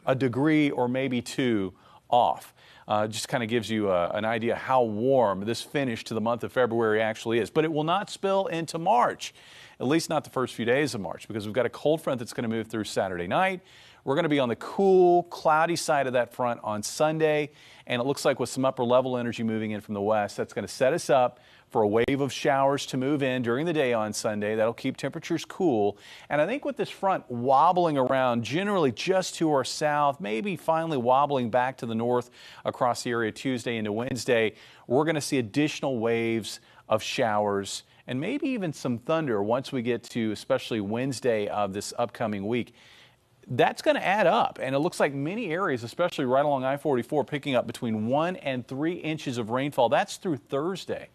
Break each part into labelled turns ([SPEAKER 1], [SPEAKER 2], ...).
[SPEAKER 1] a degree or maybe two off. Just kind of gives you an idea how warm this finish to the month of February actually is. But it will not spill into March, at least not the first few days of March, because we've got a cold front that's going to move through Saturday night. We're going to be on the cool, cloudy side of that front on Sunday, and it looks like with some upper level energy moving in from the west, that's going to set us up for a wave of showers to move in during the day on Sunday. That'll keep temperatures cool. And I think with this front wobbling around generally just to our south, maybe finally wobbling back to the north across the area Tuesday into Wednesday, we're going to see additional waves of showers and maybe even some thunder once we get to especially Wednesday of this upcoming week. That's going to add up, and it looks like many areas, especially right along I-44, picking up between 1 and 3 inches of rainfall. That's through Thursday.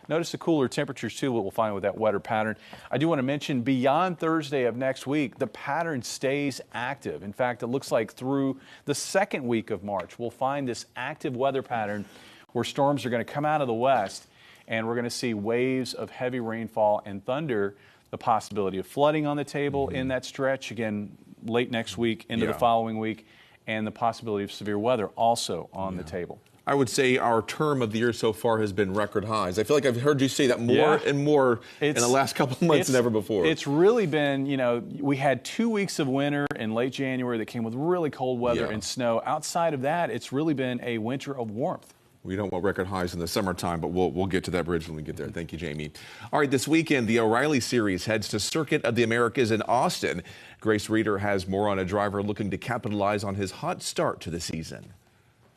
[SPEAKER 1] Notice the cooler temperatures, too, what we'll find with that wetter pattern. I do want to mention beyond Thursday of next week, the pattern stays active. In fact, it looks like through the second week of March, we'll find this active weather pattern where storms are going to come out of the west, and we're going to see waves of heavy rainfall and thunder, the possibility of flooding on the table in that stretch, again, late next week into the following week, and the possibility of severe weather also on the table.
[SPEAKER 2] I would say our term of the year so far has been record highs. I feel like I've heard you say that more and more in the last couple of months than ever before.
[SPEAKER 1] It's really been, you know, we had 2 weeks of winter in late January that came with really cold weather and snow. Outside of that, it's really been a winter of warmth.
[SPEAKER 2] We don't want record highs in the summertime, but we'll get to that bridge when we get there. Thank you, Jamie. All right, this weekend, the O'Reilly Series heads to Circuit of the Americas in Austin. Grace Reeder has more on a driver looking to capitalize on his hot start to the season.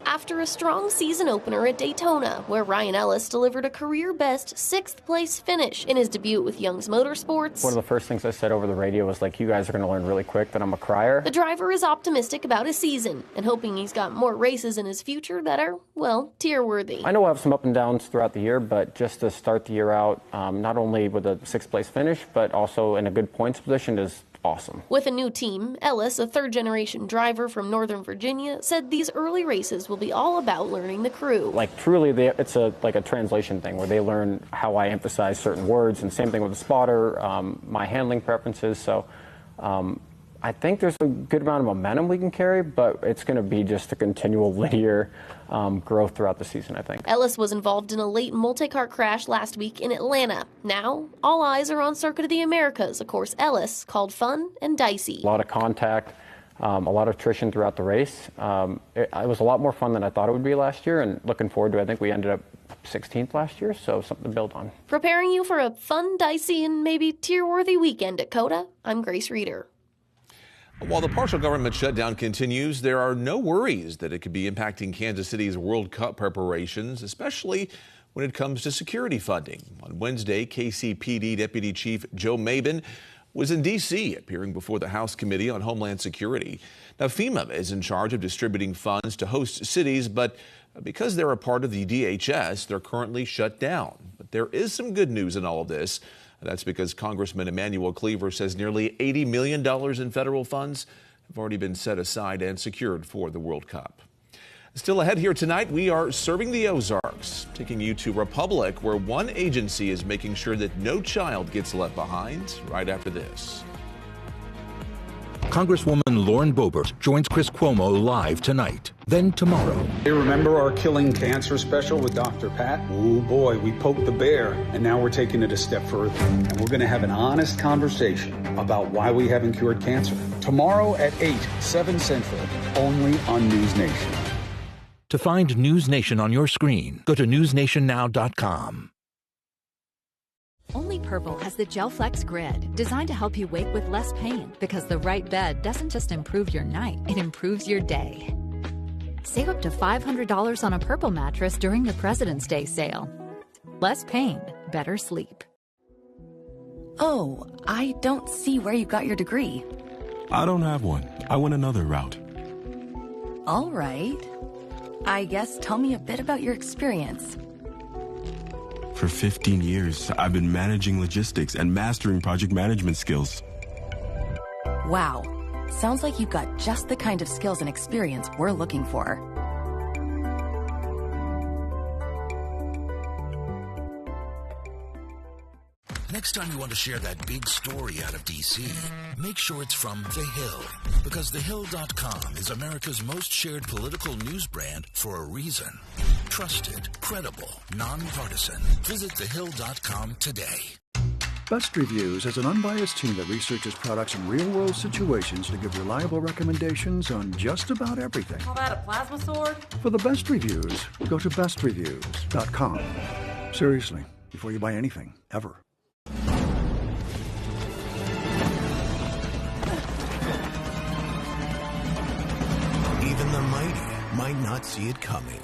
[SPEAKER 3] After a strong season opener at Daytona, where Ryan Ellis delivered a career-best 6th-place finish in his debut with Young's Motorsports.
[SPEAKER 4] One of the first things I said over the radio was like, you guys are going to learn really quick that I'm a crier.
[SPEAKER 3] The driver is optimistic about his season and hoping he's got more races in his future that are, well, tier-worthy.
[SPEAKER 4] I know we'll have some up and downs throughout the year, but just to start the year out, not only with a 6th-place finish, but also in a good points position is awesome.
[SPEAKER 3] With a new team, Ellis, a third-generation driver from Northern Virginia, said these early races will be all about learning the crew.
[SPEAKER 4] Like truly, it's like a translation thing where they learn how I emphasize certain words, and same thing with the spotter, my handling preferences. So I think there's a good amount of momentum we can carry, but it's going to be just a continual linear growth throughout the season, I think.
[SPEAKER 3] Ellis was involved in a late multi-car crash last week in Atlanta. Now, all eyes are on Circuit of the Americas, a course Ellis called fun and dicey.
[SPEAKER 4] A lot of contact, a lot of attrition throughout the race. It was a lot more fun than I thought it would be last year, and looking forward to it. I think we ended up 16th last year, so something to build on.
[SPEAKER 3] Preparing you for a fun, dicey, and maybe tier-worthy weekend at COTA, I'm Grace Reeder.
[SPEAKER 2] While the partial government shutdown continues, there are no worries that it could be impacting Kansas City's World Cup preparations, especially when it comes to security funding. On Wednesday, KCPD Deputy Chief Joe Mabin was in D.C. appearing before the House Committee on Homeland Security. Now, FEMA is in charge of distributing funds to host cities, but because they're a part of the DHS, they're currently shut down. But there is some good news in all of this. That's because Congressman Emmanuel Cleaver says nearly $80 million in federal funds have already been set aside and secured for the World Cup. Still ahead here tonight, we are serving the Ozarks, taking you to Republic, where one agency is making sure that no child gets left behind, right after this.
[SPEAKER 5] Congresswoman Lauren Boebert joins Chris Cuomo live tonight, then tomorrow.
[SPEAKER 6] Hey, remember our Killing Cancer special with Dr. Pat? Oh boy, we poked the bear, and now we're taking it a step further. And we're going to have an honest conversation about why we haven't cured cancer. Tomorrow at 8, 7 Central, only on News Nation.
[SPEAKER 5] To find News Nation on your screen, go to newsnationnow.com.
[SPEAKER 7] Only Purple has the Gel Flex Grid, designed to help you wake with less pain, because the right bed doesn't just improve your night, it improves your day. Save up to $500 on a Purple mattress during the President's Day sale. Less pain, better sleep.
[SPEAKER 8] Oh, I don't see where you got your degree.
[SPEAKER 9] I don't have one. I went another route.
[SPEAKER 8] All right. I guess tell me a bit about your experience.
[SPEAKER 9] For 15 years, I've been managing logistics and mastering project management skills.
[SPEAKER 8] Wow. Sounds like you've got just the kind of skills and experience we're looking for.
[SPEAKER 5] Next Next time you want to share that big story out of D.C., make sure it's from The Hill, because TheHill.com is America's most shared political news brand for a reason. Trusted, credible, nonpartisan. Visit TheHill.com today.
[SPEAKER 10] Best Reviews is an unbiased team that researches products in real-world situations to give reliable recommendations on just about everything.
[SPEAKER 11] Call that a plasma sword?
[SPEAKER 10] For the best reviews, go to bestreviews.com. Seriously, before you buy anything, ever.
[SPEAKER 12] Even the mighty might not see it coming.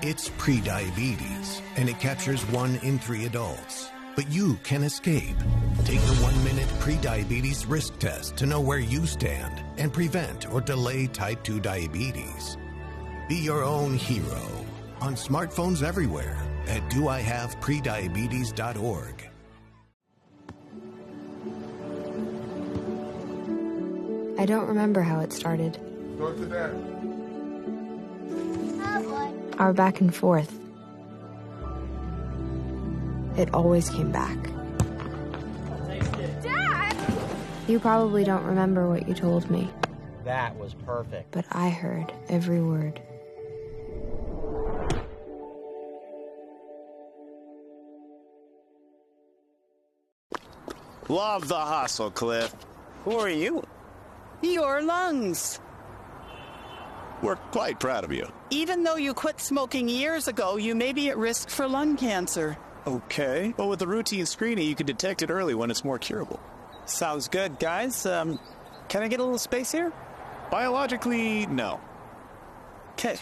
[SPEAKER 12] It's prediabetes, and it captures 1 in 3 adults. But you can escape. Take the 1-minute prediabetes risk test to know where you stand and prevent or delay type 2 diabetes. Be your own hero on smartphones everywhere at doihaveprediabetes.org.
[SPEAKER 13] I don't remember how it started.
[SPEAKER 14] Go to bed.
[SPEAKER 13] Our back and forth. It always came back.
[SPEAKER 14] Dad!
[SPEAKER 13] You probably don't remember what you told me,
[SPEAKER 15] That was perfect.
[SPEAKER 13] but I heard every word.
[SPEAKER 16] Love the hustle, Cliff.
[SPEAKER 15] Who are you?
[SPEAKER 16] Your lungs. We're quite proud of you.
[SPEAKER 17] Even though you quit smoking years ago, you may be at risk for lung cancer.
[SPEAKER 16] Okay. Well, with the routine screening, you can detect it early when it's more curable.
[SPEAKER 15] Sounds good, guys. Can I get a little space here?
[SPEAKER 16] Biologically, no.
[SPEAKER 17] Okay.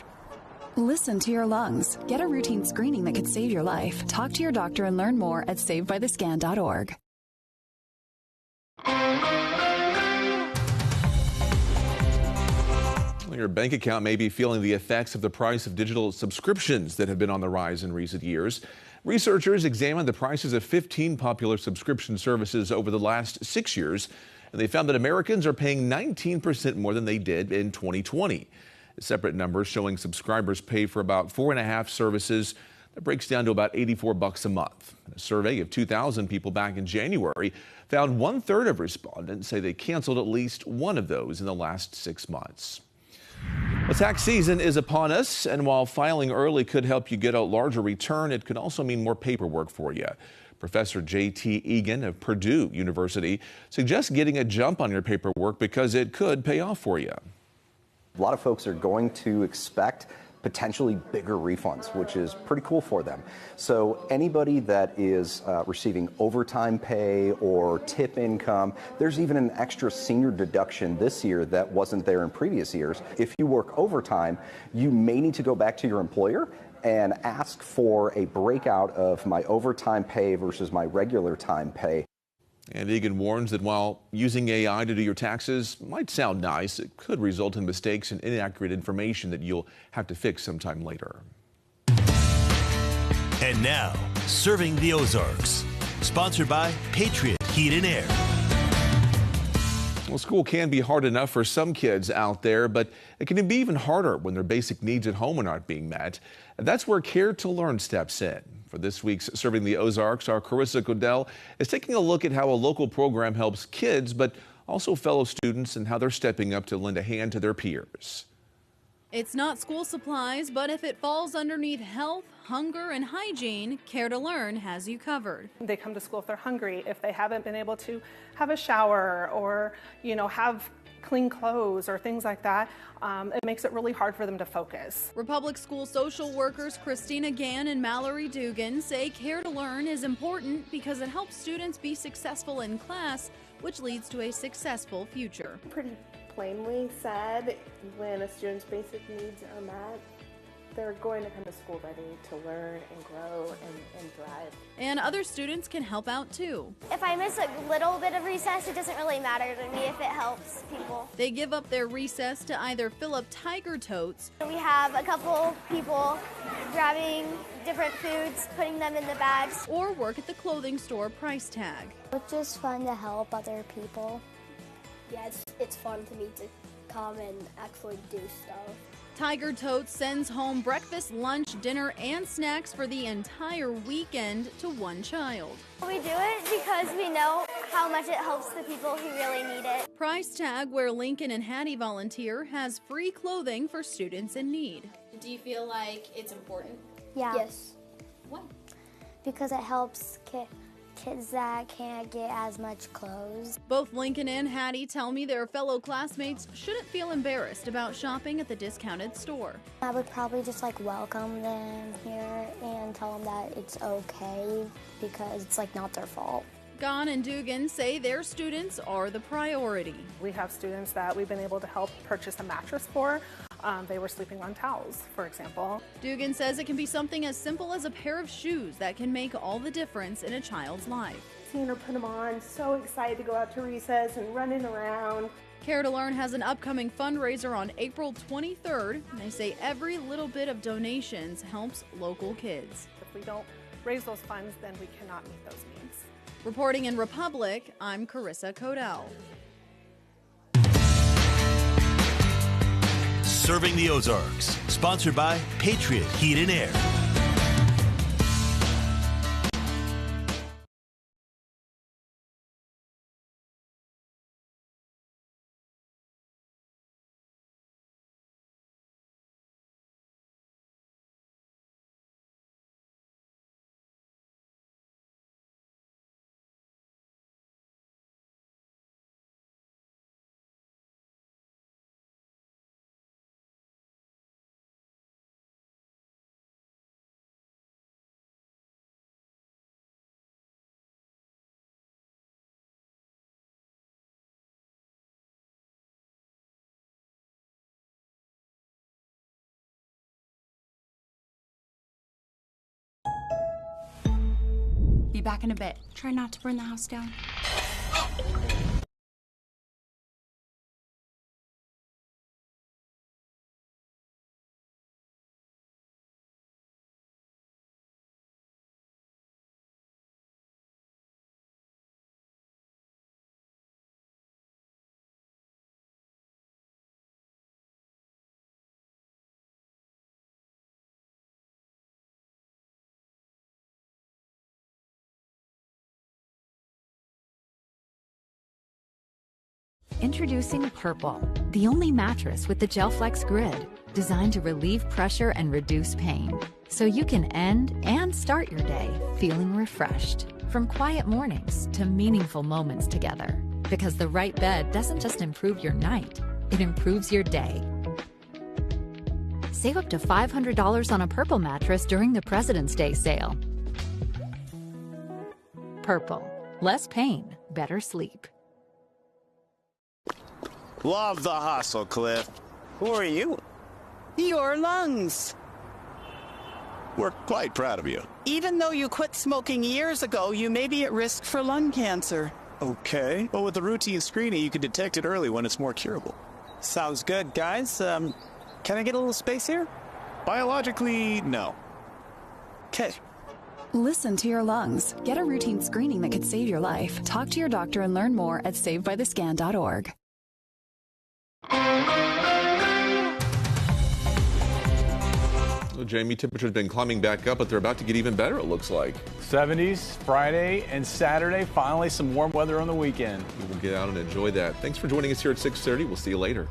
[SPEAKER 18] Listen to your lungs. Get a routine screening that could save your life. Talk to your doctor and learn more at savedbythescan.org.
[SPEAKER 2] Your bank account may be feeling the effects of the price of digital subscriptions that have been on the rise in recent years. Researchers examined the prices of 15 popular subscription services over the last 6 years, and they found that Americans are paying 19% more than they did in 2020. Separate numbers showing subscribers pay for about 4.5 services. That breaks down to about $84 a month. A survey of 2,000 people back in January found 1/3 of respondents say they canceled at least one of those in the last 6 months. Well, tax season is upon us, and while filing early could help you get a larger return, it could also mean more paperwork for you. Professor J.T. Egan of Purdue University suggests getting a jump on your paperwork because it could pay off for you.
[SPEAKER 19] A lot of folks are going to expect potentially bigger refunds, which is pretty cool for them. So anybody that is receiving overtime pay or tip income, there's even an extra senior deduction this year that wasn't there in previous years. If you work overtime, you may need to go back to your employer and ask for a breakout of my overtime pay versus my regular time pay.
[SPEAKER 2] And Egan warns that while using AI to do your taxes might sound nice, it could result in mistakes and inaccurate information that you'll have to fix sometime later.
[SPEAKER 20] And now, Serving the Ozarks, sponsored by Patriot Heat and Air.
[SPEAKER 2] Well, school can be hard enough for some kids out there, but it can be even harder when their basic needs at home are not being met. And that's where Care to Learn steps in. For this week's Serving the Ozarks, our Carissa Goodell is taking a look at how a local program helps kids, but also fellow students, and how they're stepping up to lend a hand to their peers.
[SPEAKER 21] It's not school supplies, but if it falls underneath health, hunger, and hygiene, Care to Learn has you covered.
[SPEAKER 22] They come to school if they're hungry, if they haven't been able to have a shower or, have clean clothes or things like that. It makes it really hard for them to focus.
[SPEAKER 21] Republic School social workers Christina Gann and Mallory Dugan say Care to Learn is important because it helps students be successful in class, which leads to a successful future.
[SPEAKER 23] Pretty plainly said, when a student's basic needs are met, they're going to come to school ready to learn and grow and thrive.
[SPEAKER 21] And other students can help out too.
[SPEAKER 24] If I miss a little bit of recess, it doesn't really matter to me if it helps people.
[SPEAKER 21] They give up their recess to either fill up tiger totes.
[SPEAKER 24] We have a couple people grabbing different foods, putting them in the bags.
[SPEAKER 21] Or work at the clothing store price tag.
[SPEAKER 25] It's just fun to help other people.
[SPEAKER 23] Yeah, it's fun to me to come and actually do stuff.
[SPEAKER 21] Tiger Totes sends home breakfast, lunch, dinner, and snacks for the entire weekend to one child.
[SPEAKER 24] We do it because we know how much it helps the people who really need it.
[SPEAKER 21] Price Tag, where Lincoln and Hattie volunteer, has free clothing for students in need.
[SPEAKER 1] Do you feel like it's important?
[SPEAKER 24] Yeah.
[SPEAKER 1] Yes. Why?
[SPEAKER 25] Because it helps kids that can't get as much clothes.
[SPEAKER 21] Both Lincoln and Hattie tell me their fellow classmates shouldn't feel embarrassed about shopping at the discounted store.
[SPEAKER 25] I would probably just welcome them here and tell them that it's okay because it's not their fault.
[SPEAKER 21] Gahn and Dugan say their students are the priority.
[SPEAKER 22] We have students that we've been able to help purchase a mattress for. They were sleeping on towels, for example.
[SPEAKER 21] Dugan says it can be something as simple as a pair of shoes that can make all the difference in a child's life.
[SPEAKER 23] Seeing her put them on, so excited to go out to recess and running around.
[SPEAKER 21] Care to Learn has an upcoming fundraiser on April 23rd. And they say every little bit of donations helps local kids.
[SPEAKER 22] If we don't raise those funds, then we cannot meet those needs.
[SPEAKER 21] Reporting in Republic, I'm Carissa Codell.
[SPEAKER 20] Serving the Ozarks, sponsored by Patriot Heat and Air.
[SPEAKER 3] Be back in a bit. Try not to burn the house down.
[SPEAKER 7] Introducing Purple, the only mattress with the GelFlex grid, designed to relieve pressure and reduce pain, so you can end and start your day feeling refreshed. From quiet mornings to meaningful moments together, because the right bed doesn't just improve your night, it improves your day. Save up to $500 on a Purple mattress during the President's Day sale. Purple, less pain, better sleep.
[SPEAKER 16] Love the hustle, Cliff. Who are you?
[SPEAKER 17] Your lungs.
[SPEAKER 16] We're quite proud of you.
[SPEAKER 17] Even though you quit smoking years ago, you may be at risk for lung cancer.
[SPEAKER 16] Okay. Well, with the routine screening, you can detect it early when it's more curable.
[SPEAKER 15] Sounds good, guys. Can I get a little space here?
[SPEAKER 16] Biologically, no.
[SPEAKER 15] Okay.
[SPEAKER 18] Listen to your lungs. Get a routine screening that could save your life. Talk to your doctor and learn more at savebythescan.org.
[SPEAKER 2] Well, Jamie, temperature's been climbing back up, but they're about to get even better, it looks like.
[SPEAKER 4] 70s Friday and Saturday. Finally, some warm weather on the weekend.
[SPEAKER 2] We will get out and enjoy that. Thanks for joining us here at 6:30. We'll see you later.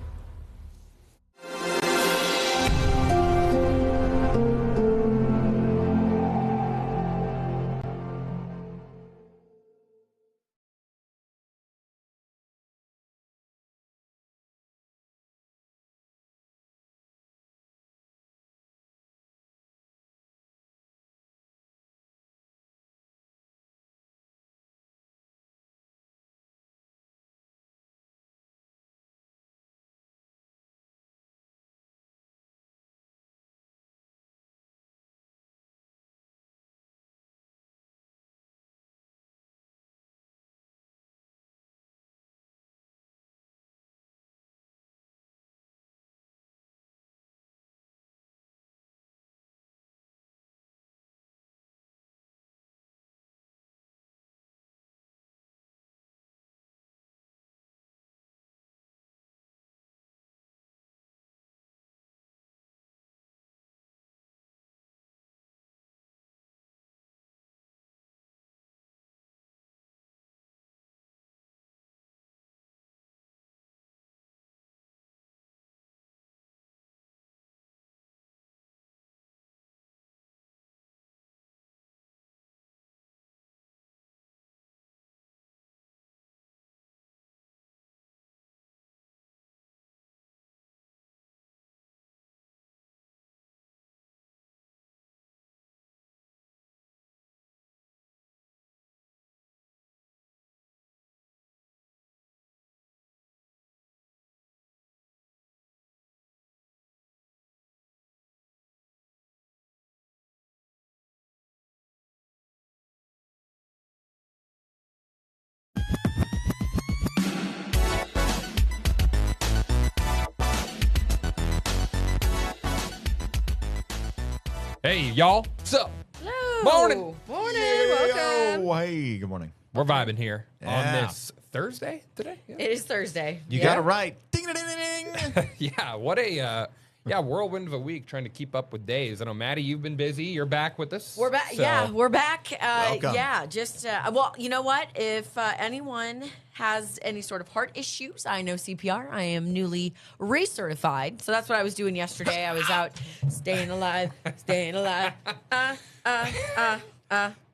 [SPEAKER 6] Hey, y'all. What's up?
[SPEAKER 8] Hello.
[SPEAKER 6] Morning.
[SPEAKER 8] Morning. Welcome.
[SPEAKER 9] Oh, hey, good morning.
[SPEAKER 6] We're vibing here on
[SPEAKER 9] Yeah.
[SPEAKER 6] this Thursday today. Yeah.
[SPEAKER 8] It is Thursday.
[SPEAKER 9] You got it right. Ding, ding, ding, ding.
[SPEAKER 6] Yeah, what a whirlwind of a week trying to keep up with days. I know, Maddie, you've been busy. You're back with us.
[SPEAKER 8] We're back.
[SPEAKER 6] So-
[SPEAKER 8] Yeah, we're back.
[SPEAKER 9] Welcome.
[SPEAKER 8] Yeah, just well, you know what? If anyone has any sort of heart issues, I know CPR. I am newly recertified, so that's what I was doing yesterday. I was out staying alive, staying alive.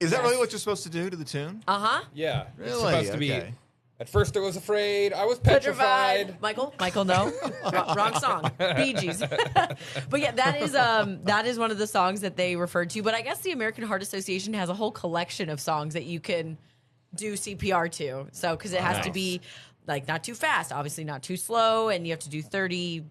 [SPEAKER 9] Is that really what you're supposed to do to the tune?
[SPEAKER 6] Yeah.
[SPEAKER 9] Really?
[SPEAKER 6] It's supposed to be.
[SPEAKER 9] Okay.
[SPEAKER 6] At first, I was afraid. I was petrified.
[SPEAKER 8] Michael, no, wrong song. Bee Gees. But yeah, that is one of the songs that they referred to. But I guess the American Heart Association has a whole collection of songs that you can do CPR to. So because it has to be like not too fast, obviously not too slow, and you have to do 30,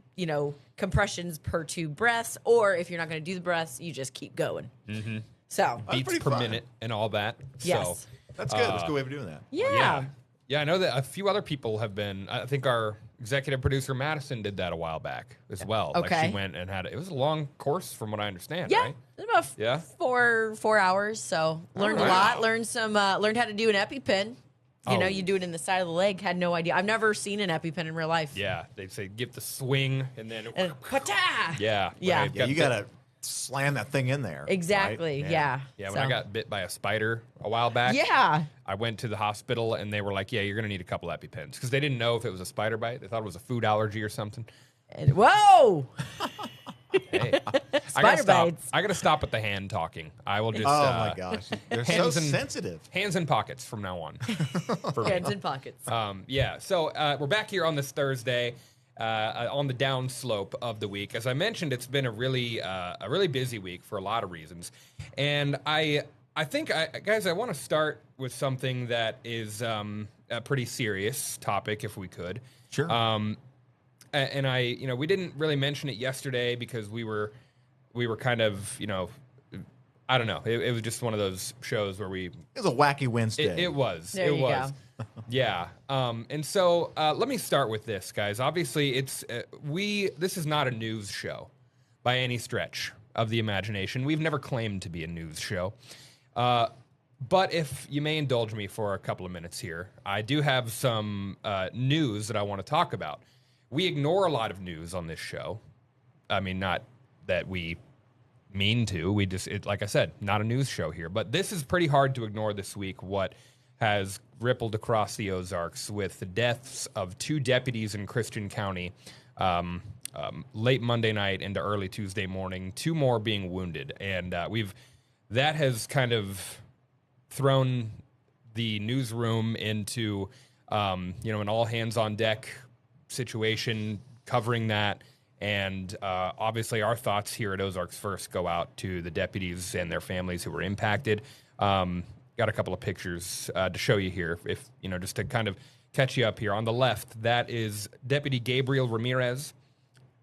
[SPEAKER 8] compressions per 2 breaths. Or if you're not going to do the breaths, you just keep going.
[SPEAKER 6] Mm-hmm.
[SPEAKER 8] So
[SPEAKER 6] Beats per minute and all that.
[SPEAKER 8] Yes.
[SPEAKER 6] So,
[SPEAKER 9] That's good. That's a good way of doing that.
[SPEAKER 8] Yeah.
[SPEAKER 6] Yeah, I know that a few other people have been. I think our executive producer Madison did that a while back as well. Like
[SPEAKER 8] Okay.
[SPEAKER 6] she went and had it was a long course from what I understand.
[SPEAKER 8] Yeah,
[SPEAKER 6] Right?
[SPEAKER 8] it was about
[SPEAKER 6] Yeah.
[SPEAKER 8] 4 hours. So learned a lot. Learned how to do an EpiPen. You do it in the side of the leg. Had no idea. I've never seen an EpiPen in real life.
[SPEAKER 6] Yeah, they say give the swing and then.
[SPEAKER 8] Pata!
[SPEAKER 6] Yeah.
[SPEAKER 8] Yeah.
[SPEAKER 6] right,
[SPEAKER 9] Yeah, you
[SPEAKER 6] bit-
[SPEAKER 9] got to slam that thing in there.
[SPEAKER 8] Exactly.
[SPEAKER 9] right?
[SPEAKER 8] Yeah.
[SPEAKER 6] Yeah, when
[SPEAKER 8] So-
[SPEAKER 6] I got bit by a spider a while back.
[SPEAKER 8] Yeah.
[SPEAKER 6] I went to the hospital and they were like, "Yeah, you're gonna need a couple EpiPens," because they didn't know if it was a spider bite. They thought it was a food allergy or something.
[SPEAKER 8] And, whoa!
[SPEAKER 6] Hey,
[SPEAKER 8] Spider bites.
[SPEAKER 6] I gotta stop with the hand talking. I will just.
[SPEAKER 9] Oh, my gosh. They're so
[SPEAKER 6] hands and-
[SPEAKER 9] sensitive.
[SPEAKER 6] Hands in pockets from now on. For me.
[SPEAKER 8] Hands in pockets.
[SPEAKER 6] Yeah. So we're back here on this Thursday, on the down slope of the week. As I mentioned, it's been a really busy week for a lot of reasons, and I think, guys, I want to start with something that is a pretty serious topic, if we could.
[SPEAKER 9] Sure.
[SPEAKER 6] And we didn't really mention it yesterday because we were kind of, I don't know. It was just one of those shows where
[SPEAKER 9] It was a wacky Wednesday.
[SPEAKER 6] it was.
[SPEAKER 8] There you go.
[SPEAKER 6] Yeah. And so let me start with this, guys. Obviously, this is not a news show by any stretch of the imagination. We've never claimed to be a news show. But if you may indulge me for a couple of minutes here, I do have some news that I want to talk about. We ignore a lot of news on this show. I mean, not that we mean to. We just, like I said, not a news show here. But this is pretty hard to ignore this week, what has rippled across the Ozarks with the deaths of 2 deputies in Christian County late Monday night into early Tuesday morning, 2 more being wounded. And that has kind of thrown the newsroom into, an all-hands-on-deck situation covering that. And obviously our thoughts here at Ozarksfirst go out to the deputies and their families who were impacted. Got a couple of pictures to show you here, if just to kind of catch you up here. On the left, that is Deputy Gabriel Ramirez,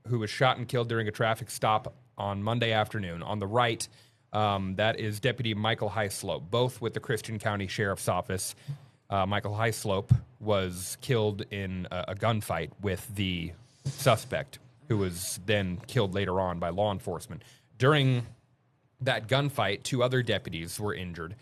[SPEAKER 6] who was shot and killed during a traffic stop on Monday afternoon. On the right, that is Deputy Michael Highslope, both with the Christian County Sheriff's Office. Michael Highslope was killed in a gunfight with the suspect, who was then killed later on by law enforcement. During that gunfight, 2 other deputies were injured.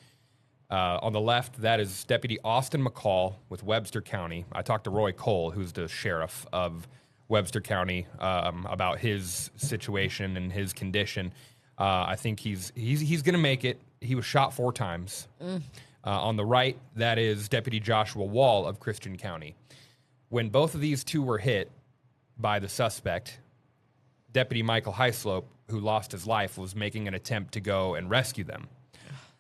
[SPEAKER 6] On the left, that is Deputy Austin McCall with Webster County. I talked to Roy Cole, who's the sheriff of Webster County, about his situation and his condition. I think he's going to make it. He was shot 4 times. On the right, that is Deputy Joshua Wall of Christian County. When both of these 2 were hit by the suspect, Deputy Michael Highslope, who lost his life, was making an attempt to go and rescue them.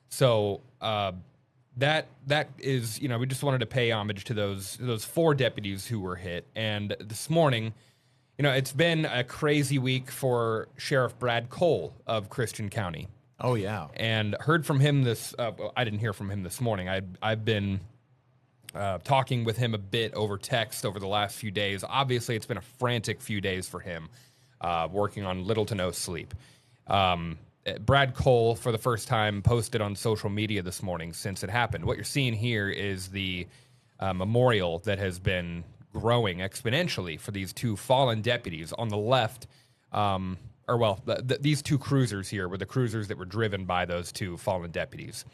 [SPEAKER 6] So that is, we just wanted to pay homage to those 4 deputies who were hit. And this morning, it's been a crazy week for Sheriff Brad Cole of Christian County.
[SPEAKER 9] Oh, yeah.
[SPEAKER 6] And heard from him I didn't hear from him this morning. I've been talking with him a bit over text over the last few days. Obviously, it's been a frantic few days for him, working on little to no sleep. Brad Cole, for the first time, posted on social media this morning since it happened. What you're seeing here is the memorial that has been growing exponentially for these 2 fallen deputies. On the left, these two cruisers here were the cruisers that were driven by those two fallen deputies.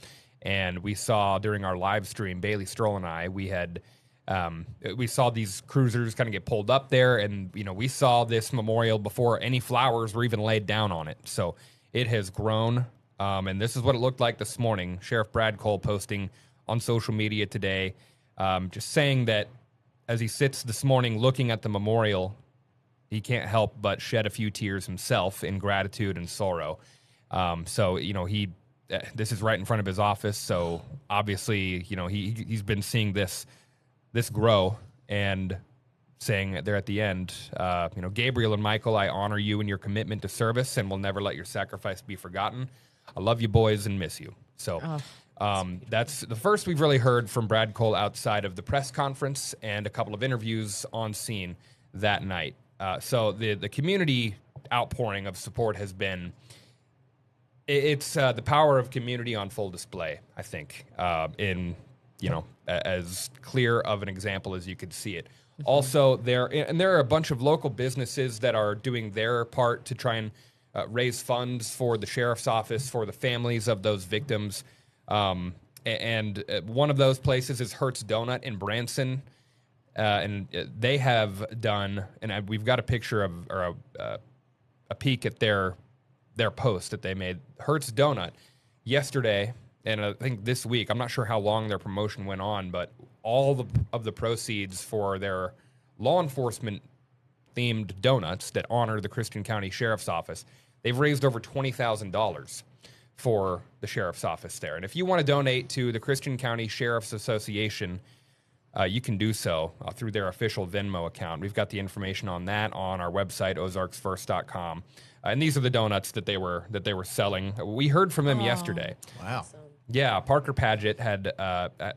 [SPEAKER 6] And we saw during our live stream, Bailey Stroll and I, we saw these cruisers kind of get pulled up there, and we saw this memorial before any flowers were even laid down on it. So it has grown, and this is what it looked like this morning. Sheriff Brad Cole posting on social media today, just saying that as he sits this morning looking at the memorial, he can't help but shed a few tears himself in gratitude and sorrow. This is right in front of his office, so obviously, he's been seeing this grow, and saying there at the end, Gabriel and Michael, I honor you and your commitment to service, and will never let your sacrifice be forgotten. I love you boys and miss you. So that's the first we've really heard from Brad Cole outside of the press conference and a couple of interviews on scene that night. So the community outpouring of support has been, it's the power of community on full display, I think, in, as clear of an example as you could see it. Mm-hmm. Also, there are a bunch of local businesses that are doing their part to try and raise funds for the sheriff's office, for the families of those victims. And one of those places is Hertz Donut in Branson. And they have done, and we've got a picture of, or a peek at their post that they made. Hertz Donut yesterday, and I think this week, I'm not sure how long their promotion went on, but all of the proceeds for their law enforcement themed donuts that honor the Christian County Sheriff's Office, they've raised over $20,000 for the Sheriff's Office there. And if you want to donate to the Christian County Sheriff's Association, you can do so through their official Venmo account. We've got the information on that on our website, Ozarksfirst.com. And these are the donuts that they were selling. We heard from them yesterday.
[SPEAKER 9] Wow.
[SPEAKER 6] Yeah, Parker Paget had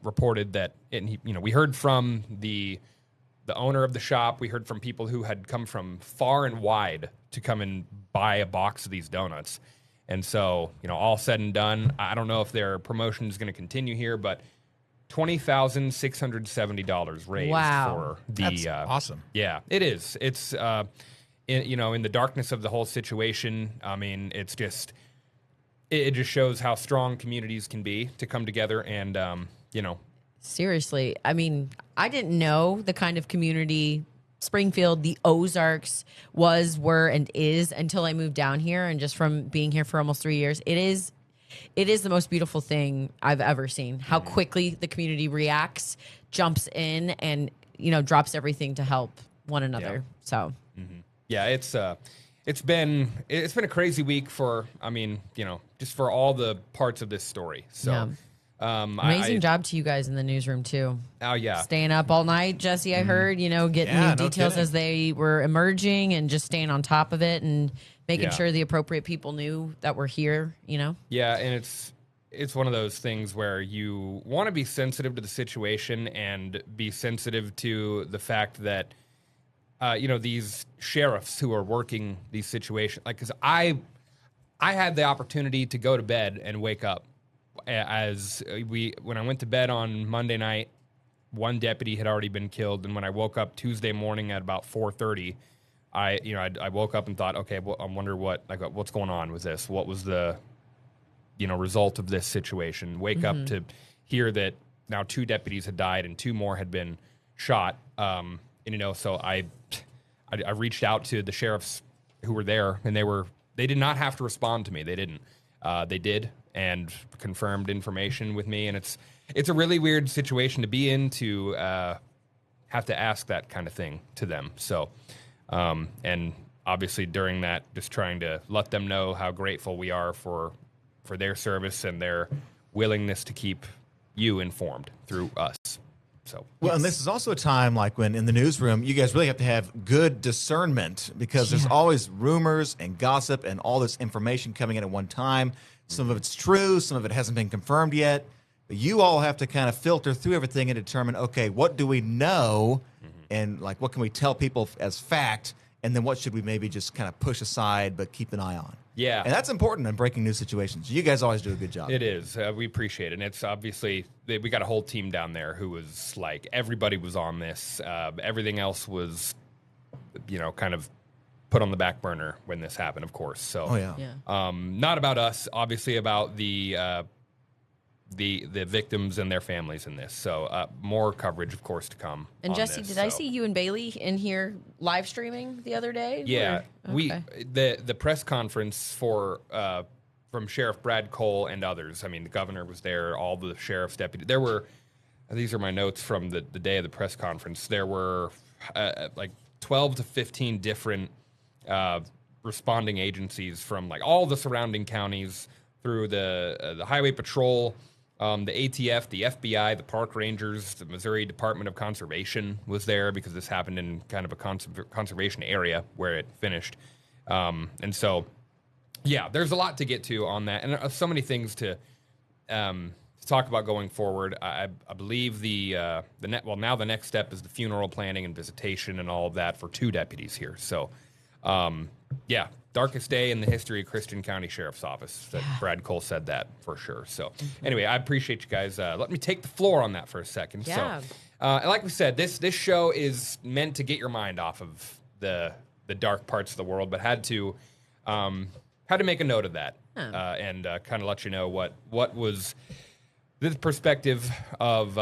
[SPEAKER 6] reported that. We heard from the owner of the shop. We heard from people who had come from far and wide to come and buy a box of these donuts. And so, all said and done, I don't know if their promotion is going to continue here, but $20,670 raised for the.
[SPEAKER 9] That's awesome.
[SPEAKER 6] Yeah, it is. It's in the darkness of the whole situation. I mean, it's just it just shows how strong communities can be to come together and
[SPEAKER 8] Seriously, I mean, I didn't know the kind of community Springfield, the Ozarks were, and is until I moved down here, and just from being here for almost 3 years, it is the most beautiful thing I've ever seen. How quickly the community reacts, jumps in, and drops everything to help one another.
[SPEAKER 6] Yeah.
[SPEAKER 8] So,
[SPEAKER 6] yeah, it's been a crazy week for just for all the parts of this story. So.
[SPEAKER 8] Yeah. Amazing job to you guys in the newsroom too.
[SPEAKER 6] Oh yeah,
[SPEAKER 8] staying up all night, Jesse. I heard getting new details as they were emerging, and just staying on top of it and making sure the appropriate people knew that we're here.
[SPEAKER 6] Yeah, and it's one of those things where you want to be sensitive to the situation and be sensitive to the fact that these sheriffs who are working these situations, because I had the opportunity to go to bed and wake up. When I went to bed on Monday night, one deputy had already been killed, and when I woke up Tuesday morning at about 4:30, I woke up and thought, okay, well, I wonder what's going on with this. What was the result of this situation? Wake up to hear that now 2 deputies had died and 2 more had been shot. So I reached out to the sheriffs who were there, and they did not have to respond to me. They didn't. They did, and confirmed information with me, and it's a really weird situation to be in, to have to ask that kind of thing to them. So, and obviously during that, just trying to let them know how grateful we are for their service and their willingness to keep you informed through us. So,
[SPEAKER 9] well, and this is also a time like when in the newsroom, you guys really have to have good discernment, because there's always rumors and gossip and all this information coming in at one time. Some of it's true, some of it hasn't been confirmed yet. But you all have to kind of filter through everything and determine, okay, what do we know, and what can we tell people as fact, and then what should we maybe just kind of push aside but keep an eye on.
[SPEAKER 6] Yeah.
[SPEAKER 9] And that's important in breaking news situations. You guys always do a good job.
[SPEAKER 6] It is. We appreciate it. And it's obviously, we got a whole team down there who was everybody was on this. Everything else was, kind of put on the back burner when this happened, of course. So, not about us, obviously about the victims and their families in this. So, more coverage, of course, to come.
[SPEAKER 8] And
[SPEAKER 6] on
[SPEAKER 8] Jesse,
[SPEAKER 6] this,
[SPEAKER 8] did I see you and Bailey in here live streaming the other day?
[SPEAKER 6] Yeah,
[SPEAKER 8] Okay.
[SPEAKER 6] the press conference for from Sheriff Brad Cole and others. I mean, the governor was there, all the sheriff's deputies. There were, these are my notes from the day of the press conference. There were like 12 to 15 different responding agencies from like all the surrounding counties through the Highway Patrol, the ATF, the FBI, the Park Rangers, the Missouri Department of Conservation was there because this happened in kind of a conservation area where it finished. And so, yeah, there's a lot to get to on that, and so many things to talk about going forward. I believe now the next step is the funeral planning and visitation and all of that for 2 deputies here. So, yeah, darkest day in the history of Christian County Sheriff's Office. That Brad Cole said that for sure. So, anyway, I appreciate you guys. Let me take the floor on that for a second.
[SPEAKER 8] Yeah.
[SPEAKER 6] So, and like we said, this show is meant to get your mind off of the dark parts of the world, but had to make a note of that and kind of let you know what was the perspective of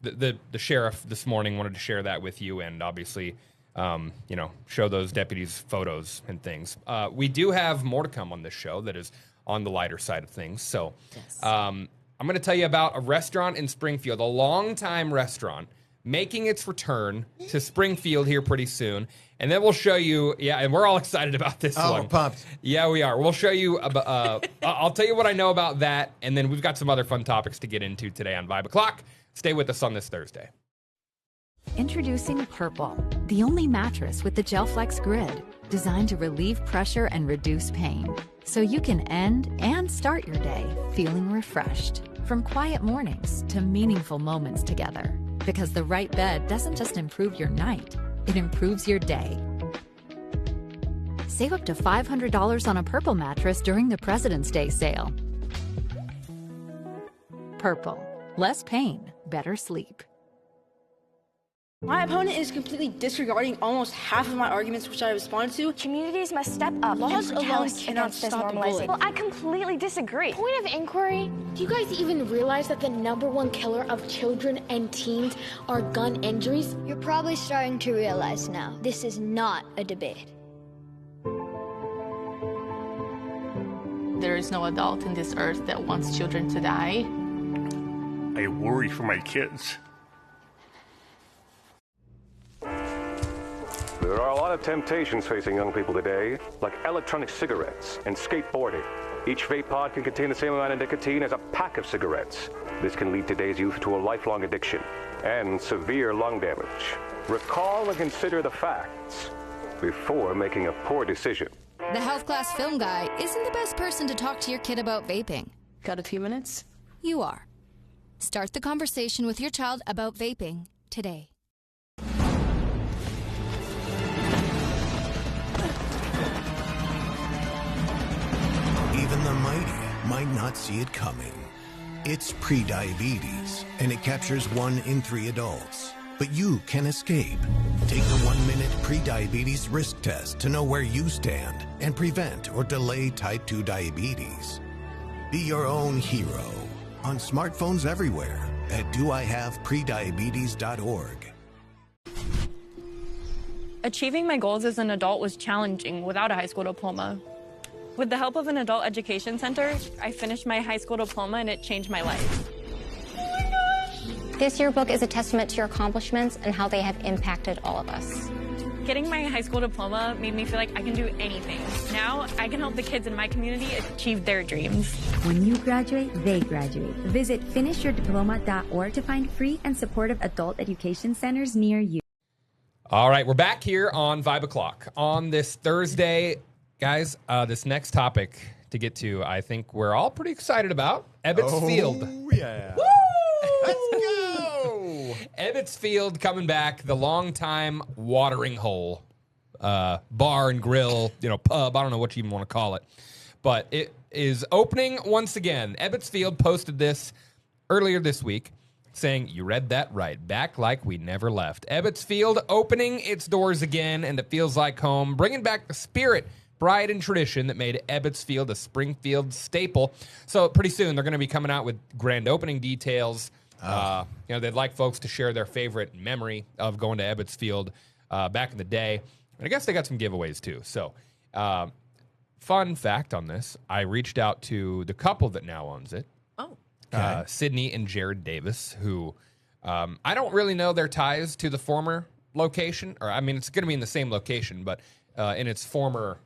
[SPEAKER 6] the sheriff this morning. Wanted to share that with you, and obviously, show those deputies photos and things. We do have more to come on this show that is on the lighter side of things. So, I'm going to tell you about a restaurant in Springfield, a longtime restaurant, making its return to Springfield here pretty soon. And then we'll show you, and we're all excited about this one.
[SPEAKER 9] Oh, pumped.
[SPEAKER 6] Yeah, we are. We'll show you, I'll tell you what I know about that, and then we've got some other fun topics to get into today on Vibe O'Clock. Stay with us on this Thursday.
[SPEAKER 7] Introducing Purple, the only mattress with the GelFlex grid, designed to relieve pressure and reduce pain, so you can end and start your day feeling refreshed. From quiet mornings to meaningful moments together. Because the right bed doesn't just improve your night, it improves your day. Save up to $500 on a Purple mattress during the President's Day sale. Purple. Less pain, better sleep.
[SPEAKER 5] My opponent is completely disregarding almost half of my arguments which I responded to.
[SPEAKER 24] Communities must step up.
[SPEAKER 5] Laws
[SPEAKER 24] and
[SPEAKER 5] alone
[SPEAKER 24] protest
[SPEAKER 5] cannot
[SPEAKER 24] against this
[SPEAKER 5] stop a
[SPEAKER 24] normalizing.
[SPEAKER 5] bullet.
[SPEAKER 24] Well, I completely disagree.
[SPEAKER 10] Point of inquiry, do you guys even realize that the #1 killer of children and teens are gun injuries?
[SPEAKER 25] You're probably starting to realize now, this is not a debate.
[SPEAKER 11] There is no adult in this earth that wants children to die.
[SPEAKER 12] I worry for my kids.
[SPEAKER 14] There are a lot of temptations facing young people today, like electronic cigarettes and skateboarding. Each vape pod can contain the same amount of nicotine as a pack of cigarettes. This can lead today's youth to a lifelong addiction and severe lung damage. Recall and consider the facts before making a poor decision.
[SPEAKER 26] The health class film guy isn't the best person to talk to your kid about vaping.
[SPEAKER 11] Got a few minutes?
[SPEAKER 26] You are. Start the conversation with your child about vaping today.
[SPEAKER 27] Even the mighty might not see it coming. It's prediabetes, and it captures 1 in 3 adults. But you can escape. Take the 1-minute prediabetes risk test to know where you stand and prevent or delay type 2 diabetes. Be your own hero on smartphones everywhere at doihaveprediabetes.org.
[SPEAKER 28] Achieving my goals as an adult was challenging without a high school diploma. With the help of an adult education center, I finished my high school diploma and it changed my life.
[SPEAKER 29] This yearbook is a testament to your accomplishments and how they have impacted all of us.
[SPEAKER 28] Getting my high school diploma made me feel like I can do anything. Now I can help the kids in my community achieve their dreams.
[SPEAKER 30] When you graduate, they graduate. Visit finishyourdiploma.org to find free and supportive adult education centers near you.
[SPEAKER 6] All right, we're back here on Vibe O'Clock on this Thursday. Guys, this next topic to get to, I think we're all pretty excited about. Ebbets Field.
[SPEAKER 9] Oh, yeah.
[SPEAKER 6] Woo! Let's go! Ebbets Field coming back, the longtime watering hole, bar and grill, pub. I don't know what you even want to call it. But it is opening once again. Ebbets Field posted this earlier this week. saying, you read that right, back like we never left. Ebbets Field opening its doors again, and it feels like home, bringing back the spirit, pride, and tradition that made Ebbets Field a Springfield staple. So pretty soon they're going to be coming out with grand opening details. They'd like folks to share their favorite memory of going to Ebbets Field back in the day. And I guess they got some giveaways too. So fun fact on this, I reached out to the couple that now owns it.
[SPEAKER 8] Oh.
[SPEAKER 6] Sydney and Jared Davis, who I don't really know their ties to the former location. Or I mean, it's going to be in the same location, but in its former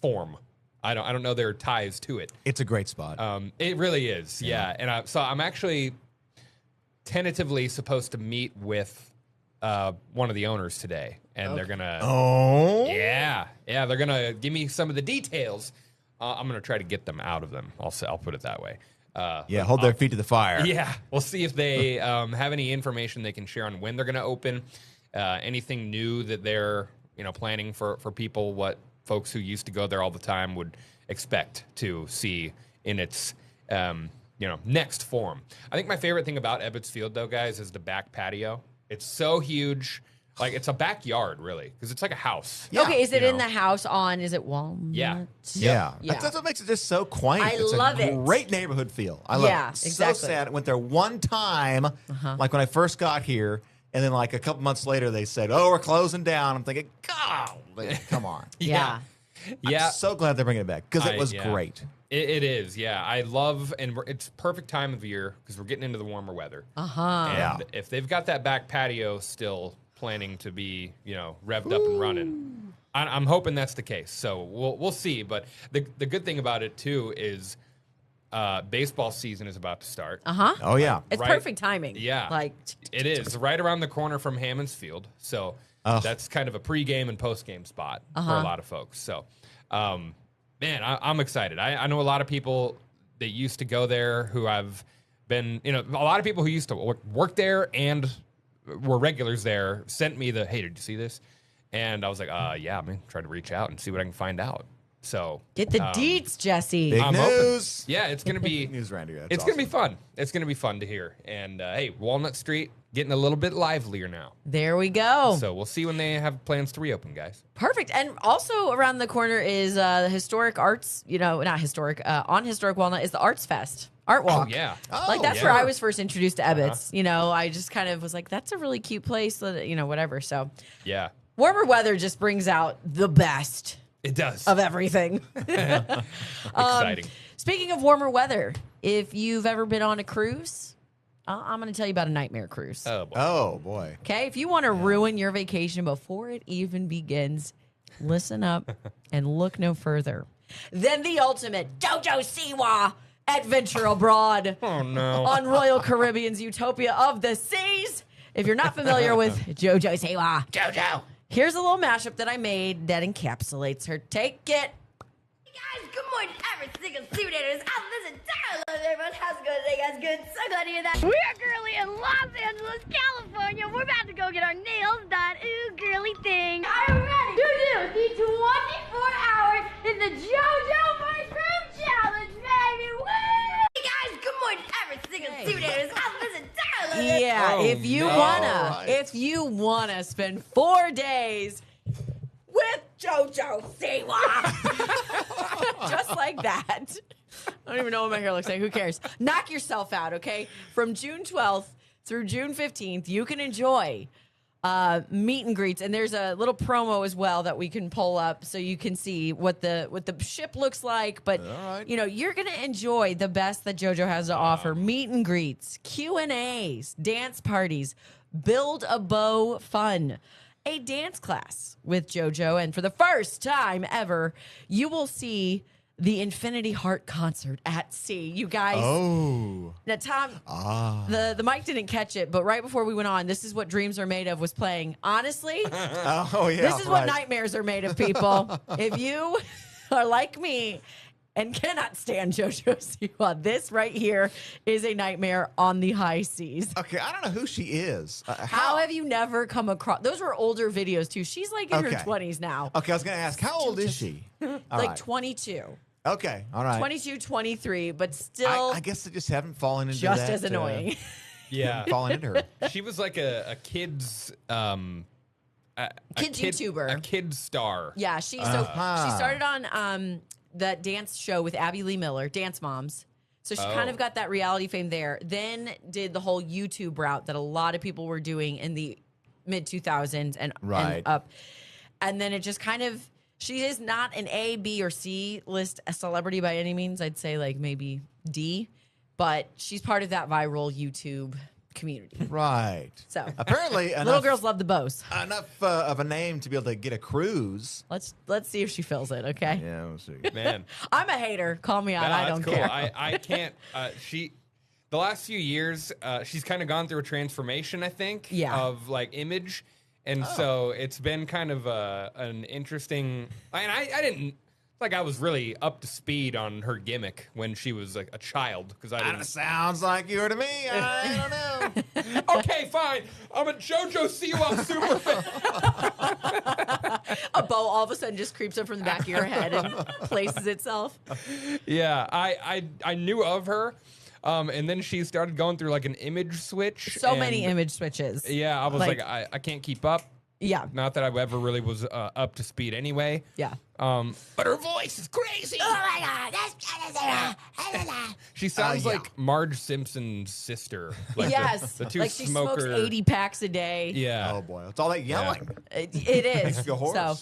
[SPEAKER 6] form. I don't know their ties to it.
[SPEAKER 9] It's a great spot.
[SPEAKER 6] It really is, yeah. And so I'm actually tentatively supposed to meet with one of the owners today, and they're gonna.
[SPEAKER 9] Oh,
[SPEAKER 6] yeah, they're gonna give me some of the details. I'm gonna try to get them out of them. I'll put it that way.
[SPEAKER 9] Hold their feet to the fire.
[SPEAKER 6] Yeah, we'll see if they have any information they can share on when they're gonna open. Anything new that they're planning for people. What folks who used to go there all the time would expect to see in its next form. I think my favorite thing about Ebbets Field, though, guys, is the back patio. It's so huge. Like, it's a backyard, really, because it's like a house.
[SPEAKER 8] Yeah. Okay, is it in the house is it Walnut?
[SPEAKER 6] Yeah.
[SPEAKER 9] That's what makes it just so quaint.
[SPEAKER 8] I love it.
[SPEAKER 9] It's a great neighborhood feel. I love it.
[SPEAKER 8] Exactly.
[SPEAKER 9] So sad. I went there one time, like when I first got here, and then like a couple months later, they said, we're closing down. I'm thinking, God, come on.
[SPEAKER 6] Yeah.
[SPEAKER 9] I'm so glad they're bringing it back, because it was great.
[SPEAKER 6] It is, yeah. I love, and it's perfect time of year because we're getting into the warmer weather. And if they've got that back patio still planning to be, revved up and running, I'm hoping that's the case. So we'll see. But the good thing about it too is baseball season is about to start.
[SPEAKER 9] Oh yeah,
[SPEAKER 8] it's perfect timing.
[SPEAKER 6] Yeah, it is right around the corner from Hammons Field. So that's kind of a pregame and postgame spot for a lot of folks. So. Man, I'm excited. I know a lot of people that used to go there who have been, a lot of people who used to work there and were regulars there sent me hey, did you see this? And I was like, yeah, I'm going to try to reach out and see what I can find out. So
[SPEAKER 8] get the deets, Jesse.
[SPEAKER 9] Big news.
[SPEAKER 6] Open. Yeah, it's going to be
[SPEAKER 9] news, Randy.
[SPEAKER 6] It's going to be fun. It's going to be fun to hear. And hey, Walnut Street getting a little bit livelier now.
[SPEAKER 8] There we go.
[SPEAKER 6] So we'll see when they have plans to reopen, guys.
[SPEAKER 8] Perfect. And also around the corner is the historic arts. Not historic. On Historic Walnut is the Arts Fest. Art Walk.
[SPEAKER 6] Oh, yeah.
[SPEAKER 8] That's where I was first introduced to Ebbets. I just kind of was like, that's a really cute place. Whatever. So
[SPEAKER 6] yeah,
[SPEAKER 8] warmer weather just brings out the best.
[SPEAKER 6] It does.
[SPEAKER 8] Of everything.
[SPEAKER 6] Exciting.
[SPEAKER 8] Speaking of warmer weather, if you've ever been on a cruise, I'm going to tell you about a nightmare cruise.
[SPEAKER 9] Oh, boy.
[SPEAKER 8] Okay, if you want to ruin your vacation before it even begins, listen up and look no further than the ultimate JoJo Siwa adventure abroad.
[SPEAKER 6] Oh, no.
[SPEAKER 8] On Royal Caribbean's Utopia of the Seas. If you're not familiar with JoJo Siwa. JoJo. Here's a little mashup that I made that encapsulates her. Take it.
[SPEAKER 24] Hey guys, good morning, every single Seaweeders. I'm Liz and Tyler. Everyone, how's it going today, guys? Good. So glad to hear that. We are currently in Los Angeles, California. We're about to go get our nails done. Ooh, girly thing. Are you ready to do the 24 hours in the JoJo First Room Challenge, baby? Woo! Hey guys, good morning, every single Seaweeders. I'm Liz and Tyler.
[SPEAKER 8] Yeah, if you wanna spend 4 days with JoJo Siwa, just like that. I don't even know what my hair looks like. Who cares? Knock yourself out, okay? From June 12th through June 15th, you can enjoy meet and greets, and there's a little promo as well that we can pull up so you can see what the ship looks like. But you're gonna enjoy the best that JoJo has to offer: meet and greets, Q&As, dance parties, build a bow fun, a dance class with JoJo, and for the first time ever, you will see the Infinity Heart concert at sea. You guys.
[SPEAKER 9] Oh.
[SPEAKER 8] Now, Tom, the mic didn't catch it, but right before we went on, This Is What Dreams Are Made Of was playing. Honestly, this is what nightmares are made of, people. If you are like me and cannot stand JoJo Siwa, this right here is a nightmare on the high seas.
[SPEAKER 9] Okay, I don't know who she is.
[SPEAKER 8] How have you never come across? Those were older videos, too. She's like in her 20s now.
[SPEAKER 9] Okay, I was going to ask, how old is she?
[SPEAKER 8] Like 22.
[SPEAKER 9] Okay, all right.
[SPEAKER 8] 22, 23, but still.
[SPEAKER 9] I guess they just haven't fallen into
[SPEAKER 8] just
[SPEAKER 9] that.
[SPEAKER 8] As annoying.
[SPEAKER 6] Yeah.
[SPEAKER 9] falling into her.
[SPEAKER 6] She was like a kid's
[SPEAKER 8] Kids YouTuber.
[SPEAKER 6] A kid star.
[SPEAKER 8] Yeah, she started on that dance show with Abby Lee Miller, Dance Moms. So she kind of got that reality fame there. Then did the whole YouTube route that a lot of people were doing in the mid 2000s and up. And then it just kind of, she is not an A, B, or C list a celebrity by any means. I'd say like maybe D, but she's part of that viral YouTube community.
[SPEAKER 9] Right.
[SPEAKER 8] So
[SPEAKER 9] apparently,
[SPEAKER 8] little girls love the bows.
[SPEAKER 9] Enough of a name to be able to get a cruise.
[SPEAKER 8] Let's see if she fills it. Okay.
[SPEAKER 9] Yeah, we'll see.
[SPEAKER 6] Man,
[SPEAKER 8] I'm a hater. Call me out. I don't
[SPEAKER 6] cool.
[SPEAKER 8] care.
[SPEAKER 6] I can't. The last few years, she's kind of gone through a transformation, I think, of like image. And so it's been kind of an interesting. And I didn't like I was really up to speed on her gimmick when she was like a child because I didn't.
[SPEAKER 9] Sounds like you were to me. I don't know.
[SPEAKER 6] Okay, fine. I'm a JoJo Siwa super.
[SPEAKER 8] A bow all of a sudden just creeps up from the back of your head and places itself.
[SPEAKER 6] Yeah, I knew of her. And then she started going through like an image switch.
[SPEAKER 8] So many image switches.
[SPEAKER 6] Yeah, I was like I can't keep up.
[SPEAKER 8] Yeah.
[SPEAKER 6] Not that I ever really was up to speed anyway.
[SPEAKER 8] Yeah.
[SPEAKER 6] But her voice is crazy.
[SPEAKER 24] Oh my God.
[SPEAKER 6] She sounds like Marge Simpson's sister. Like
[SPEAKER 8] yes.
[SPEAKER 6] the two
[SPEAKER 8] like she
[SPEAKER 6] smoker.
[SPEAKER 8] smokes 80 packs a day.
[SPEAKER 6] Yeah.
[SPEAKER 9] Oh boy. It's all that yelling.
[SPEAKER 8] It is.
[SPEAKER 9] Makes you hoarse.
[SPEAKER 8] So,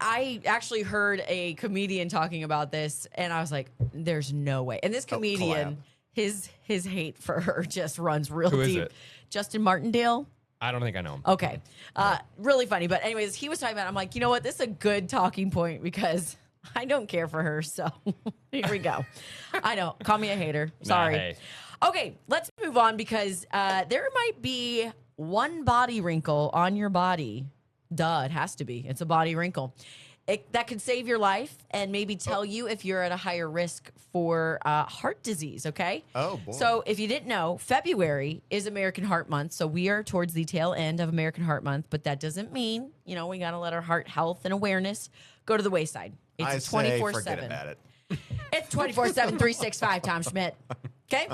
[SPEAKER 8] I actually heard a comedian talking about this and I was like, there's no way. And this comedian, his hate for her just runs real
[SPEAKER 6] Who
[SPEAKER 8] deep.
[SPEAKER 6] is it?
[SPEAKER 8] Justin Martindale.
[SPEAKER 6] I don't think I know him.
[SPEAKER 8] Okay. Really funny. But anyways, he was talking about, I'm like, you know what? This is a good talking point because I don't care for her. So here we go. I know. Call me a hater. Sorry.
[SPEAKER 6] Nah, hey.
[SPEAKER 8] Okay. Let's move on because there might be one body wrinkle on your body. Duh, it has to be. It's a body wrinkle. That could save your life and maybe tell you if you're at a higher risk for heart disease, okay?
[SPEAKER 9] Oh, boy.
[SPEAKER 8] So if you didn't know, February is American Heart Month. So we are towards the tail end of American Heart Month, but that doesn't mean, we got to let our heart health and awareness go to the wayside. It's 24/7.
[SPEAKER 9] Forget about it.
[SPEAKER 8] It's 24/7, 365, Tom Schmidt. Okay?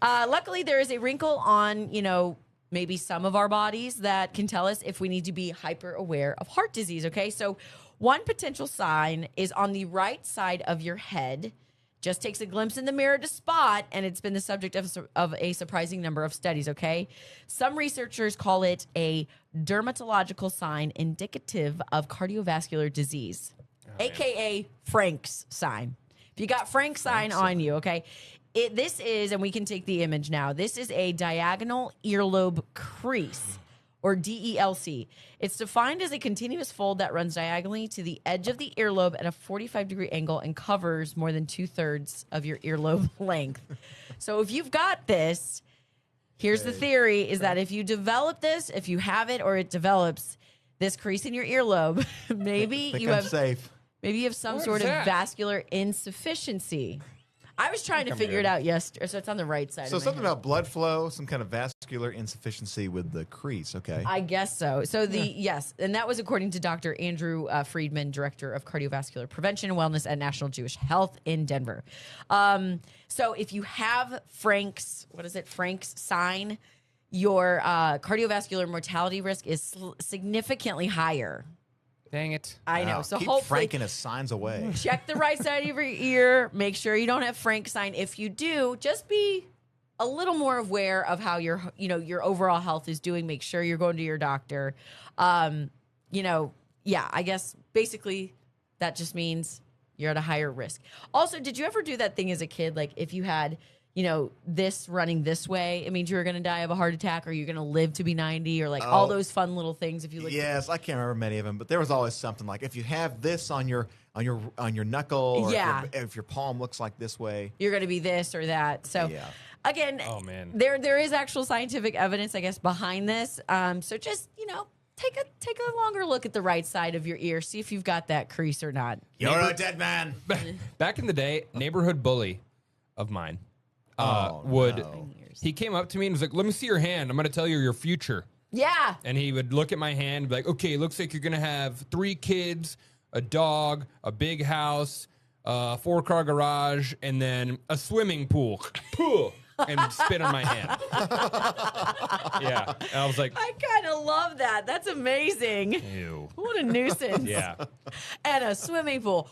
[SPEAKER 8] Luckily, there is a wrinkle on, maybe some of our bodies that can tell us if we need to be hyper aware of heart disease, okay? So one potential sign is on the right side of your head. Just takes a glimpse in the mirror to spot, and it's been the subject of a surprising number of studies, okay? Some researchers call it a dermatological sign indicative of cardiovascular disease, a.k.a. Frank's sign. If you got Frank's sign on you, okay? This is, and we can take the image now, this is a diagonal earlobe crease, or DELC. It's defined as a continuous fold that runs diagonally to the edge of the earlobe at a 45-degree angle and covers more than 2/3 of your earlobe length. So if you've got this, here's the theory, is that if you develop this, if you have it or it develops, this crease in your earlobe, maybe you have some sort of vascular insufficiency. I was trying to figure it out yesterday. So it's on the right side.
[SPEAKER 9] So something about blood flow, some kind of vascular insufficiency with the crease. Okay.
[SPEAKER 8] I guess so. So yes, and that was according to Dr. Andrew Friedman, Director of Cardiovascular Prevention and Wellness at National Jewish Health in Denver. So if you have Frank's sign, your cardiovascular mortality risk is significantly higher.
[SPEAKER 6] Dang it.
[SPEAKER 8] I know.
[SPEAKER 9] Wow.
[SPEAKER 8] So
[SPEAKER 9] keep
[SPEAKER 8] hopefully
[SPEAKER 9] Franking his signs away.
[SPEAKER 8] check the right side of your ear. Make sure you don't have Frank's sign. If you do, just be a little more aware of how your overall health is doing. Make sure you're going to your doctor. I guess basically that just means you're at a higher risk. Also, did you ever do that thing as a kid? Like if you had this running this way, it means you're going to die of a heart attack, or you're going to live to be 90, or all those fun little things. If you look,
[SPEAKER 9] yes, I can't remember many of them, but there was always something like if you have this on your knuckle, or if your palm looks like this way,
[SPEAKER 8] you're going to be this or that. So, again, there is actual scientific evidence, I guess, behind this. So just take a longer look at the right side of your ear, see if you've got that crease or not.
[SPEAKER 9] You're a dead man.
[SPEAKER 6] Back in the day, neighborhood bully of mine. He came up to me and was like, let me see your hand. I'm going to tell you your future.
[SPEAKER 8] Yeah.
[SPEAKER 6] And he would look at my hand and be like, okay, looks like you're going to have 3 kids, a dog, a big house, a 4-car garage, and then a swimming pool. And spit on my hand. Yeah. And I was like,
[SPEAKER 8] I kind of love that. That's amazing.
[SPEAKER 6] ew.
[SPEAKER 8] What a nuisance.
[SPEAKER 6] Yeah.
[SPEAKER 8] And a swimming pool.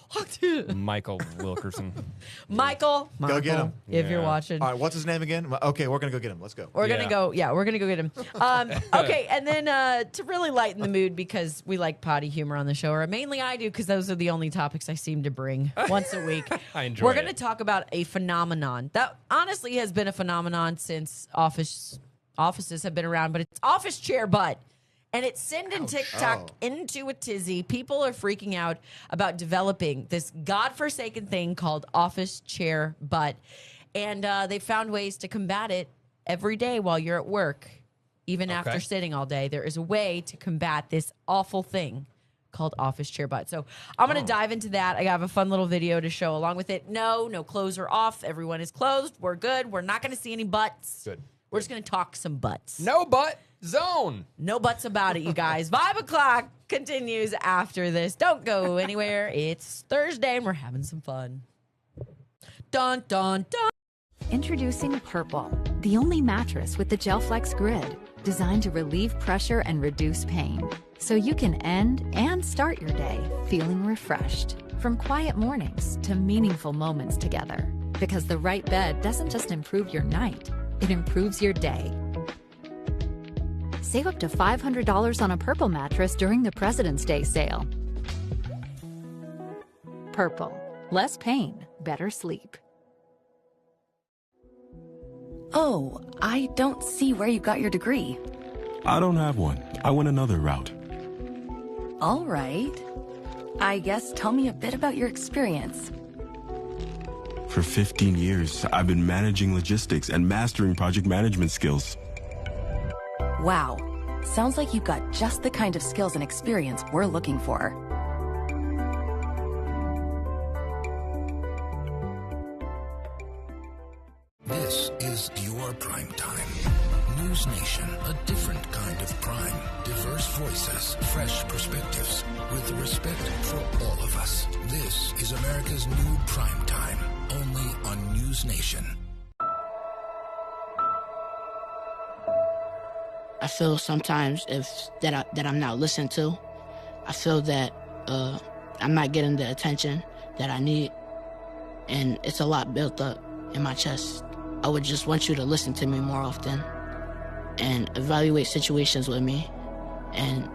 [SPEAKER 6] Michael Wilkerson.
[SPEAKER 8] Michael.
[SPEAKER 9] Go get him.
[SPEAKER 8] If you're watching.
[SPEAKER 9] All right, what's his name again? Okay, we're going to go get him. Let's go.
[SPEAKER 8] We're going to go get him. Okay, and then to really lighten the mood, because we like potty humor on the show, or mainly I do, because those are the only topics I seem to bring once a week.
[SPEAKER 6] I enjoy
[SPEAKER 8] We're going to
[SPEAKER 6] it.
[SPEAKER 8] talk about a phenomenon that honestly has been a phenomenon since offices have been around, but it's office chair butt. And it's sending TikTok into a tizzy. People are freaking out about developing this godforsaken thing called office chair butt. And they found ways to combat it every day while you're at work, even after sitting all day. There is a way to combat this awful thing called office chair butt. So I'm going to dive into that. I have a fun little video to show along with it. No clothes are off. Everyone is closed. We're good. We're not going to see any butts.
[SPEAKER 6] Good.
[SPEAKER 8] We're just going to talk some butts.
[SPEAKER 6] No butt zone.
[SPEAKER 8] No butts about it, you guys. 5 o'clock continues after this. Don't go anywhere. It's Thursday and we're having some fun. Dun, dun, dun.
[SPEAKER 7] Introducing Purple, the only mattress with the GelFlex grid, designed to relieve pressure and reduce pain, so you can end and start your day feeling refreshed. From quiet mornings to meaningful moments together. Because the right bed doesn't just improve your night, it improves your day. Save up to $500 on a Purple mattress during the President's Day sale. Purple. Less pain, better sleep.
[SPEAKER 18] Oh, I don't see where you got your degree.
[SPEAKER 1] I don't have one. I went another route.
[SPEAKER 18] All right. I guess tell me a bit about your experience.
[SPEAKER 1] For 15 years, I've been managing logistics and mastering project management skills.
[SPEAKER 18] Wow. Sounds like you've got just the kind of skills and experience we're looking for.
[SPEAKER 27] This is your prime time. News Nation, a different kind of prime. Diverse voices, fresh perspectives, with respect for all of us. This is America's new prime time, only on News Nation.
[SPEAKER 3] I feel sometimes that I'm not listened to. I feel that I'm not getting the attention that I need, and it's a lot built up in my chest. I would just want you to listen to me more often and evaluate situations with me and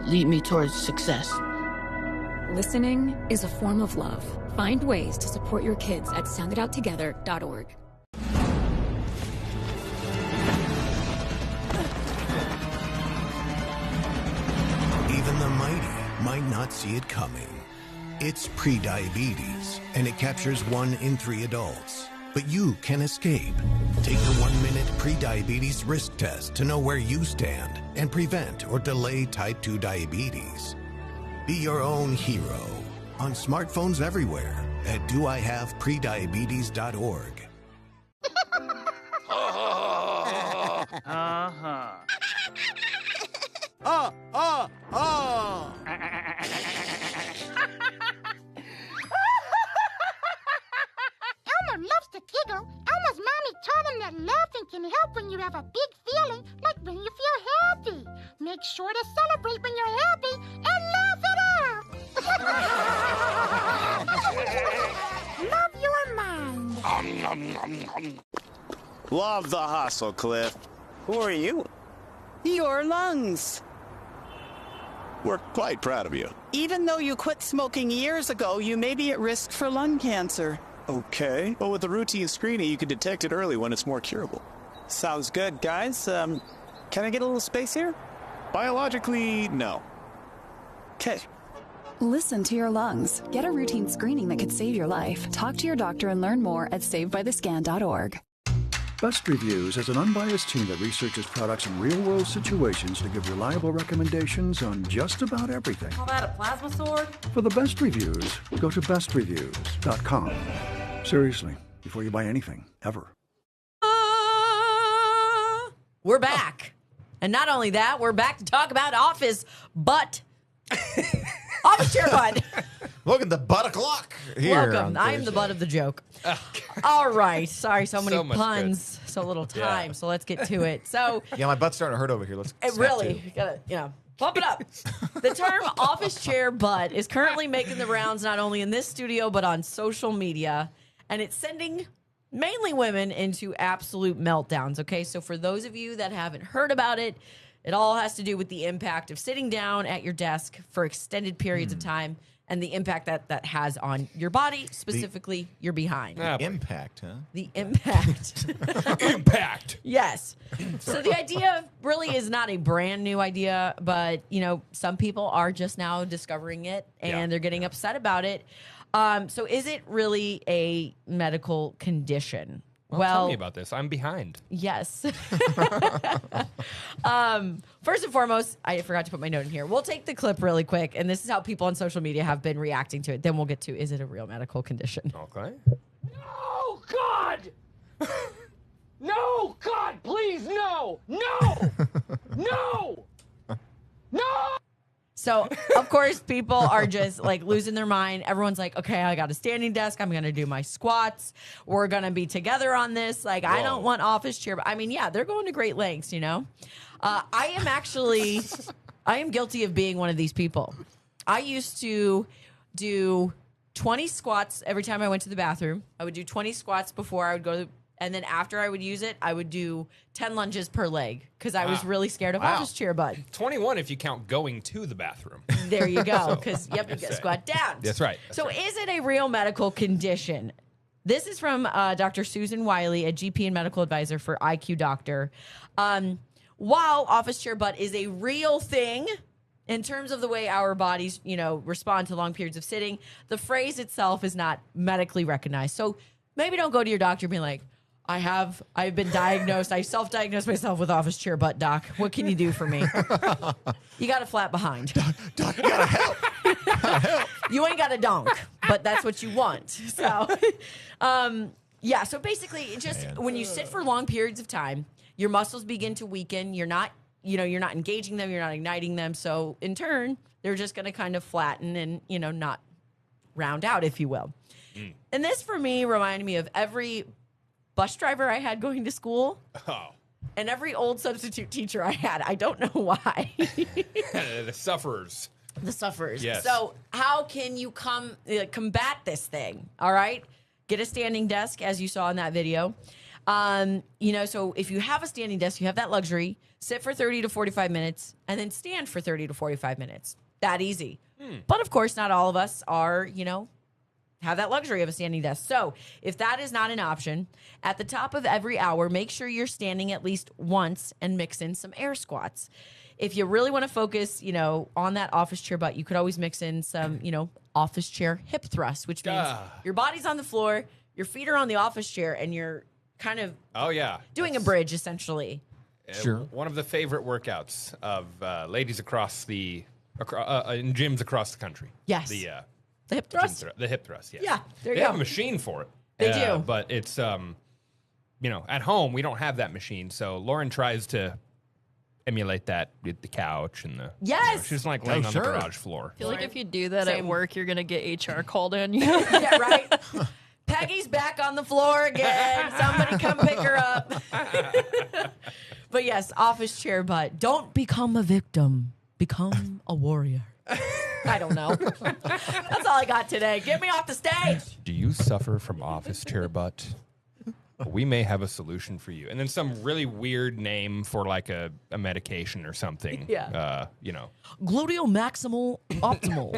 [SPEAKER 3] lead me towards success.
[SPEAKER 13] Listening is a form of love. Find ways to support your kids at sounditouttogether.org.
[SPEAKER 27] Even the mighty might not see it coming. It's prediabetes, and it captures 1 in 3 adults. But you can escape. Take the 1-minute prediabetes risk test to know where you stand and prevent or delay type 2 diabetes. Be your own hero on smartphones everywhere at doihaveprediabetes.org.
[SPEAKER 16] Elmer loves to giggle. Elmer's mommy taught him that laughing can help when you have a big feeling, like when you feel happy. Make sure to celebrate when you're happy and laugh it out. Love your mind.
[SPEAKER 15] Love the hustle, Cliff. Who are you?
[SPEAKER 17] Your lungs.
[SPEAKER 15] We're quite proud of you.
[SPEAKER 17] Even though you quit smoking years ago, you may be at risk for lung cancer.
[SPEAKER 15] Okay. Well, with the routine screening, you can detect it early when it's more curable. Sounds good, guys. Can I get a little space here? Biologically, no. Okay.
[SPEAKER 18] Listen to your lungs. Get a routine screening that could save your life. Talk to your doctor and learn more at savedbythescan.org.
[SPEAKER 19] Best Reviews is an unbiased team that researches products in real-world situations to give reliable recommendations on just about everything.
[SPEAKER 8] Call that a plasma sword?
[SPEAKER 19] For the best reviews, go to bestreviews.com. Seriously, before you buy anything, ever.
[SPEAKER 8] We're back. And not only that, we're back to talk about office chair butt.
[SPEAKER 9] Welcome to Butt O'Clock here.
[SPEAKER 8] Welcome. I am the butt of the joke. All right. Sorry, so many puns, so little time.
[SPEAKER 9] Yeah.
[SPEAKER 8] So let's get to it. So
[SPEAKER 9] Yeah, my butt's starting to hurt over here. Let's
[SPEAKER 8] it
[SPEAKER 9] snap
[SPEAKER 8] really,
[SPEAKER 9] to.
[SPEAKER 8] you gotta, pump it up. The term office chair butt is currently making the rounds not only in this studio, but on social media. And it's sending mainly women into absolute meltdowns. Okay. So for those of you that haven't heard about it, it all has to do with the impact of sitting down at your desk for extended periods of time and the impact that has on your body, specifically your behind.
[SPEAKER 9] The impact, huh?
[SPEAKER 8] The impact.
[SPEAKER 6] Impact.
[SPEAKER 8] Yes. So the idea really is not a brand new idea, but, some people are just now discovering it and they're getting upset about it. So is it really a medical condition?
[SPEAKER 6] Well, tell me about this. I'm behind.
[SPEAKER 8] Yes. First and foremost, I forgot to put my note in here. We'll take the clip really quick, and this is how people on social media have been reacting to it. Then we'll get to, is it a real medical condition?
[SPEAKER 6] Okay.
[SPEAKER 2] Oh, God! No, God, please, no! No! No! No!
[SPEAKER 8] So, of course, people are just like losing their mind. Everyone's like, okay, I got a standing desk. I'm going to do my squats. We're going to be together on this. Like, I don't want office chair. But I mean, yeah, they're going to great lengths, I am guilty of being one of these people. I used to do 20 squats every time I went to the bathroom. I would do 20 squats before I would go to and then after I would use it, I would do 10 lunges per leg because I was really scared of office chair butt.
[SPEAKER 6] 21 if you count going to the bathroom.
[SPEAKER 8] There you go. Because, you got to squat down.
[SPEAKER 6] That's right.
[SPEAKER 8] So is it a real medical condition? This is from Dr. Susan Wiley, a GP and medical advisor for IQ Doctor. While office chair butt is a real thing in terms of the way our bodies, respond to long periods of sitting, the phrase itself is not medically recognized. So maybe don't go to your doctor and be like, I've been diagnosed. I self-diagnosed myself with office chair butt, doc. What can you do for me? You got a flat behind.
[SPEAKER 9] Doc, you gotta help.
[SPEAKER 8] You ain't got a donk, but that's what you want. So, so basically, when you sit for long periods of time, your muscles begin to weaken. You're not engaging them. You're not igniting them. So in turn, they're just going to kind of flatten and, not round out, if you will. And this for me reminded me of every bus driver I had going to school.
[SPEAKER 6] Oh.
[SPEAKER 8] And every old substitute teacher I had. I don't know why.
[SPEAKER 6] The sufferers.
[SPEAKER 8] The sufferers.
[SPEAKER 6] Yes.
[SPEAKER 8] So how can you combat this thing? All right. Get a standing desk, as you saw in that video. So if you have a standing desk, you have that luxury. Sit for 30 to 45 minutes and then stand for 30 to 45 minutes. That easy. But of course, not all of us are, have that luxury of a standing desk. So if that is not an option, at the top of every hour, make sure you're standing at least once and mix in some air squats. If you really want to focus, on that office chair butt, you could always mix in some, office chair hip thrust, which means your body's on the floor, your feet are on the office chair, and you're kind of doing a bridge, essentially.
[SPEAKER 9] Sure.
[SPEAKER 6] One of the favorite workouts of ladies in gyms across the country.
[SPEAKER 8] Yes. The hip thrust?
[SPEAKER 6] The hip thrust, yes.
[SPEAKER 8] Yeah, there you
[SPEAKER 6] They
[SPEAKER 8] go.
[SPEAKER 6] have a machine for it.
[SPEAKER 8] They do.
[SPEAKER 6] But it's, at home, we don't have that machine. So Lauren tries to emulate that with the couch and the...
[SPEAKER 8] Yes!
[SPEAKER 6] she's like laying on the garage floor.
[SPEAKER 28] I feel like if you do that at
[SPEAKER 8] Same.
[SPEAKER 28] work, you're going to get HR called on you.
[SPEAKER 8] Yeah, right? Peggy's back on the floor again. Somebody come pick her up. But yes, office chair butt. Don't become a victim. Become a warrior. I don't know. That's all I got today. Get me off the stage.
[SPEAKER 6] Do you suffer from office chair butt? We may have a solution for you. And then some really weird name for like a medication or something.
[SPEAKER 8] Yeah. Gluteal maximal optimal.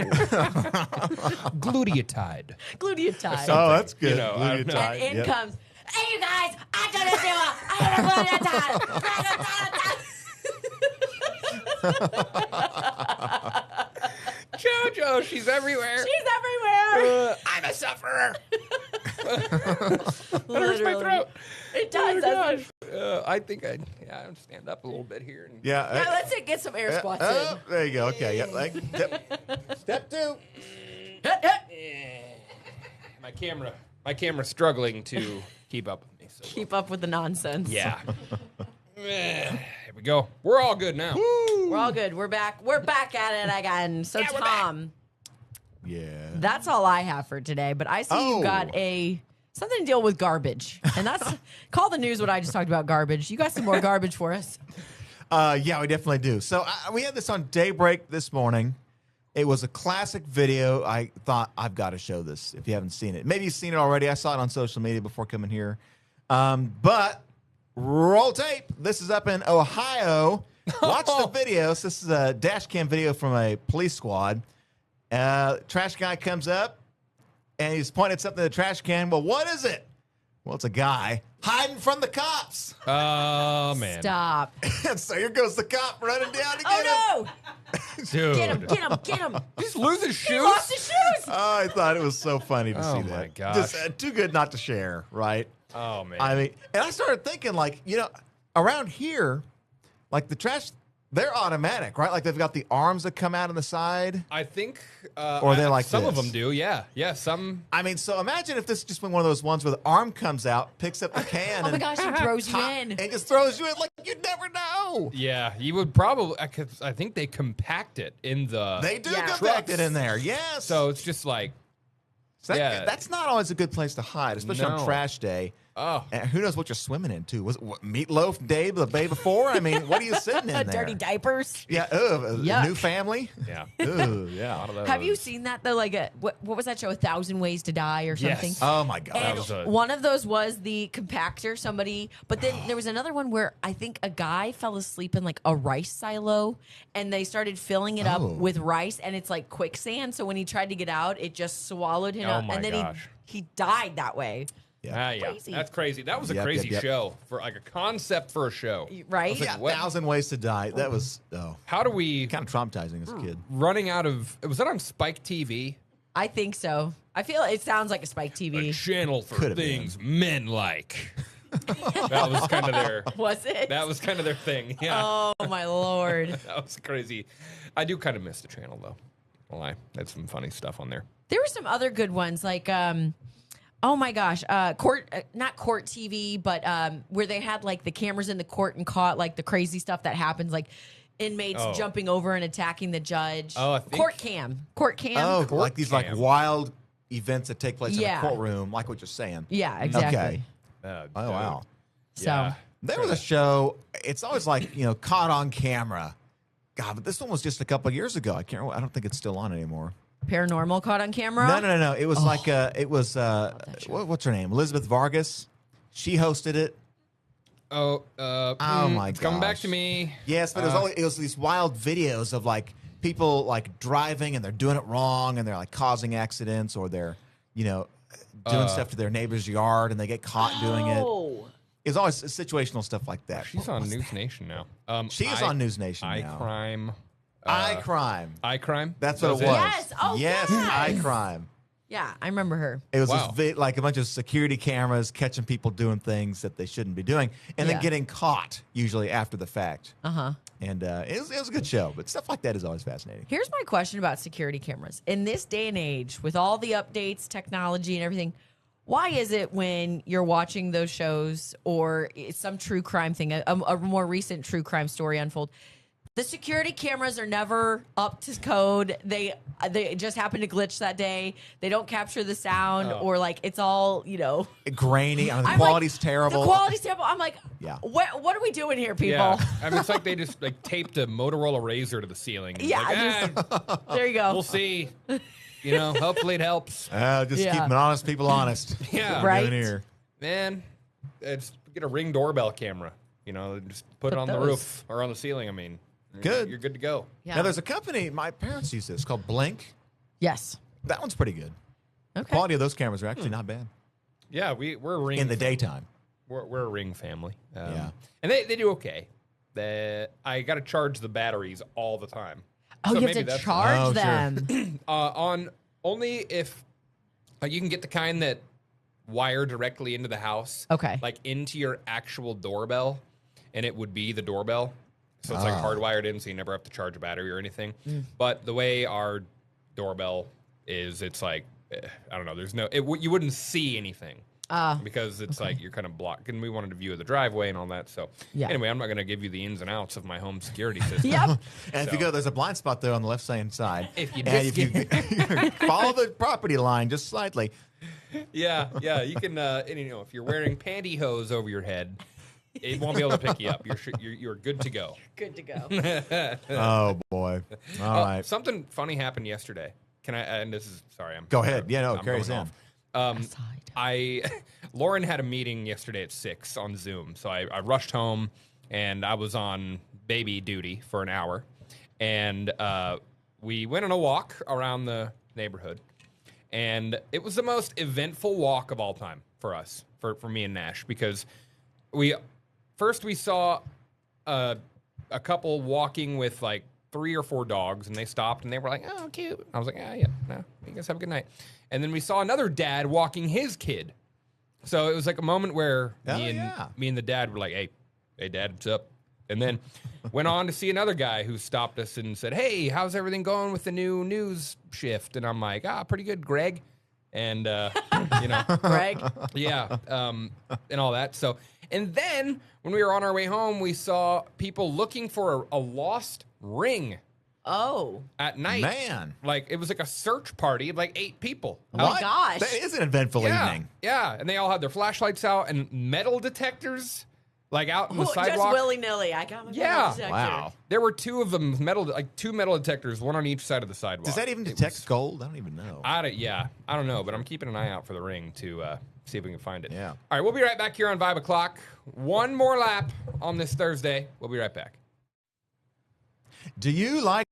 [SPEAKER 6] Gluteotide.
[SPEAKER 8] Gluteotide.
[SPEAKER 9] Oh, that's good.
[SPEAKER 6] I don't know.
[SPEAKER 8] And in comes, hey, you guys, I done this deal. I had a
[SPEAKER 6] gluteotide. JoJo, she's everywhere.
[SPEAKER 8] She's everywhere.
[SPEAKER 6] I'm a sufferer.
[SPEAKER 8] Literally.
[SPEAKER 6] Hurts my throat.
[SPEAKER 8] It does.
[SPEAKER 6] Oh I think I'll stand up a little bit here. And
[SPEAKER 9] Yeah.
[SPEAKER 8] Let's get some air squats in.
[SPEAKER 9] There you go. Okay. Yeah. Step two.
[SPEAKER 6] My camera's struggling to keep up with me. So
[SPEAKER 8] Keep up with the nonsense.
[SPEAKER 6] yeah. Here we go. We're all good now.
[SPEAKER 8] We're all good. We're back. We're back at it again. So,
[SPEAKER 6] Yeah, we're
[SPEAKER 8] Tom,
[SPEAKER 9] Yes.
[SPEAKER 8] That's all I have for today. But I see you got something to deal with garbage. And that's, call the news what I just talked about, garbage. You got some more garbage for us?
[SPEAKER 9] Yeah, we definitely do. So we had this on Daybreak this morning. It was a classic video. I thought, I've got to show this if you haven't seen it. Maybe you've seen it already. I saw it on social media before coming here. But roll tape. This is up in Ohio. Watch the video. So this is a dash cam video from a police squad. Trash guy comes up, and he's pointing at something in the trash can. Well, what is it? Well, it's a guy hiding from the cops.
[SPEAKER 6] Oh, man.
[SPEAKER 8] Stop.
[SPEAKER 9] And so here goes the cop running down to get him.
[SPEAKER 8] Oh, no.
[SPEAKER 6] Dude.
[SPEAKER 8] Get him.
[SPEAKER 6] He's losing shoes.
[SPEAKER 8] He lost his shoes.
[SPEAKER 9] Oh, I thought it was so funny to see that.
[SPEAKER 6] Oh, my gosh.
[SPEAKER 9] Just too good not to share, right?
[SPEAKER 6] Oh, man.
[SPEAKER 9] I mean, and I started thinking, like, around here, like the trash, they're automatic, right? Like they've got the arms that come out on the side.
[SPEAKER 6] I think,
[SPEAKER 9] or they're like
[SPEAKER 6] some
[SPEAKER 9] this.
[SPEAKER 6] of them do. Yeah, some.
[SPEAKER 9] I mean, so imagine if this just been one of those ones where the arm comes out, picks up the can,
[SPEAKER 8] Oh my gosh, he throws you in.
[SPEAKER 9] and just throws you in. Like you'd never know.
[SPEAKER 6] Yeah, you would probably. I think they compact it in the.
[SPEAKER 9] They do compact
[SPEAKER 6] trucks.
[SPEAKER 9] it in there. Yes.
[SPEAKER 6] So it's just like.
[SPEAKER 9] That's not always a good place to hide, especially on trash day.
[SPEAKER 6] Oh,
[SPEAKER 9] and who knows what you're swimming into? Was it Meatloaf Day the day before? I mean, what are you sitting in there?
[SPEAKER 8] Dirty diapers.
[SPEAKER 9] Yeah. A new family.
[SPEAKER 6] Yeah.
[SPEAKER 9] Yeah.
[SPEAKER 6] A lot of those.
[SPEAKER 8] Have you seen that though? Like what was that show? 1,000 Ways to Die or something?
[SPEAKER 6] Yes.
[SPEAKER 9] Oh my god.
[SPEAKER 8] And one of those was the compactor. Somebody, but then there was another one where I think a guy fell asleep in like a rice silo, and they started filling it up with rice, and it's like quicksand. So when he tried to get out, it just swallowed him up,
[SPEAKER 6] my
[SPEAKER 8] and then
[SPEAKER 6] gosh.
[SPEAKER 8] he died that way.
[SPEAKER 6] Yeah.
[SPEAKER 8] Crazy.
[SPEAKER 6] That's crazy. That was a crazy show for like a concept for a show,
[SPEAKER 8] right?
[SPEAKER 6] I was like,
[SPEAKER 9] Yeah,
[SPEAKER 6] what?
[SPEAKER 9] 1,000 Ways to Die. That was
[SPEAKER 6] How do we
[SPEAKER 9] kind of traumatizing as a kid?
[SPEAKER 6] running out of? Was that on Spike TV?
[SPEAKER 8] I think so. I feel it sounds like a Spike TV.
[SPEAKER 6] A channel for
[SPEAKER 9] Could have
[SPEAKER 6] things men like. That was kind of their.
[SPEAKER 8] Was it?
[SPEAKER 6] That was kind of their thing. Yeah.
[SPEAKER 8] Oh my lord.
[SPEAKER 6] That was crazy. I do kind of miss the channel though. Well, I had some funny stuff on there.
[SPEAKER 8] There were some other good ones like oh my gosh, court not court TV, but where they had like the cameras in the court and caught like the crazy stuff that happens, like inmates jumping over and attacking the judge.
[SPEAKER 6] Oh, I think
[SPEAKER 8] court cam.
[SPEAKER 9] Oh,
[SPEAKER 6] Court
[SPEAKER 9] like these
[SPEAKER 6] cam.
[SPEAKER 9] like wild events that take place in
[SPEAKER 8] Yeah.
[SPEAKER 9] a courtroom, like what you're saying.
[SPEAKER 8] Yeah, exactly.
[SPEAKER 9] Okay.
[SPEAKER 6] Oh
[SPEAKER 9] Wow.
[SPEAKER 8] So
[SPEAKER 6] Yeah.
[SPEAKER 9] There was a show. It's always like caught on camera. God, but this one was just a couple of years ago. I don't think it's still on anymore.
[SPEAKER 8] Paranormal caught on camera.
[SPEAKER 9] No. It was what's her name? Elizabeth Vargas. She hosted it.
[SPEAKER 6] Oh my
[SPEAKER 9] it's
[SPEAKER 6] coming back
[SPEAKER 9] gosh.
[SPEAKER 6] to me.
[SPEAKER 9] Yes, but it was these wild videos of like people like driving and they're doing it wrong and they're like causing accidents or they're doing stuff to their neighbor's yard and they get caught doing it. It's always situational stuff like that.
[SPEAKER 6] She's on News Nation now.
[SPEAKER 9] She is on News Nation now.
[SPEAKER 6] iCrime.
[SPEAKER 9] iCrime. That's what it was.
[SPEAKER 8] Yes. Oh,
[SPEAKER 9] yes.
[SPEAKER 8] yes.
[SPEAKER 9] iCrime.
[SPEAKER 8] Yeah, I remember her.
[SPEAKER 9] It was
[SPEAKER 6] Wow.
[SPEAKER 9] like a bunch of security cameras catching people doing things that they shouldn't be doing, and then
[SPEAKER 8] Yeah.
[SPEAKER 9] getting caught usually after the fact.
[SPEAKER 8] Uh-huh.
[SPEAKER 9] And it was a good show, but stuff like that is always fascinating.
[SPEAKER 8] Here's my question about security cameras. In this day and age, with all the updates, technology, and everything, why is it when you're watching those shows or it's some true crime thing, a more recent true crime story unfold, the security cameras are never up to code. They just happen to glitch that day. They don't capture the sound or like it's all,
[SPEAKER 9] Grainy. I mean, the
[SPEAKER 8] I'm
[SPEAKER 9] quality's
[SPEAKER 8] like,
[SPEAKER 9] terrible.
[SPEAKER 8] The quality's terrible. I'm like,
[SPEAKER 9] Yeah.
[SPEAKER 8] what are we doing here, people?
[SPEAKER 6] Yeah. I mean, it's like they just like taped a Motorola Razor to the ceiling. And
[SPEAKER 8] Yeah,
[SPEAKER 6] like,
[SPEAKER 8] there you go.
[SPEAKER 6] We'll see. Hopefully it helps.
[SPEAKER 9] Just keeping honest people honest.
[SPEAKER 6] Yeah.
[SPEAKER 9] Right. Doing here.
[SPEAKER 6] Man, just get a Ring doorbell camera. Just put it on the roof or on the ceiling. I mean,
[SPEAKER 9] Good.
[SPEAKER 6] You're good to go.
[SPEAKER 8] Yeah.
[SPEAKER 9] Now, there's a company, my parents use this, called Blink.
[SPEAKER 8] Yes.
[SPEAKER 9] That one's pretty good.
[SPEAKER 8] Okay.
[SPEAKER 9] The quality of those cameras are actually not bad.
[SPEAKER 6] Yeah, we're a Ring
[SPEAKER 9] In the daytime.
[SPEAKER 6] We're a Ring family.
[SPEAKER 9] Yeah.
[SPEAKER 6] And they do okay. I got to charge the batteries all the time.
[SPEAKER 8] Oh,
[SPEAKER 6] So
[SPEAKER 8] you
[SPEAKER 6] maybe
[SPEAKER 8] have to
[SPEAKER 6] that's-
[SPEAKER 8] charge
[SPEAKER 9] Oh, sure.
[SPEAKER 8] them.
[SPEAKER 6] on only if you can get the kind that wire directly into the house.
[SPEAKER 8] Okay.
[SPEAKER 6] Like into your actual doorbell, and it would be the doorbell. So it's like hardwired in, so you never have to charge a battery or anything. But the way our doorbell is, it's like I don't know. There's no. You wouldn't see anything. because it's like you're kind of blocked. And we wanted a view of the driveway and all that. So anyway, I'm not going to give you the ins and outs of my home security system.
[SPEAKER 9] And if you go, there's a blind spot there on the left-hand side.
[SPEAKER 6] If you
[SPEAKER 9] follow the property line just slightly.
[SPEAKER 6] Yeah. You can, and, if you're wearing pantyhose over your head, it won't be able to pick you up. You're good to go.
[SPEAKER 8] Good to go.
[SPEAKER 9] Oh, boy. All right.
[SPEAKER 6] Something funny happened yesterday. Can I, and this is, sorry.
[SPEAKER 9] Go ahead. Yeah, no,
[SPEAKER 6] I'm
[SPEAKER 9] carry us
[SPEAKER 6] going
[SPEAKER 9] on.
[SPEAKER 6] Lauren had a meeting yesterday at 6 on Zoom. So I rushed home and I was on baby duty for an hour. And we went on a walk around the neighborhood. And it was the most eventful walk of all time for us, for me and Nash, because we saw a couple walking with like 3 or 4 dogs, and they stopped and they were like, "Oh, cute." I was like, "Yeah, no, you guys have a good night." And then we saw another dad walking his kid. So it was like a moment where me and the dad were like, "Hey, Dad, what's up?" And then went on to see another guy who stopped us and said, "Hey, how's everything going with the new news shift?" And I'm like, "Pretty good, Greg." And
[SPEAKER 8] Greg,
[SPEAKER 6] and all that. So, and then when we were on our way home, we saw people looking for a lost ring.
[SPEAKER 8] Oh,
[SPEAKER 6] at night,
[SPEAKER 9] man!
[SPEAKER 6] Like it was like a search party of like 8 people.
[SPEAKER 8] Oh my gosh,
[SPEAKER 9] that is an eventful evening.
[SPEAKER 6] Yeah, and they all had their flashlights out and metal detectors, like out in the sidewalk,
[SPEAKER 8] just willy nilly. I got my metal detector.
[SPEAKER 6] Wow. There were 2 of them, like 2 metal detectors, one on each side of the sidewalk.
[SPEAKER 9] Does that even detect gold? I don't even know.
[SPEAKER 6] I don't know, but I'm keeping an eye out for the ring to see if we can find it.
[SPEAKER 9] Yeah.
[SPEAKER 6] All right, we'll be right back here on Vibe O'Clock. One more lap on this Thursday. We'll be right back.
[SPEAKER 9] Do you like...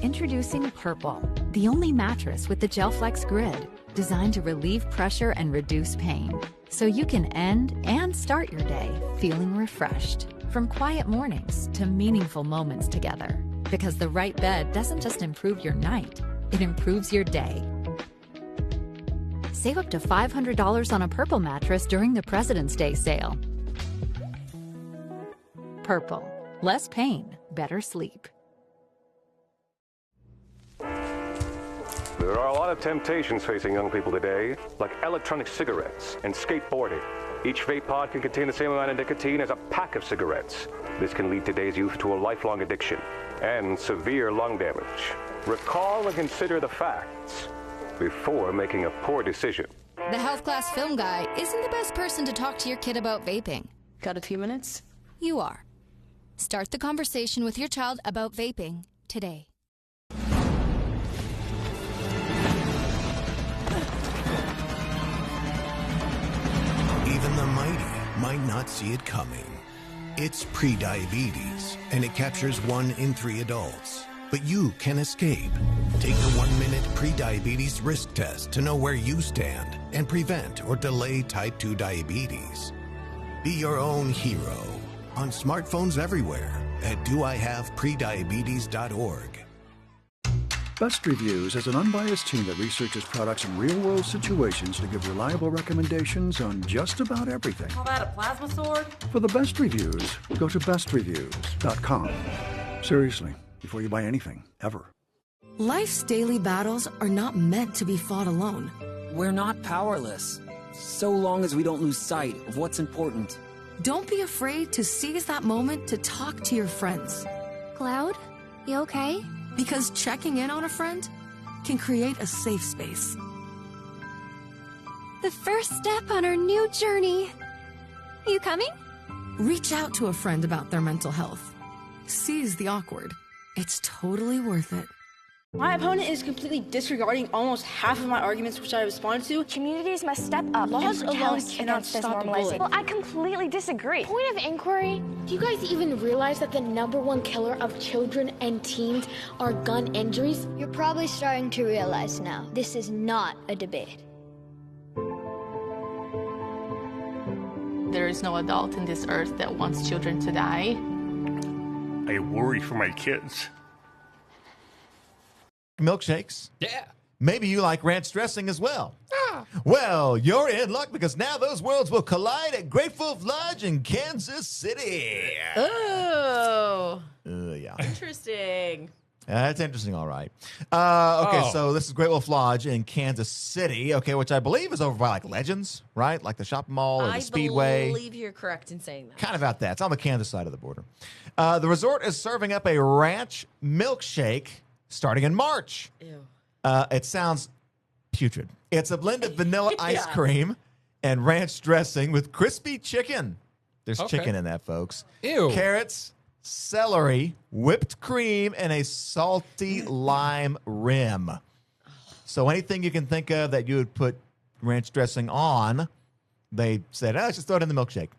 [SPEAKER 7] Introducing Purple, the only mattress with the GelFlex grid, designed to relieve pressure and reduce pain, so you can end and start your day feeling refreshed. From quiet mornings to meaningful moments together. Because the right bed doesn't just improve your night, it improves your day. Save up to $500 on a Purple mattress during the President's Day sale. Purple. Less pain, better sleep.
[SPEAKER 4] There are a lot of temptations facing young people today, like electronic cigarettes and skateboarding. Each vape pod can contain the same amount of nicotine as a pack of cigarettes. This can lead today's youth to a lifelong addiction and severe lung damage. Recall and consider the facts before making a poor decision.
[SPEAKER 26] The health class film guy isn't the best person to talk to your kid about vaping.
[SPEAKER 11] Got a few minutes?
[SPEAKER 26] You are. Start the conversation with your child about vaping today.
[SPEAKER 27] Even the mighty might not see it coming. It's prediabetes, and it captures 1 in 3 adults. But you can escape. Take the 1-minute prediabetes risk test to know where you stand and prevent or delay type 2 diabetes. Be your own hero on smartphones everywhere at doihaveprediabetes.org.
[SPEAKER 19] Best Reviews is an unbiased team that researches products in real-world situations to give reliable recommendations on just about everything.
[SPEAKER 8] Call that a plasma sword?
[SPEAKER 19] For the best reviews, go to bestreviews.com. Seriously, before you buy anything, ever.
[SPEAKER 5] Life's daily battles are not meant to be fought alone.
[SPEAKER 10] We're not powerless, so long as we don't lose sight of what's important.
[SPEAKER 5] Don't be afraid to seize that moment to talk to your friends.
[SPEAKER 29] Cloud, you okay?
[SPEAKER 5] Because checking in on a friend can create a safe space.
[SPEAKER 29] The first step on our new journey. You coming?
[SPEAKER 5] Reach out to a friend about their mental health. Seize the awkward. It's totally worth it.
[SPEAKER 12] My opponent is completely disregarding almost half of my arguments which I responded to.
[SPEAKER 14] Communities must step up.
[SPEAKER 12] Laws
[SPEAKER 14] and
[SPEAKER 12] alone cannot
[SPEAKER 14] this
[SPEAKER 12] stop the bullying.
[SPEAKER 14] Well, I completely disagree.
[SPEAKER 20] Point of inquiry, do you guys even realize that the #1 killer of children and teens are gun injuries?
[SPEAKER 29] You're probably starting to realize now, this is not a debate.
[SPEAKER 11] There is no adult in this earth that wants children to die.
[SPEAKER 21] I worry for my kids.
[SPEAKER 9] Milkshakes?
[SPEAKER 6] Yeah.
[SPEAKER 9] Maybe you like ranch dressing as well. Well, you're in luck because now those worlds will collide at Great Wolf Lodge in Kansas City.
[SPEAKER 8] Oh.
[SPEAKER 9] Yeah.
[SPEAKER 8] Interesting.
[SPEAKER 9] That's interesting, all right. So this is Great Wolf Lodge in Kansas City, which I believe is over by like Legends, right? Like the shopping mall or the Speedway.
[SPEAKER 8] I believe you're correct in saying that.
[SPEAKER 9] Kind of out that. It's on the Kansas side of the border. The resort is serving up a ranch milkshake starting in March.
[SPEAKER 8] Ew.
[SPEAKER 9] It sounds putrid. It's a blend of vanilla ice cream and ranch dressing with crispy chicken. There's chicken in that, folks.
[SPEAKER 6] Ew.
[SPEAKER 9] Carrots, celery, whipped cream, and a salty lime rim. So anything you can think of that you would put ranch dressing on, they said, let's just throw it in the milkshake.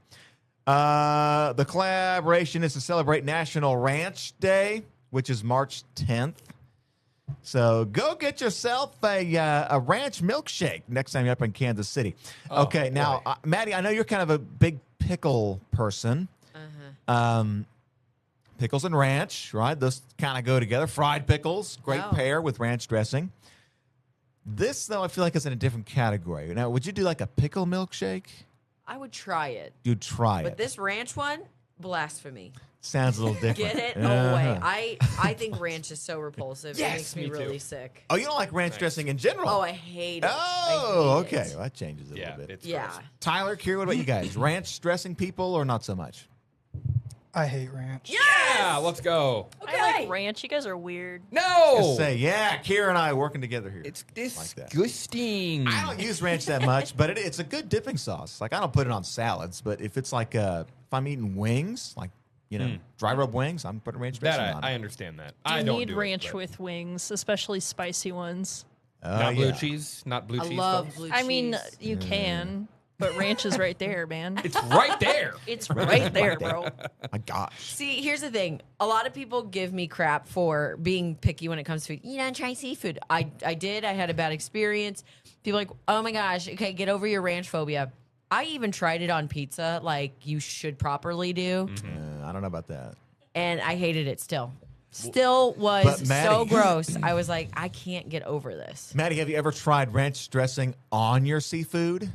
[SPEAKER 9] The collaboration is to celebrate National Ranch Day, which is March 10th. So go get yourself a ranch milkshake next time you're up in Kansas City. Now, Maddie, I know you're kind of a big pickle person. Pickles and ranch, right? Those kind of go together. Fried pickles, great pair with ranch dressing. This, though, I feel like is in a different category. Now, would you do like a pickle milkshake?
[SPEAKER 8] I would try it.
[SPEAKER 9] You'd try it.
[SPEAKER 8] But this ranch one, blasphemy.
[SPEAKER 9] Sounds a little different.
[SPEAKER 8] Get it away. I think ranch is so repulsive. It makes me really sick.
[SPEAKER 9] Oh, you don't like ranch dressing in general?
[SPEAKER 8] Oh, I hate it.
[SPEAKER 9] Oh, okay. Well, that changes it a little bit.
[SPEAKER 6] It's gross.
[SPEAKER 9] Tyler, Kira, what about you guys? Ranch dressing people or not so much?
[SPEAKER 1] I hate ranch.
[SPEAKER 6] Yeah, let's go.
[SPEAKER 8] Okay.
[SPEAKER 28] I like ranch. You guys are weird.
[SPEAKER 6] No.
[SPEAKER 9] Kira and I are working together here.
[SPEAKER 6] It's disgusting.
[SPEAKER 9] I don't use ranch that much, but it's a good dipping sauce. Like, I don't put it on salads, but if it's like, if I'm eating wings, like, dry rub wings, I'm putting ranch dressing on it.
[SPEAKER 6] I understand that.
[SPEAKER 28] I don't need ranch with wings, especially spicy ones.
[SPEAKER 6] Not blue cheese? Not blue cheese?
[SPEAKER 8] I love blue cheese.
[SPEAKER 28] I mean, you can, but ranch is right there, man.
[SPEAKER 6] It's right there.
[SPEAKER 28] It's right there, bro.
[SPEAKER 9] My gosh.
[SPEAKER 8] See, here's the thing. A lot of people give me crap for being picky when it comes to food. You don't try seafood. I did. I had a bad experience. People are like, oh my gosh, okay, get over your ranch phobia. I even tried it on pizza like you should properly do.
[SPEAKER 9] I don't know about that.
[SPEAKER 8] And I hated it still. Still was so gross. I was like, I can't get over this.
[SPEAKER 9] Maddie, have you ever tried ranch dressing on your seafood?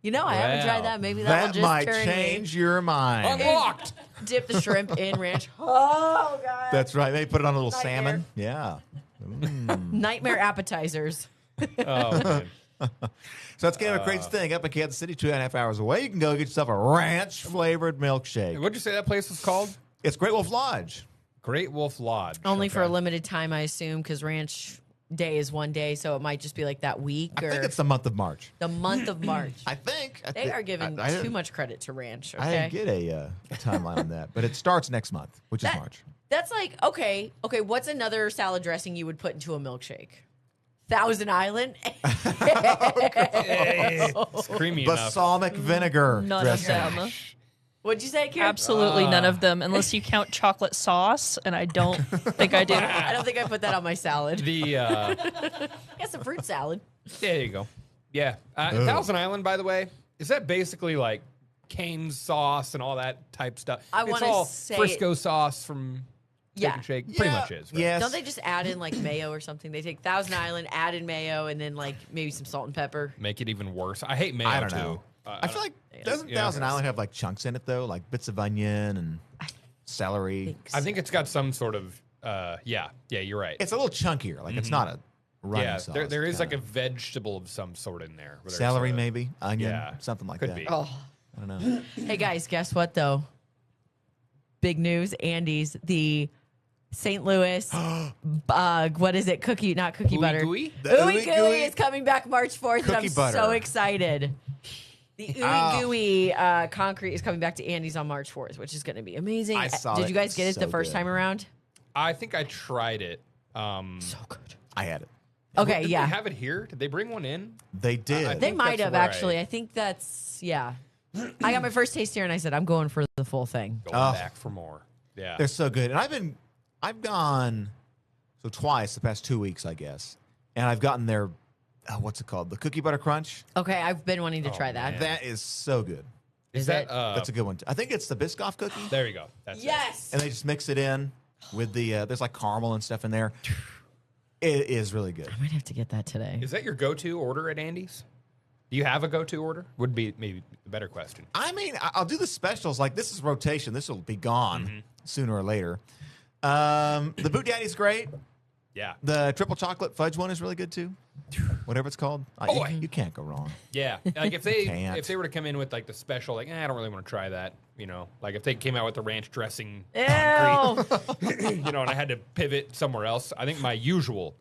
[SPEAKER 8] I haven't tried that. Maybe that will just
[SPEAKER 9] might
[SPEAKER 8] turn
[SPEAKER 9] change your mind.
[SPEAKER 6] Unlocked.
[SPEAKER 8] Dip the shrimp in ranch. Oh, God.
[SPEAKER 9] That's right. Maybe put it on a little salmon. Yeah.
[SPEAKER 8] Nightmare appetizers.
[SPEAKER 6] Oh, man.
[SPEAKER 9] So that's kind of a crazy thing. Up in Kansas City, 2.5 hours away, you can go get yourself a ranch-flavored milkshake.
[SPEAKER 6] What'd you say that place was called?
[SPEAKER 9] It's Great Wolf Lodge.
[SPEAKER 6] Great Wolf Lodge.
[SPEAKER 8] Only for a limited time, I assume, because ranch day is one day, so it might just be like that week.
[SPEAKER 9] I think it's the month of March.
[SPEAKER 8] The month of March.
[SPEAKER 9] I think.
[SPEAKER 8] They are giving too much credit to ranch, okay?
[SPEAKER 9] I didn't get a timeline on that, but it starts next month, which is March.
[SPEAKER 8] That's like, okay, what's another salad dressing you would put into a milkshake? Thousand Island.
[SPEAKER 6] It's creamy
[SPEAKER 9] Balsamic vinegar.
[SPEAKER 28] None
[SPEAKER 9] dressing.
[SPEAKER 28] of them.
[SPEAKER 8] What'd you say, Karen?
[SPEAKER 28] Absolutely none of them, unless you count chocolate sauce, and I don't think I do.
[SPEAKER 8] I don't think I put that on my salad.
[SPEAKER 6] Got
[SPEAKER 8] some fruit salad.
[SPEAKER 6] There you go. Yeah. Thousand Island, by the way, is that basically like Cane's sauce and all that type stuff? It's all Frisco sauce from Steak and Shake. Pretty much is. Right?
[SPEAKER 9] Yes.
[SPEAKER 8] Don't they just add in like mayo or something? They take Thousand Island, add in mayo, and then like maybe some salt and pepper.
[SPEAKER 6] Make it even worse. I hate mayo
[SPEAKER 9] I don't
[SPEAKER 6] too.
[SPEAKER 9] know. I feel like doesn't Thousand Island have like chunks in it though, like bits of onion and celery?
[SPEAKER 6] I think it's got some sort of yeah, you're right.
[SPEAKER 9] It's a little chunkier. Like it's not a running sauce.
[SPEAKER 6] There is like a vegetable of some sort in there.
[SPEAKER 9] Celery maybe, onion, something like
[SPEAKER 6] could
[SPEAKER 9] that.
[SPEAKER 6] be.
[SPEAKER 8] Oh,
[SPEAKER 9] I don't know.
[SPEAKER 8] Hey guys, guess what though? Big news, Andy's the St. Louis what is it? Cookie, not cookie butter.
[SPEAKER 6] Gooey?
[SPEAKER 8] Ooey Gooey is coming back March 4th, and I'm
[SPEAKER 9] butter.
[SPEAKER 8] so excited. The Ooey Gooey concrete is coming back to Andy's on March 4th, which is going to be amazing.
[SPEAKER 9] I saw
[SPEAKER 8] Did
[SPEAKER 9] it.
[SPEAKER 8] you guys get it
[SPEAKER 9] So
[SPEAKER 8] the first
[SPEAKER 9] good.
[SPEAKER 8] time around?
[SPEAKER 6] I think I tried it.
[SPEAKER 8] So good.
[SPEAKER 9] I had it.
[SPEAKER 8] Okay,
[SPEAKER 6] Did
[SPEAKER 8] yeah.
[SPEAKER 6] they have it here? Did they bring one in?
[SPEAKER 9] They did.
[SPEAKER 6] I
[SPEAKER 8] They
[SPEAKER 6] think
[SPEAKER 8] might
[SPEAKER 6] that's
[SPEAKER 8] have
[SPEAKER 6] where
[SPEAKER 8] actually. I think that's I got my first taste here, and I said I'm going for the full thing.
[SPEAKER 6] Going back for more. Yeah.
[SPEAKER 9] They're so good. And I've gone twice the past 2 weeks, I guess. And I've gotten their what's it called? The cookie butter crunch.
[SPEAKER 8] Okay, I've been wanting to try that.
[SPEAKER 6] man.
[SPEAKER 9] That is so good.
[SPEAKER 6] Is that
[SPEAKER 9] That's a good one. I think it's the Biscoff cookie.
[SPEAKER 6] There you go. That's
[SPEAKER 8] Yes.
[SPEAKER 9] And they just mix it in with the there's like caramel and stuff in there. It is really good.
[SPEAKER 8] I might have to get that today.
[SPEAKER 6] it. Is that your go-to order at Andy's? Do you have a go-to order? Would be maybe a better question.
[SPEAKER 9] I mean, I'll do the specials. Like this is rotation. This will be gone sooner or later. The Boot Daddy's great.
[SPEAKER 6] Yeah.
[SPEAKER 9] The triple chocolate fudge one is really good too. Whatever it's called. You can't go wrong.
[SPEAKER 6] Yeah. Like if they were to come in with like the special, like, I don't really want to try that. You know, like if they came out with the ranch dressing, concrete, you know, and I had to pivot somewhere else. I think my usual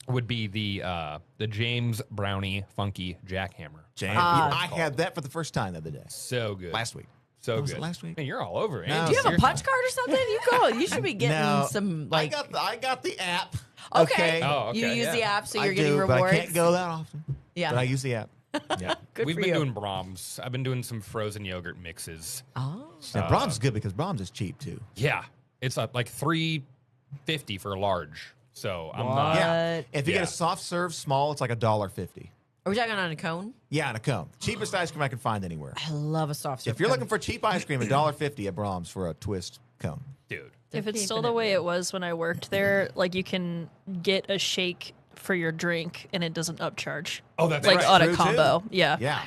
[SPEAKER 6] would be the James Brownie Funky Jackhammer.
[SPEAKER 9] I had that for the first time the other day.
[SPEAKER 6] So good.
[SPEAKER 9] Last week.
[SPEAKER 6] So
[SPEAKER 9] was
[SPEAKER 6] good.
[SPEAKER 9] it last week?
[SPEAKER 6] Man, you're all over it.
[SPEAKER 9] No.
[SPEAKER 8] Do you have a punch card or something? You should be getting some like.
[SPEAKER 9] I got the app.
[SPEAKER 8] Okay.
[SPEAKER 6] Oh, okay.
[SPEAKER 8] You use the app, so you're
[SPEAKER 9] I
[SPEAKER 8] getting
[SPEAKER 9] do,
[SPEAKER 8] rewards.
[SPEAKER 9] But I can't go that often.
[SPEAKER 8] Yeah.
[SPEAKER 9] But I use the app. Yeah.
[SPEAKER 8] Good
[SPEAKER 6] We've
[SPEAKER 8] for
[SPEAKER 6] been
[SPEAKER 8] you.
[SPEAKER 6] doing Brahms. I've been doing some frozen yogurt mixes.
[SPEAKER 8] Oh.
[SPEAKER 9] Now, Brahms is good because Brahms is cheap too.
[SPEAKER 6] Yeah. It's like $3.50 for a large. So I'm not.
[SPEAKER 9] Yeah. If you get a soft serve small, it's like $1.50.
[SPEAKER 8] Are we talking on a cone?
[SPEAKER 9] Yeah, on a cone. Cheapest ice cream I can find anywhere.
[SPEAKER 8] I love a soft serve.
[SPEAKER 9] If you're
[SPEAKER 8] cone.
[SPEAKER 9] looking for cheap ice cream, $1.50 at Brahms for a twist cone.
[SPEAKER 6] Dude.
[SPEAKER 3] If it's still the way it was when I worked there, like you can get a shake for your drink and it doesn't upcharge.
[SPEAKER 6] Oh, that's
[SPEAKER 3] like
[SPEAKER 6] right.
[SPEAKER 3] on
[SPEAKER 9] True,
[SPEAKER 3] a combo.
[SPEAKER 9] too.
[SPEAKER 3] Yeah.
[SPEAKER 9] Yeah.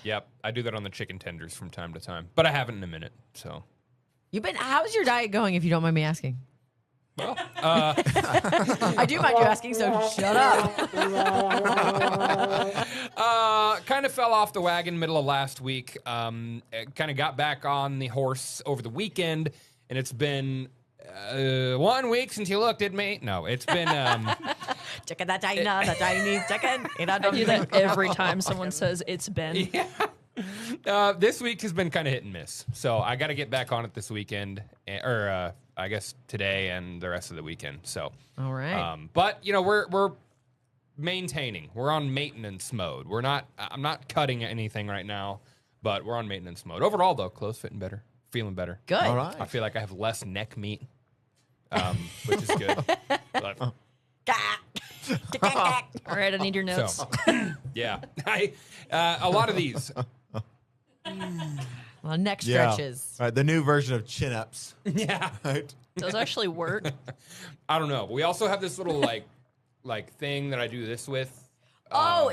[SPEAKER 6] Yep. I do that on the chicken tenders from time to time, but I haven't in a minute. So
[SPEAKER 8] How's your diet going? If you don't mind me asking.
[SPEAKER 6] Well,
[SPEAKER 8] I do mind you asking, so shut up.
[SPEAKER 6] Kind of fell off the wagon middle of last week. Kind of got back on the horse over the weekend, and it's been 1 week since you looked at me. No, it's been.
[SPEAKER 8] Chicken that China, the Chinese chicken.
[SPEAKER 3] I do that every time someone says it's been.
[SPEAKER 6] Yeah. This week has been kind of hit and miss, so I got to get back on it this weekend, or I guess today and the rest of the weekend. So,
[SPEAKER 8] all right.
[SPEAKER 6] But you know, we're maintaining. We're on maintenance mode. I'm not cutting anything right now, but we're on maintenance mode. Overall, though, clothes fitting better, feeling better.
[SPEAKER 8] Good.
[SPEAKER 9] All right.
[SPEAKER 6] I feel like I have less neck meat, which is good. But,
[SPEAKER 3] All right, I need your notes.
[SPEAKER 6] so, yeah, a lot of these.
[SPEAKER 8] Well, neck stretches.
[SPEAKER 9] All right, the new version of chin ups.
[SPEAKER 6] Yeah.
[SPEAKER 9] Right.
[SPEAKER 3] Does it actually work?
[SPEAKER 6] I don't know. We also have this little like thing that I do this with.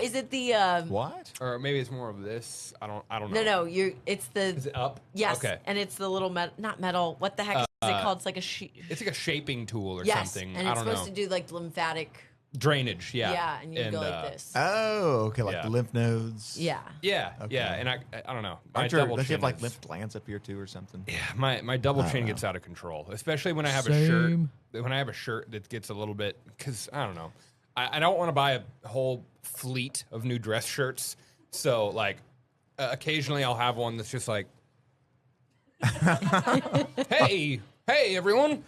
[SPEAKER 8] Is it the
[SPEAKER 9] What?
[SPEAKER 6] Or maybe it's more of this. I don't know.
[SPEAKER 8] No, it's the.
[SPEAKER 6] Is it up?
[SPEAKER 8] Yes.
[SPEAKER 6] Okay.
[SPEAKER 8] And it's the little not metal. What the heck is it called? It's like a
[SPEAKER 6] It's like a shaping tool or
[SPEAKER 8] yes,
[SPEAKER 6] something.
[SPEAKER 8] and
[SPEAKER 6] I
[SPEAKER 8] it's
[SPEAKER 6] don't
[SPEAKER 8] supposed
[SPEAKER 6] know.
[SPEAKER 8] to do like lymphatic.
[SPEAKER 6] Drainage. Yeah.
[SPEAKER 8] Yeah, and you go like this.
[SPEAKER 9] Oh, okay, like
[SPEAKER 6] Yeah.
[SPEAKER 9] the lymph nodes.
[SPEAKER 8] Yeah.
[SPEAKER 6] Yeah.
[SPEAKER 9] Okay.
[SPEAKER 6] Yeah. And I don't know. My
[SPEAKER 9] Aren't you,
[SPEAKER 6] double
[SPEAKER 9] don't you
[SPEAKER 6] chin
[SPEAKER 9] have like
[SPEAKER 6] is-
[SPEAKER 9] lymph glands up here too or something?
[SPEAKER 6] Yeah, my double chin gets out of control, especially when I have a shirt. When I have a shirt that gets a little bit, because I don't know, I don't want to buy a whole fleet of new dress shirts. So like, occasionally I'll have one that's just like, hey everyone.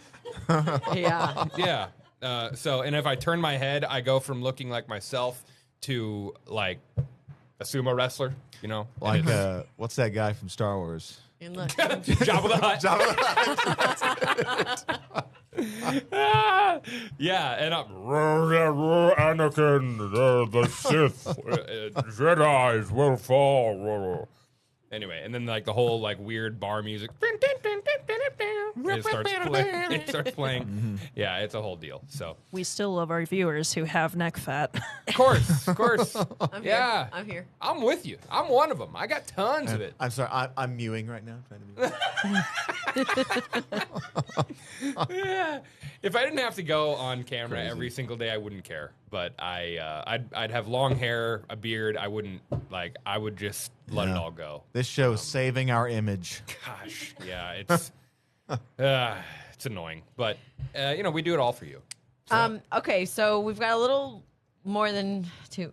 [SPEAKER 8] Yeah.
[SPEAKER 6] Yeah. And if I turn my head, I go from looking like myself to like a sumo wrestler. You know,
[SPEAKER 9] Like what's that guy from Star Wars?
[SPEAKER 8] And look.
[SPEAKER 6] Jabba the Hutt. Yeah, and I'm Anakin, the Sith, Jedi's will fall. Anyway, and then like the whole like weird bar music. It starts playing.
[SPEAKER 9] Mm-hmm.
[SPEAKER 6] Yeah, it's a whole deal. So
[SPEAKER 3] We still love our viewers who have neck fat.
[SPEAKER 6] of course.
[SPEAKER 8] I'm
[SPEAKER 6] Yeah.
[SPEAKER 8] here. I'm here.
[SPEAKER 6] I'm with you. I'm one of them. I got tons of it.
[SPEAKER 9] I'm sorry, I'm mewing right now. Trying to mew.
[SPEAKER 6] Yeah. If I didn't have to go on camera every single day, I wouldn't care. But I'd have long hair, a beard. I wouldn't I would just let it all go.
[SPEAKER 9] This show's saving our image.
[SPEAKER 6] Gosh, yeah, it's annoying, but we do it all for you.
[SPEAKER 8] Okay, so we've got a little more than two,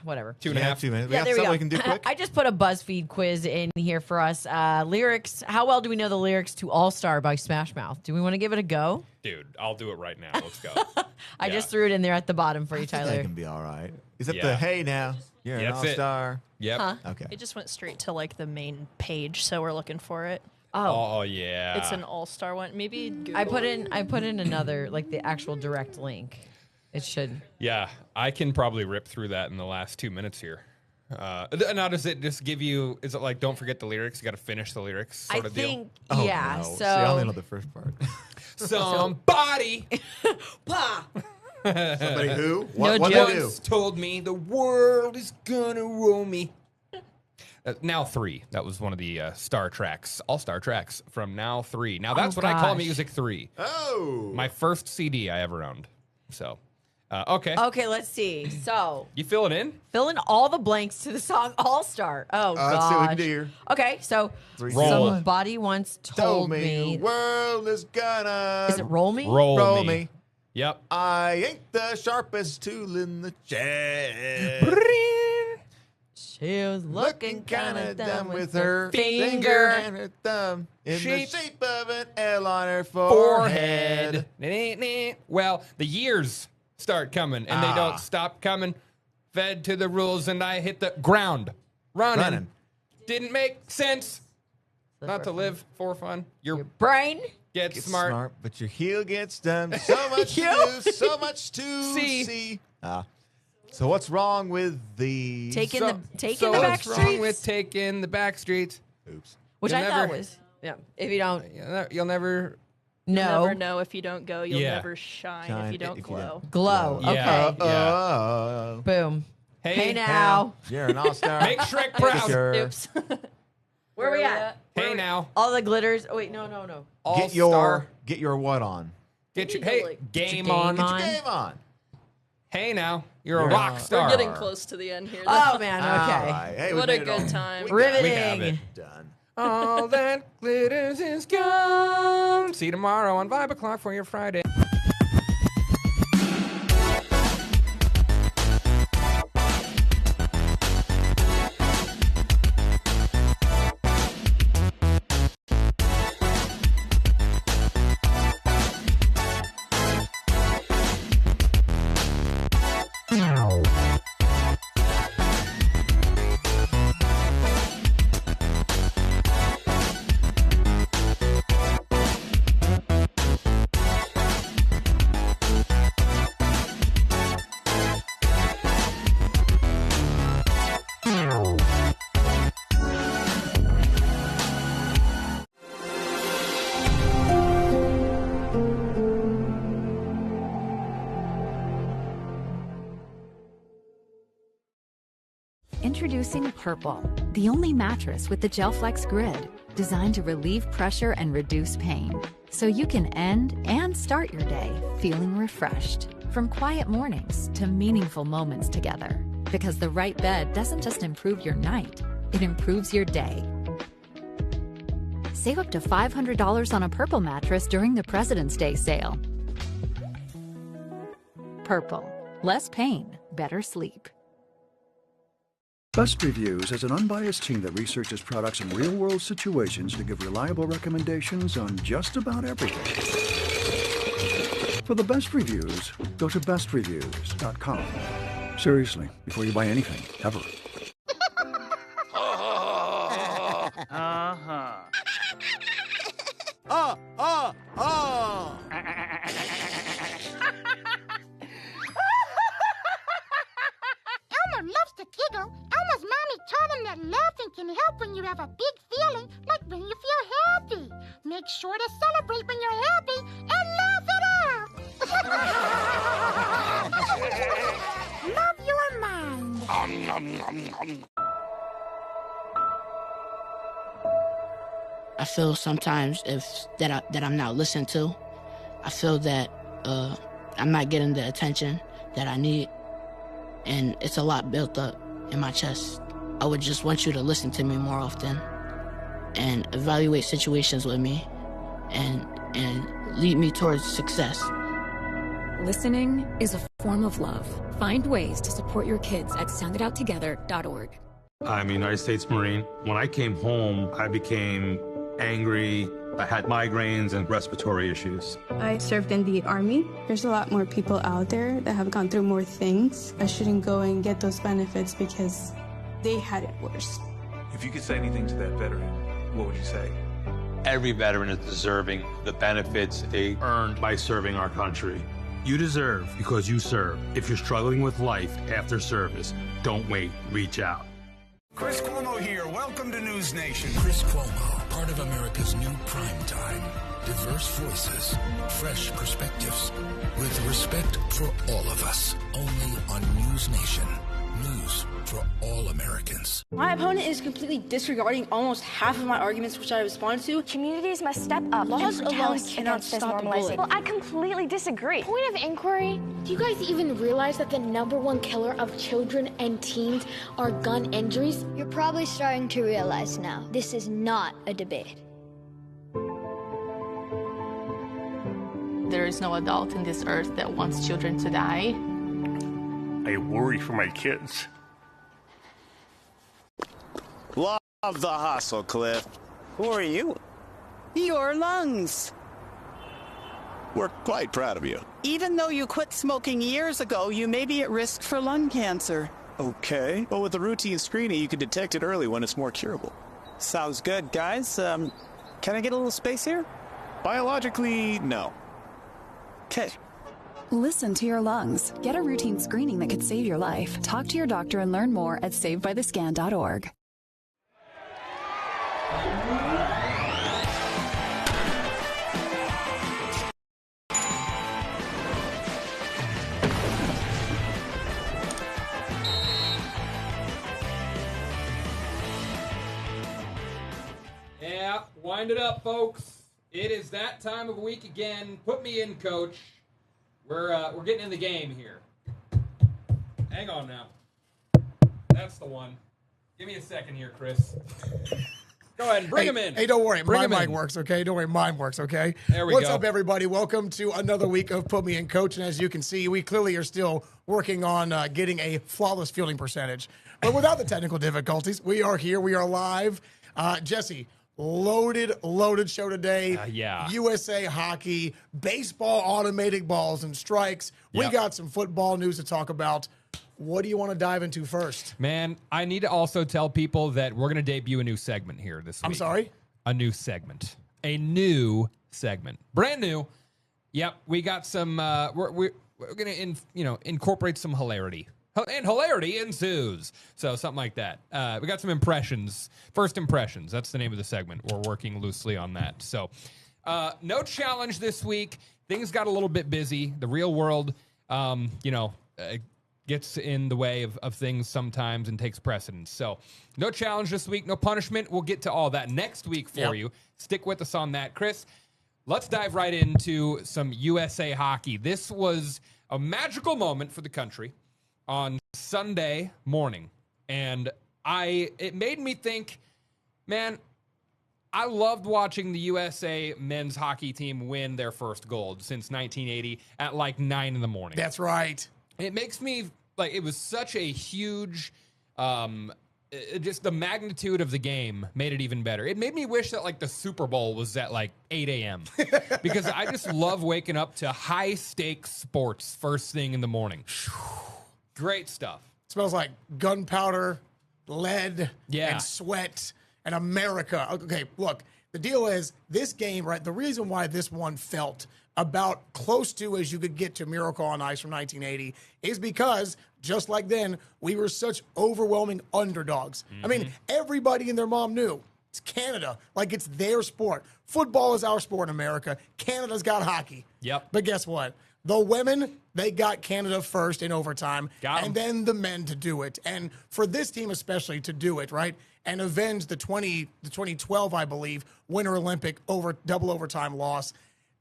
[SPEAKER 8] whatever.
[SPEAKER 6] 2.5
[SPEAKER 9] 2 minutes. We
[SPEAKER 8] Yeah,
[SPEAKER 9] got
[SPEAKER 8] there we
[SPEAKER 9] something
[SPEAKER 8] go.
[SPEAKER 9] we can do quick.
[SPEAKER 8] I just put a BuzzFeed quiz in here for us. Lyrics. How well do we know the lyrics to All Star by Smash Mouth? Do we want to give it a go?
[SPEAKER 6] Dude, I'll do it right now. Let's go.
[SPEAKER 8] I just threw it in there at the bottom for you,
[SPEAKER 9] I think
[SPEAKER 8] Tyler.
[SPEAKER 9] that can be all right. Is it
[SPEAKER 6] Yeah.
[SPEAKER 9] the hey now? You're
[SPEAKER 6] Yeah,
[SPEAKER 9] an
[SPEAKER 6] that's it.
[SPEAKER 9] all-star.
[SPEAKER 6] Yep.
[SPEAKER 8] Huh?
[SPEAKER 9] Okay.
[SPEAKER 3] It just went straight to like the main page, so we're looking for it.
[SPEAKER 6] Oh yeah.
[SPEAKER 3] It's an all-star one. Maybe Google.
[SPEAKER 8] I put in another, like the actual direct link. It should.
[SPEAKER 6] Yeah, I can probably rip through that in the last 2 minutes here. Now, does it just give you? Is it like don't forget the lyrics? You got to finish the lyrics, sort of
[SPEAKER 8] think,
[SPEAKER 6] deal.
[SPEAKER 8] yeah.
[SPEAKER 9] No.
[SPEAKER 8] So
[SPEAKER 9] See, I only know the first part.
[SPEAKER 6] Somebody
[SPEAKER 9] Somebody who?
[SPEAKER 3] No
[SPEAKER 9] What
[SPEAKER 3] jokes.
[SPEAKER 9] they do?
[SPEAKER 6] once told me the world is gonna roll me. Now 3. That was one of the star tracks, all-star tracks from Now 3. Now that's what I call Music 3.
[SPEAKER 9] Oh.
[SPEAKER 6] My first CD I ever owned. So, okay.
[SPEAKER 8] Okay, let's see. So
[SPEAKER 6] You fill it in?
[SPEAKER 8] fill in all the blanks to the song All Star. Oh, gosh.
[SPEAKER 9] Let's see what we can do here.
[SPEAKER 8] Okay, so
[SPEAKER 6] Roll.
[SPEAKER 8] somebody once told me.
[SPEAKER 9] the world is gonna.
[SPEAKER 8] Is it Roll Me?
[SPEAKER 6] Roll me. Yep.
[SPEAKER 9] I ain't the sharpest tool in the shed.
[SPEAKER 8] She was looking kind of dumb with her
[SPEAKER 9] finger and her thumb in the shape of an L on her forehead.
[SPEAKER 6] Well, the years start coming, and they don't stop coming. Fed to the rules, and I hit the ground. Running. Didn't make sense. Not to live for fun. Your
[SPEAKER 8] brain
[SPEAKER 6] gets smart.
[SPEAKER 9] But your heel gets done. So much to do, so much to see. So what's wrong with the
[SPEAKER 8] taking the back
[SPEAKER 6] what's
[SPEAKER 8] streets?
[SPEAKER 6] wrong with taking the back streets?
[SPEAKER 9] Oops.
[SPEAKER 8] Which
[SPEAKER 6] You'll
[SPEAKER 8] I
[SPEAKER 6] never-
[SPEAKER 8] thought was if you don't
[SPEAKER 6] You'll never
[SPEAKER 3] You'll
[SPEAKER 8] know.
[SPEAKER 3] never know if you don't go. You'll
[SPEAKER 6] Yeah.
[SPEAKER 3] never shine if you don't glow.
[SPEAKER 8] Glow. Okay.
[SPEAKER 6] Yeah.
[SPEAKER 8] Boom.
[SPEAKER 6] Hey,
[SPEAKER 8] Hey now.
[SPEAKER 9] You're an all-star.
[SPEAKER 6] Make Shrek proud.
[SPEAKER 9] Sure.
[SPEAKER 3] Oops.
[SPEAKER 8] Where are we at?
[SPEAKER 6] Hey now.
[SPEAKER 8] All the glitters. Oh wait, no.
[SPEAKER 9] Get your what on?
[SPEAKER 6] Get your
[SPEAKER 8] Get your
[SPEAKER 6] game on.
[SPEAKER 8] game on.
[SPEAKER 9] Get your game on.
[SPEAKER 6] Hey now. You're a rock star.
[SPEAKER 3] We're getting close to the end here.
[SPEAKER 8] Oh man. Okay.
[SPEAKER 9] All right. Hey, we
[SPEAKER 3] What a
[SPEAKER 9] made it all.
[SPEAKER 3] good time.
[SPEAKER 8] Riveting.
[SPEAKER 6] We have it.
[SPEAKER 9] Done.
[SPEAKER 6] All that glitters is gone. See you tomorrow on Vibe O'Clock for your Friday.
[SPEAKER 7] Introducing Purple, the only mattress with the GelFlex grid, designed to relieve pressure and reduce pain, so you can end and start your day feeling refreshed. From quiet mornings to meaningful moments together, because the right bed doesn't just improve your night, it improves your day. Save up to $500 on a Purple mattress during the President's Day sale. Purple, less pain, better sleep.
[SPEAKER 19] Best Reviews is an unbiased team that researches products in real-world situations to give reliable recommendations on just about everything. For the best reviews, go to bestreviews.com. Seriously, before you buy anything, ever.
[SPEAKER 13] Elmer loves to giggle. Elmer's mommy taught him that laughing can help when you have a big feeling, like when you feel happy. Make sure to celebrate when you're happy and laugh it out. Love your mind.
[SPEAKER 15] I feel sometimes that I'm not listened to. I feel that I'm not getting the attention that I need, and it's a lot built up in my chest. I would just want you to listen to me more often and evaluate situations with me and lead me towards success.
[SPEAKER 16] Listening is a form of love. Find ways to support your kids at sounditouttogether.org.
[SPEAKER 17] I'm a United States Marine. When I came home, I became angry. I had migraines and respiratory issues.
[SPEAKER 18] I served in the Army. There's a lot more people out there that have gone through more things. I shouldn't go and get those benefits because they had it worse.
[SPEAKER 22] If you could say anything to that veteran, what would you say?
[SPEAKER 17] Every veteran is deserving the benefits they earned by serving our country. You deserve because you serve. If you're struggling with life after service, don't wait. Reach out.
[SPEAKER 23] Chris Cuomo here. Welcome to News Nation. Chris Cuomo, part of America's new prime time. Diverse voices, fresh perspectives, with respect for all of us. Only on News Nation. News for all Americans.
[SPEAKER 2] My opponent is completely disregarding almost half of my arguments which I responded to.
[SPEAKER 14] Communities must step up
[SPEAKER 2] Laws
[SPEAKER 14] and
[SPEAKER 2] alone
[SPEAKER 14] protest
[SPEAKER 2] cannot
[SPEAKER 14] against this
[SPEAKER 2] stop a bully.
[SPEAKER 14] normalization. Well, I completely disagree.
[SPEAKER 20] Point of inquiry, do you guys even realize that the number one killer of children and teens are gun injuries?
[SPEAKER 4] You're probably starting to realize now, this is not a debate.
[SPEAKER 11] There is no adult in this earth that wants children to die.
[SPEAKER 21] I worry for my kids.
[SPEAKER 5] Love the hustle, Cliff. Who are you?
[SPEAKER 10] Your lungs.
[SPEAKER 5] We're quite proud of you.
[SPEAKER 10] Even though you quit smoking years ago, you may be at risk for lung cancer.
[SPEAKER 5] Okay. Well, with the routine screening, you can detect it early when it's more curable.
[SPEAKER 12] Sounds good, guys. Can I get a little space here?
[SPEAKER 5] Biologically, no.
[SPEAKER 12] Okay.
[SPEAKER 24] Listen to your lungs. Get a routine screening that could save your life. Talk to your doctor and learn more at savedbythescan.org.
[SPEAKER 6] Yeah, wind it up, folks. It is that time of week again. Put me in, coach. We're getting in the game here. Hang on now. That's the one. Give me a second here, Chris. Go ahead and bring him in.
[SPEAKER 25] Hey, don't worry.
[SPEAKER 6] Bring
[SPEAKER 25] My
[SPEAKER 6] him
[SPEAKER 25] mic
[SPEAKER 6] in.
[SPEAKER 25] works, okay? Don't worry. Mine works, okay?
[SPEAKER 6] There we
[SPEAKER 25] What's
[SPEAKER 6] go.
[SPEAKER 25] up, everybody? Welcome to another week of Put Me in, Coach. And as you can see, we clearly are still working on getting a flawless fielding percentage. But without the technical difficulties, we are here. We are live. Jesse, loaded show today.
[SPEAKER 6] Yeah.
[SPEAKER 25] USA hockey, baseball, automated balls and strikes. We
[SPEAKER 6] Yep.
[SPEAKER 25] got some football news to talk about. What do you want to dive into first?
[SPEAKER 6] Man, I need to also tell people that we're going to debut a new segment here this week.
[SPEAKER 25] I'm sorry?
[SPEAKER 6] A new segment. A new segment. Brand new. Yep, we got some, we're going to, incorporate some hilarity. And hilarity ensues. So something like that. We got some impressions. First impressions. That's the name of the segment. We're working loosely on that. So no challenge this week. Things got a little bit busy. The real world, gets in the way of things sometimes and takes precedence. So no challenge this week. No punishment. We'll get to all that next week for you. Stick with us on that. Chris, let's dive right into some USA hockey. This was a magical moment for the country on Sunday morning. And it made me think, man, I loved watching the USA men's hockey team win their first gold since 1980 at like 9 in the morning.
[SPEAKER 25] That's right.
[SPEAKER 6] It makes me, like, it was such a huge, just the magnitude of the game made it even better. It made me wish that, like, the Super Bowl was at, like, 8 a.m. because I just love waking up to high-stakes sports first thing in the morning. Great stuff.
[SPEAKER 25] Smells like gunpowder, lead,
[SPEAKER 6] Yeah.
[SPEAKER 25] and sweat, and America. Okay, look, the deal is this game, right? The reason why this one felt about close to as you could get to Miracle on Ice from 1980 is because, just like then, we were such overwhelming underdogs. I mean, everybody and their mom knew it's Canada. Like, it's their sport. Football is our sport in America. Canada's got hockey.
[SPEAKER 6] Yep.
[SPEAKER 25] But guess what? The women, they got Canada first in overtime, and then the men to do it. And for this team especially to do it, right, and avenge the 2012, I believe, Winter Olympic double overtime loss,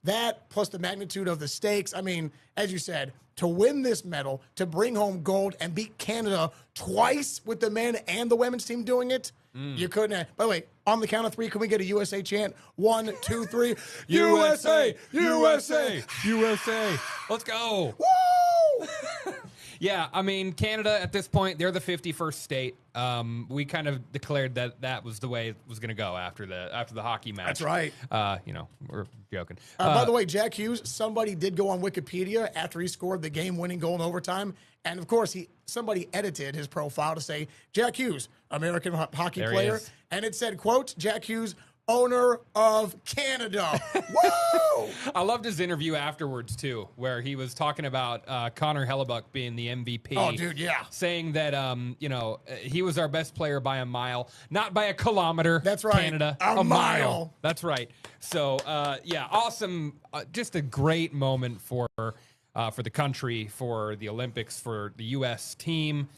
[SPEAKER 25] that plus the magnitude of the stakes. I mean, as you said, to win this medal, to bring home gold and beat Canada twice with the men and the women's team doing it, you couldn't have. By the way, on the count of three, can we get a USA chant? 1, 2, 3. USA! USA!
[SPEAKER 6] USA! Let's go!
[SPEAKER 25] Woo!
[SPEAKER 6] Yeah, I mean, Canada at this point, they're the 51st state. We kind of declared that was the way it was going to go after the hockey match.
[SPEAKER 25] That's right.
[SPEAKER 6] We're joking.
[SPEAKER 25] By the way, Jack Hughes, somebody did go on Wikipedia after he scored the game-winning goal in overtime. And, of course, somebody edited his profile to say, Jack Hughes, American hockey
[SPEAKER 6] There he
[SPEAKER 25] player.
[SPEAKER 6] is.
[SPEAKER 25] And it said, quote, Jack Hughes, owner of Canada. Woo!
[SPEAKER 6] I loved his interview afterwards, too, where he was talking about Connor Hellebuck being the MVP.
[SPEAKER 25] Oh, dude, yeah.
[SPEAKER 6] Saying that, he was our best player by a mile, not by a kilometer.
[SPEAKER 25] That's right.
[SPEAKER 6] Canada.
[SPEAKER 25] A mile.
[SPEAKER 6] That's right. So, awesome. Just a great moment for for the country, for the Olympics, for the U.S. team,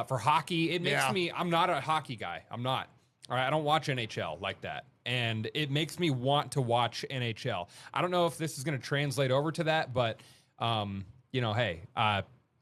[SPEAKER 6] for hockey. It makes me, I'm not a hockey guy. I'm not. All right, I don't watch NHL like that. And it makes me want to watch NHL. I don't know if this is going to translate over to that, but, hey.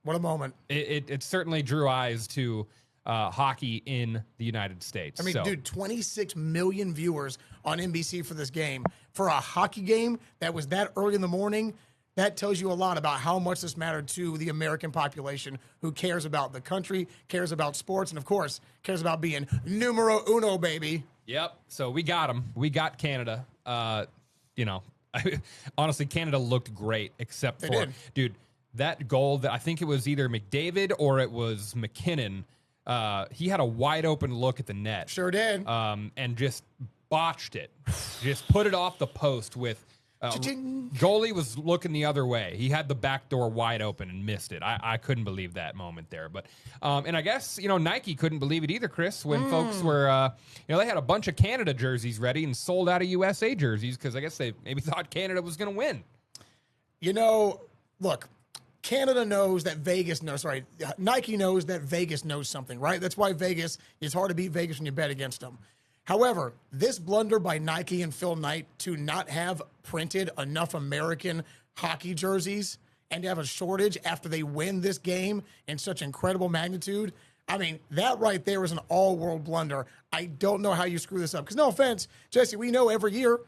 [SPEAKER 25] What a moment.
[SPEAKER 6] It certainly drew eyes to hockey in the United States.
[SPEAKER 25] I mean, dude, 26 million viewers on NBC for this game. For a hockey game that was that early in the morning, that tells you a lot about how much this mattered to the American population who cares about the country, cares about sports, and, of course, cares about being numero uno, baby.
[SPEAKER 6] Yep. So we got them. We got Canada. Honestly, Canada looked great, except for, dude, that goal that I think it was either McDavid or it was McKinnon. He had a wide open look at the net.
[SPEAKER 25] Sure did.
[SPEAKER 6] And just botched it. Just put it off the post with. Goalie was looking the other way. He had the back door wide open and missed it. I couldn't believe that moment there. But and I guess Nike couldn't believe it either, Chris, when folks were they had a bunch of Canada jerseys ready and sold out of USA jerseys because I guess they maybe thought Canada was going to win.
[SPEAKER 25] Look, Canada knows that Vegas knows. Sorry, Nike knows that Vegas knows something, right? That's why it's hard to beat Vegas when you bet against them. However, this blunder by Nike and Phil Knight to not have printed enough American hockey jerseys and to have a shortage after they win this game in such incredible magnitude, I mean, that right there is an all-world blunder. I don't know how you screw this up. Because no offense, Jesse, we know every year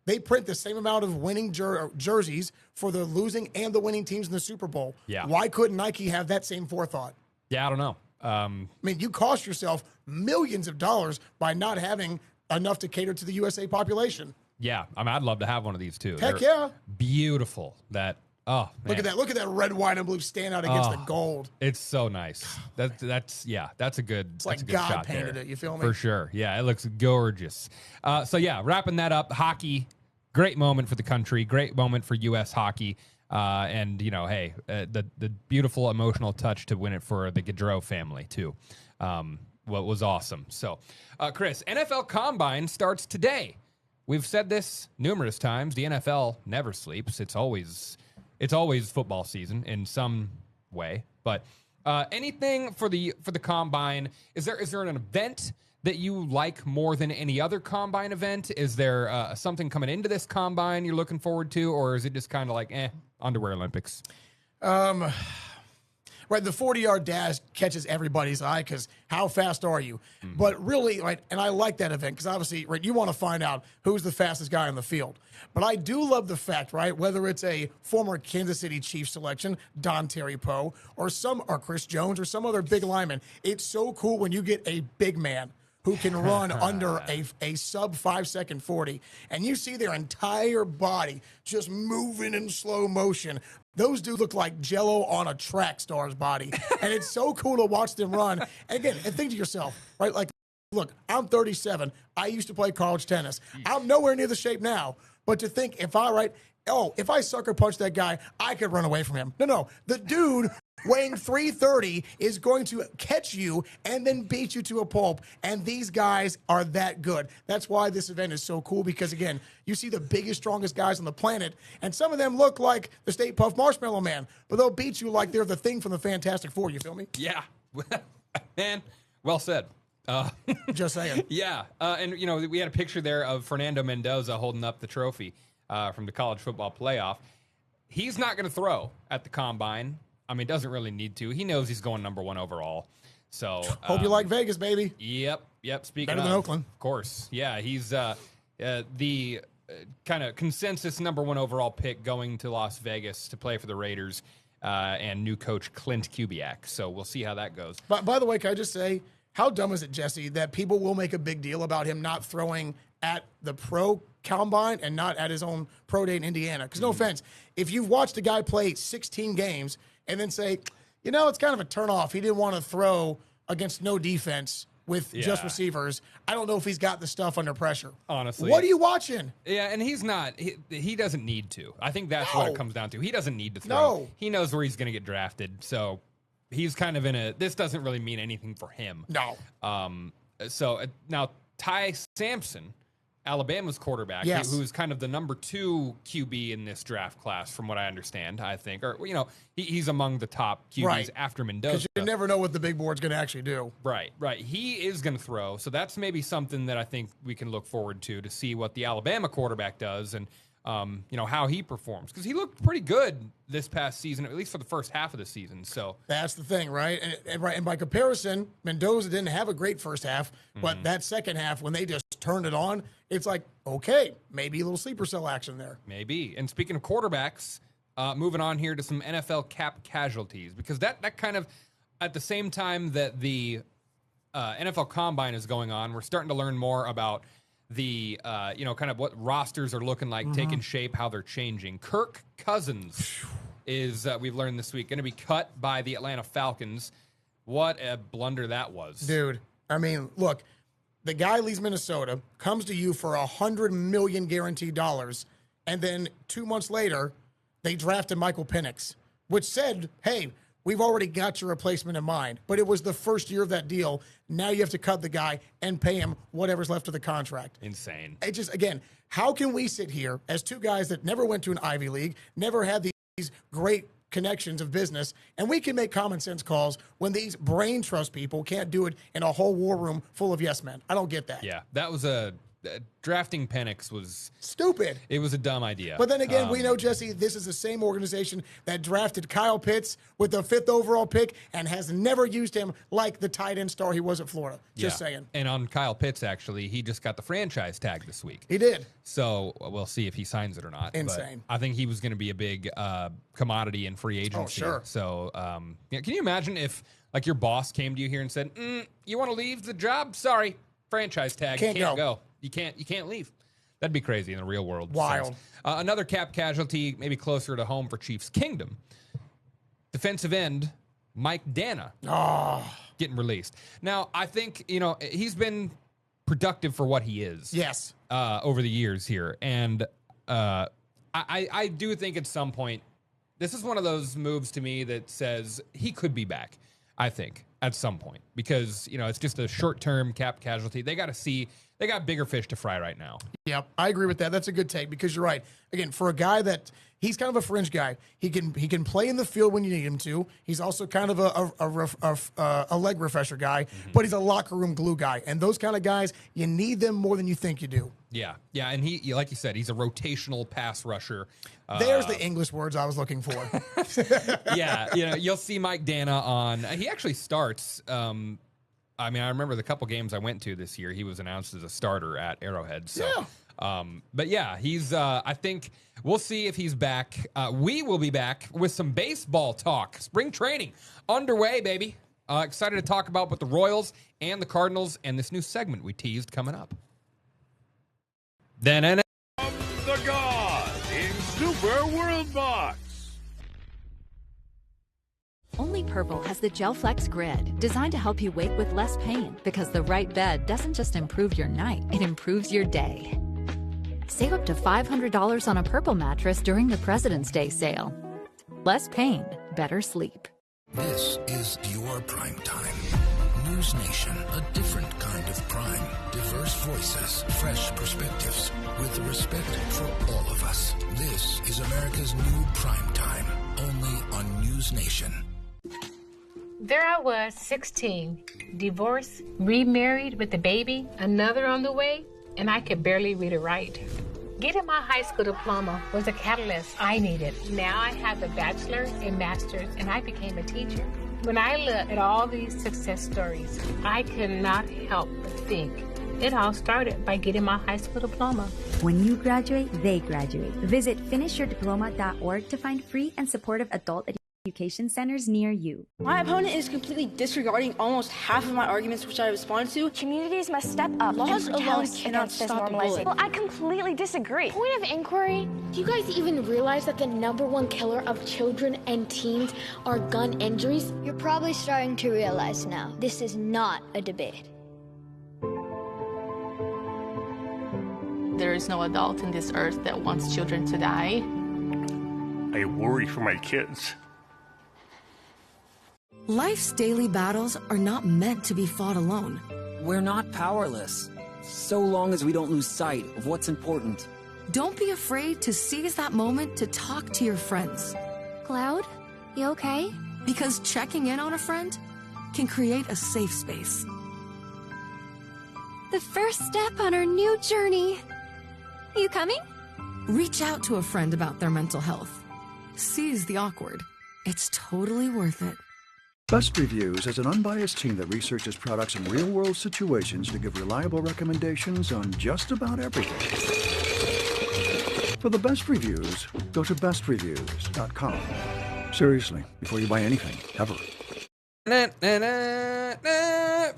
[SPEAKER 25] they print the same amount of winning jerseys for the losing and the winning teams in the Super Bowl.
[SPEAKER 6] Yeah.
[SPEAKER 25] Why couldn't Nike have that same forethought?
[SPEAKER 6] Yeah, I don't know.
[SPEAKER 25] I mean, you cost yourself millions of dollars by not having enough to cater to the USA population.
[SPEAKER 6] Yeah, I mean, I'd love to have one of these too.
[SPEAKER 25] Heck yeah.
[SPEAKER 6] Beautiful. Look
[SPEAKER 25] at that red, white, and blue stand out against the gold.
[SPEAKER 6] It's so nice. That's a good.
[SPEAKER 25] It's like
[SPEAKER 6] a good
[SPEAKER 25] God
[SPEAKER 6] shot
[SPEAKER 25] painted
[SPEAKER 6] there.
[SPEAKER 25] it. You feel me?
[SPEAKER 6] For sure. Yeah, it looks gorgeous. Wrapping that up, hockey. Great moment for the country. Great moment for U.S. hockey. The beautiful emotional touch to win it for the Gaudreau family too. Was awesome. So, Chris, NFL Combine starts today. We've said this numerous times. The NFL never sleeps. It's always football season in some way. But anything for the Combine? Is there an event that you like more than any other Combine event? Is there something coming into this Combine you're looking forward to, or is it just kind of like underwear Olympics?
[SPEAKER 25] Right, the 40-yard dash catches everybody's eye because how fast are you? Mm-hmm. But really, right, and I like that event because obviously, right, you want to find out who's the fastest guy on the field. But I do love the fact, right, whether it's a former Kansas City Chiefs selection, Don Terry Poe, or Chris Jones, or some other big lineman, it's so cool when you get a big man who can run under a sub 5-second 40, and you see their entire body just moving in slow motion. Those dudes look like Jell-O on a track star's body, and it's so cool to watch them run. And again, and think to yourself, right? Like, look, I'm 37. I used to play college tennis. I'm nowhere near the shape now, but to think if I sucker punch that guy, I could run away from him. No, the dude weighing 330 is going to catch you and then beat you to a pulp. And these guys are that good. That's why this event is so cool because, again, you see the biggest, strongest guys on the planet, and some of them look like the Stay Puft Marshmallow Man, but they'll beat you like they're the thing from the Fantastic Four. You feel me?
[SPEAKER 6] Yeah. Man, well said.
[SPEAKER 25] Just saying.
[SPEAKER 6] Yeah. And, we had a picture there of Fernando Mendoza holding up the trophy from the college football playoff. He's not going to throw at the Combine. I mean, doesn't really need to. He knows he's going number 1 overall. So
[SPEAKER 25] hope you like Vegas, baby.
[SPEAKER 6] Yep. Speaking
[SPEAKER 25] better than Oakland,
[SPEAKER 6] of course. Yeah, he's the kind of consensus number 1 overall pick going to Las Vegas to play for the Raiders and new coach Clint Kubiak. So we'll see how that goes.
[SPEAKER 25] But by the way, can I just say, how dumb is it, Jesse, that people will make a big deal about him not throwing at the pro combine and not at his own pro day in Indiana? Because no offense, if you've watched a guy play 16 games and then say, it's kind of a turnoff. He didn't want to throw against no defense with just receivers. I don't know if he's got the stuff under pressure.
[SPEAKER 6] Honestly.
[SPEAKER 25] What are you watching?
[SPEAKER 6] Yeah, and he's not. He doesn't need to. I think that's what it comes down to. He doesn't need to throw.
[SPEAKER 25] No.
[SPEAKER 6] He knows where he's going to get drafted. So he's kind of this doesn't really mean anything for him.
[SPEAKER 25] No.
[SPEAKER 6] So now Ty Sampson Alabama's quarterback,
[SPEAKER 25] Yes.
[SPEAKER 6] who's kind of the number 2 QB in this draft class, from what I understand, I think. Or, he's among the top QBs after Mendoza.
[SPEAKER 25] Because you never know what the big board's going to actually do.
[SPEAKER 6] Right. He is going to throw. So that's maybe something that I think we can look forward to see what the Alabama quarterback does and, how he performs. Because he looked pretty good this past season, at least for the first half of the season. So
[SPEAKER 25] that's the thing, right? And by comparison, Mendoza didn't have a great first half, but that second half, when they just turned it on, it's like, okay, maybe a little sleeper cell action there.
[SPEAKER 6] Maybe. And speaking of quarterbacks, moving on here to some NFL cap casualties, because that kind of, at the same time that the NFL Combine is going on, we're starting to learn more about the, kind of what rosters are looking like, taking shape, how they're changing. Kirk Cousins is, we've learned this week, going to be cut by the Atlanta Falcons. What a blunder that was.
[SPEAKER 25] Dude, I mean, look, the guy leaves Minnesota, comes to you for $100 million guaranteed dollars, and then 2 months later, they drafted Michael Penix, which said, hey, we've already got your replacement in mind. But it was the first year of that deal. Now you have to cut the guy and pay him whatever's left of the contract.
[SPEAKER 6] Insane.
[SPEAKER 25] It just, again, how can we sit here as two guys that never went to an Ivy League, never had these great connections of business, and we can make common sense calls when these brain trust people can't do it in a whole war room full of yes men? I don't get that.
[SPEAKER 6] Yeah, that was drafting Penix was
[SPEAKER 25] stupid.
[SPEAKER 6] It was a dumb idea.
[SPEAKER 25] But then again, we know, Jesse, this is the same organization that drafted Kyle Pitts with the 5th overall pick and has never used him like the tight end star he was at Florida. Just saying.
[SPEAKER 6] And on Kyle Pitts, actually, he just got the franchise tag this week.
[SPEAKER 25] He did.
[SPEAKER 6] So we'll see if he signs it or not.
[SPEAKER 25] Insane.
[SPEAKER 6] But I think he was going to be a big commodity in free agency.
[SPEAKER 25] Oh, sure.
[SPEAKER 6] So can you imagine if your boss came to you here and said, you want to leave the job? Sorry, franchise tag.
[SPEAKER 25] Can't
[SPEAKER 6] go. You can't leave. That'd be crazy in the real world.
[SPEAKER 25] Wild.
[SPEAKER 6] Another cap casualty, maybe closer to home for Chiefs Kingdom. Defensive end Mike Dana getting released. Now, I think, he's been productive for what he is.
[SPEAKER 25] Yes.
[SPEAKER 6] Over the years here. And I do think at some point, this is one of those moves to me that says he could be back, I think, at some point. Because, it's just a short-term cap casualty. They got bigger fish to fry right now.
[SPEAKER 25] Yep, I agree with that. That's a good take because you're right. Again, for a guy that he's kind of a fringe guy, he can play in the field when you need him to. He's also kind of a leg refresher guy, but he's a locker room glue guy. And those kind of guys, you need them more than you think you do.
[SPEAKER 6] Yeah, and he, like you said, he's a rotational pass rusher.
[SPEAKER 25] There's the English words I was looking for.
[SPEAKER 6] Yeah, you'll see Mike Dana on. He actually starts. I remember the couple games I went to this year, he was announced as a starter at Arrowhead. So, but yeah, he's, I think we'll see if he's back. We will be back with some baseball talk. Spring training underway, baby. Excited to talk about both the Royals and the Cardinals and this new segment we teased coming up. Then
[SPEAKER 23] The God in Super World Box.
[SPEAKER 24] Only Purple has the Gel Flex Grid, designed to help you wake with less pain, because the right bed doesn't just improve your night, it improves your day. Save up to $500 on a Purple mattress during the President's Day sale. Less pain, better sleep.
[SPEAKER 23] This is your prime time. News Nation, a different kind of prime. Diverse voices, fresh perspectives, with respect for all of us. This is America's new prime time, only on News Nation.
[SPEAKER 1] There I was, 16, divorced, remarried with a baby, another on the way, and I could barely read or write. Getting my high school diploma was a catalyst I needed. Now I have a bachelor's and master's, and I became a teacher. When I look at all these success stories, I could not help but think it all started by getting my high school diploma.
[SPEAKER 3] When you graduate, they graduate. Visit finishyourdiploma.org to find free and supportive adult education centers near you.
[SPEAKER 2] My opponent is completely disregarding almost half of my arguments which I responded to.
[SPEAKER 14] Communities must step up
[SPEAKER 2] Laws
[SPEAKER 14] and
[SPEAKER 2] alone
[SPEAKER 14] protest
[SPEAKER 2] cannot
[SPEAKER 14] against this
[SPEAKER 2] stop the
[SPEAKER 14] normalization.
[SPEAKER 2] bullet.
[SPEAKER 14] Well, I completely disagree.
[SPEAKER 20] Point of inquiry, do you guys even realize that the #1 killer of children and teens are gun injuries?
[SPEAKER 4] You're probably starting to realize now, this is not a debate.
[SPEAKER 11] There is no adult in this earth that wants children to die.
[SPEAKER 21] I worry for my kids.
[SPEAKER 7] Life's daily battles are not meant to be fought alone.
[SPEAKER 8] We're not powerless.
[SPEAKER 7] so long as we don't lose sight of what's important.
[SPEAKER 8] Don't be afraid to seize that moment to talk to your friends.
[SPEAKER 20] Cloud, you okay?
[SPEAKER 8] Because checking in on a friend can create a safe space.
[SPEAKER 20] The first step on our new journey. You coming?
[SPEAKER 8] Reach out to a friend about their mental health. Seize the awkward. It's totally worth it.
[SPEAKER 9] Best Reviews is an unbiased team that researches products in real-world situations to give reliable recommendations on just about everything. For the best reviews, go to bestreviews.com. Seriously, before you buy anything, ever.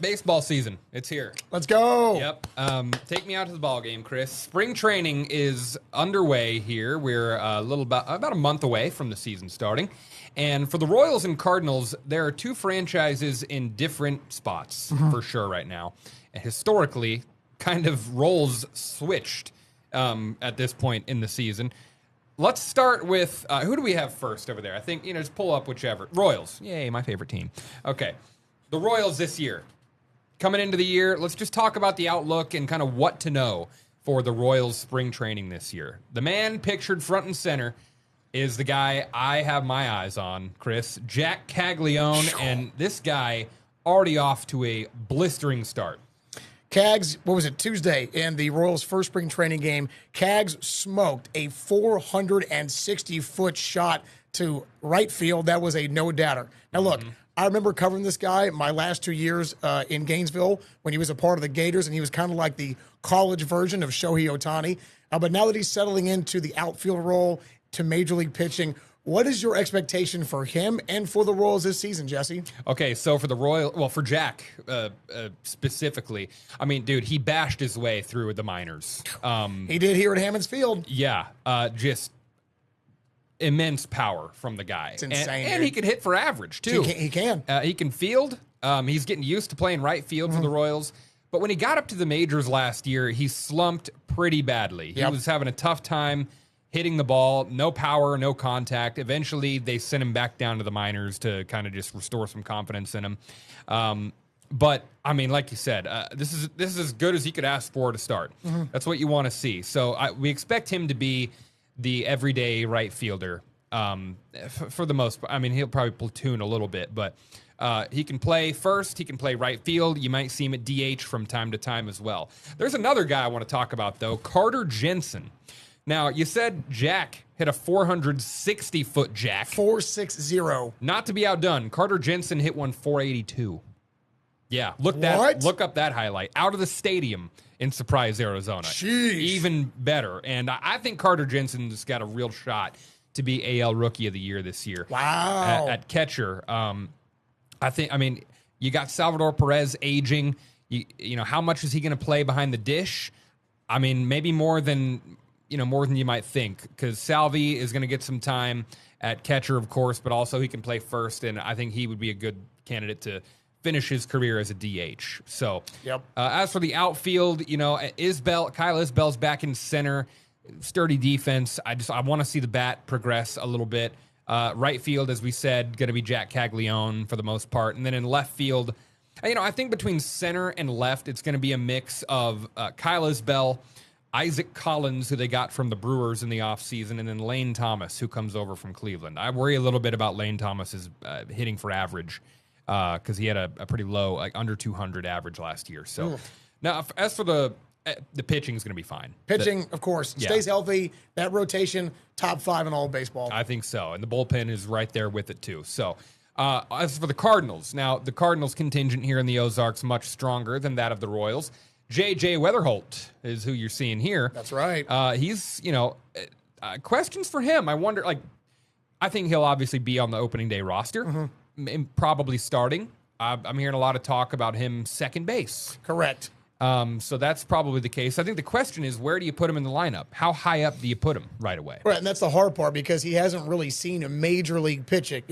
[SPEAKER 6] Baseball season. It's here.
[SPEAKER 25] Let's go.
[SPEAKER 6] Yep. Take me out to the ball game, Chris. Spring training is underway here. We're about a month away from the season starting. And for the Royals and Cardinals, there are two franchises in different spots for sure right now. And historically, kind of roles switched at this point in the season. Let's start with, who do we have first over there? I think, just pull up whichever. Royals. Yay, my favorite team. Okay. The Royals this year. Coming into the year, let's just talk about the outlook and kind of what to know for the Royals spring training this year. The man pictured front and center is the guy I have my eyes on, Chris. Jack Caglione, and this guy already off to a blistering start.
[SPEAKER 25] Cags, what was it, Tuesday, in the Royals' first spring training game, Cags smoked a 460-foot shot to right field. That was a no-doubter. Now, look, I remember covering this guy my last 2 years in Gainesville when he was a part of the Gators, and he was kind of like the college version of Shohei Ohtani. But now that he's settling into the outfield role, to Major League pitching, what is your expectation for him and for the Royals this season, Jesse?
[SPEAKER 6] Okay, so for Jack specifically, I mean, dude, he bashed his way through the minors.
[SPEAKER 25] He did here at Hammons Field.
[SPEAKER 6] Yeah, just immense power from the guy.
[SPEAKER 25] It's insane.
[SPEAKER 6] And he can hit for average, too.
[SPEAKER 25] He can.
[SPEAKER 6] He can field. He's getting used to playing right field for the Royals. But when he got up to the majors last year, he slumped pretty badly. He was having a tough time hitting the ball, no power, no contact. Eventually, they sent him back down to the minors to kind of just restore some confidence in him. But, I mean, like you said, this is as good as he could ask for to start. That's what you want to see. So we expect him to be the everyday right fielder for the most part. I mean, he'll probably platoon a little bit, but he can play first. He can play right field. You might see him at DH from time to time as well. There's another guy I want to talk about, though, Carter Jensen. Now, you said Jack hit a 460-foot jack.
[SPEAKER 25] 460.
[SPEAKER 6] Not to be outdone, Carter Jensen hit one 482. Yeah, look up that highlight. Out of the stadium in Surprise, Arizona.
[SPEAKER 25] Jeez.
[SPEAKER 6] Even better. And I think Carter Jensen's got a real shot to be AL Rookie of the Year this year.
[SPEAKER 25] Wow.
[SPEAKER 6] At catcher. You got Salvador Perez aging. You know, how much is he going to play behind the dish? I mean, maybe more than you might think, because Salvi is going to get some time at catcher, of course, but also he can play first, and I think he would be a good candidate to finish his career as a DH. So, as for the outfield, Kyle Isbell's back in center, sturdy defense. I want to see the bat progress a little bit. Right field, as we said, going to be Jack Caglione for the most part, and then in left field, I think between center and left, it's going to be a mix of Kyle Isbell, Isaac Collins, who they got from the Brewers in the offseason, and then Lane Thomas, who comes over from Cleveland. I worry a little bit about Lane Thomas's hitting for average because he had a pretty low, like under 200 average last year. So now, as for the pitching is going to be fine.
[SPEAKER 25] Pitching, of course, stays healthy. That rotation, top 5 in all of baseball.
[SPEAKER 6] I think so, and the bullpen is right there with it too. So as for the Cardinals, now the Cardinals contingent here in the Ozarks much stronger than that of the Royals. J.J. Weatherholt is who you're seeing here.
[SPEAKER 25] That's right.
[SPEAKER 6] He's, questions for him. I wonder, I think he'll obviously be on the opening day roster, probably starting. I'm hearing a lot of talk about him second base.
[SPEAKER 25] Correct.
[SPEAKER 6] So that's probably the case. I think the question is, where do you put him in the lineup? How high up do you put him right away?
[SPEAKER 25] Right, and that's the hard part because he hasn't really seen a major league pitching.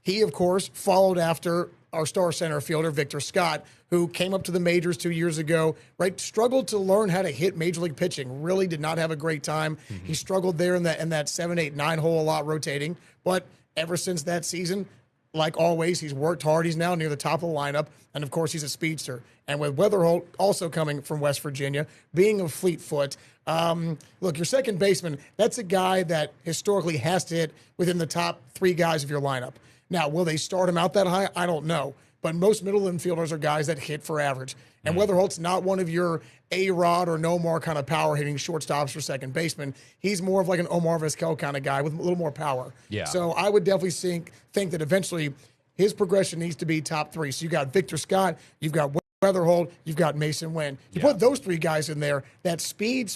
[SPEAKER 25] He, of course, followed after our star center fielder, Victor Scott, who came up to the majors 2 years ago, right? Struggled to learn how to hit major league pitching. Really did not have a great time. He struggled there in that 7, 8, 9 hole a lot rotating. But ever since that season, like always, he's worked hard. He's now near the top of the lineup. And, of course, he's a speedster. And with Weatherholt also coming from West Virginia, being a fleet foot, look, your second baseman, that's a guy that historically has to hit within the top 3 guys of your lineup. Now, will they start him out that high? I don't know. But most middle infielders are guys that hit for average. And Weatherholt's not one of your A-Rod or Nomar kind of power-hitting shortstops for second baseman. He's more of like an Omar Vizquel kind of guy with a little more power.
[SPEAKER 6] Yeah.
[SPEAKER 25] So I would definitely think that eventually his progression needs to be top 3. So you got Victor Scott, you've got Weatherholt, you've got Mason Wynn. You put those 3 guys in there, that speed,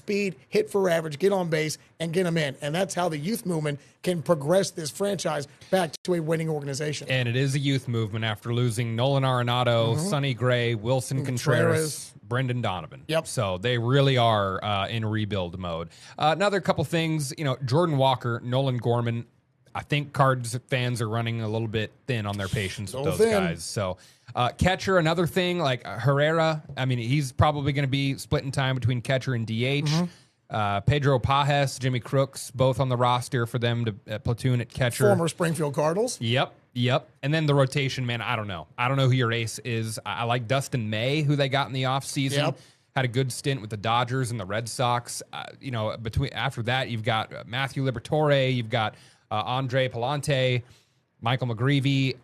[SPEAKER 25] hit for average, get on base, and get them in. And that's how the youth movement can progress this franchise back to a winning organization.
[SPEAKER 6] And it is a youth movement after losing Nolan Arenado, Sonny Gray, Wilson Contreras, Brendan Donovan.
[SPEAKER 25] Yep.
[SPEAKER 6] So they really are in rebuild mode. Another couple things, Jordan Walker, Nolan Gorman. I think Cards fans are running a little bit thin on their patience with those guys. So catcher, another thing, like Herrera, I mean, he's probably going to be splitting time between catcher and DH. Pedro Pajes, Jimmy Crooks, both on the roster for them to platoon at catcher.
[SPEAKER 25] Former Springfield Cardinals.
[SPEAKER 6] Yep. And then the rotation, man, I don't know. I don't know who your ace is. I like Dustin May, who they got in the offseason.
[SPEAKER 25] Yep.
[SPEAKER 6] Had a good stint with the Dodgers and the Red Sox. After that, you've got Matthew Liberatore, you've got Andre Palante, Michael McGreevy,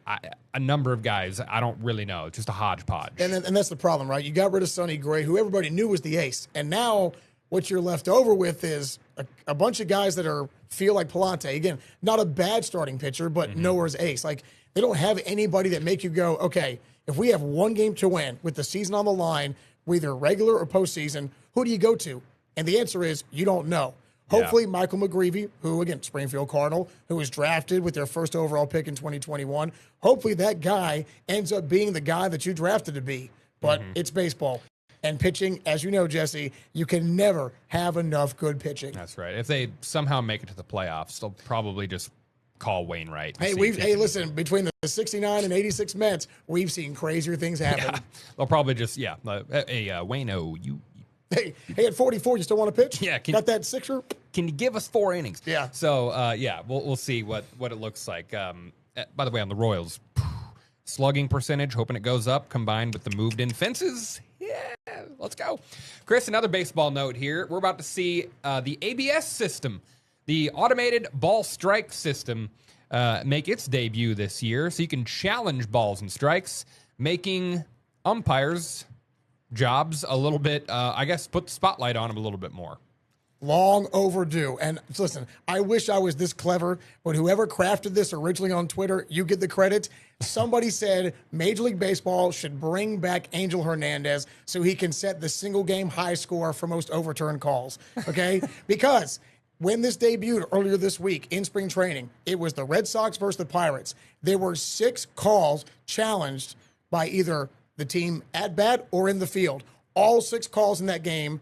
[SPEAKER 6] a number of guys. I don't really know. It's just a hodgepodge.
[SPEAKER 25] And that's the problem, right? You got rid of Sonny Gray, who everybody knew was the ace. And now what you're left over with is a bunch of guys that feel like Palante. Again, not a bad starting pitcher, but nowhere's ace. Like, they don't have anybody that make you go, okay, if we have one game to win with the season on the line, whether regular or postseason, who do you go to? And the answer is you don't know. Hopefully, Michael McGreevy, who, again, Springfield Cardinal, who was drafted with their first overall pick in 2021, hopefully that guy ends up being the guy that you drafted to be. But it's baseball. And pitching, as you know, Jesse, you can never have enough good pitching.
[SPEAKER 6] That's right. If they somehow make it to the playoffs, they'll probably just call Wainwright.
[SPEAKER 25] Hey, listen, between the 69 and 86 Mets, we've seen crazier things happen.
[SPEAKER 6] Yeah. They'll probably just, Waino, you...
[SPEAKER 25] Hey, at 44, you still want to pitch?
[SPEAKER 6] Yeah.
[SPEAKER 25] Got that sixer?
[SPEAKER 6] Can you give us 4 innings?
[SPEAKER 25] Yeah.
[SPEAKER 6] So, we'll see what it looks like. By the way, on the Royals, slugging percentage, hoping it goes up, combined with the moved-in fences. Yeah, let's go. Chris, another baseball note here. We're about to see the ABS system, the automated ball strike system, make its debut this year. So you can challenge balls and strikes, making umpires' jobs a little bit, put the spotlight on them a little bit more.
[SPEAKER 25] Long overdue. And listen, I wish I was this clever, but whoever crafted this originally on Twitter, you get the credit. Somebody said Major League Baseball should bring back Angel Hernandez so he can set the single game high score for most overturned calls. Okay? Because when this debuted earlier this week in spring training, it was the Red Sox versus the Pirates. There were 6 calls challenged by either the team at bat or in the field. All 6 calls in that game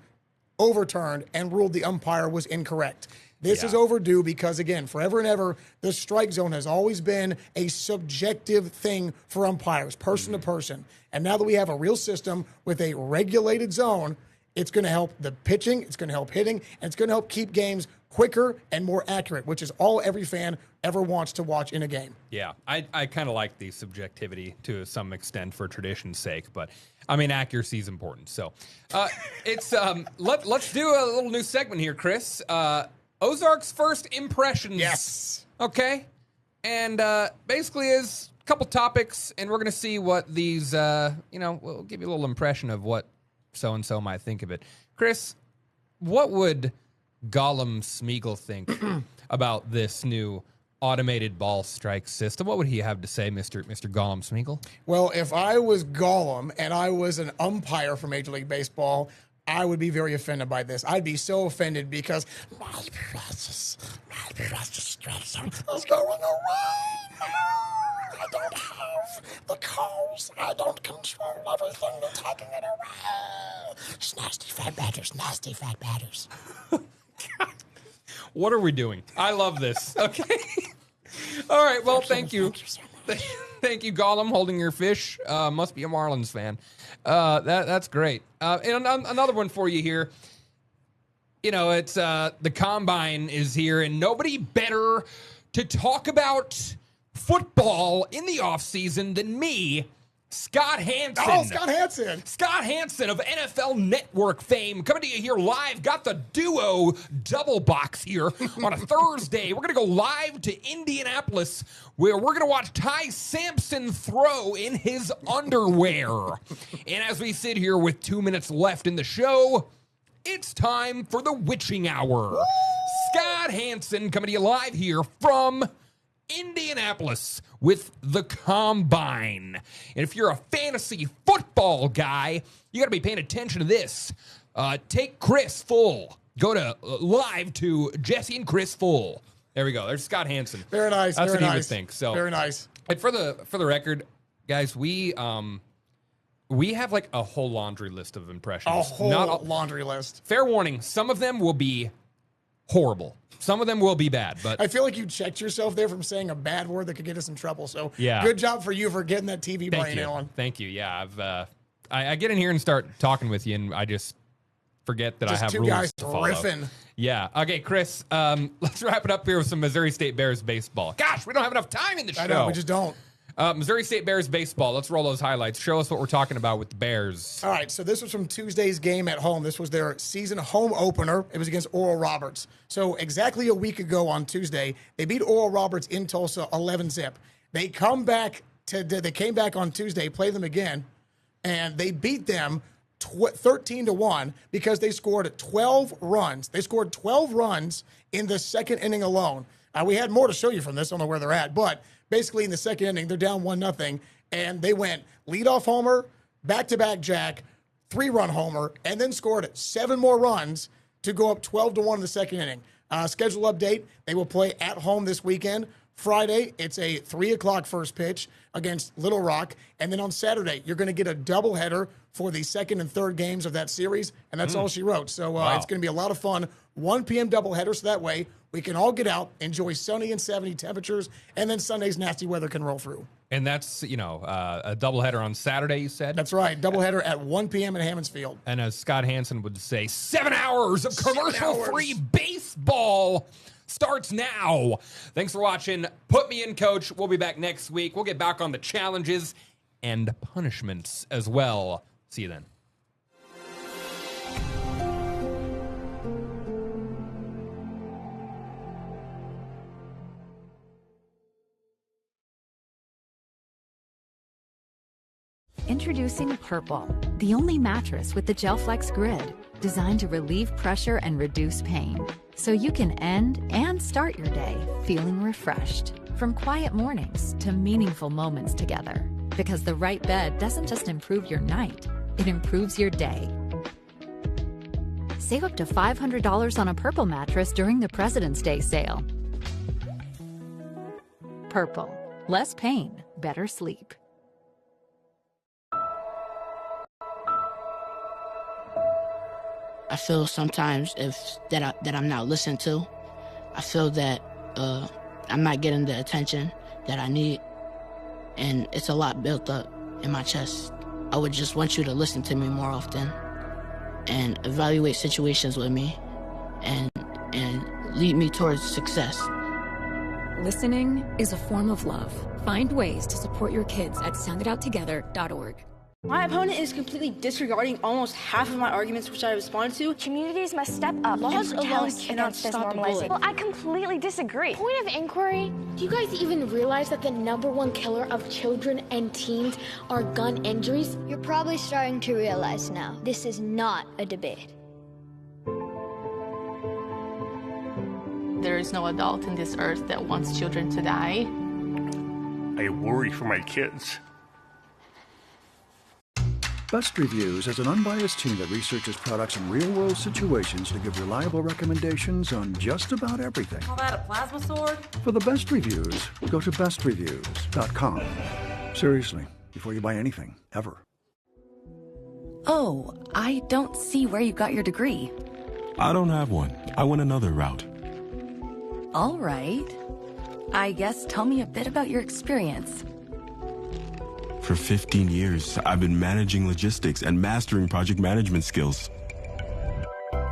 [SPEAKER 25] overturned and ruled the umpire was incorrect. This is overdue because, again, forever and ever, the strike zone has always been a subjective thing for umpires, person to person. And now that we have a real system with a regulated zone, it's going to help the pitching, it's going to help hitting, and it's going to help keep games quicker and more accurate, which is all every fan ever wants to watch in a game.
[SPEAKER 6] Yeah, I kind of like the subjectivity to some extent for tradition's sake, but I mean, accuracy is important. So let's do a little new segment here, Chris. Ozark's first impressions.
[SPEAKER 25] Yes.
[SPEAKER 6] Okay. And basically is a couple topics, and we're going to see what these, we'll give you a little impression of what so-and-so might think of it. Chris, what would Gollum Smeagol think about this new automated ball strike system? What would he have to say, Mr. Gollum Smeagol?
[SPEAKER 25] Well, if I was Gollum and I was an umpire for Major League Baseball, I would be very offended by this. I'd be so offended because my precious strike is going away. No, I don't have the calls. I don't control everything. They're taking it away. Nasty fat batters.
[SPEAKER 6] What are we doing? I love this. Okay. All right. Well, thank you. Thank you, Gollum, holding your fish. Must be a Marlins fan. That's great. And another one for you here. It's the Combine is here, and nobody better to talk about football in the offseason than me, Scott Hansen.
[SPEAKER 25] Oh, Scott Hansen.
[SPEAKER 6] Scott Hansen of NFL Network fame coming to you here live. Got the duo double box here on a Thursday. We're going to go live to Indianapolis where we're going to watch Ty Sampson throw in his underwear. And as we sit here with 2 minutes left in the show, it's time for the witching hour. Woo! Scott Hansen coming to you live here from Indianapolis with the Combine. And if you're a fantasy football guy, you got to be paying attention to this. Take Chris Full. Go to live to Jesse and Chris Full. There we go. There's Scott Hansen.
[SPEAKER 25] Very nice.
[SPEAKER 6] That's
[SPEAKER 25] very
[SPEAKER 6] what
[SPEAKER 25] nice.
[SPEAKER 6] he would think. So
[SPEAKER 25] very nice.
[SPEAKER 6] And for the record, guys, we have like a whole laundry list of impressions.
[SPEAKER 25] A whole laundry list.
[SPEAKER 6] Fair warning, some of them will be horrible. Some of them will be bad, but
[SPEAKER 25] I feel like you checked yourself there from saying a bad word that could get us in trouble. So
[SPEAKER 6] yeah,
[SPEAKER 25] good job for you for getting that TV brain on.
[SPEAKER 6] Thank you. Yeah, I get in here and start talking with you, and I just forget that
[SPEAKER 25] just
[SPEAKER 6] I have
[SPEAKER 25] two
[SPEAKER 6] rules
[SPEAKER 25] guys
[SPEAKER 6] to follow.
[SPEAKER 25] riffing.
[SPEAKER 6] Yeah. Okay, Chris. Let's wrap it up here with some Missouri State Bears baseball. Gosh, we don't have enough time in the show.
[SPEAKER 25] I know, we just don't.
[SPEAKER 6] Missouri State Bears baseball. Let's roll those highlights. Show us what we're talking about with the Bears.
[SPEAKER 25] All right, so this was from Tuesday's game at home. This was their season home opener. It was against Oral Roberts. So exactly a week ago on Tuesday, they beat Oral Roberts in Tulsa 11-zip. They came back on Tuesday, play them again, and they beat them 13-1 because they scored 12 runs. They scored 12 runs in the second inning alone. We had more to show you from this. I don't know where they're at, but basically in the second inning, they're down 1-0, and they went leadoff homer, back-to-back jack, 3-run homer, and then scored 7 more runs to go up 12-1 in the second inning. Schedule update, they will play at home this weekend. Friday, it's a 3 o'clock first pitch against Little Rock. And then on Saturday, you're going to get a doubleheader for the second and third games of that series. And that's all she wrote. So It's going to be a lot of fun. 1 p.m. doubleheader, so that way we can all get out, enjoy sunny and 70 temperatures, and then Sunday's nasty weather can roll through.
[SPEAKER 6] And that's, a doubleheader on Saturday, you said?
[SPEAKER 25] That's right. Doubleheader at 1 p.m. at Hammonds Field.
[SPEAKER 6] And as Scott Hansen would say, 7 hours of commercial-free baseball starts now. Thanks for watching. Put me in, Coach. We'll be back next week. We'll get back on the challenges and punishments as well. See you then.
[SPEAKER 24] Introducing Purple, the only mattress with the GelFlex grid, designed to relieve pressure and reduce pain, so you can end and start your day feeling refreshed. From quiet mornings to meaningful moments together, because the right bed doesn't just improve your night, it improves your day. Save up to $500 on a Purple mattress during the President's Day sale. Purple, less pain, better sleep.
[SPEAKER 13] I feel sometimes that I'm not listened to. I feel that I'm not getting the attention that I need, and it's a lot built up in my chest. I would just want you to listen to me more often and evaluate situations with me and lead me towards success.
[SPEAKER 15] Listening is a form of love. Find ways to support your kids at sounditouttogether.org.
[SPEAKER 2] My opponent is completely disregarding almost half of my arguments which I responded to.
[SPEAKER 14] Communities must step up.
[SPEAKER 2] Laws
[SPEAKER 14] and
[SPEAKER 2] alone
[SPEAKER 14] protest
[SPEAKER 2] cannot
[SPEAKER 14] against this
[SPEAKER 2] stop the
[SPEAKER 14] normalization.
[SPEAKER 2] bullet.
[SPEAKER 14] Well, I completely disagree.
[SPEAKER 20] Point of inquiry, do you guys even realize that the #1 killer of children and teens are gun injuries?
[SPEAKER 4] You're probably starting to realize now, this is not a debate.
[SPEAKER 11] There is no adult in this earth that wants children to die.
[SPEAKER 21] I worry for my kids.
[SPEAKER 9] Best Reviews is an unbiased team that researches products in real-world situations to give reliable recommendations on just about everything.
[SPEAKER 16] Call that a plasma sword?
[SPEAKER 9] For the best reviews, go to bestreviews.com. Seriously, before you buy anything, ever.
[SPEAKER 16] Oh, I don't see where you got your degree.
[SPEAKER 18] I don't have one. I went another route.
[SPEAKER 16] All right. I guess tell me a bit about your experience.
[SPEAKER 18] For 15 years, I've been managing logistics and mastering project management skills.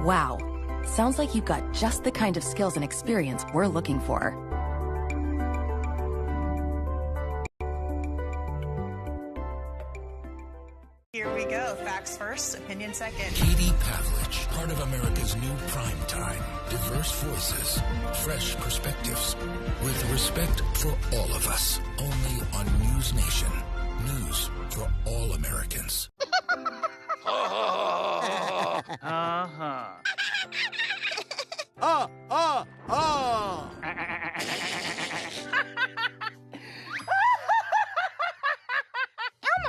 [SPEAKER 16] Wow. Sounds like you've got just the kind of skills and experience we're looking for.
[SPEAKER 5] first, opinion second.
[SPEAKER 23] Katie Pavlich, part of America's new prime time. Diverse voices, fresh perspectives, with respect for all of us. Only on News Nation. News for all Americans.
[SPEAKER 10] Elmer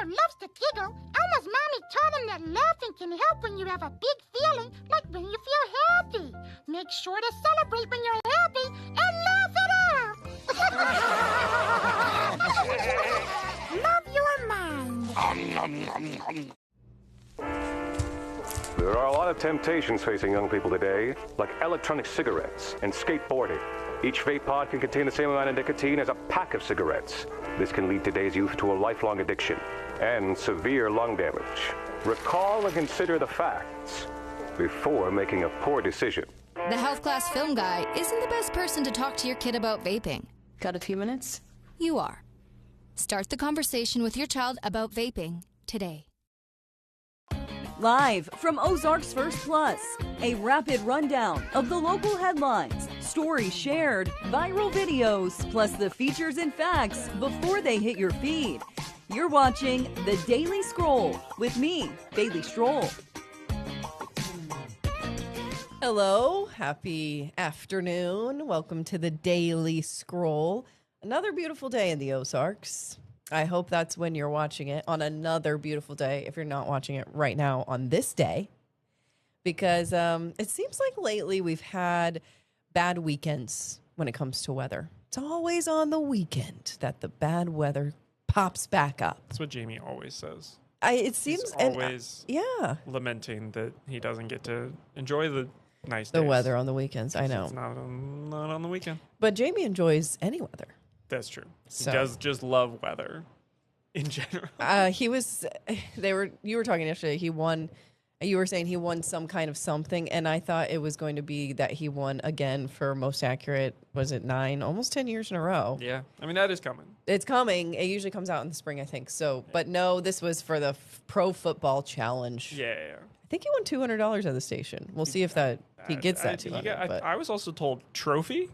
[SPEAKER 10] loves to giggle. Elmer's mommy taught him that laughing can help when you have a big feeling, like when you feel happy. Make sure to celebrate when you're happy and laugh it out. Love your mind.
[SPEAKER 17] There are a lot of temptations facing young people today, like electronic cigarettes and skateboarding. Each vape pod can contain the same amount of nicotine as a pack of cigarettes. This can lead today's youth to a lifelong addiction and severe lung damage. Recall and consider the facts before making a poor decision.
[SPEAKER 19] The health class film guy isn't the best person to talk to your kid about vaping.
[SPEAKER 22] Got a few minutes?
[SPEAKER 19] You are. Start the conversation with your child about vaping today.
[SPEAKER 26] Live from Ozarksfirst Plus, a rapid rundown of the local headlines, stories shared, viral videos, plus the features and facts before they hit your feed. You're watching The Daily Scroll with me, Bailey Stroll.
[SPEAKER 27] Hello, happy afternoon. Welcome to The Daily Scroll. Another beautiful day in the Ozarks. I hope that's when you're watching it, on another beautiful day, if you're not watching it right now on this day. Because it seems like lately we've had bad weekends when it comes to weather. It's always on the weekend that the bad weather pops back up.
[SPEAKER 28] That's what Jamie always says.
[SPEAKER 27] It seems
[SPEAKER 28] He's always
[SPEAKER 27] yeah,
[SPEAKER 28] lamenting that he doesn't get to enjoy the nice
[SPEAKER 27] the
[SPEAKER 28] days.
[SPEAKER 27] weather on the weekends. I know.
[SPEAKER 28] It's not on the weekend.
[SPEAKER 27] But Jamie enjoys any weather.
[SPEAKER 28] That's true.
[SPEAKER 27] So.
[SPEAKER 28] He does just love weather in general.
[SPEAKER 27] You were talking yesterday. You were saying he won some kind of something, and I thought it was going to be that he won again for most accurate. Was it 9, almost 10 years in a row?
[SPEAKER 28] Yeah. I mean, that is coming.
[SPEAKER 27] It's coming. It usually comes out in the spring, I think. So, but no, this was for the Pro Football Challenge.
[SPEAKER 28] Yeah.
[SPEAKER 27] I think he won $200 at the station. We'll see if he gets that $200.
[SPEAKER 28] I was also told trophy ?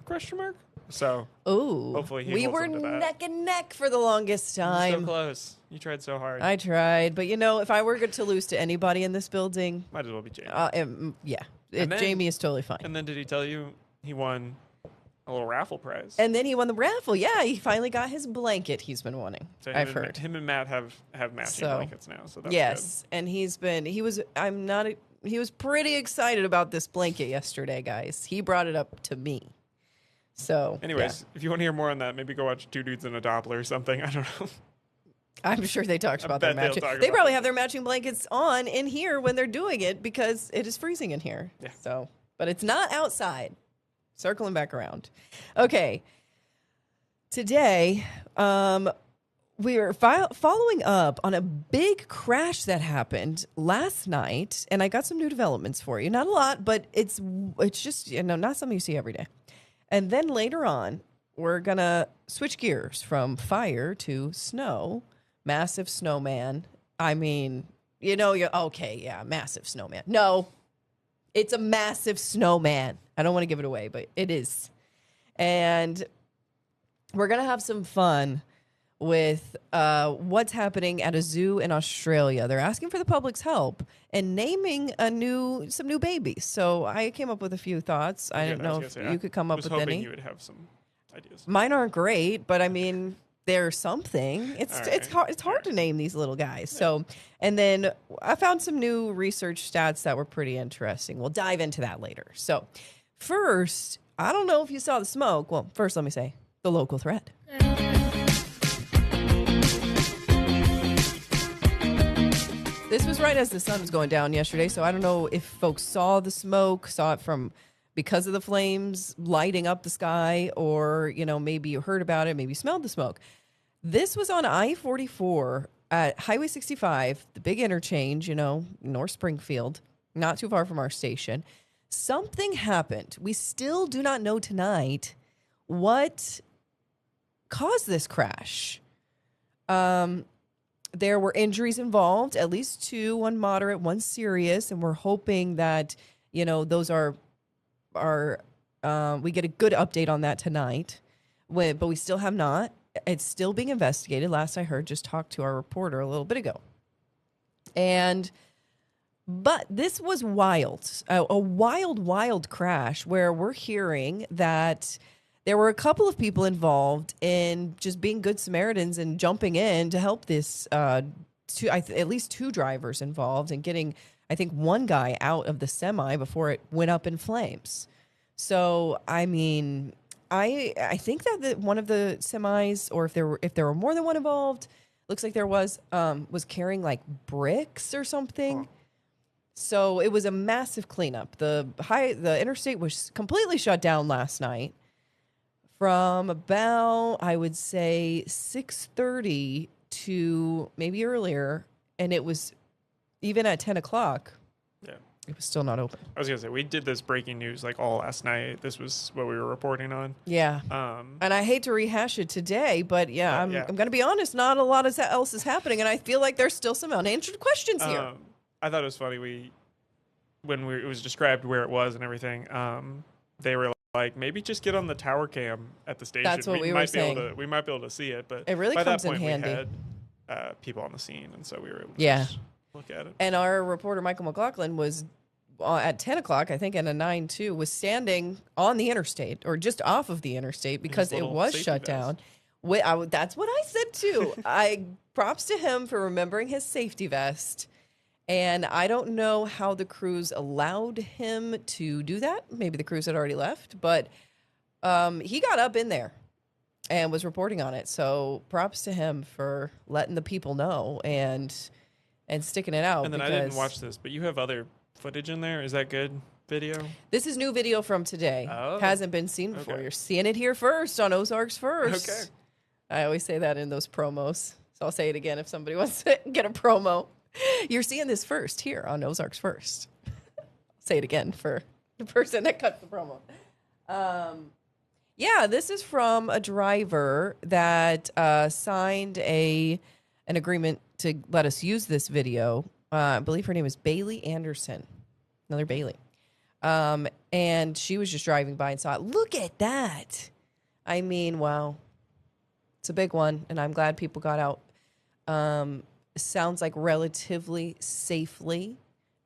[SPEAKER 28] So hopefully
[SPEAKER 27] we were neck and neck for the longest time.
[SPEAKER 28] So close. You tried so hard.
[SPEAKER 27] I tried, but if I were to lose to anybody in this building,
[SPEAKER 28] might as well be Jamie.
[SPEAKER 27] Jamie is totally fine.
[SPEAKER 28] And then did he tell you he won a little raffle prize?
[SPEAKER 27] And then he won the raffle. Yeah, he finally got his blanket he's been wanting.
[SPEAKER 28] So
[SPEAKER 27] I've heard.
[SPEAKER 28] Him and Matt have matching blankets now. So that's
[SPEAKER 27] yes,
[SPEAKER 28] good.
[SPEAKER 27] And he was pretty excited about this blanket yesterday, guys. He brought it up to me. So,
[SPEAKER 28] anyways, if you want to hear more on that, maybe go watch Two Dudes in a Doppler or something. I don't know.
[SPEAKER 27] I'm sure they talked about their matching. They probably have their matching blankets on in here when they're doing it because it is freezing in here.
[SPEAKER 28] Yeah.
[SPEAKER 27] So, but it's not outside. Circling back around. Okay. Today, we are following up on a big crash that happened last night, and I got some new developments for you. Not a lot, but it's just not something you see every day. And then later on, we're going to switch gears from fire to snow. Massive snowman. I mean, massive snowman. No, it's a massive snowman. I don't want to give it away, but it is. And we're going to have some fun with what's happening at a zoo in Australia. They're asking for the public's help and naming some new babies. So I came up with a few thoughts. I didn't know if you could come up with any. I was
[SPEAKER 28] hoping you would have some ideas.
[SPEAKER 27] Mine aren't great, but I mean, they're something. It's hard to name these little guys. So, and then I found some new research stats that were pretty interesting. We'll dive into that later. So first, I don't know if you saw the smoke. Well, first let me say the local thread. This was right as the sun was going down yesterday, so I don't know if folks saw the smoke, saw it because of the flames lighting up the sky, or, maybe you heard about it, maybe you smelled the smoke. This was on I-44 at Highway 65, the big interchange, North Springfield, not too far from our station. Something happened. We still do not know tonight what caused this crash. there were injuries involved, at least 2, one moderate, one serious, and we're hoping that, those are we get a good update on that tonight. But we still have not. It's still being investigated. Last I heard, just talked to our reporter a little bit ago. But this was wild, a wild crash where we're hearing that there were a couple of people involved in just being good Samaritans and jumping in to help this, at least 2 drivers involved, and getting, I think, one guy out of the semi before it went up in flames. So, I mean, I think that one of the semis, or if there were more than one involved, looks like there was carrying like bricks or something. So it was a massive cleanup. The interstate was completely shut down last night from about, I would say, 6:30 to maybe earlier, and it was even at 10 o'clock.
[SPEAKER 28] Yeah.
[SPEAKER 27] It was still not open.
[SPEAKER 28] I was going to say, we did this breaking news like all last night. This was what we were reporting on.
[SPEAKER 27] Yeah. And I hate to rehash it today, but I'm going to be honest, not a lot else is happening, and I feel like there's still some unanswered questions here.
[SPEAKER 28] I thought it was funny. It was described where it was and everything, they were like, maybe just get on the tower cam at the station.
[SPEAKER 27] That's what we were saying.
[SPEAKER 28] We might be able to see it, but
[SPEAKER 27] it really
[SPEAKER 28] by
[SPEAKER 27] comes
[SPEAKER 28] that point
[SPEAKER 27] in handy.
[SPEAKER 28] we had people on the scene, and so we were able to just look at it.
[SPEAKER 27] And our reporter, Michael McLaughlin, was at 10 o'clock, I think, and a 9 too, was standing on the interstate, or just off of the interstate, because it was shut down. That's what I said too. Props to him for remembering his safety vest. And I don't know how the crews allowed him to do that. Maybe the crews had already left, but he got up in there and was reporting on it. So props to him for letting the people know and sticking it out.
[SPEAKER 28] And then I didn't watch this, but you have other footage in there. Is that good video?
[SPEAKER 27] This is new video from today.
[SPEAKER 28] Oh.
[SPEAKER 27] Hasn't been seen before. Okay. You're seeing it here first on Ozarksfirst.
[SPEAKER 28] Okay.
[SPEAKER 27] I always say that in those promos. So I'll say it again if somebody wants to get a promo. You're seeing this first here on Ozarksfirst. Say it again for the person that cut the promo. This is from a driver that signed an agreement to let us use this video. I believe her name is Bailey Anderson. Another Bailey. And she was just driving by and saw it. Look at that. I mean, wow. It's a big one, and I'm glad people got out. Sounds like relatively safely.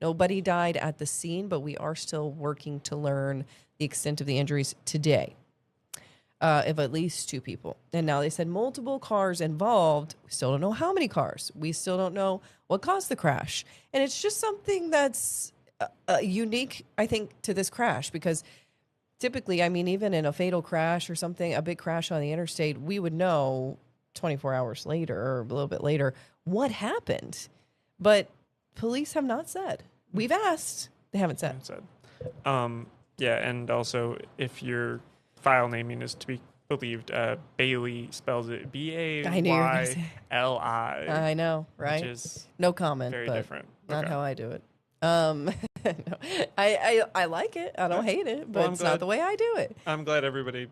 [SPEAKER 27] Nobody died at the scene, but we are still working to learn the extent of the injuries today of at least 2 people. And now they said multiple cars involved. We still don't know how many cars. We still don't know what caused the crash. And it's just something that's unique, I think, to this crash, because typically, I mean, even in a fatal crash or something, a big crash on the interstate, we would know 24 hours later or a little bit later what happened. But police have not said. We've asked. They haven't said.
[SPEAKER 28] And also, if your file naming is to be believed, Bailey spells it Bayli.
[SPEAKER 27] I know, right?
[SPEAKER 28] Which is
[SPEAKER 27] no comment.
[SPEAKER 28] Very
[SPEAKER 27] but
[SPEAKER 28] different.
[SPEAKER 27] Not how I do it. No. I like it. I don't hate it, but it's not the way I do it.
[SPEAKER 28] I'm glad everybody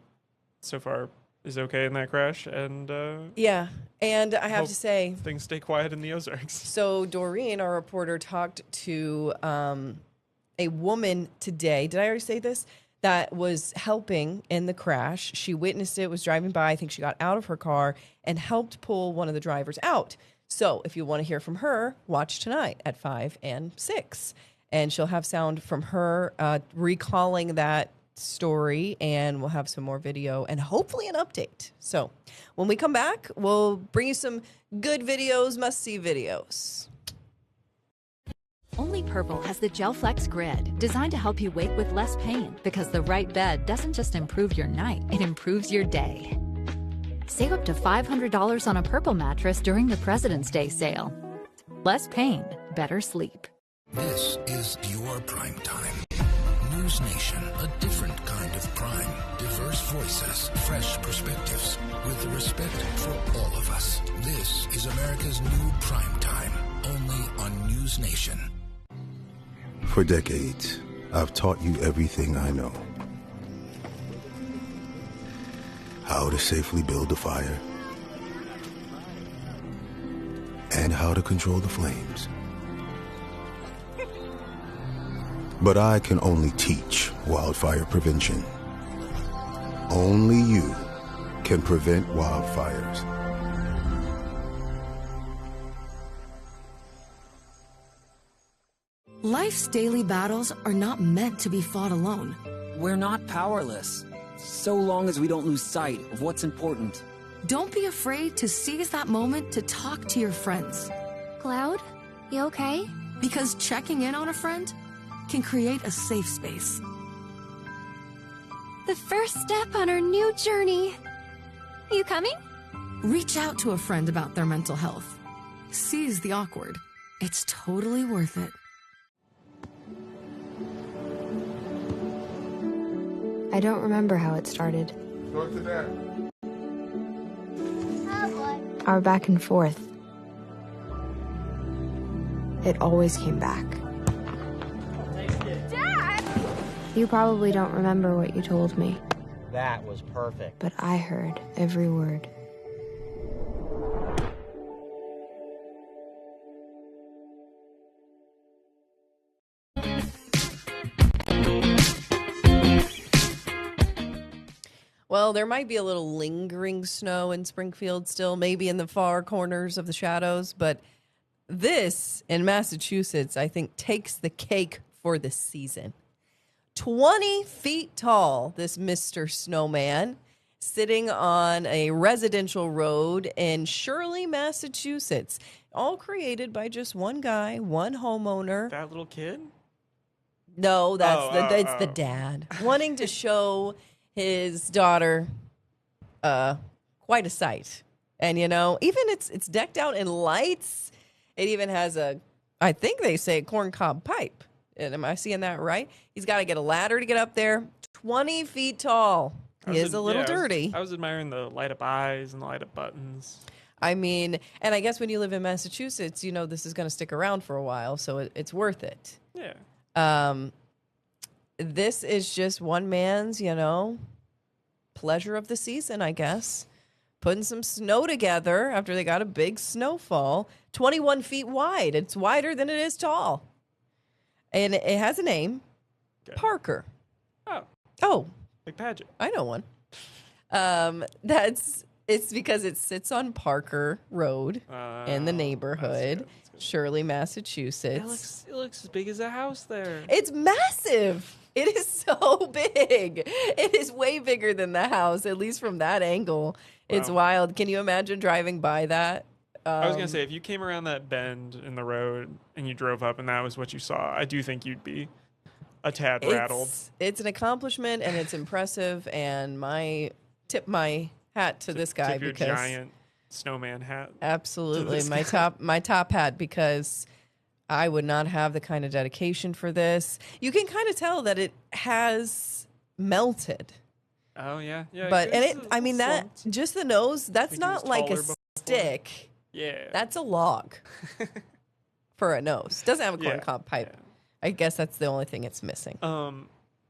[SPEAKER 28] so far is okay in that crash, and
[SPEAKER 27] and I have to say,
[SPEAKER 28] things stay quiet in the Ozarks.
[SPEAKER 27] So Doreen, our reporter, talked to a woman today. Did I already say this? That was helping in the crash. She witnessed it, was driving by. I think she got out of her car and helped pull one of the drivers out. So if you want to hear from her, watch tonight at 5 and 6. And she'll have sound from her recalling that story, and we'll have some more video and hopefully an update. So when we come back, we'll bring you some good videos, must-see videos.
[SPEAKER 24] Only Purple has the Gel Flex Grid, designed to help you wake with less pain, because the right bed doesn't just improve your night, it improves your day. Save up to $500 on a Purple mattress during the President's Day sale. Less pain, better sleep.
[SPEAKER 23] This is your prime time. News Nation, a different kind of crime. Diverse voices, fresh perspectives, with respect for all of us. This is America's new prime time, only on News Nation.
[SPEAKER 1] For decades, I've taught you everything I know. How to safely build a fire and how to control the flames. But I can only teach wildfire prevention. Only you can prevent wildfires.
[SPEAKER 3] Life's daily battles are not meant to be fought alone.
[SPEAKER 5] We're not powerless, so long as we don't lose sight of what's important.
[SPEAKER 3] Don't be afraid to seize that moment to talk to your friends.
[SPEAKER 4] Cloud, you okay?
[SPEAKER 3] Because checking in on a friend can create a safe space.
[SPEAKER 4] The first step on our new journey. You coming?
[SPEAKER 3] Reach out to a friend about their mental health. Seize the awkward. It's totally worth it.
[SPEAKER 6] I don't remember how it started.
[SPEAKER 7] Go to that.
[SPEAKER 6] Our back and forth. It always came back.
[SPEAKER 4] Dad!
[SPEAKER 6] You probably don't remember what you told me,
[SPEAKER 8] That was perfect.
[SPEAKER 6] but I heard every word.
[SPEAKER 27] Well, there might be a little lingering snow in Springfield still, maybe in the far corners of the shadows, but this in Massachusetts, I think, takes the cake for this season. 20 feet tall, this Mr. Snowman, sitting on a residential road in Shirley, Massachusetts, all created by just one guy, one homeowner.
[SPEAKER 28] That little kid?
[SPEAKER 27] No, it's the dad wanting to show his daughter quite a sight. And, you know, even it's decked out in lights. It even has I think they say corncob pipe. Am I seeing that right? He's got to get a ladder to get up there. 20 feet tall. He is a little dirty.
[SPEAKER 28] I was admiring the light up eyes and the light up buttons.
[SPEAKER 27] I mean, and I guess when you live in Massachusetts, you know this is going to stick around for a while, so it's worth it.
[SPEAKER 28] Yeah.
[SPEAKER 27] This is just one man's, you know, pleasure of the season, I guess. Putting some snow together after they got a big snowfall. 21 feet wide. It's wider than it is tall. And it has a name.
[SPEAKER 28] Okay.
[SPEAKER 27] Parker.
[SPEAKER 28] Oh. Like Paget.
[SPEAKER 27] I know one. It's because it sits on Parker Road in the neighborhood, Shirley, Massachusetts.
[SPEAKER 28] It looks as big as a house there.
[SPEAKER 27] It's massive. It is so big. It is way bigger than the house, at least from that angle. Wow. It's wild. Can you imagine driving by that?
[SPEAKER 28] I was going to say, if you came around that bend in the road and you drove up and that was what you saw, I do think you'd be a tad rattled.
[SPEAKER 27] It's an accomplishment and it's impressive. And tip my hat to this guy
[SPEAKER 28] tip your
[SPEAKER 27] because
[SPEAKER 28] giant snowman hat.
[SPEAKER 27] Absolutely, my top hat, because I would not have the kind of dedication for this. You can kind of tell that it has melted.
[SPEAKER 28] Oh yeah.
[SPEAKER 27] But that just the nose. That's not like a stick.
[SPEAKER 28] Yeah.
[SPEAKER 27] That's a log for a nose. Doesn't have a corncob pipe. Yeah. I guess that's the only thing it's missing.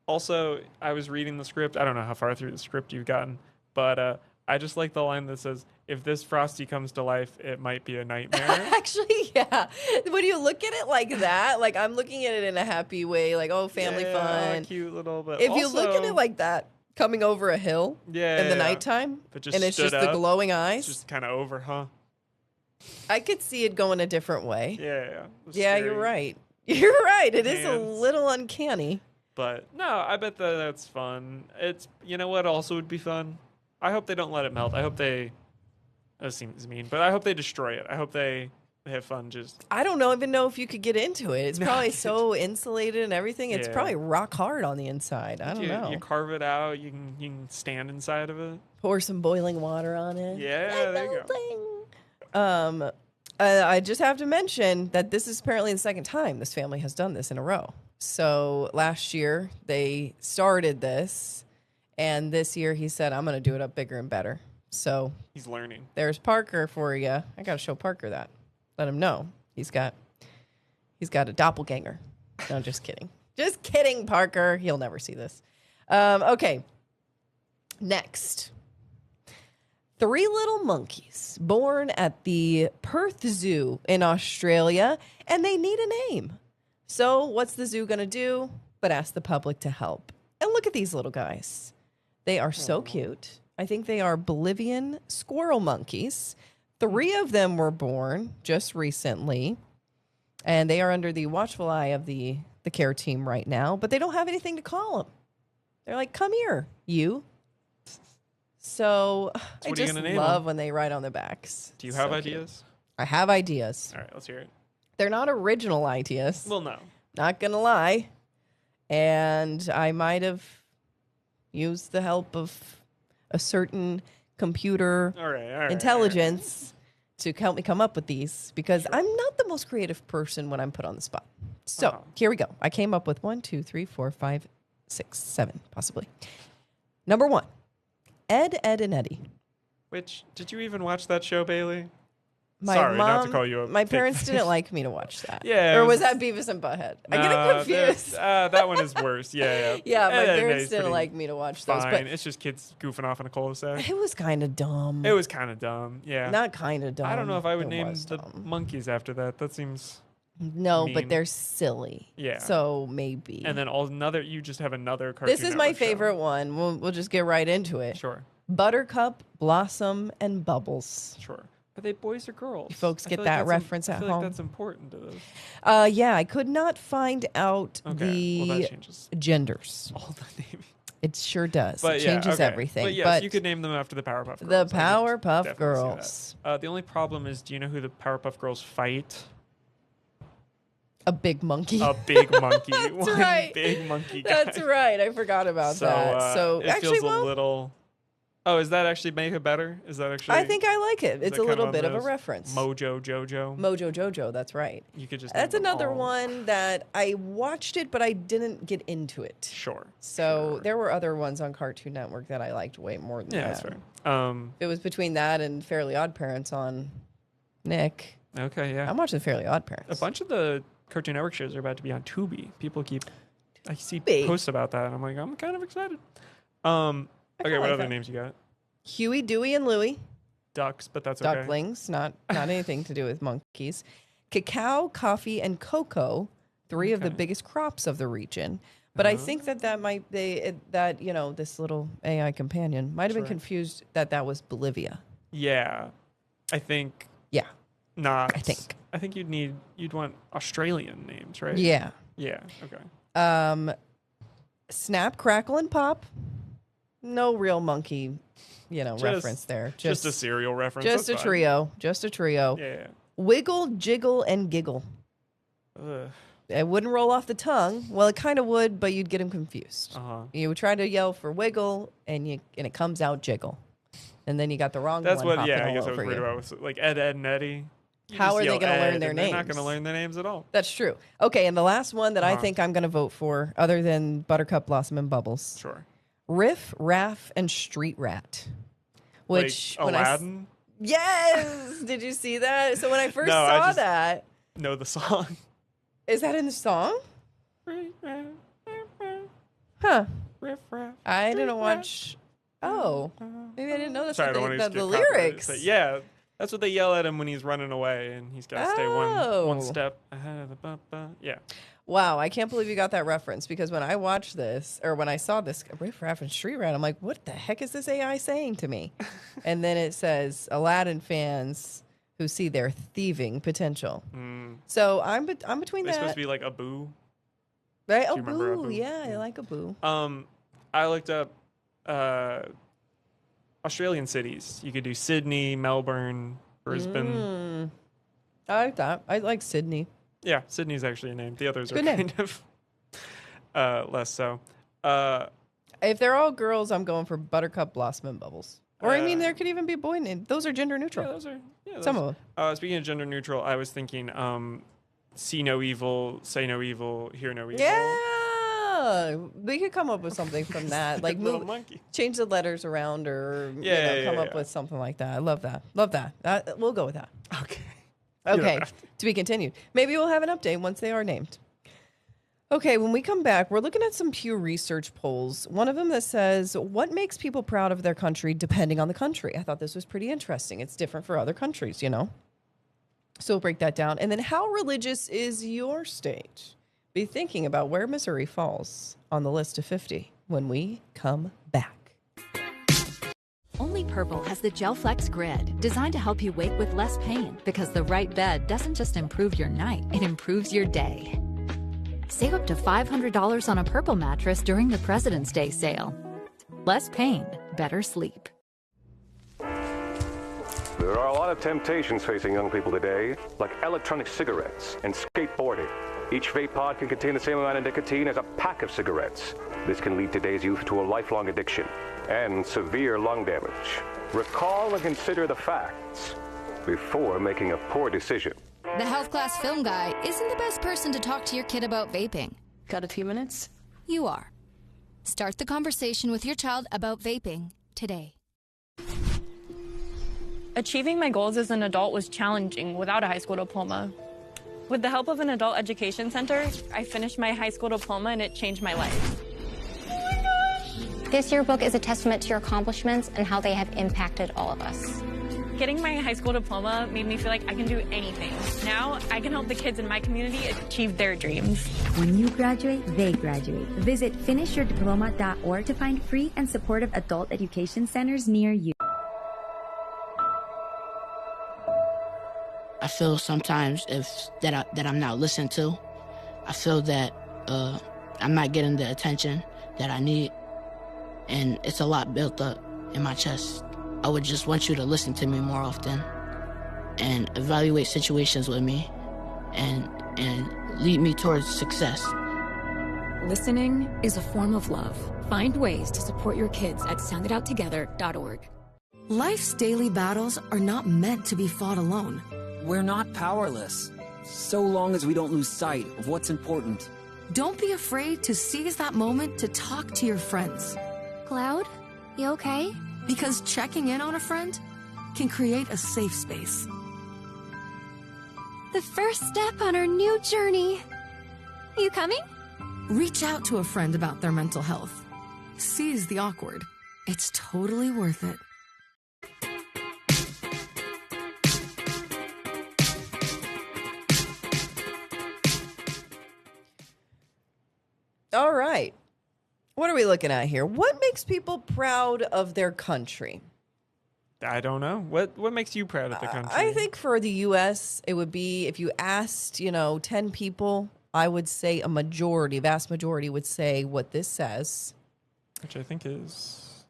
[SPEAKER 28] Also, I was reading the script. I don't know how far through the script you've gotten, but I just like the line that says, "If this Frosty comes to life, it might be a nightmare."
[SPEAKER 27] Actually, yeah. When you look at it like that, like I'm looking at it in a happy way, like, oh, family fun.
[SPEAKER 28] Cute little bit.
[SPEAKER 27] If you look at it like that, coming over a hill in the nighttime, and it's just the glowing eyes.
[SPEAKER 28] It's just kind of over, huh?
[SPEAKER 27] I could see it going a different way.
[SPEAKER 28] Yeah.
[SPEAKER 27] Yeah, you're right. You're right. It is a little uncanny.
[SPEAKER 28] But no, I bet that's fun. It's, you know what also would be fun? I hope they don't let it melt. I hope that seems mean, but I hope they destroy it. I hope they have fun just...
[SPEAKER 27] I don't even know if you could get into it. It's probably so insulated and everything. It's probably rock hard on the inside. I don't know.
[SPEAKER 28] You carve it out. You can stand inside of it.
[SPEAKER 27] Pour some boiling water on it.
[SPEAKER 28] Yeah, there you go.
[SPEAKER 27] I just have to mention that this is apparently the second time this family has done this in a row. So last year they started this, and this year he said, I'm going to do it up bigger and better. So
[SPEAKER 28] he's learning.
[SPEAKER 27] There's Parker for you. I got to show Parker that. Let him know he's got a doppelganger. No, just kidding. Just kidding, Parker. He'll never see this. Okay. Next. 3 little monkeys born at the Perth Zoo in Australia, and they need a name. So what's the zoo going to do but ask the public to help? And look at these little guys. They are so cute. I think they are Bolivian squirrel monkeys. 3 of them were born just recently, and they are under the watchful eye of the care team right now, but they don't have anything to call them. They're like, come here, you. So I just love when they write on their backs.
[SPEAKER 28] Do you have ideas?
[SPEAKER 27] I have ideas.
[SPEAKER 28] All right, let's hear it.
[SPEAKER 27] They're not original ideas.
[SPEAKER 28] Well, no.
[SPEAKER 27] Not going to lie. And I might have used the help of a certain computer intelligence to help me come up with these, because I'm not the most creative person when I'm put on the spot. So here we go. I came up with 1, 2, 3, 4, 5, 6, 7, possibly. Number 1, Ed, Ed, and Eddie.
[SPEAKER 28] Which, did you even watch that show, Bailey?
[SPEAKER 27] My
[SPEAKER 28] Sorry,
[SPEAKER 27] mom,
[SPEAKER 28] not to call you a
[SPEAKER 27] my
[SPEAKER 28] pig
[SPEAKER 27] parents
[SPEAKER 28] face.
[SPEAKER 27] didn't like me to watch that.
[SPEAKER 28] Yeah.
[SPEAKER 27] Or was that Beavis and Butthead? I get it confused.
[SPEAKER 28] That one is worse. Yeah.
[SPEAKER 27] Yeah, my
[SPEAKER 28] Ed,
[SPEAKER 27] parents
[SPEAKER 28] Ed's
[SPEAKER 27] didn't
[SPEAKER 28] pretty
[SPEAKER 27] like me to watch those.
[SPEAKER 28] Fine.
[SPEAKER 27] But
[SPEAKER 28] It's just kids goofing off in a cul-de-sac.
[SPEAKER 27] it was kind of dumb.
[SPEAKER 28] It was kind of dumb. Yeah.
[SPEAKER 27] Not kind of dumb.
[SPEAKER 28] I don't know if I would
[SPEAKER 27] It
[SPEAKER 28] name
[SPEAKER 27] was
[SPEAKER 28] the
[SPEAKER 27] dumb.
[SPEAKER 28] monkeys after that. That seems
[SPEAKER 27] No,
[SPEAKER 28] mean.
[SPEAKER 27] but they're silly.
[SPEAKER 28] Yeah.
[SPEAKER 27] So maybe.
[SPEAKER 28] And then you just have another Cartoon
[SPEAKER 27] This is my
[SPEAKER 28] Network show.
[SPEAKER 27] favorite one. We'll just get right into it.
[SPEAKER 28] Sure.
[SPEAKER 27] Buttercup, Blossom, and Bubbles.
[SPEAKER 28] Sure. Are they boys or girls?
[SPEAKER 27] You folks
[SPEAKER 28] I
[SPEAKER 27] get
[SPEAKER 28] feel
[SPEAKER 27] that
[SPEAKER 28] that's
[SPEAKER 27] reference
[SPEAKER 28] I
[SPEAKER 27] at
[SPEAKER 28] feel
[SPEAKER 27] home.
[SPEAKER 28] Like that's important to this.
[SPEAKER 27] Yeah, I could not find out
[SPEAKER 28] Okay, well,
[SPEAKER 27] the
[SPEAKER 28] that changes
[SPEAKER 27] genders.
[SPEAKER 28] all the naming.
[SPEAKER 27] It sure does.
[SPEAKER 28] But
[SPEAKER 27] it
[SPEAKER 28] yeah,
[SPEAKER 27] changes
[SPEAKER 28] okay.
[SPEAKER 27] everything.
[SPEAKER 28] But yes,
[SPEAKER 27] but
[SPEAKER 28] you could name them after the Powerpuff Girls.
[SPEAKER 27] the
[SPEAKER 28] I could
[SPEAKER 27] Powerpuff
[SPEAKER 28] definitely see
[SPEAKER 27] Girls.
[SPEAKER 28] that. The only problem is, do you know who the Powerpuff Girls fight?
[SPEAKER 27] A big monkey.
[SPEAKER 28] A big monkey.
[SPEAKER 27] That's
[SPEAKER 28] One
[SPEAKER 27] right.
[SPEAKER 28] big monkey guy.
[SPEAKER 27] That's right. I forgot about
[SPEAKER 28] So,
[SPEAKER 27] that. So
[SPEAKER 28] it
[SPEAKER 27] actually,
[SPEAKER 28] feels a little. Oh, is that actually make it better? Is that actually?
[SPEAKER 27] I think I like it.
[SPEAKER 28] is
[SPEAKER 27] It's
[SPEAKER 28] that
[SPEAKER 27] a
[SPEAKER 28] kind
[SPEAKER 27] little
[SPEAKER 28] on
[SPEAKER 27] bit of a
[SPEAKER 28] those
[SPEAKER 27] reference.
[SPEAKER 28] Mojo Jojo.
[SPEAKER 27] Mojo Jojo. That's right.
[SPEAKER 28] You could just.
[SPEAKER 27] That's
[SPEAKER 28] name them
[SPEAKER 27] another
[SPEAKER 28] all.
[SPEAKER 27] one that I watched it, but I didn't get into it.
[SPEAKER 28] Sure.
[SPEAKER 27] So there were other ones on Cartoon Network that I liked way more than
[SPEAKER 28] Yeah,
[SPEAKER 27] that.
[SPEAKER 28] that's fair.
[SPEAKER 27] It was between that and Fairly Odd Parents on Nick.
[SPEAKER 28] Okay, yeah.
[SPEAKER 27] I'm watching Fairly Odd Parents.
[SPEAKER 28] A bunch of the Cartoon Network shows are about to be on Tubi. I see
[SPEAKER 27] Tubi?
[SPEAKER 28] posts about that, and I'm like, I'm kind of excited. Okay, what
[SPEAKER 27] like
[SPEAKER 28] other
[SPEAKER 27] that.
[SPEAKER 28] names you got?
[SPEAKER 27] Huey, Dewey, and Louie.
[SPEAKER 28] Ducks, but that's okay.
[SPEAKER 27] Ducklings, not anything to do with monkeys. Cacao, coffee, and cocoa, 3 of the biggest crops of the region. But I think that might be that this little AI companion might have been confused that was Bolivia.
[SPEAKER 28] Yeah, I think.
[SPEAKER 27] Yeah,
[SPEAKER 28] not.
[SPEAKER 27] I think
[SPEAKER 28] you'd want Australian names, right?
[SPEAKER 27] Yeah.
[SPEAKER 28] Yeah. Okay.
[SPEAKER 27] Snap, Crackle, and Pop. No real monkey, reference there.
[SPEAKER 28] Just a cereal reference.
[SPEAKER 27] Just
[SPEAKER 28] that's
[SPEAKER 27] a
[SPEAKER 28] fine.
[SPEAKER 27] trio. Just a trio.
[SPEAKER 28] Yeah.
[SPEAKER 27] Wiggle, Jiggle, and Giggle.
[SPEAKER 28] Ugh.
[SPEAKER 27] It wouldn't roll off the tongue. Well, it kind of would, but you'd get them confused.
[SPEAKER 28] Uh-huh.
[SPEAKER 27] You would try to yell for Wiggle, and it comes out Jiggle, and then you got the wrong
[SPEAKER 28] That's
[SPEAKER 27] one.
[SPEAKER 28] what. Yeah, I
[SPEAKER 27] all
[SPEAKER 28] guess I was
[SPEAKER 27] over
[SPEAKER 28] worried
[SPEAKER 27] you.
[SPEAKER 28] about was like Ed, Ed, and Eddie. You
[SPEAKER 27] How
[SPEAKER 28] just
[SPEAKER 27] are they
[SPEAKER 28] yell
[SPEAKER 27] going to learn
[SPEAKER 28] Ed,
[SPEAKER 27] their
[SPEAKER 28] and
[SPEAKER 27] names?
[SPEAKER 28] They're not going to learn their names at all.
[SPEAKER 27] That's true. Okay, and the last one that I think I'm going to vote for, other than Buttercup, Blossom, and Bubbles.
[SPEAKER 28] Sure.
[SPEAKER 27] Riff, Raff, and Street Rat. Which
[SPEAKER 28] like Aladdin.
[SPEAKER 27] Yes! Did you see that? So when I first
[SPEAKER 28] No, I
[SPEAKER 27] saw
[SPEAKER 28] just
[SPEAKER 27] that.
[SPEAKER 28] know the song.
[SPEAKER 27] Is that in the song? Huh.
[SPEAKER 28] Riff, raff,
[SPEAKER 27] I didn't watch. Oh. Maybe I didn't know that's
[SPEAKER 28] Sorry, I don't
[SPEAKER 27] what
[SPEAKER 28] want to
[SPEAKER 27] the
[SPEAKER 28] get copyrighted,
[SPEAKER 27] lyrics.
[SPEAKER 28] but yeah, that's what they yell at him when he's running away, and he's got to stay one step ahead of the bumper. Yeah.
[SPEAKER 27] Wow, I can't believe you got that reference, because when I watched this, or when I saw this Riff Raff and Street Rat, I'm like, what the heck is this AI saying to me? And then it says Aladdin fans who see their thieving potential. So I'm between
[SPEAKER 28] It's
[SPEAKER 27] that.
[SPEAKER 28] supposed to be like Abu.
[SPEAKER 27] Right?
[SPEAKER 28] Do you remember
[SPEAKER 27] Abu.
[SPEAKER 28] Abu?
[SPEAKER 27] Yeah, I like Abu.
[SPEAKER 28] I looked up Australian cities. You could do Sydney, Melbourne, Brisbane.
[SPEAKER 27] I like that. I like Sydney.
[SPEAKER 28] Yeah, Sydney's actually a name. The others
[SPEAKER 27] Good
[SPEAKER 28] are
[SPEAKER 27] name.
[SPEAKER 28] kind of less so.
[SPEAKER 27] If they're all girls, I'm going for Buttercup, Blossom, and Bubbles. Or I mean, there could even be a boy name. Those are gender neutral.
[SPEAKER 28] Yeah, those are. Yeah,
[SPEAKER 27] some of them.
[SPEAKER 28] Speaking of gender neutral, I was thinking, see no evil, say no evil, hear no evil.
[SPEAKER 27] Yeah, we could come up with something from that, like
[SPEAKER 28] Little monkey.
[SPEAKER 27] change the letters around, or
[SPEAKER 28] Yeah,
[SPEAKER 27] come
[SPEAKER 28] yeah,
[SPEAKER 27] up with something like that. I love that. Love that. We'll go with that.
[SPEAKER 28] Okay.
[SPEAKER 27] Okay. To be continued. Maybe we'll have an update once they are named. Okay, when we come back, we're looking at some Pew Research polls. One of them that says, what makes people proud of their country depending on the country? I thought this was pretty interesting. It's different for other countries, you know? So we'll break that down. And then how religious is your state? Be thinking about where Missouri falls on the list of 50 when we come back.
[SPEAKER 24] Only Purple has the Gel Flex Grid, designed to help you wake with less pain, because the right bed doesn't just improve your night, it improves your day. Save up to $500 on a Purple mattress during the President's Day sale. Less pain, better sleep.
[SPEAKER 17] There are a lot of temptations facing young people today, like electronic cigarettes and skateboarding. Each vape pod can contain the same amount of nicotine as a pack of cigarettes. This can lead today's youth to a lifelong addiction and severe lung damage. Recall and consider the facts before making a poor decision.
[SPEAKER 19] The health class film guy isn't the best person to talk to your kid about vaping.
[SPEAKER 2] Got a few minutes?
[SPEAKER 19] You are. Start the conversation with your child about vaping today.
[SPEAKER 7] Achieving my goals as an adult was challenging without a high school diploma. With the help of an adult education center, I finished my high school diploma and it changed my life.
[SPEAKER 12] This yearbook is a testament to your accomplishments and how they have impacted all of us.
[SPEAKER 7] Getting my high school diploma made me feel like I can do anything. Now, I can help the kids in my community achieve their dreams.
[SPEAKER 13] When you graduate, they graduate. Visit finishyourdiploma.org to find free and supportive adult education centers near you.
[SPEAKER 14] I feel sometimes that I'm not listened to. I feel that I'm not getting the attention that I need, and it's a lot built up in my chest. I would just want you to listen to me more often and evaluate situations with me and lead me towards success.
[SPEAKER 15] Listening is a form of love. Find ways to support your kids at sounditouttogether.org.
[SPEAKER 3] Life's daily battles are not meant to be fought alone.
[SPEAKER 5] We're not powerless, so long as we don't lose sight of what's important.
[SPEAKER 3] Don't be afraid to seize that moment to talk to your friends.
[SPEAKER 19] Cloud, you okay?
[SPEAKER 3] Because checking in on a friend can create a safe space.
[SPEAKER 19] The first step on our new journey. You coming?
[SPEAKER 3] Reach out to a friend about their mental health. Seize the awkward. It's totally worth it.
[SPEAKER 27] All right. What are we looking at here? What makes people proud of their country?
[SPEAKER 28] I don't know. What makes you proud of the country?
[SPEAKER 27] I think for the U.S., it would be, if you asked, 10 people, I would say vast majority would say what this says.
[SPEAKER 28] Which I think is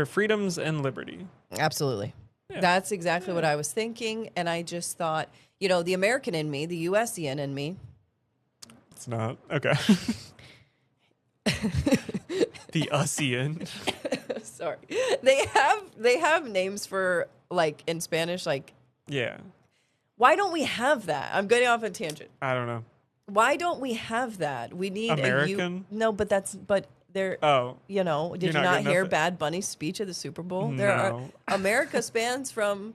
[SPEAKER 28] freedoms and liberty.
[SPEAKER 27] Absolutely. Yeah. That's exactly what I was thinking. And I just thought, the American in me, the USian in me.
[SPEAKER 28] It's not. Okay. The Usian.
[SPEAKER 27] Sorry. They have names for, like, in Spanish, like.
[SPEAKER 28] Yeah.
[SPEAKER 27] Why don't we have that? I'm getting off a tangent.
[SPEAKER 28] I don't know.
[SPEAKER 27] Why don't we have that? We need
[SPEAKER 28] American?
[SPEAKER 27] No, but they're.
[SPEAKER 28] Oh.
[SPEAKER 27] Did you not hear Bad Bunny's speech at the Super Bowl?
[SPEAKER 28] No.
[SPEAKER 27] America spans from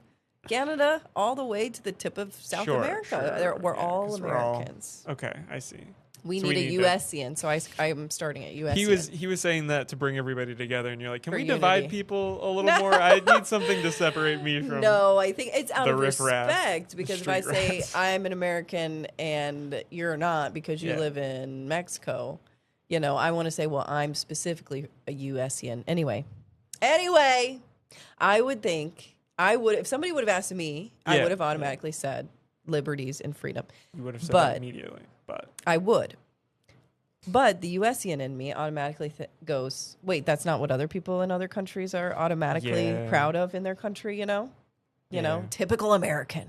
[SPEAKER 27] Canada all the way to the tip of South America. We're all Americans.
[SPEAKER 28] Okay, I see.
[SPEAKER 27] We need a USian, so I'm starting at USian.
[SPEAKER 28] He was saying that to bring everybody together, and you're like, can we divide people a little more? I need something to separate me from.
[SPEAKER 27] No, I think it's out of
[SPEAKER 28] riff-raff,
[SPEAKER 27] respect, because if I say I'm an American and you're not because you live in Mexico, I want to say, well, I'm specifically a USian. Anyway, I would think if somebody would have asked me, I would have automatically said liberties and freedom.
[SPEAKER 28] You would have said that immediately. But
[SPEAKER 27] I would. But the USian in me automatically goes, wait, that's not what other people in other countries are automatically proud of in their country, typical American,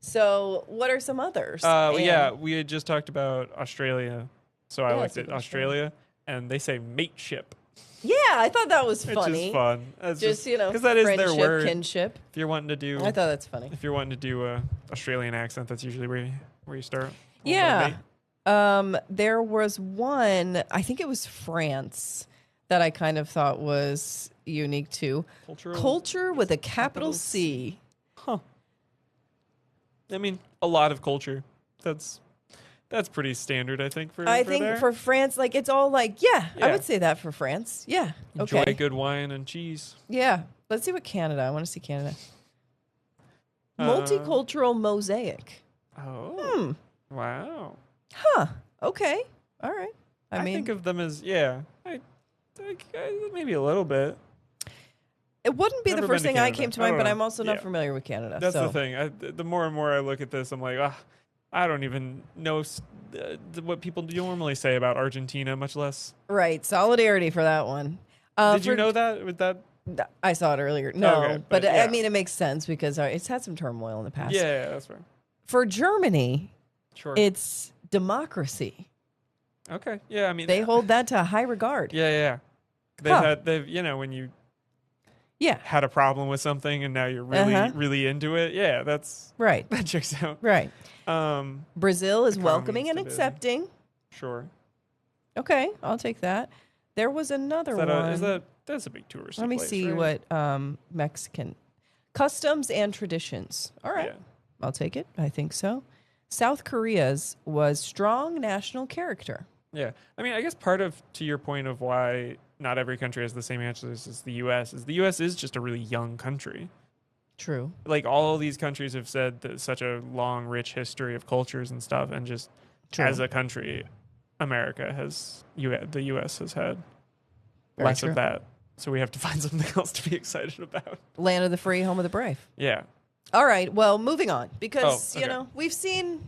[SPEAKER 27] So what are some others?
[SPEAKER 28] We had just talked about Australia. So I looked at Australia, and they say mateship.
[SPEAKER 27] Yeah, I thought that was funny.
[SPEAKER 28] It's just fun. It's
[SPEAKER 27] just
[SPEAKER 28] because that is their word.
[SPEAKER 27] Kinship.
[SPEAKER 28] If you're wanting to do,
[SPEAKER 27] I thought that's funny.
[SPEAKER 28] If you're wanting to do a Australian accent, that's usually where you start.
[SPEAKER 27] Yeah. There was one, I think it was France, that I kind of thought was unique too. Culture with a capital C.
[SPEAKER 28] Huh. I mean, a lot of culture. That's That's pretty standard, I think.
[SPEAKER 27] I think
[SPEAKER 28] there.
[SPEAKER 27] for France, like it's all like, I
[SPEAKER 28] Yeah.
[SPEAKER 27] would say that for France. Yeah.
[SPEAKER 28] Enjoy
[SPEAKER 27] Okay.
[SPEAKER 28] good wine and cheese.
[SPEAKER 27] Yeah. Let's see what Canada. I want to see Canada. Multicultural mosaic.
[SPEAKER 28] Oh. Wow.
[SPEAKER 27] Huh. Okay. All right.
[SPEAKER 28] I think of them as maybe a little bit.
[SPEAKER 27] It wouldn't be
[SPEAKER 28] Never
[SPEAKER 27] the
[SPEAKER 28] been
[SPEAKER 27] first
[SPEAKER 28] to
[SPEAKER 27] thing I
[SPEAKER 28] Canada.
[SPEAKER 27] came to
[SPEAKER 28] I
[SPEAKER 27] mind,
[SPEAKER 28] don't
[SPEAKER 27] but
[SPEAKER 28] know.
[SPEAKER 27] I'm also not
[SPEAKER 28] Yeah.
[SPEAKER 27] familiar with Canada.
[SPEAKER 28] That's
[SPEAKER 27] so.
[SPEAKER 28] the thing. The more and more I look at this, I'm like, I don't even know what people normally say about Argentina, much less.
[SPEAKER 27] Right. Solidarity for that one.
[SPEAKER 28] Did you know that? With that?
[SPEAKER 27] I saw it earlier. No,
[SPEAKER 28] Okay,
[SPEAKER 27] but
[SPEAKER 28] yeah.
[SPEAKER 27] I mean, it makes sense because it's had some turmoil in the past.
[SPEAKER 28] Yeah, that's right.
[SPEAKER 27] For Germany,
[SPEAKER 28] Sure.
[SPEAKER 27] it's democracy.
[SPEAKER 28] Okay. Yeah, I mean
[SPEAKER 27] They hold that to a high regard.
[SPEAKER 28] Yeah. They've when you had a problem with something and now you're really into it. Yeah, that's
[SPEAKER 27] right.
[SPEAKER 28] That checks out.
[SPEAKER 27] Right. Brazil is
[SPEAKER 28] the
[SPEAKER 27] welcoming and
[SPEAKER 28] common
[SPEAKER 27] accepting.
[SPEAKER 28] Sure.
[SPEAKER 27] Okay, I'll take that. There was another one.
[SPEAKER 28] That's a big tourist.
[SPEAKER 27] Let me
[SPEAKER 28] place,
[SPEAKER 27] see
[SPEAKER 28] right?
[SPEAKER 27] what Mexican customs and traditions. All right, I'll take it. I think so. South Korea's was strong national character.
[SPEAKER 28] Yeah, I mean, I guess part of, to your point of why not every country has the same answers as the U.S. is the U.S. is just a really young country.
[SPEAKER 27] True.
[SPEAKER 28] Like all these countries have said that such a long, rich history of cultures and stuff, and just as a country, America has the U.S. has had
[SPEAKER 27] Very
[SPEAKER 28] less
[SPEAKER 27] true.
[SPEAKER 28] of that. So we have to find something else to be excited about.
[SPEAKER 27] Land of the free, home of the brave.
[SPEAKER 28] Yeah.
[SPEAKER 27] All right. Well, moving on because
[SPEAKER 28] okay.
[SPEAKER 27] we've seen.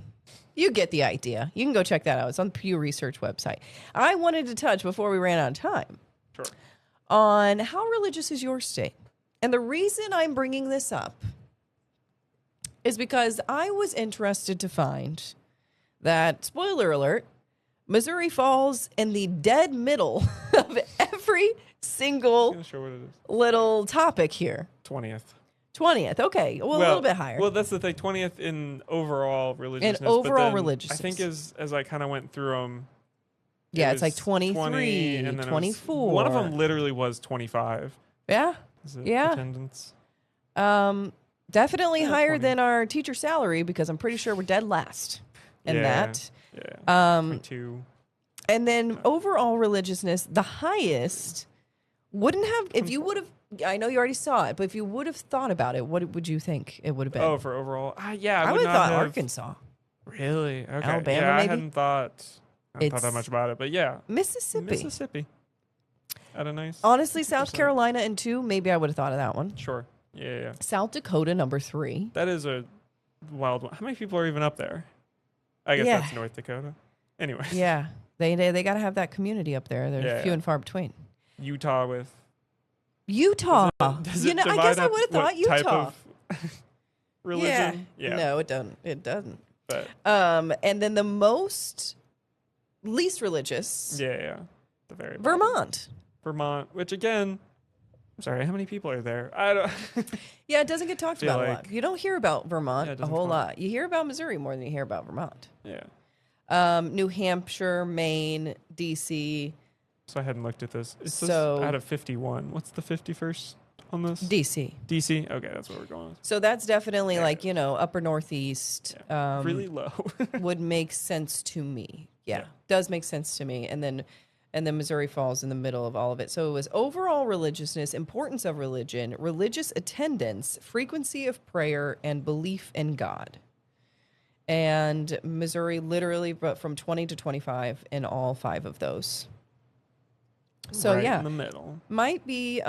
[SPEAKER 27] You get the idea. You can go check that out. It's on the Pew Research website. I wanted to touch before we ran out of time on how religious is your state. And the reason I'm bringing this up is because I was interested to find that, spoiler alert, Missouri falls in the dead middle of every single little topic here. 20th. Okay. Well, a little bit higher.
[SPEAKER 28] Well, that's the thing. 20th in overall religiousness. I think as I kind of went through them.
[SPEAKER 27] Yeah, it's like 23,
[SPEAKER 28] 20, and then
[SPEAKER 27] 24.
[SPEAKER 28] One of them literally was 25.
[SPEAKER 27] Yeah. Yeah.
[SPEAKER 28] Attendance.
[SPEAKER 27] Definitely higher
[SPEAKER 28] 20.
[SPEAKER 27] than our teacher salary because I'm pretty sure we're dead last in that.
[SPEAKER 28] Yeah. 22.
[SPEAKER 27] And then overall religiousness, the highest wouldn't have, if you would have, I know you already saw it, but if you would have thought about it, what would you think it would have been?
[SPEAKER 28] Oh, for overall? Yeah.
[SPEAKER 27] I
[SPEAKER 28] would
[SPEAKER 27] would
[SPEAKER 28] not
[SPEAKER 27] have thought
[SPEAKER 28] have
[SPEAKER 27] Arkansas.
[SPEAKER 28] Really? Okay.
[SPEAKER 27] Alabama,
[SPEAKER 28] yeah,
[SPEAKER 27] maybe?
[SPEAKER 28] I hadn't thought that much about it, but yeah.
[SPEAKER 27] Mississippi.
[SPEAKER 28] At a nice.
[SPEAKER 27] Honestly, South Carolina in 2, maybe I would have thought of that one.
[SPEAKER 28] Sure. Yeah.
[SPEAKER 27] South Dakota, number 3.
[SPEAKER 28] That is a wild one. How many people are even up there? I guess that's North Dakota. Anyway.
[SPEAKER 27] Yeah. They got to have that community up there. They're few and far between.
[SPEAKER 28] Utah with.
[SPEAKER 27] Utah.
[SPEAKER 28] Does it
[SPEAKER 27] I guess I would have thought
[SPEAKER 28] what type
[SPEAKER 27] Utah.
[SPEAKER 28] of religion?
[SPEAKER 27] Yeah. No, it doesn't. It doesn't.
[SPEAKER 28] But.
[SPEAKER 27] And then the least religious.
[SPEAKER 28] Yeah. The very
[SPEAKER 27] Vermont,
[SPEAKER 28] which again, I'm sorry, how many people are there? I don't.
[SPEAKER 27] Yeah, it doesn't get talked about a lot. You don't hear about Vermont a whole
[SPEAKER 28] come
[SPEAKER 27] lot. You hear about Missouri more than you hear about Vermont.
[SPEAKER 28] Yeah.
[SPEAKER 27] New Hampshire, Maine, D.C.
[SPEAKER 28] So I hadn't looked at this. It says
[SPEAKER 27] So-
[SPEAKER 28] out of 51. What's the 51st on this?
[SPEAKER 27] D.C.
[SPEAKER 28] DC? Okay, that's where we're going.
[SPEAKER 27] So that's definitely upper Northeast.
[SPEAKER 28] Really low.
[SPEAKER 27] would make sense to me. Yeah, does make sense to me. And then Missouri falls in the middle of all of it. So it was overall religiousness, importance of religion, religious attendance, frequency of prayer, and belief in God. And Missouri literally from 20 to 25 in all 5 of those. So
[SPEAKER 28] right in the middle.
[SPEAKER 27] might be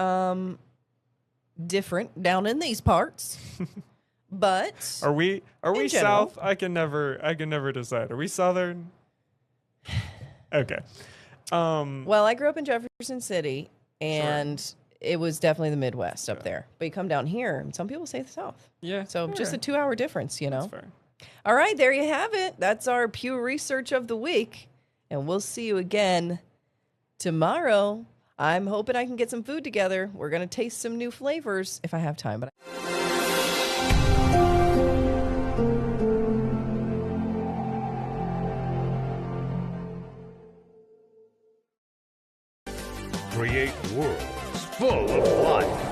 [SPEAKER 27] different down in these parts. But
[SPEAKER 28] Are we
[SPEAKER 27] in general.
[SPEAKER 28] south? I can never decide. Are we southern? Okay.
[SPEAKER 27] Well, I grew up in Jefferson City, and it was definitely the Midwest up there. But you come down here, and some people say the South.
[SPEAKER 28] Yeah.
[SPEAKER 27] So just a 2-hour difference,
[SPEAKER 28] That's fair.
[SPEAKER 27] All right, there you have it. That's our Pew Research of the week. And we'll see you again tomorrow. I'm hoping I can get some food together. We're going to taste some new flavors if I have time. But
[SPEAKER 2] Create worlds full of life.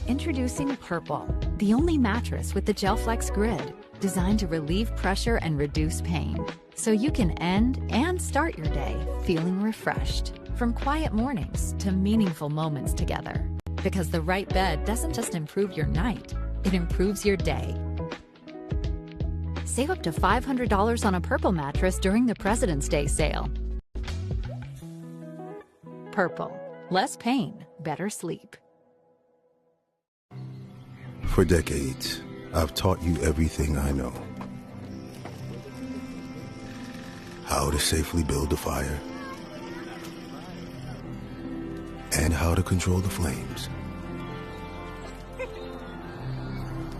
[SPEAKER 24] Introducing Purple, the only mattress with the GelFlex grid. designed to relieve pressure and reduce pain, so you can end and start your day feeling refreshed. From quiet mornings to meaningful moments together. Because the right bed doesn't just improve your night, it improves your day. Save up to $500 on a Purple mattress during the President's Day sale. Purple. Less pain, better sleep.
[SPEAKER 1] For decades, I've taught you everything I know. How to safely build a fire, and how to control the flames.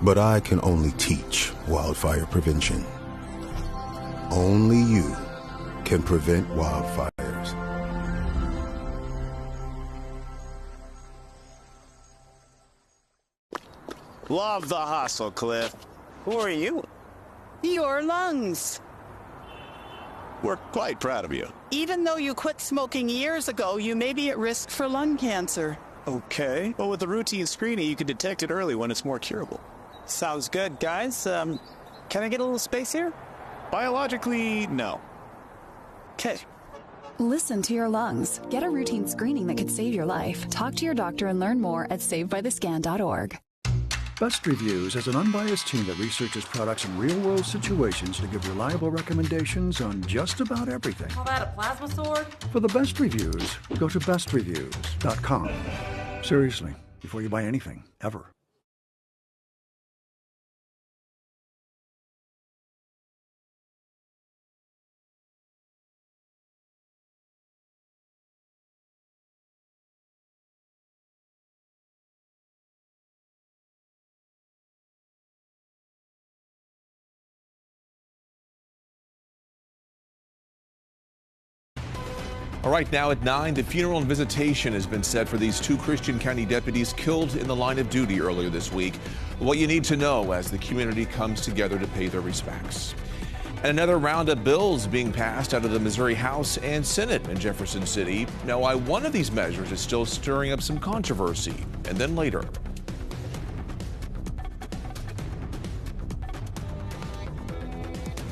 [SPEAKER 1] But I can only teach wildfire prevention. Only you can prevent wildfires.
[SPEAKER 9] Love the hustle, Cliff. Who are you?
[SPEAKER 11] Your lungs.
[SPEAKER 9] We're quite proud of you.
[SPEAKER 11] Even though you quit smoking years ago, you may be at risk for lung cancer.
[SPEAKER 9] Okay. Well, with the routine screening, you can detect it early when it's more curable.
[SPEAKER 11] Sounds good, guys. Can I get a little space here?
[SPEAKER 9] Biologically, no.
[SPEAKER 11] Okay.
[SPEAKER 16] Listen to your lungs. Get a routine screening that could save your life. Talk to your doctor and learn more at savedbythescan.org.
[SPEAKER 18] Best Reviews is an unbiased team that researches products in real-world situations to give reliable recommendations on just about everything.
[SPEAKER 20] Call that a plasma sword?
[SPEAKER 18] For the best reviews, go to bestreviews.com. Seriously, before you buy anything, ever.
[SPEAKER 21] All right, now at 9, the funeral and visitation has been set for these 2 Christian County deputies killed in the line of duty earlier this week. What you need to know as the community comes together to pay their respects. And another round of bills being passed out of the Missouri House and Senate in Jefferson City. Now, why one of these measures is still stirring up some controversy. And then later.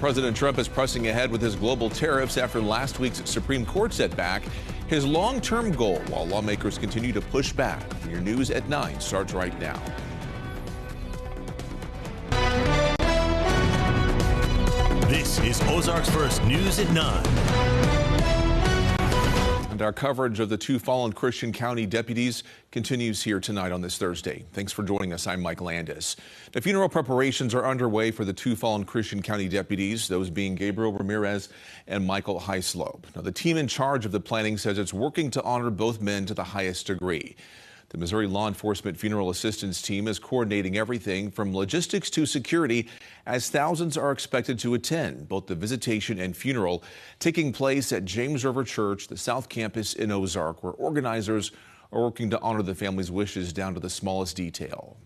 [SPEAKER 21] President Trump is pressing ahead with his global tariffs after last week's Supreme Court setback. His long-term goal, while lawmakers continue to push back. Your news at 9 starts right now.
[SPEAKER 2] This is Ozarksfirst News at 9.
[SPEAKER 21] And our coverage of the 2 fallen Christian County deputies continues here tonight on this Thursday. Thanks for joining us. I'm Mike Landis. The funeral preparations are underway for the 2 fallen Christian County deputies, those being Gabriel Ramirez and Michael Heislope. Now, the team in charge of the planning says it's working to honor both men to the highest degree. The Missouri Law Enforcement Funeral Assistance Team is coordinating everything from logistics to security as thousands are expected to attend both the visitation and funeral taking place at James River Church, the South Campus in Ozark, where organizers are working to honor the family's wishes down to the smallest detail.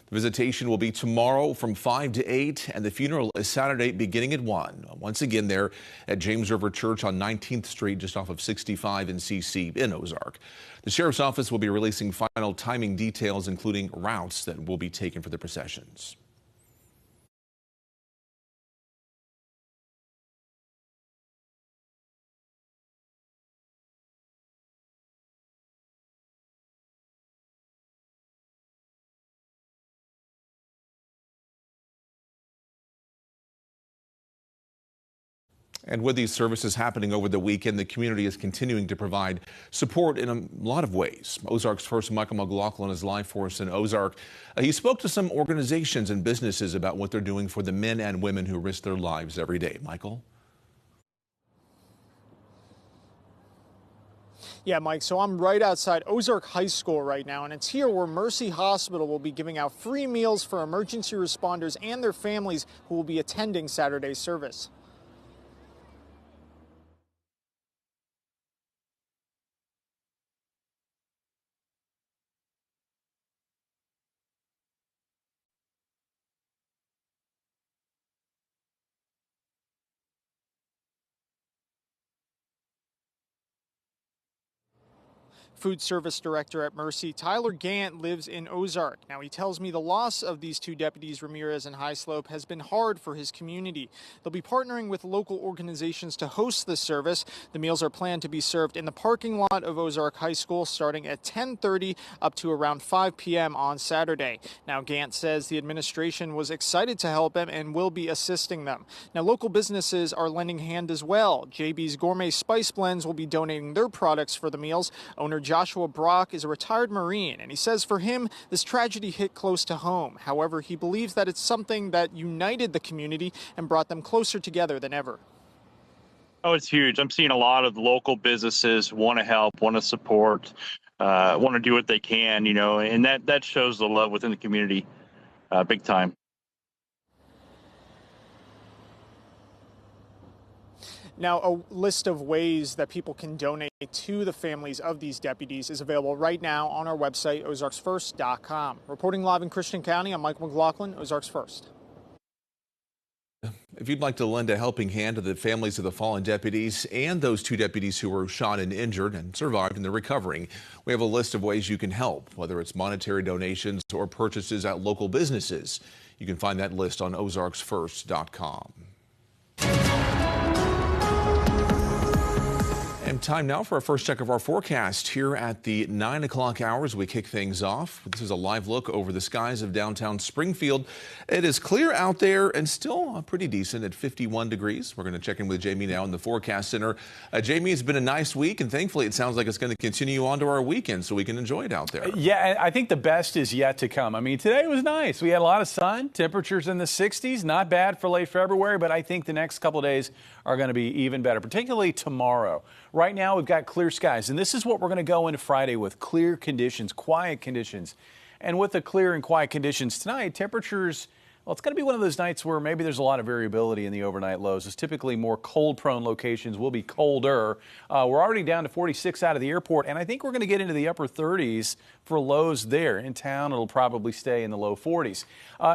[SPEAKER 21] The visitation will be tomorrow from 5 to 8, and the funeral is Saturday beginning at 1. Once again there at James River Church on 19th Street, just off of 65 and CC in Ozark. The Sheriff's Office will be releasing final timing details, including routes that will be taken for the processions. And with these services happening over the weekend, the community is continuing to provide support in a lot of ways. Ozarksfirst Michael McLaughlin is live for us in Ozark. He spoke to some organizations and businesses about what they're doing for the men and women who risk their lives every day. Michael?
[SPEAKER 22] Yeah, Mike, so I'm right outside Ozark High School right now, and it's here where Mercy Hospital will be giving out free meals for emergency responders and their families who will be attending Saturday's service. Food Service Director at Mercy, Tyler Gant, lives in Ozark. Now, he tells me the loss of these two deputies, Ramirez and Highslope, has been hard for his community. They'll be partnering with local organizations to host the service. The meals are planned to be served in the parking lot of Ozark High School starting at 10:30 up to around 5 p.m. on Saturday. Now, Gant says the administration was excited to help him and will be assisting them. Now, local businesses are lending hand as well. JB's Gourmet Spice Blends will be donating their products for the meals. Owner Joshua Brock is a retired Marine, and he says for him, this tragedy hit close to home. However, he believes that it's something that united the community and brought them closer together than ever.
[SPEAKER 4] Oh, it's huge. I'm seeing a lot of local businesses want to help, want to support, want to do what they can, and that shows the love within the community big time.
[SPEAKER 22] Now, a list of ways that people can donate to the families of these deputies is available right now on our website, Ozarksfirst.com. Reporting live in Christian County, I'm Mike McLaughlin, Ozarks First.
[SPEAKER 21] If you'd like to lend a helping hand to the families of the fallen deputies and those two deputies who were shot and injured and survived and they're recovering, we have a list of ways you can help, whether it's monetary donations or purchases at local businesses. You can find that list on Ozarksfirst.com. And time now for our first check of our forecast here at the 9 o'clock hour as we kick things off. This is a live look over the skies of downtown Springfield. It is clear out there and still pretty decent at 51 degrees. We're going to check in with Jamie now in the forecast center. Jamie, it's been a nice week, and thankfully it sounds like it's going to continue on to our weekend so we can enjoy it out there.
[SPEAKER 6] Yeah, I think the best is yet to come. I mean, today was nice. We had a lot of sun, temperatures in the 60s, not bad for late February, but I think the next couple of days are going to be even better, particularly tomorrow. Right now, we've got clear skies, and this is what we're going to go into Friday with: clear conditions, quiet conditions. And with the clear and quiet conditions tonight, temperatures, well, it's going to be one of those nights where maybe there's a lot of variability in the overnight lows. It's typically more cold-prone locations will be colder. We're already down to 46 out of the airport, and I think we're going to get into the upper 30s for lows there. In town, it'll probably stay in the low 40s.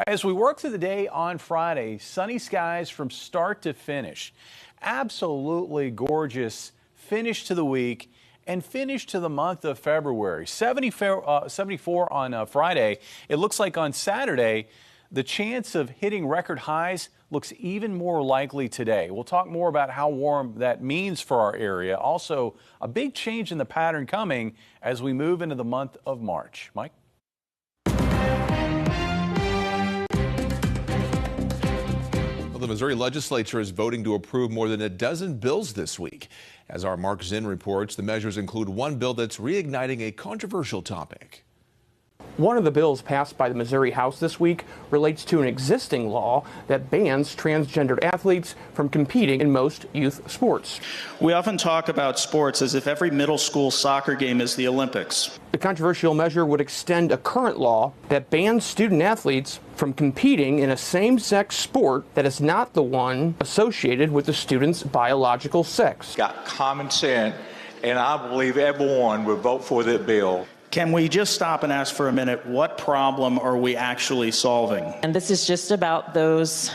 [SPEAKER 6] As we work through the day on Friday, sunny skies from start to finish. Absolutely gorgeous finish to the week and finish to the month of February. 74 on Friday. It looks like on Saturday, the chance of hitting record highs looks even more likely today. We'll talk more about how warm that means for our area. Also, a big change in the pattern coming as we move into the month of March. Mike?
[SPEAKER 21] The Missouri legislature is voting to approve more than a dozen bills this week. As our Mark Zinn reports, the measures include one bill that's reigniting a controversial topic.
[SPEAKER 8] One of the bills passed by the Missouri House this week relates to an existing law that bans transgendered athletes from competing in most youth sports.
[SPEAKER 10] We often talk about sports as if every middle school soccer game is the Olympics.
[SPEAKER 8] The controversial measure would extend a current law that bans student athletes from competing in a same-sex sport that is not the one associated with the student's biological sex.
[SPEAKER 20] Got common sense, and I believe everyone would vote for that bill.
[SPEAKER 10] Can we just stop and ask for a minute, what problem are we actually solving?
[SPEAKER 23] And this is just about those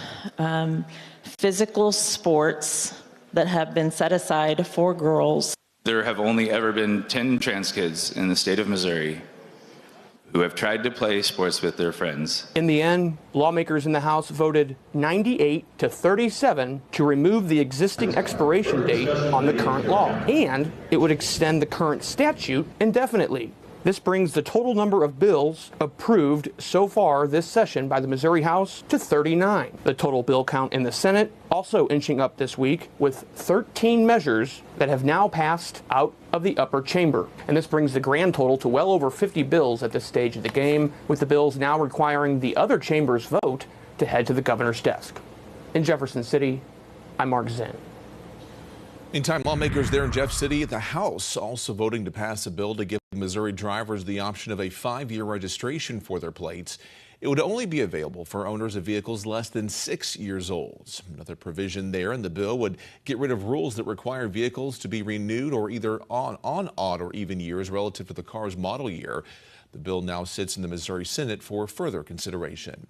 [SPEAKER 23] physical sports that have been set aside for girls.
[SPEAKER 25] There have only ever been 10 trans kids in the state of Missouri who have tried to play sports with their friends.
[SPEAKER 8] In the end, lawmakers in the House voted 98 to 37 to remove the existing expiration date on the current law, and it would extend the current statute indefinitely. This brings the total number of bills approved so far this session by the Missouri House to 39. The total bill count in the Senate also inching up this week with 13 measures that have now passed out of the upper chamber. And this brings the grand total to well over 50 bills at this stage of the game, with the bills now requiring the other chamber's vote to head to the governor's desk. In Jefferson City, I'm Mark Zinn.
[SPEAKER 21] Meantime, lawmakers there in Jeff City at the House also voting to pass a bill to give Missouri drivers the option of a 5-year registration for their plates. It would only be available for owners of vehicles less than 6 years old. Another provision there in the bill would get rid of rules that require vehicles to be renewed or either on odd or even years relative to the car's model year. The bill now sits in the Missouri Senate for further consideration.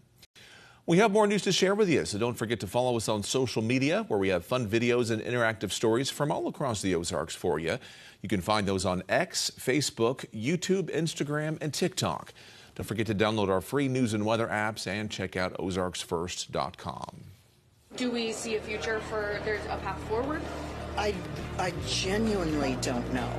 [SPEAKER 21] We have more news to share with you, so don't forget to follow us on social media, where we have fun videos and interactive stories from all across the Ozarks for you. You can find those on X, Facebook, YouTube, Instagram, and TikTok. Don't forget to download our free news and weather apps and check out Ozarksfirst.com.
[SPEAKER 5] Do we see a future for there's a path forward?
[SPEAKER 7] I genuinely don't know.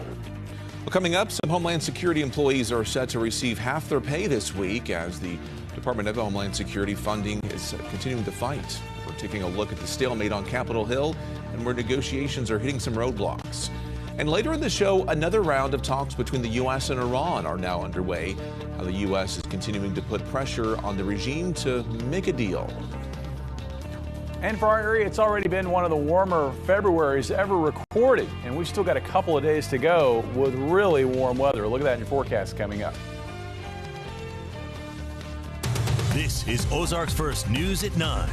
[SPEAKER 21] Well, coming up, some Homeland Security employees are set to receive half their pay this week as the Department of Homeland Security funding is continuing to fight. We're taking a look at the stalemate on Capitol Hill and where negotiations are hitting some roadblocks. And later in the show, another round of talks between the U.S. and Iran are now underway. How the U.S. is continuing to put pressure on the regime to make a deal.
[SPEAKER 6] And for our area, it's already been one of the warmer Februaries ever recorded, and we've still got a couple of days to go with really warm weather. Look at that in your forecast coming up.
[SPEAKER 2] This is Ozarks First News at 9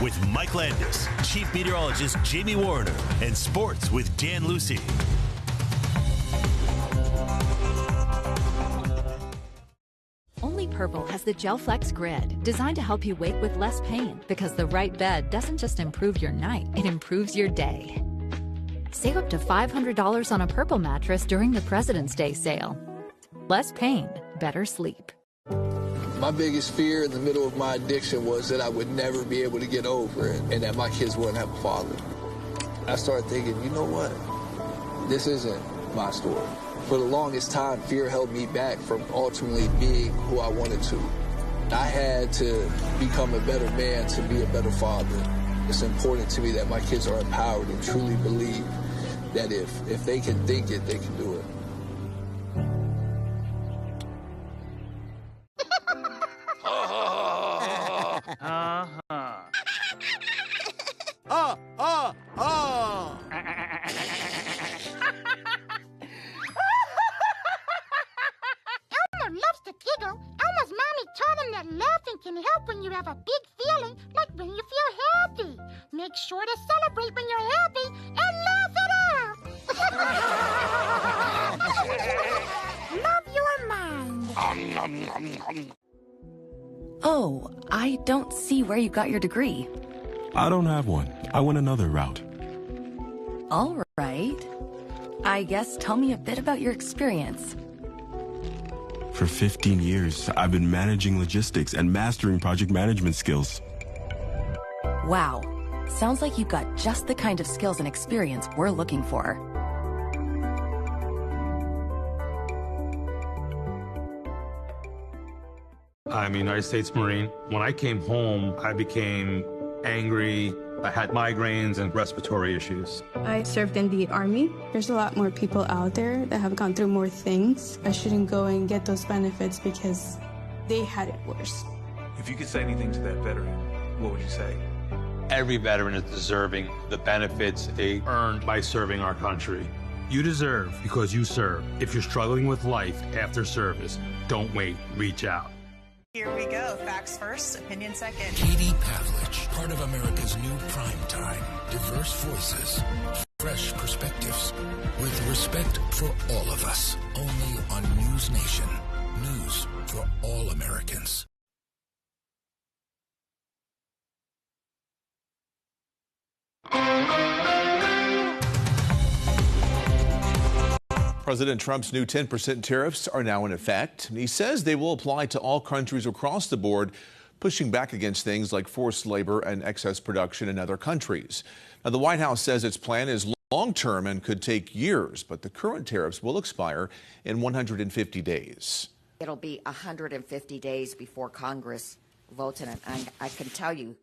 [SPEAKER 2] with Mike Landis, Chief Meteorologist Jamie Warner, and Sports with Dan Lucy.
[SPEAKER 24] Only Purple has the GelFlex Grid, designed to help you wake with less pain, because the right bed doesn't just improve your night, it improves your day. Save up to $500 on a Purple mattress during the President's Day sale. Less pain, better sleep.
[SPEAKER 12] My biggest fear in the middle of my addiction was that I would never be able to get over it and that my kids wouldn't have a father. I started thinking, you know what? This isn't my story. For the longest time, fear held me back from ultimately being who I wanted to. I had to become a better man to be a better father. It's important to me that my kids are empowered and truly believe that if they can think it, they can do it.
[SPEAKER 13] Elmer loves to giggle. Elmer's mommy told him that laughing can help when you have a big feeling, like when you feel happy. Make sure to celebrate when you're happy and laugh it out. Love your mind.
[SPEAKER 14] Oh, I don't see where you got your degree.
[SPEAKER 15] I don't have one. I went another route.
[SPEAKER 14] All right. I guess tell me a bit about your experience.
[SPEAKER 15] For 15 years, I've been managing logistics and mastering project management skills.
[SPEAKER 14] Wow. Sounds like you've got just the kind of skills and experience we're looking for.
[SPEAKER 17] I'm a United States Marine. When I came home, I became angry. I had migraines and respiratory issues.
[SPEAKER 26] I served in the Army. There's a lot more people out there that have gone through more things. I shouldn't go and get those benefits because they had it worse.
[SPEAKER 29] If you could say anything to that veteran, what would you say?
[SPEAKER 17] Every veteran is deserving the benefits they earned by serving our country. You deserve because you serve. If you're struggling with life after service, don't wait, reach out.
[SPEAKER 30] Here we go. Facts first, opinion second.
[SPEAKER 31] Katie Pavlich, part of America's new prime time. Diverse voices, fresh perspectives, with respect for all of us. Only on News Nation. News for all Americans.
[SPEAKER 21] President Trump's new 10% tariffs are now in effect. He says they will apply to all countries across the board, pushing back against things like forced labor and excess production in other countries. Now, the White House says its plan is long-term and could take years, but the current tariffs will expire in 150 days.
[SPEAKER 32] It'll be 150 days before Congress votes in it. I can tell you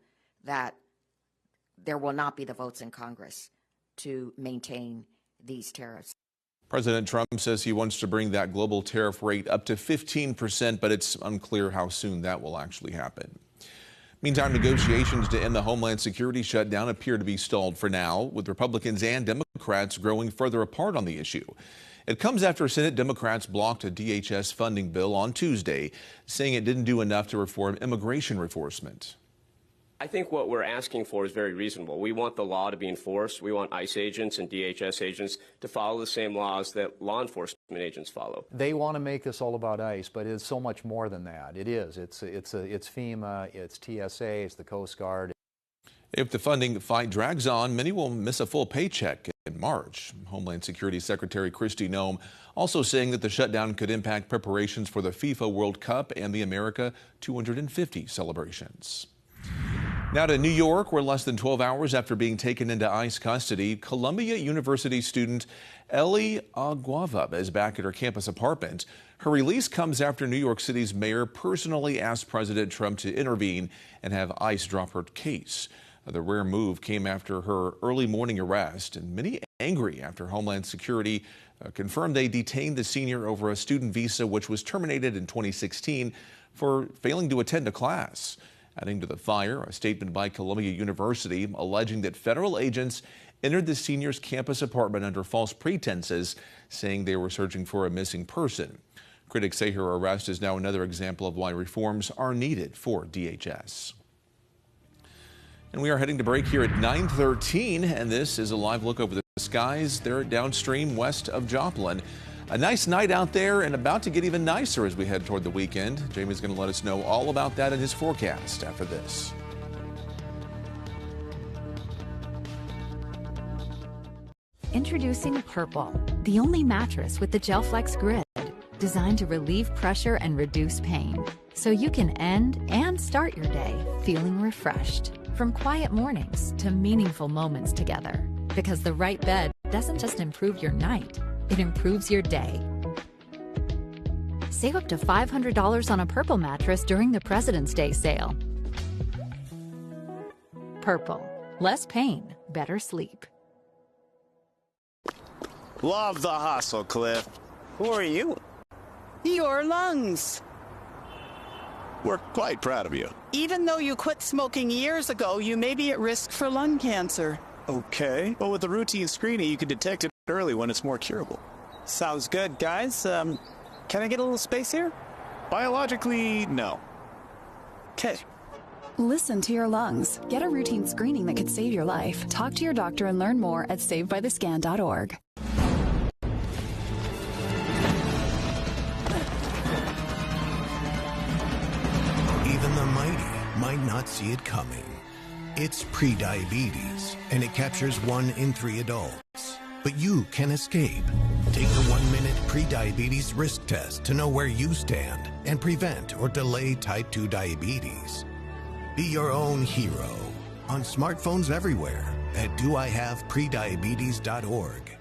[SPEAKER 32] that there will not be the votes in Congress to maintain these tariffs.
[SPEAKER 21] President Trump says he wants to bring that global tariff rate up to 15%, but it's unclear how soon that will actually happen. Meantime, negotiations to end the Homeland Security shutdown appear to be stalled for now, with Republicans and Democrats growing further apart on the issue. It comes after Senate Democrats blocked a DHS funding bill on Tuesday, saying it didn't do enough to reform immigration enforcement.
[SPEAKER 1] I think what we're asking for is very reasonable. We want the law to be enforced. We want ICE agents and DHS agents to follow the same laws that law enforcement agents follow.
[SPEAKER 3] They want to make this all about ICE, but it's so much more than that. It is. It's FEMA, it's TSA, it's the Coast Guard.
[SPEAKER 21] If the funding fight drags on, many will miss a full paycheck in March. Homeland Security Secretary Kristi Noem also saying that the shutdown could impact preparations for the FIFA World Cup and the America 250 celebrations. Now to New York, where less than 12 hours after being taken into ICE custody, Columbia University student Ellie Aguava is back at her campus apartment. Her release comes after New York City's mayor personally asked President Trump to intervene and have ICE drop her case. The rare move came after her early morning arrest, and many angry after Homeland Security confirmed they detained the senior over a student visa which was terminated in 2016 for failing to attend a class. Adding to the fire, a statement by Columbia University alleging that federal agents entered the senior's campus apartment under false pretenses, saying they were searching for a missing person. Critics say her arrest is now another example of why reforms are needed for DHS. And we are heading to break here at 9:13, and this is a live look over the skies there downstream west of Joplin. A nice night out there and about to get even nicer as we head toward the weekend. Jamie's going to let us know all about that in his forecast after this.
[SPEAKER 24] Introducing Purple, the only mattress with the GelFlex grid, designed to relieve pressure and reduce pain, so you can end and start your day feeling refreshed. From quiet mornings to meaningful moments together, because the right bed doesn't just improve your night, it improves your day. Save up to $500 on a Purple mattress during the President's Day sale. Purple. Less pain, better sleep.
[SPEAKER 4] Love the hustle, Cliff. Who are you?
[SPEAKER 9] Your lungs.
[SPEAKER 4] We're quite proud of you.
[SPEAKER 9] Even though you quit smoking years ago, you may be at risk for lung cancer.
[SPEAKER 4] Okay. Well, with the routine screening, you can detect it early when it's more curable.
[SPEAKER 9] Sounds good, guys. Can I get a little space here?
[SPEAKER 4] Biologically, no.
[SPEAKER 9] Okay.
[SPEAKER 11] Listen to your lungs. Get a routine screening that could save your life. Talk to your doctor and learn more at savebythescan.org.
[SPEAKER 31] Even the mighty might not see it coming. It's prediabetes, and it captures 1 in 3 adults. But you can escape. Take the 1-minute prediabetes risk test to know where you stand and prevent or delay type 2 diabetes. Be your own hero on smartphones everywhere at doihaveprediabetes.org.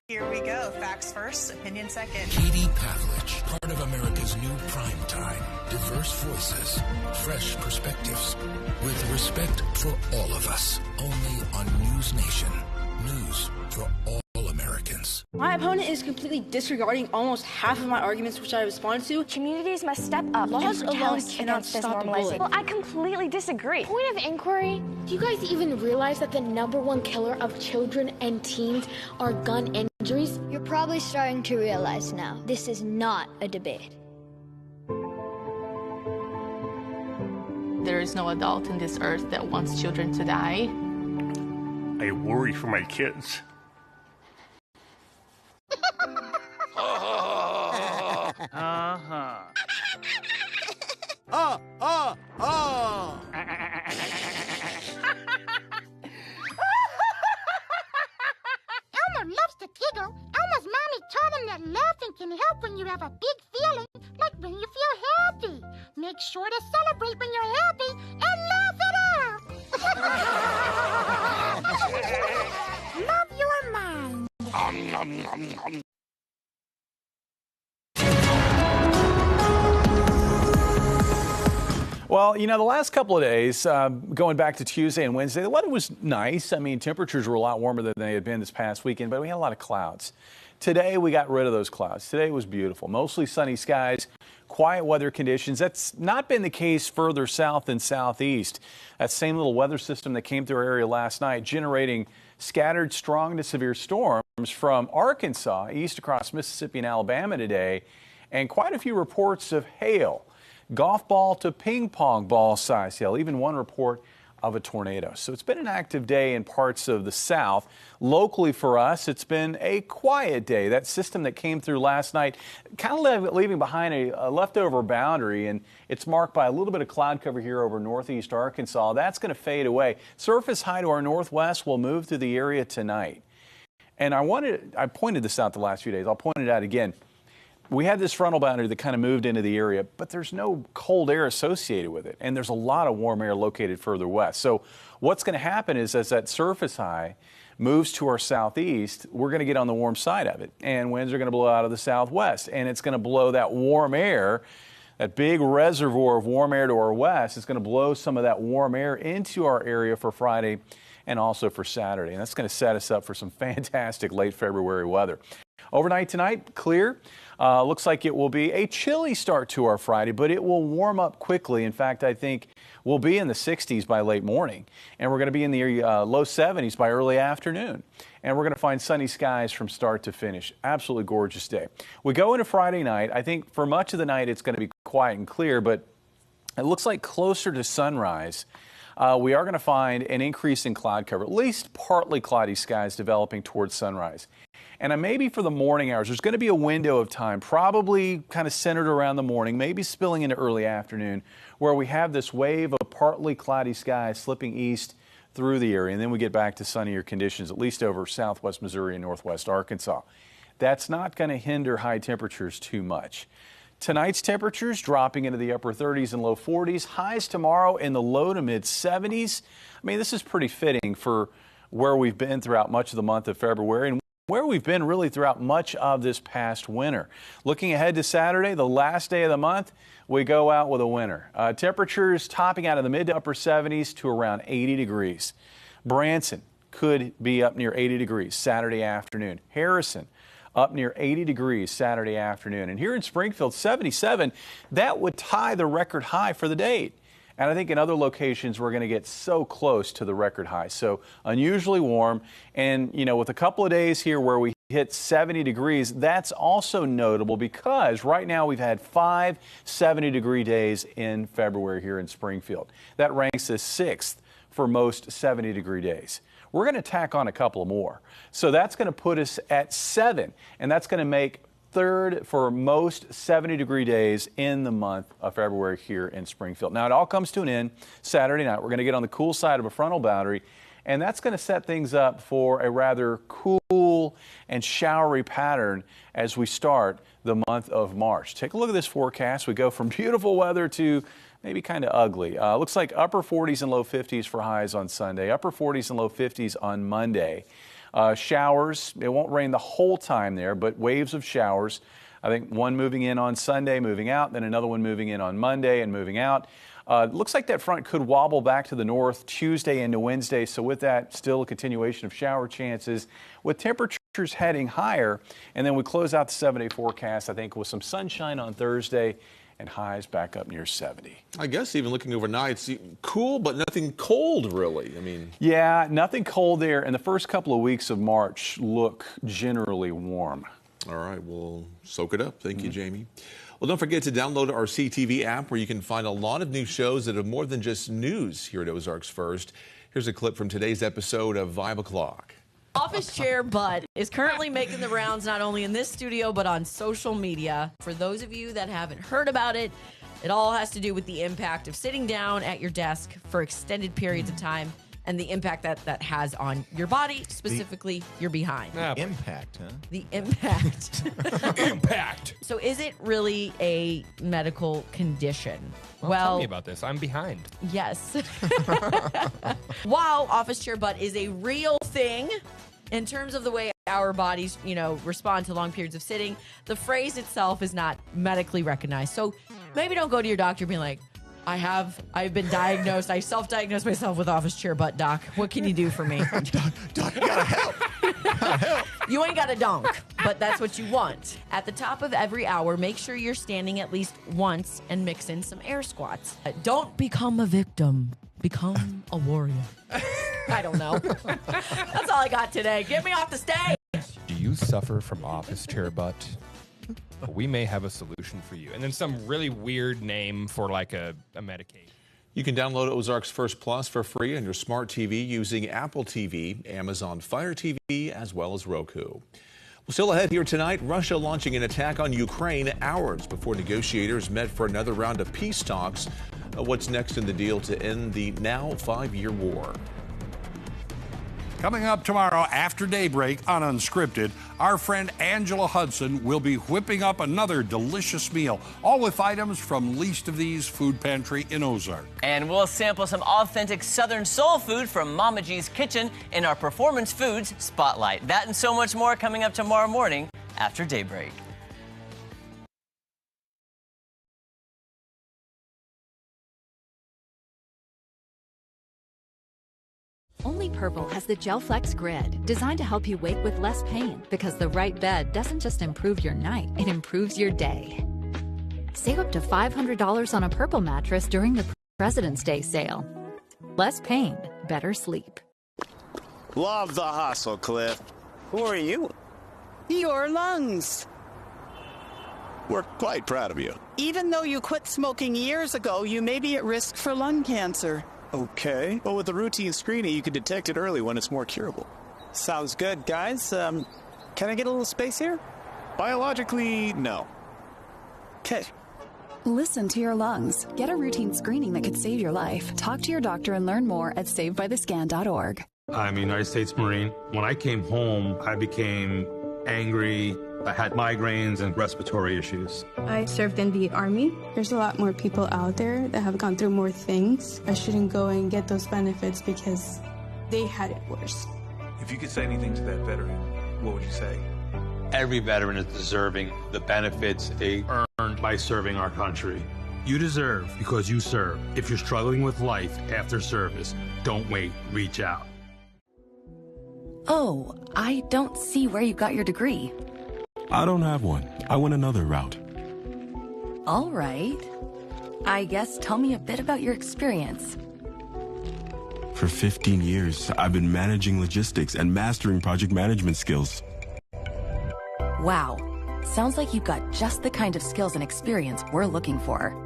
[SPEAKER 30] Here we go. Facts first, opinion second.
[SPEAKER 31] Katie Pavlich, part of America's new primetime. Diverse voices, fresh perspectives, with respect for all of us. Only on News Nation. News for all Americans.
[SPEAKER 16] My opponent is completely disregarding almost half of my arguments which I responded to.
[SPEAKER 18] Communities must step up.
[SPEAKER 16] Laws
[SPEAKER 18] and
[SPEAKER 16] alone
[SPEAKER 18] protest
[SPEAKER 16] cannot
[SPEAKER 18] against this
[SPEAKER 16] stop a
[SPEAKER 18] normalizing.
[SPEAKER 16] bully.
[SPEAKER 18] Well, I completely disagree.
[SPEAKER 19] Point of inquiry, do you guys even realize that the #1 killer of children and teens are gun injuries?
[SPEAKER 18] You're probably starting to realize now, this is not a debate.
[SPEAKER 20] There is no adult in this earth that wants children to die.
[SPEAKER 22] I worry for my kids.
[SPEAKER 13] Elmer loves to giggle. Elmer's mommy taught him that laughing can help when you have a big feeling, like when you feel happy. Make sure to celebrate when you're happy and laugh it out. Love your mind.
[SPEAKER 6] Well, you know, the last couple of days, going back to Tuesday and Wednesday, the weather was nice. I mean, temperatures were a lot warmer than they had been this past weekend, but we had a lot of clouds. Today, we got rid of those clouds. Today was beautiful. Mostly sunny skies, quiet weather conditions. That's not been the case further south and southeast. That same little weather system that came through our area last night, generating scattered strong to severe storms from Arkansas east across Mississippi and Alabama today, and quite a few reports of hail. Golf ball to ping pong ball size hail. Even one report of a tornado. So it's been an active day in parts of the south. Locally for us, it's been a quiet day. That system that came through last night kind of leaving behind a leftover boundary, and it's marked by a little bit of cloud cover here over northeast Arkansas. That's going to fade away. Surface high to our northwest will move through the area tonight. And I pointed this out the last few days. I'll point it out again. We had this frontal boundary that kind of moved into the area, but there's no cold air associated with it. And there's a lot of warm air located further west. So what's going to happen is as that surface high moves to our southeast, we're going to get on the warm side of it. And winds are going to blow out of the southwest. And it's going to blow that warm air, that big reservoir of warm air to our west. It's going to blow some of that warm air into our area for Friday and also for Saturday. And that's going to set us up for some fantastic late February weather. Overnight tonight, clear. Looks like it will be a chilly start to our Friday, but it will warm up quickly. In fact, I think we'll be in the 60s by late morning, and we're going to be in the low 70s by early afternoon. And we're going to find sunny skies from start to finish. Absolutely gorgeous day. We go into Friday night. I think for much of the night it's going to be quiet and clear, but it looks like closer to sunrise, we are going to find an increase in cloud cover, at least partly cloudy skies developing towards sunrise. And maybe for the morning hours, there's going to be a window of time, probably kind of centered around the morning, maybe spilling into early afternoon, where we have this wave of partly cloudy skies slipping east through the area. And then we get back to sunnier conditions, at least over southwest Missouri and northwest Arkansas. That's not going to hinder high temperatures too much. Tonight's temperatures dropping into the upper 30s and low 40s. Highs tomorrow in the low to mid 70s. I mean, this is pretty fitting for where we've been throughout much of the month of February and where we've been really throughout much of this past winter. Looking ahead to Saturday, the last day of the month, we go out with a winter. Temperatures topping out of the mid to upper 70s to around 80 degrees. Branson could be up near 80 degrees Saturday afternoon. Harrison up near 80 degrees Saturday afternoon. And here in Springfield, 77, that would tie the record high for the date. And I think in other locations, we're going to get so close to the record high. So unusually warm. And, you know, with a couple of days here where we hit 70 degrees, that's also notable because right now we've had 5 70-degree days in February here in Springfield. That ranks as 6th for most 70-degree days. We're going to tack on a couple more. So that's going to put us at 7, and that's going to make 3rd for most 70-degree days in the month of February here in Springfield. Now, it all comes to an end Saturday night. We're going to get on the cool side of a frontal boundary, and that's going to set things up for a rather cool and showery pattern as we start the month of March. Take a look at this forecast. We go from beautiful weather to maybe kind of ugly. Looks like upper 40s and low 50s for highs on Sunday, upper 40s and low 50s on Monday. Showers, it won't rain the whole time there, but waves of showers. I think one moving in on Sunday, moving out, then another one moving in on Monday and moving out. Looks like that front could wobble back to the north Tuesday into Wednesday. So with that, still a continuation of shower chances with temperatures heading higher. And then we close out the 7-day forecast, I think, with some sunshine on Thursday and highs back up near 70.
[SPEAKER 21] I guess even looking overnight, it's cool, but nothing cold, really. I mean,
[SPEAKER 6] yeah, nothing cold there. And the first couple of weeks of March look generally warm.
[SPEAKER 21] All right, we'll soak it up. Thank you, Jamie. Well, don't forget to download our CTV app where you can find a lot of new shows that are more than just news here at Ozarks First. Here's a clip from today's episode of 5 o'clock.
[SPEAKER 2] Office Chair Bud is currently making the rounds not only in this studio but on social media. For those of you that haven't heard about it, it all has to do with the impact of sitting down at your desk for extended periods of time and the impact that has on your body, specifically your behind.
[SPEAKER 5] Impact, huh?
[SPEAKER 2] The impact.
[SPEAKER 5] Impact.
[SPEAKER 2] So is it really a medical condition?
[SPEAKER 5] Well, tell me about this. I'm behind.
[SPEAKER 2] Yes. While office chair butt is a real thing in terms of the way our bodies, respond to long periods of sitting, the phrase itself is not medically recognized. So maybe don't go to your doctor being like, I've been diagnosed. I self-diagnosed myself with office chair butt, doc. What can you do for me?
[SPEAKER 5] Doc, you gotta help.
[SPEAKER 2] You ain't got a donk, but that's what you want. At the top of every hour, make sure you're standing at least once and mix in some air squats. Don't become a victim. Become a warrior. I don't know. That's all I got today. Get me off the stage.
[SPEAKER 5] Do you suffer from office chair butt? We may have a solution for you. And then some really weird name for like a medication.
[SPEAKER 21] You can download Ozarksfirst Plus for free on your smart TV using Apple TV, Amazon Fire TV, as well as Roku. Well, still ahead here tonight, Russia launching an attack on Ukraine hours before negotiators met for another round of peace talks. What's next in the deal to end the now 5-year war?
[SPEAKER 7] Coming up tomorrow after daybreak on Unscripted, our friend Angela Hudson will be whipping up another delicious meal, all with items from Least of These Food Pantry in Ozark.
[SPEAKER 8] And we'll sample some authentic Southern soul food from Mama G's Kitchen in our Performance Foods Spotlight. That and so much more coming up tomorrow morning after daybreak.
[SPEAKER 24] Only Purple has the GelFlex Grid, designed to help you wake with less pain, because the right bed doesn't just improve your night, it improves your day. Save up to $500 on a Purple mattress during the President's Day sale. Less pain, better sleep.
[SPEAKER 4] Love the hustle, Cliff. Who are you?
[SPEAKER 9] Your lungs.
[SPEAKER 4] We're quite proud of you.
[SPEAKER 9] Even though you quit smoking years ago, you may be at risk for lung cancer.
[SPEAKER 4] Okay. Well, with the routine screening, you can detect it early when it's more curable.
[SPEAKER 10] Sounds good, guys. Can I get a little space here?
[SPEAKER 4] Biologically, no.
[SPEAKER 10] Okay.
[SPEAKER 11] Listen to your lungs. Get a routine screening that could save your life. Talk to your doctor and learn more at savedbythescan.org.
[SPEAKER 17] I'm a United States Marine. When I came home, I became angry. I had migraines and respiratory issues.
[SPEAKER 12] I served in the Army. There's a lot more people out there that have gone through more things. I shouldn't go and get those benefits because they had it worse.
[SPEAKER 14] If you could say anything to that veteran, what would you say?
[SPEAKER 17] Every veteran is deserving the benefits they earned by serving our country. You deserve because you serve. If you're struggling with life after service, don't wait. Reach out.
[SPEAKER 15] Oh, I don't see where you got your degree.
[SPEAKER 23] I don't have one. I went another route.
[SPEAKER 15] All right. I guess tell me a bit about your experience.
[SPEAKER 23] For 15 years, I've been managing logistics and mastering project management skills.
[SPEAKER 15] Wow. Sounds like you've got just the kind of skills and experience we're looking for.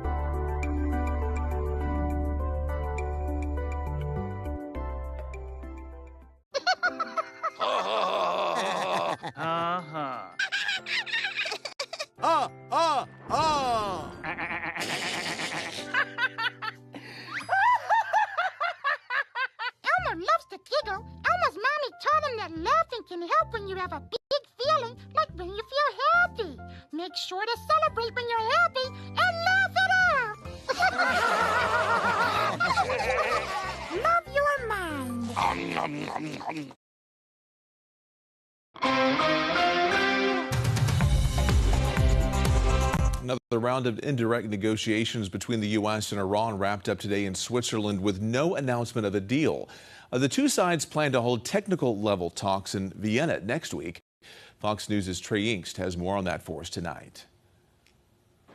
[SPEAKER 13] Elmer loves to giggle. Elmer's mommy taught him that laughing can help when you have a big feeling, like when you feel happy. Make sure to celebrate when you're happy and laugh it out. Love your mind.
[SPEAKER 21] Another round of indirect negotiations between the U.S. and Iran wrapped up today in Switzerland with no announcement of a deal. The two sides plan to hold technical-level talks in Vienna next week. Fox News' Trey Inkst has more on that for us tonight.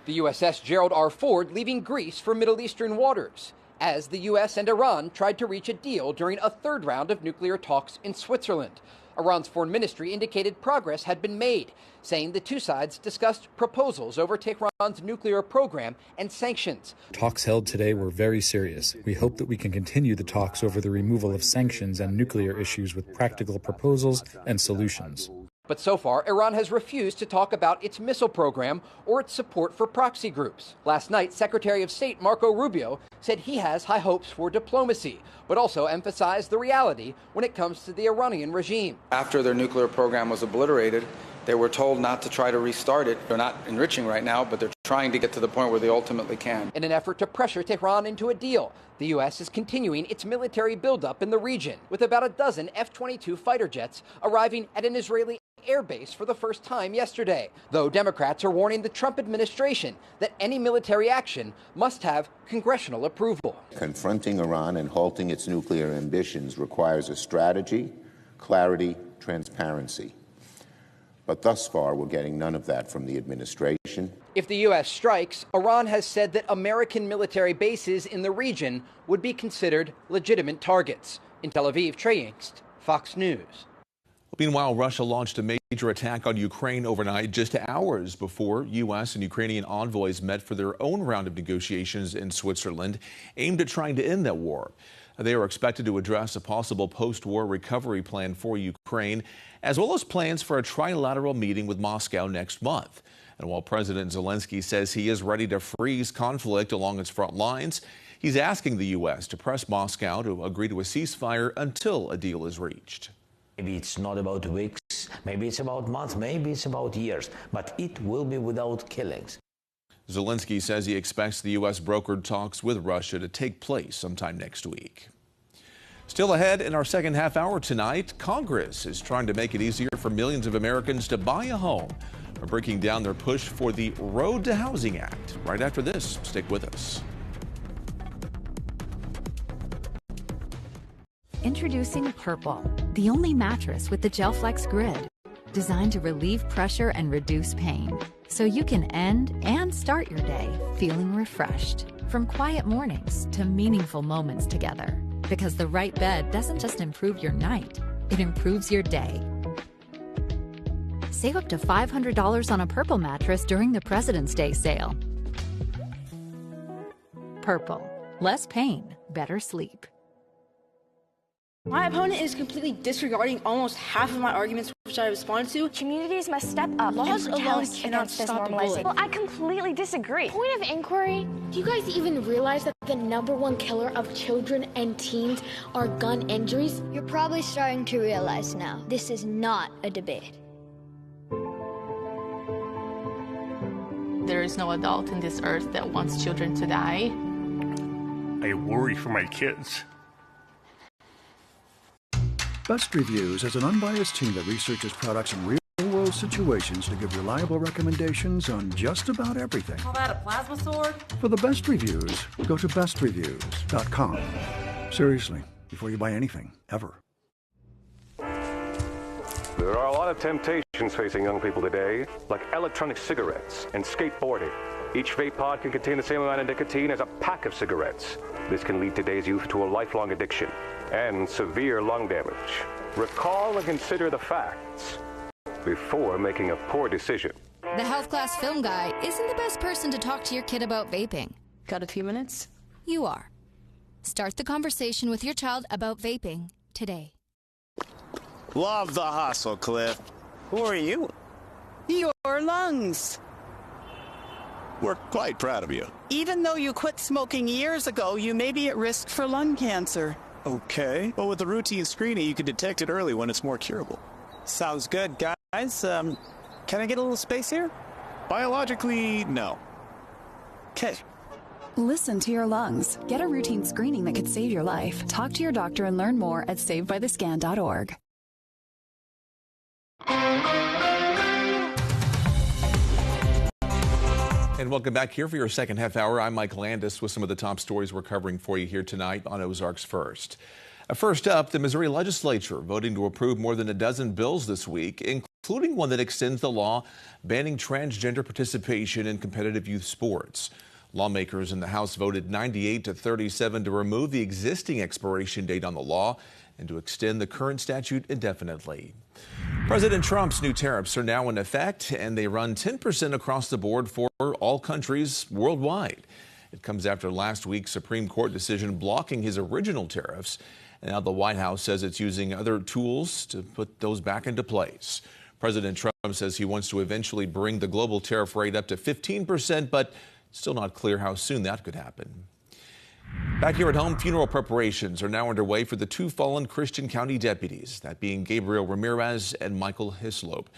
[SPEAKER 25] The USS Gerald R. Ford leaving Greece for Middle Eastern waters, as the U.S. and Iran tried to reach a deal during a third round of nuclear talks in Switzerland. Iran's foreign ministry indicated progress had been made, saying the two sides discussed proposals over Tehran's nuclear program and sanctions.
[SPEAKER 26] Talks held today were very serious. We hope that we can continue the talks over the removal of sanctions and nuclear issues with practical proposals and solutions.
[SPEAKER 25] But so far, Iran has refused to talk about its missile program or its support for proxy groups. Last night, Secretary of State Marco Rubio said he has high hopes for diplomacy, but also emphasized the reality when it comes to the Iranian regime.
[SPEAKER 27] After their nuclear program was obliterated, they were told not to try to restart it. They're not enriching right now, but they're trying to get to the point where they ultimately can.
[SPEAKER 25] In an effort to pressure Tehran into a deal, the U.S. is continuing its military buildup in the region, with about a dozen F-22 fighter jets arriving at an Israeli airbase for the first time yesterday, though Democrats are warning the Trump administration that any military action must have congressional approval.
[SPEAKER 28] Confronting Iran and halting its nuclear ambitions requires a strategy, clarity, transparency. But thus far, we're getting none of that from the administration.
[SPEAKER 25] If the U.S. strikes, Iran has said that American military bases in the region would be considered legitimate targets. In Tel Aviv, Trey Inkst, Fox News.
[SPEAKER 21] Meanwhile, Russia launched a major major attack on Ukraine overnight, just hours before U.S. and Ukrainian envoys met for their own round of negotiations in Switzerland, aimed at trying to end that war. They are expected to address a possible post-war recovery plan for Ukraine, as well as plans for a trilateral meeting with Moscow next month. And while President Zelensky says he is ready to freeze conflict along its front lines, he's asking the U.S. to press Moscow to agree to a ceasefire until a deal is reached.
[SPEAKER 1] Maybe it's not about weeks, maybe it's about months, maybe it's about years, but it will be without killings.
[SPEAKER 21] Zelensky says he expects the U.S. brokered talks with Russia to take place sometime next week. Still ahead in our second half hour tonight, Congress is trying to make it easier for millions of Americans to buy a home. We're breaking down their push for the Road to Housing Act. Right after this, stick with us.
[SPEAKER 24] Introducing Purple, the only mattress with the GelFlex grid, designed to relieve pressure and reduce pain, so you can end and start your day feeling refreshed. From quiet mornings to meaningful moments together, because the right bed doesn't just improve your night, it improves your day. Save up to $500 on a Purple mattress during the President's Day sale. Purple, less pain, better sleep.
[SPEAKER 3] My opponent is completely disregarding almost half of my arguments which I respond to.
[SPEAKER 6] Communities must step up.
[SPEAKER 3] Laws
[SPEAKER 6] and
[SPEAKER 3] alone
[SPEAKER 6] protest
[SPEAKER 3] cannot
[SPEAKER 6] against this
[SPEAKER 3] stop
[SPEAKER 6] normalization.
[SPEAKER 3] bullying.
[SPEAKER 6] Well, I completely disagree.
[SPEAKER 16] Point of inquiry, do you guys even realize that the #1 killer of children and teens are gun injuries?
[SPEAKER 18] You're probably starting to realize now, this is not a debate.
[SPEAKER 19] There is no adult in this earth that wants children to die.
[SPEAKER 20] I worry for my kids.
[SPEAKER 22] Best Reviews is an unbiased team that researches products in real-world situations to give reliable recommendations on just about everything.
[SPEAKER 2] Call that a plasma sword?
[SPEAKER 22] For the best reviews, go to bestreviews.com. Seriously, before you buy anything, ever.
[SPEAKER 29] There are a lot of temptations facing young people today, like electronic cigarettes and skateboarding. Each vape pod can contain the same amount of nicotine as a pack of cigarettes. This can lead today's youth to a lifelong addiction and severe lung damage. Recall and consider the facts before making a poor decision.
[SPEAKER 30] The health class film guy isn't the best person to talk to your kid about vaping.
[SPEAKER 3] Got a few minutes?
[SPEAKER 30] You are. Start the conversation with your child about vaping today.
[SPEAKER 10] Love the hustle, Cliff. Who are you?
[SPEAKER 9] Your lungs.
[SPEAKER 10] We're quite proud of you.
[SPEAKER 9] Even though you quit smoking years ago, you may be at risk for lung cancer.
[SPEAKER 4] Okay. Well, with the routine screening, you can detect it early when it's more curable.
[SPEAKER 10] Sounds good, guys. Can I get a little space here?
[SPEAKER 4] Biologically, no.
[SPEAKER 10] Okay.
[SPEAKER 11] Listen to your lungs. Get a routine screening that could save your life. Talk to your doctor and learn more at savedbythescan.org.
[SPEAKER 21] And welcome back here for your second half hour. I'm Mike Landis with some of the top stories we're covering for you here tonight on Ozarksfirst. First up, the Missouri legislature voting to approve more than a dozen bills this week, including one that extends the law banning transgender participation in competitive youth sports. Lawmakers in the House voted 98-37 to remove the existing expiration date on the law and to extend the current statute indefinitely. President Trump's new tariffs are now in effect, and they run 10% across the board for all countries worldwide. It comes after last week's Supreme Court decision blocking his original tariffs, and now the White House says it's using other tools to put those back into place. President Trump says he wants to eventually bring the global tariff rate up to 15%, but still not clear how soon that could happen. Back here at home, funeral preparations are now underway for the two fallen Christian County deputies, that being Gabriel Ramirez and Michael Hislop.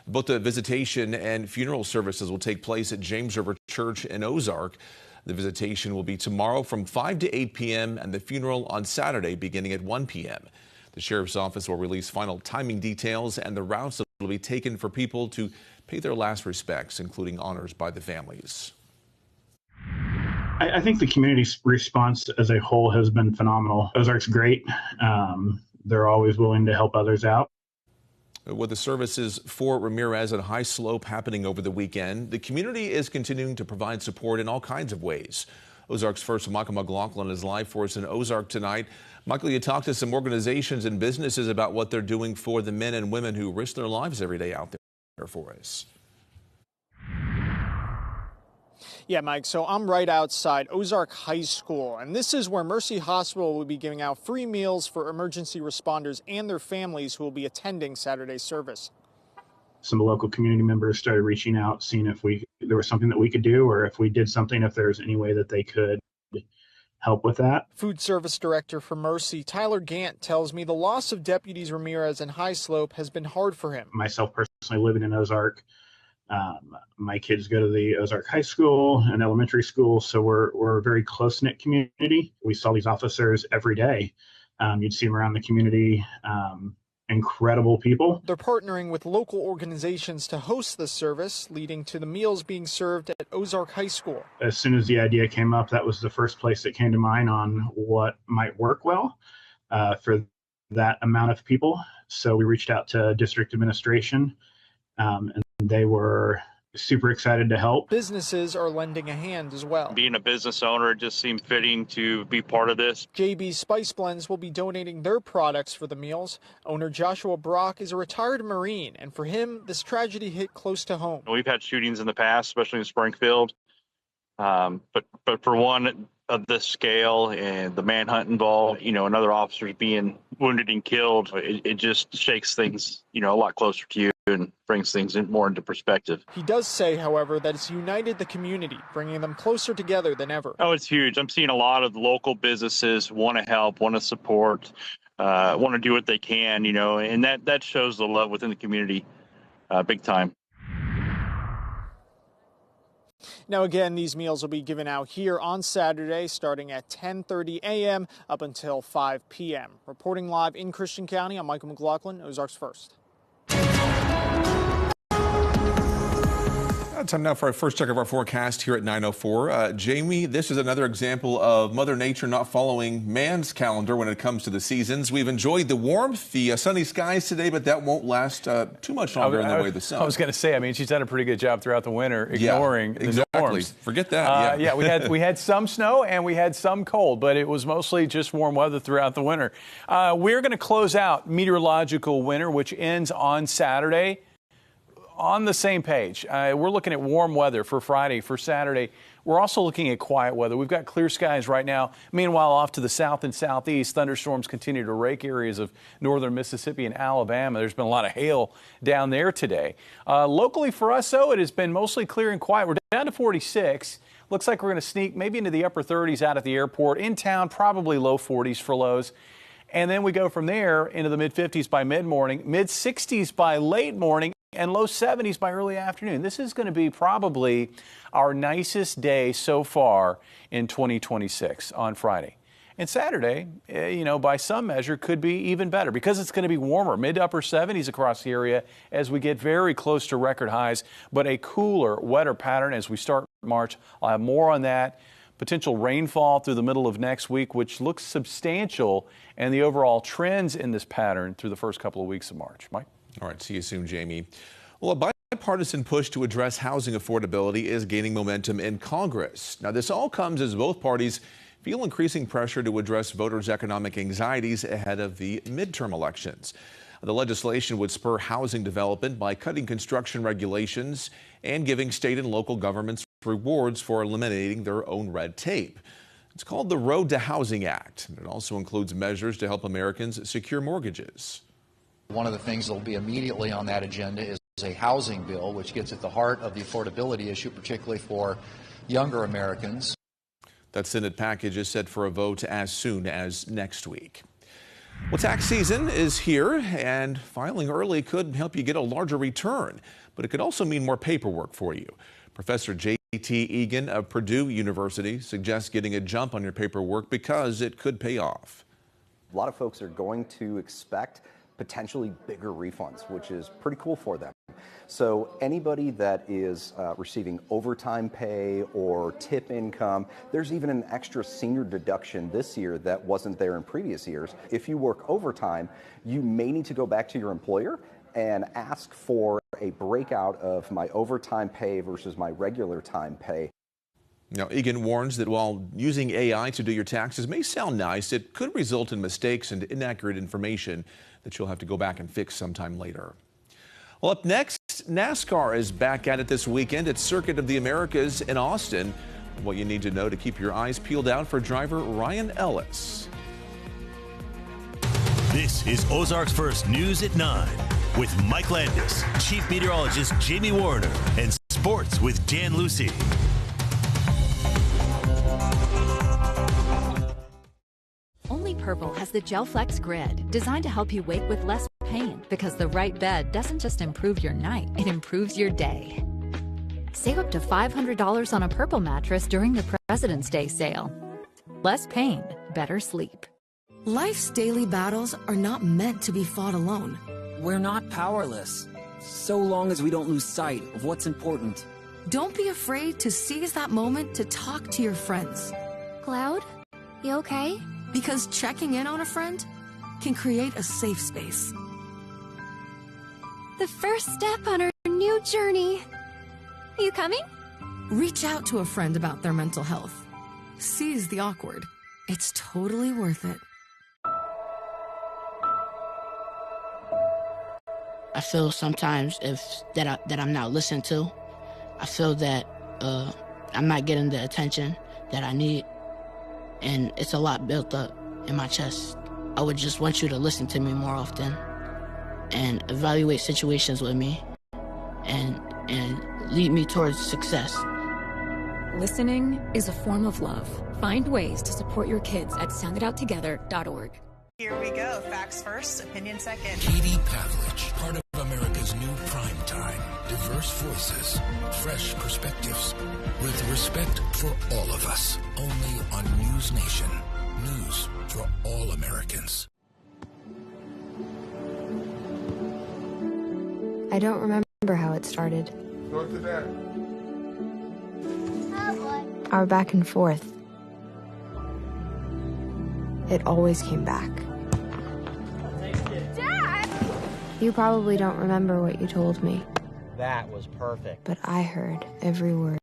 [SPEAKER 21] Both the visitation and funeral services will take place at James River Church in Ozark. The visitation will be tomorrow from 5 to 8 p.m. and the funeral on Saturday beginning at 1 p.m. The sheriff's office will release final timing details and the routes that will be taken for people to pay their last respects, including honors by the families.
[SPEAKER 31] I think the community's response as a whole has been phenomenal. Ozark's great. They're always willing to help others out.
[SPEAKER 21] With the services for Ramirez and High Slope happening over the weekend, the community is continuing to provide support in all kinds of ways. Ozarksfirst Michael McLaughlin is live for us in Ozark tonight. Michael, you talked to some organizations and businesses about what they're doing for the men and women who risk their lives every day out there for us.
[SPEAKER 10] Yeah, Mike, so I'm right outside Ozark High School, and this is where Mercy Hospital will be giving out free meals for emergency responders and their families who will be attending Saturday's service.
[SPEAKER 31] Some local community members started reaching out, seeing if there was something that we could do, or if we did something, if there's any way that they could help with that.
[SPEAKER 10] Food Service Director for Mercy, Tyler Gant, tells me the loss of deputies Ramirez and High Slope has been hard for him.
[SPEAKER 31] Myself personally living in Ozark, my kids go to the Ozark High School and elementary school, so we're a very close-knit community. We saw these officers every day. You'd see them around the community. Incredible people.
[SPEAKER 10] They're partnering with local organizations to host this service, leading to the meals being served at Ozark High School.
[SPEAKER 31] As soon as the idea came up, that was the first place that came to mind on what might work well for that amount of people. So we reached out to district administration, and they were super excited to help.
[SPEAKER 10] Businesses are lending a hand as well.
[SPEAKER 5] Being a business owner, it just seemed fitting to be part of this.
[SPEAKER 10] JB's Spice Blends will be donating their products for the meals. Owner Joshua Brock is a retired Marine, and for him, this tragedy hit close to home.
[SPEAKER 5] We've had shootings in the past, especially in Springfield. But for one of this scale and the manhunt involved, and other officers being wounded and killed, it just shakes things, a lot closer to you and brings things more into perspective.
[SPEAKER 10] He does say, however, that it's united the community, bringing them closer together than ever.
[SPEAKER 5] Oh, it's huge. I'm seeing a lot of local businesses want to help, want to support, want to do what they can, and that shows the love within the community big time.
[SPEAKER 10] Now, again, these meals will be given out here on Saturday, starting at 10:30 a.m. up until 5 p.m. Reporting live in Christian County, I'm Michael McLaughlin, Ozarksfirst.
[SPEAKER 21] Time now for our first check of our forecast here at 9:04. Jamie, this is another example of Mother Nature not following man's calendar when it comes to the seasons. We've enjoyed the warmth, the sunny skies today, but that won't last too much longer in the way of the sun.
[SPEAKER 7] I was going to say, she's done a pretty good job throughout the winter ignoring the norms.
[SPEAKER 21] Forget that.
[SPEAKER 7] We had some snow and we had some cold, but it was mostly just warm weather throughout the winter. We're going to close out meteorological winter, which ends on Saturday. On the same page, we're looking at warm weather for Friday, for Saturday. We're also looking at quiet weather. We've got clear skies right now. Meanwhile, off to the south and southeast, thunderstorms continue to rake areas of northern Mississippi and Alabama. There's been a lot of hail down there today. Locally for us, though, it has been mostly clear and quiet. We're down to 46. Looks like we're going to sneak maybe into the upper 30s out at the airport. In town, probably low 40s for lows. And then we go from there into the mid-50s by mid-morning, mid-60s by late morning, and low 70s by early afternoon. This is going to be probably our nicest day so far in 2026 on Friday. And Saturday, by some measure, could be even better because it's going to be warmer, mid to upper 70s across the area as we get very close to record highs, but a cooler, wetter pattern as we start March. I'll have more on that. Potential rainfall through the middle of next week, which looks substantial, and the overall trends in this pattern through the first couple of weeks of March. Mike?
[SPEAKER 21] All right, see you soon, Jamie. Well, a bipartisan push to address housing affordability is gaining momentum in Congress. Now, this all comes as both parties feel increasing pressure to address voters' economic anxieties ahead of the midterm elections. The legislation would spur housing development by cutting construction regulations and giving state and local governments rewards for eliminating their own red tape. It's called the Road to Housing Act, and it also includes measures to help Americans secure mortgages.
[SPEAKER 8] One of the things that will be immediately on that agenda is a housing bill, which gets at the heart of the affordability issue, particularly for younger Americans.
[SPEAKER 21] That Senate package is set for a vote as soon as next week. Well, tax season is here, and filing early could help you get a larger return, but it could also mean more paperwork for you. Professor J.T. Egan of Purdue University suggests getting a jump on your paperwork because it could pay off.
[SPEAKER 12] A lot of folks are going to expect potentially bigger refunds, which is pretty cool for them. So anybody that is receiving overtime pay or tip income, there's even an extra senior deduction this year that wasn't there in previous years. If you work overtime, you may need to go back to your employer and ask for a breakout of my overtime pay versus my regular time pay.
[SPEAKER 21] Now, Egan warns that while using AI to do your taxes may sound nice, it could result in mistakes and inaccurate information that you'll have to go back and fix sometime later. Well, up next, NASCAR is back at it this weekend at Circuit of the Americas in Austin. What you need to know to keep your eyes peeled out for driver Ryan Ellis.
[SPEAKER 1] This is Ozarksfirst News at 9 with Mike Landis, Chief Meteorologist Jamie Warner, and Sports with Jan Lucy.
[SPEAKER 13] Only Purple has the Gel Flex Grid, designed to help you wake with less pain, because the right bed doesn't just improve your night, it improves your day. Save up to $500 on a Purple mattress during the President's Day sale. Less pain, better sleep.
[SPEAKER 14] Life's daily battles are not meant to be fought alone.
[SPEAKER 15] We're not powerless, so long as we don't lose sight of what's important.
[SPEAKER 14] Don't be afraid to seize that moment to talk to your friends.
[SPEAKER 16] Cloud, you okay?
[SPEAKER 14] Because checking in on a friend can create a safe space.
[SPEAKER 16] The first step on our new journey. You coming?
[SPEAKER 14] Reach out to a friend about their mental health. Seize the awkward. It's totally worth it.
[SPEAKER 17] I feel sometimes that I'm not listened to. I feel that I'm not getting the attention that I need, and it's a lot built up in my chest. I would just want you to listen to me more often and evaluate situations with me and lead me towards success.
[SPEAKER 13] Listening is a form of love. Find ways to support your kids at soundidouttogether.org.
[SPEAKER 23] Here we go. Facts first, opinion second.
[SPEAKER 24] Katie Pavlich, part of America's new prime time. Diverse voices, fresh perspectives, with respect for all of us. Only on News Nation. News for all Americans.
[SPEAKER 25] I don't remember how it started.
[SPEAKER 26] Go to that.
[SPEAKER 25] Our back and forth. It always came back.
[SPEAKER 16] Dad!
[SPEAKER 25] You probably don't remember what you told me,
[SPEAKER 27] That was perfect.
[SPEAKER 25] but I heard every word.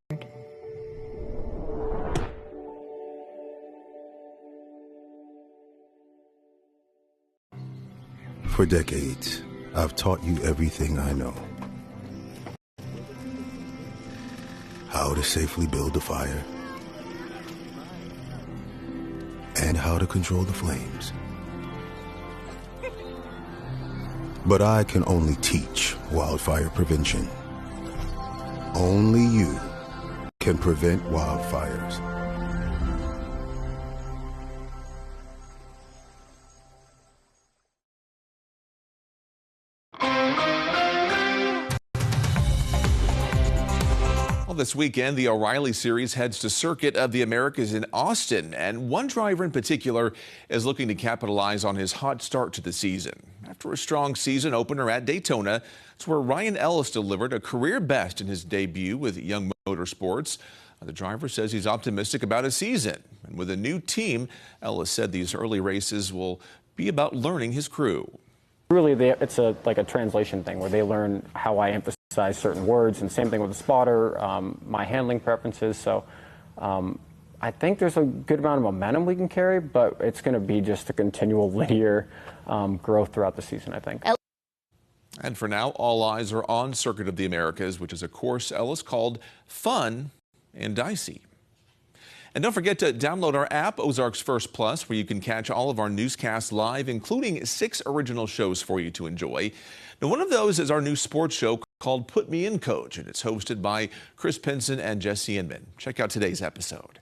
[SPEAKER 28] For decades, I've taught you everything I know. How to safely build a fire, and how to control the flames. But I can only teach wildfire prevention. Only you can prevent wildfires.
[SPEAKER 21] Well, this weekend, the O'Reilly Series heads to Circuit of the Americas in Austin, and one driver in particular is looking to capitalize on his hot start to the season. After a strong season opener at Daytona, it's where Ryan Ellis delivered a career best in his debut with Young Motorsports. The driver says he's optimistic about his season, and with a new team, Ellis said these early races will be about learning his crew.
[SPEAKER 32] Really, it's like a translation thing where they learn how I emphasize certain words, and same thing with the spotter, my handling preferences. So I think there's a good amount of momentum we can carry, but it's going to be just a continual linear growth throughout the season, I think.
[SPEAKER 21] And for now, all eyes are on Circuit of the Americas, which is a course Ellis called fun and dicey. And don't forget to download our app, Ozarksfirst Plus, where you can catch all of our newscasts live, including 6 original shows for you to enjoy. Now, one of those is our new sports show called Put Me In, Coach, and it's hosted by Chris Pinson and Jesse Inman. Check out today's episode.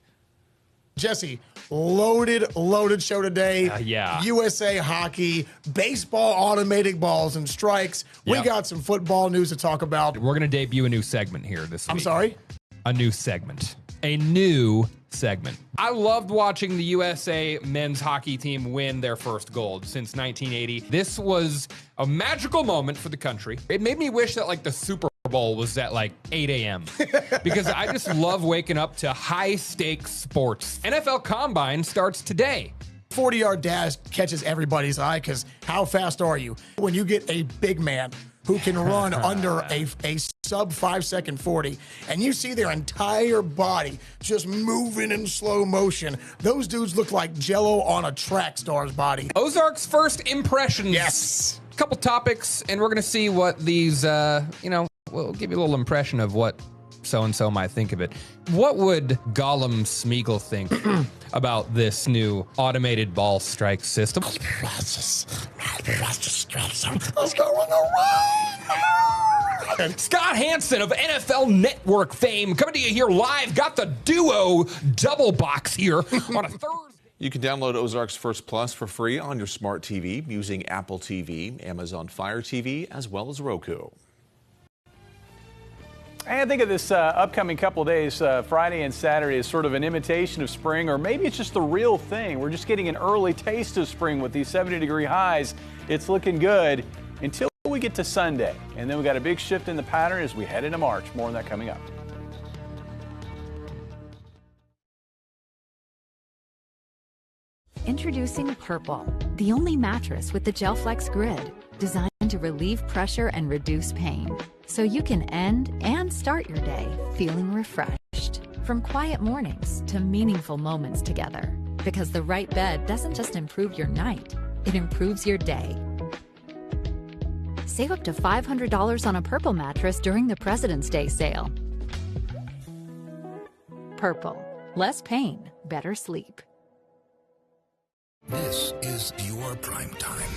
[SPEAKER 33] Jesse, loaded show today.
[SPEAKER 34] Yeah.
[SPEAKER 33] USA hockey, baseball, automated balls and strikes. We
[SPEAKER 34] Yep.
[SPEAKER 33] got some football news to talk about.
[SPEAKER 34] We're going to debut a new segment here this week.
[SPEAKER 33] I'm sorry?
[SPEAKER 34] A new segment. A new segment. I loved watching the USA men's hockey team win their first gold since 1980. This was a magical moment for the country. It made me wish that like the Super Bowl was at like 8 a.m. because I just love waking up to high stakes sports. NFL Combine starts today.
[SPEAKER 33] 40-yard dash catches everybody's eye because how fast are you? When you get a big man who can run under a sub 5-second 40, and you see their entire body just moving in slow motion. Those dudes look like Jell-O on a track star's body.
[SPEAKER 34] Ozarksfirst impressions.
[SPEAKER 33] Yes.
[SPEAKER 34] A couple topics, and we're going to see what these, we'll give you a little impression of what so-and-so might think of it. What would Gollum Smeagol think about this new automated ball strike system? Scott Hansen of NFL Network fame coming to you here live. Got the duo double box here on a Thursday.
[SPEAKER 21] You can download Ozarks First Plus for free on your smart TV using Apple TV, Amazon Fire TV, as well as Roku.
[SPEAKER 7] I think of this upcoming couple of days, Friday and Saturday, as sort of an imitation of spring, or maybe it's just the real thing. We're just getting an early taste of spring with these 70-degree highs. It's looking good until we get to Sunday. And then we got a big shift in the pattern as we head into March. More on that coming up.
[SPEAKER 13] Introducing Purple, the only mattress with the GelFlex grid, designed to relieve pressure and reduce pain, so you can end and start your day feeling refreshed. From quiet mornings to meaningful moments together, because the right bed doesn't just improve your night, it improves your day. Save up to $500 on a Purple mattress during the President's Day sale. Purple, less pain, better sleep.
[SPEAKER 24] This is your prime time.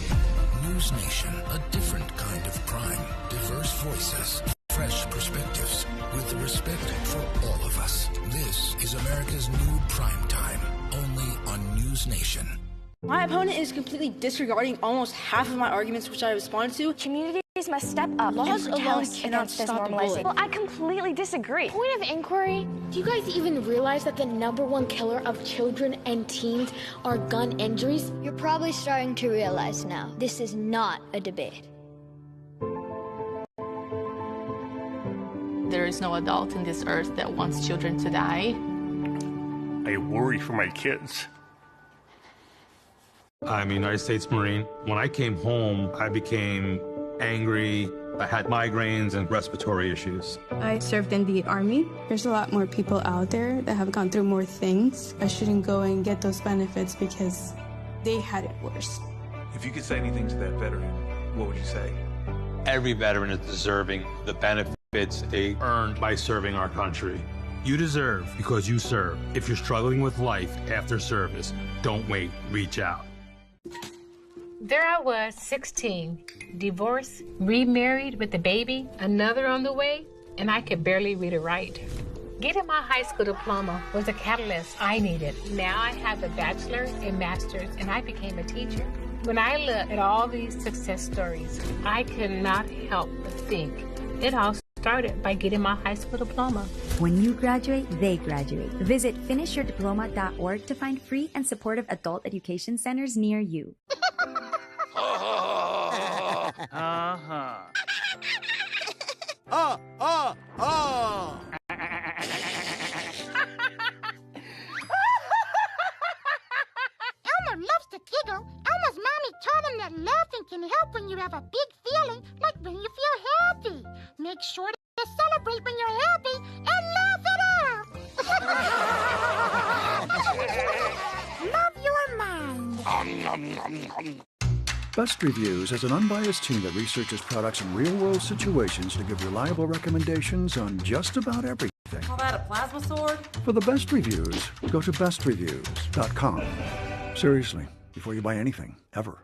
[SPEAKER 24] News Nation, a different kind of crime. Diverse voices, fresh perspectives, with respect for all of us. This is America's new prime time, only on News Nation.
[SPEAKER 2] My opponent is completely disregarding almost half of my arguments which I responded to.
[SPEAKER 3] Communities must step up.
[SPEAKER 2] Laws alone cannot stop the bullying.
[SPEAKER 3] Well, I completely disagree. Point of inquiry, do you guys even realize that the #1 killer of children and teens are gun injuries?
[SPEAKER 4] You're probably starting to realize now, this is not a debate.
[SPEAKER 6] There is no adult in this earth that wants children to die.
[SPEAKER 9] I worry for my kids.
[SPEAKER 11] I'm a United States Marine. When I came home, I became angry. I had migraines and respiratory issues.
[SPEAKER 18] I served in the Army. There's a lot more people out there that have gone through more things. I shouldn't go and get those benefits because they had it worse.
[SPEAKER 11] If you could say anything to that veteran, what would you say?
[SPEAKER 9] Every veteran is deserving the benefits they earned by serving our country. You deserve because you serve. If you're struggling with life after service, don't wait, reach out.
[SPEAKER 19] There I was, 16, divorced, remarried with a baby, another on the way, and I could barely read or write. Getting my high school diploma was a catalyst I needed. Now I have a bachelor and master's, and I became a teacher. When I look at all these success stories, I cannot help but think it all started by getting my high school diploma.
[SPEAKER 20] When you graduate, they graduate. Visit finishyourdiploma.org to find free and supportive adult education centers near you.
[SPEAKER 22] Elmer loves to giggle. Elmer's mommy told him that laughing can help when you have a big feeling, like when you feel happy. Make sure to celebrate when you're happy and laugh it out. Love your mind.
[SPEAKER 26] Best Reviews is an unbiased team that researches products in real-world situations to give reliable recommendations on just about everything.
[SPEAKER 29] Call that a plasma sword?
[SPEAKER 26] For the best reviews, go to bestreviews.com. Seriously, before you buy anything, ever.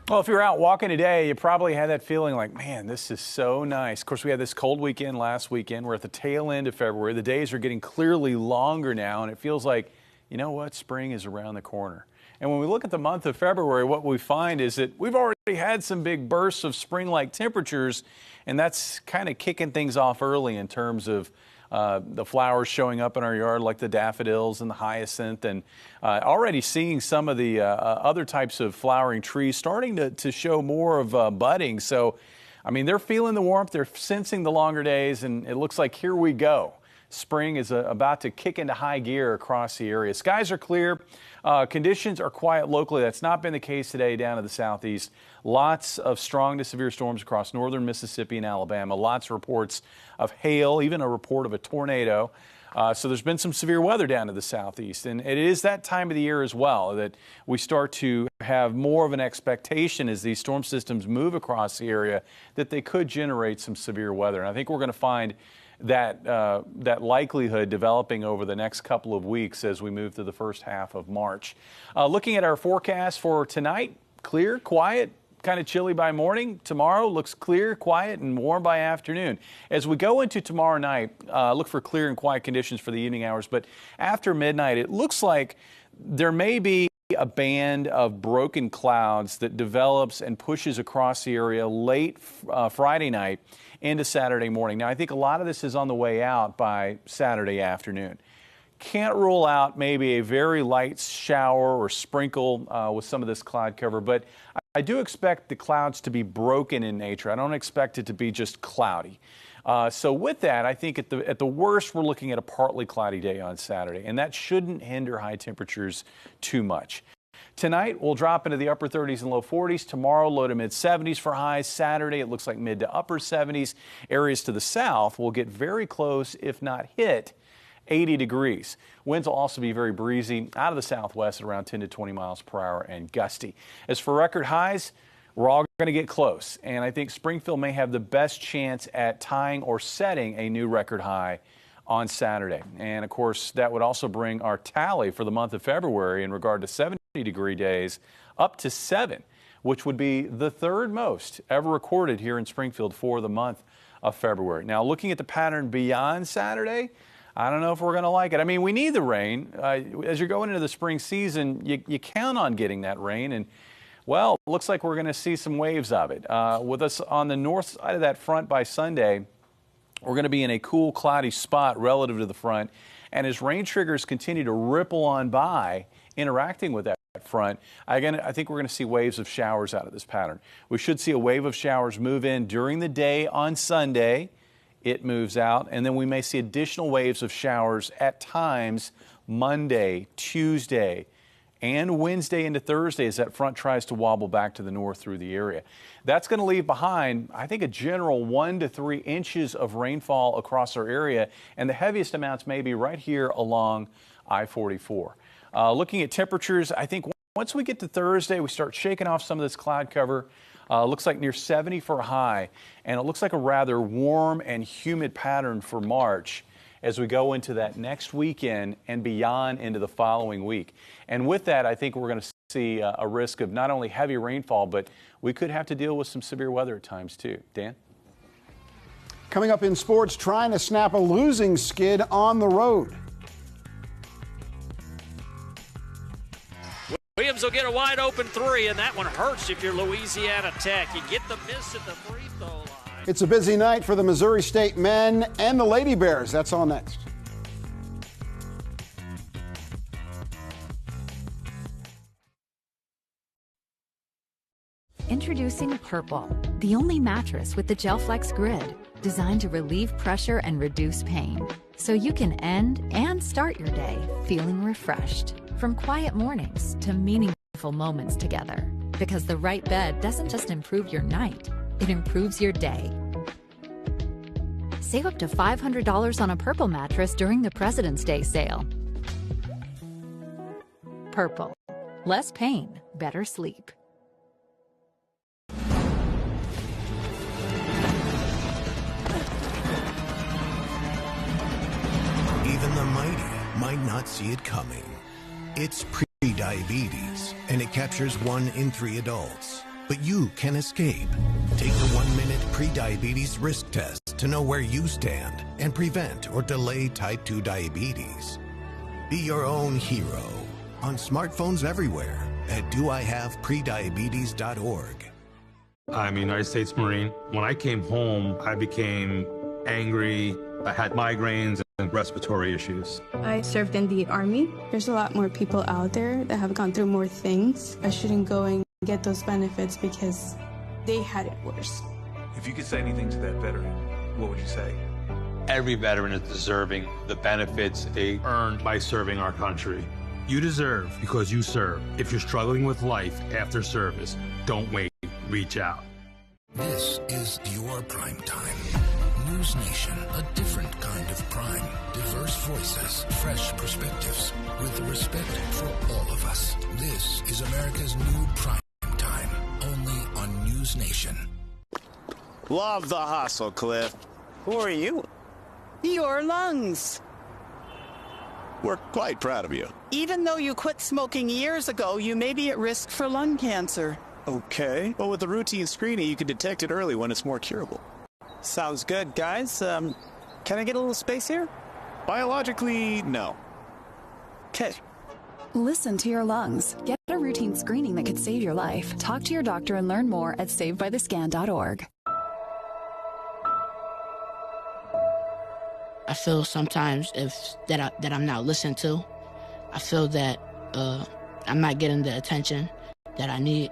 [SPEAKER 7] Well, if you're out walking today, you probably had that feeling like, man, this is so nice. Of course, we had this cold weekend last weekend. We're at the tail end of February. The days are getting clearly longer now, and it feels like, you know what, spring is around the corner. And when we look at the month of February, what we find is that we've already had some big bursts of spring-like temperatures, and that's kind of kicking things off early in terms of the flowers showing up in our yard, like the daffodils and the hyacinth, and already seeing some of the other types of flowering trees starting to show more of budding. So, I mean, they're feeling the warmth, they're sensing the longer days, and it looks like here we go. Spring is about to kick into high gear across the area. Skies are clear. Conditions are quiet locally. That's not been the case today down to the southeast. Lots of strong to severe storms across northern Mississippi and Alabama. Lots of reports of hail, even a report of a tornado. So there's been some severe weather down to the southeast. And it is that time of the year as well that we start to have more of an expectation as these storm systems move across the area that they could generate some severe weather. And I think we're going to find that likelihood developing over the next couple of weeks as we move to the first half of March. Looking at our forecast for tonight, clear, quiet, kind of chilly by morning. Tomorrow looks clear, quiet, and warm by afternoon. As we go into tomorrow night, look for clear and quiet conditions for the evening hours. But after midnight, it looks like there may be a band of broken clouds that develops and pushes across the area late Friday night into Saturday morning. Now, I think a lot of this is on the way out by Saturday afternoon. Can't rule out maybe a very light shower or sprinkle with some of this cloud cover, but I do expect the clouds to be broken in nature. I don't expect it to be just cloudy. So with that, I think at the worst, we're looking at a partly cloudy day on Saturday, and that shouldn't hinder high temperatures too much. Tonight, we'll drop into the upper 30s and low 40s. Tomorrow, low to mid 70s for highs. Saturday, it looks like mid to upper 70s. Areas to the south will get very close, if not hit, 80 degrees. Winds will also be very breezy out of the southwest at around 10 to 20 miles per hour and gusty. As for record highs, we're all going to get close, and I think Springfield may have the best chance at tying or setting a new record high on Saturday. And of course, that would also bring our tally for the month of February in regard to 70-degree days up to 7, which would be the third most ever recorded here in Springfield for the month of February. Now, looking at the pattern beyond Saturday, I don't know if we're going to like it. I mean, we need the rain. As you're going into the spring season, you count on getting that rain, and well, it looks like we're going to see some waves of it. With us on the north side of that front by Sunday, we're going to be in a cool, cloudy spot relative to the front. And as rain triggers continue to ripple on by, interacting with that front, I think we're going to see waves of showers out of this pattern. We should see a wave of showers move in during the day on Sunday. It moves out, and then we may see additional waves of showers at times Monday, Tuesday, and Wednesday into Thursday as that front tries to wobble back to the north through the area. That's going to leave behind, I think, a general 1 to 3 inches of rainfall across our area, and the heaviest amounts may be right here along I-44. Looking at temperatures, I think once we get to Thursday, we start shaking off some of this cloud cover. Looks like near 70 for a high, and it looks like a rather warm and humid pattern for March as we go into that next weekend and beyond into the following week. And with that, I think we're going to see a risk of not only heavy rainfall, but we could have to deal with some severe weather at times too. Dan?
[SPEAKER 1] Coming up in sports, trying to snap a losing skid on the road.
[SPEAKER 5] Williams will get a wide open 3, and that one hurts if you're Louisiana Tech. You get the miss at the free throw line.
[SPEAKER 1] It's a busy night for the Missouri State men and the Lady Bears. That's all next.
[SPEAKER 13] Introducing Purple, the only mattress with the GelFlex grid, designed to relieve pressure and reduce pain, so you can end and start your day feeling refreshed. From quiet mornings to meaningful moments together. Because the right bed doesn't just improve your night, it improves your day. Save up to $500 on a Purple mattress during the President's Day sale. Purple. Less pain, better sleep.
[SPEAKER 24] Even the mighty might not see it coming. It's pre-diabetes, and it captures 1 in 3 adults. But you can escape. Take the 1-minute pre-diabetes risk test to know where you stand and prevent or delay type 2 diabetes. Be your own hero on smartphones everywhere at doihaveprediabetes.org.
[SPEAKER 11] I'm a United States Marine. When I came home, I became angry. I had migraines and respiratory issues.
[SPEAKER 18] I served in the Army. There's a lot more people out there that have gone through more things. I shouldn't go and get those benefits because they had it worse.
[SPEAKER 8] If you could say anything to that veteran, what would you say?
[SPEAKER 9] Every veteran is deserving the benefits they earned by serving our country. You deserve because you serve. If you're struggling with life after service, don't wait. Reach out.
[SPEAKER 24] This is your prime time. News Nation, a different kind of prime. Diverse voices, fresh perspectives, with respect for all of us. This is America's new prime time, only on News Nation.
[SPEAKER 8] Love the hustle, Cliff. Who are you? Your lungs.
[SPEAKER 10] We're quite proud of you.
[SPEAKER 8] Even though you quit smoking years ago, you may be at risk for lung cancer.
[SPEAKER 10] Okay. Well, with the routine screening, you can detect it early when it's more curable.
[SPEAKER 8] Sounds good, guys. Can I get a little space here?
[SPEAKER 10] Biologically, no.
[SPEAKER 8] Okay.
[SPEAKER 12] Listen to your lungs. Get a routine screening that could save your life. Talk to your doctor and learn more at savedbythescan.org.
[SPEAKER 14] I feel sometimes that I'm not listened to. I feel that I'm not getting the attention that I need,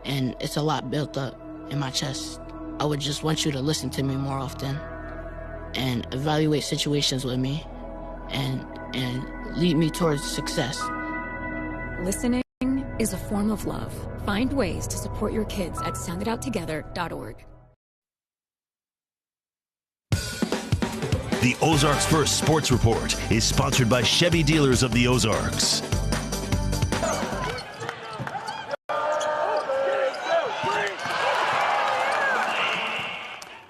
[SPEAKER 14] and it's a lot built up in my chest. I would just want you to listen to me more often and evaluate situations with me and lead me towards success.
[SPEAKER 15] Listening is a form of love. Find ways to support your kids at sounditouttogether.org.
[SPEAKER 16] The Ozarksfirst Sports Report is sponsored by Chevy Dealers of the Ozarks.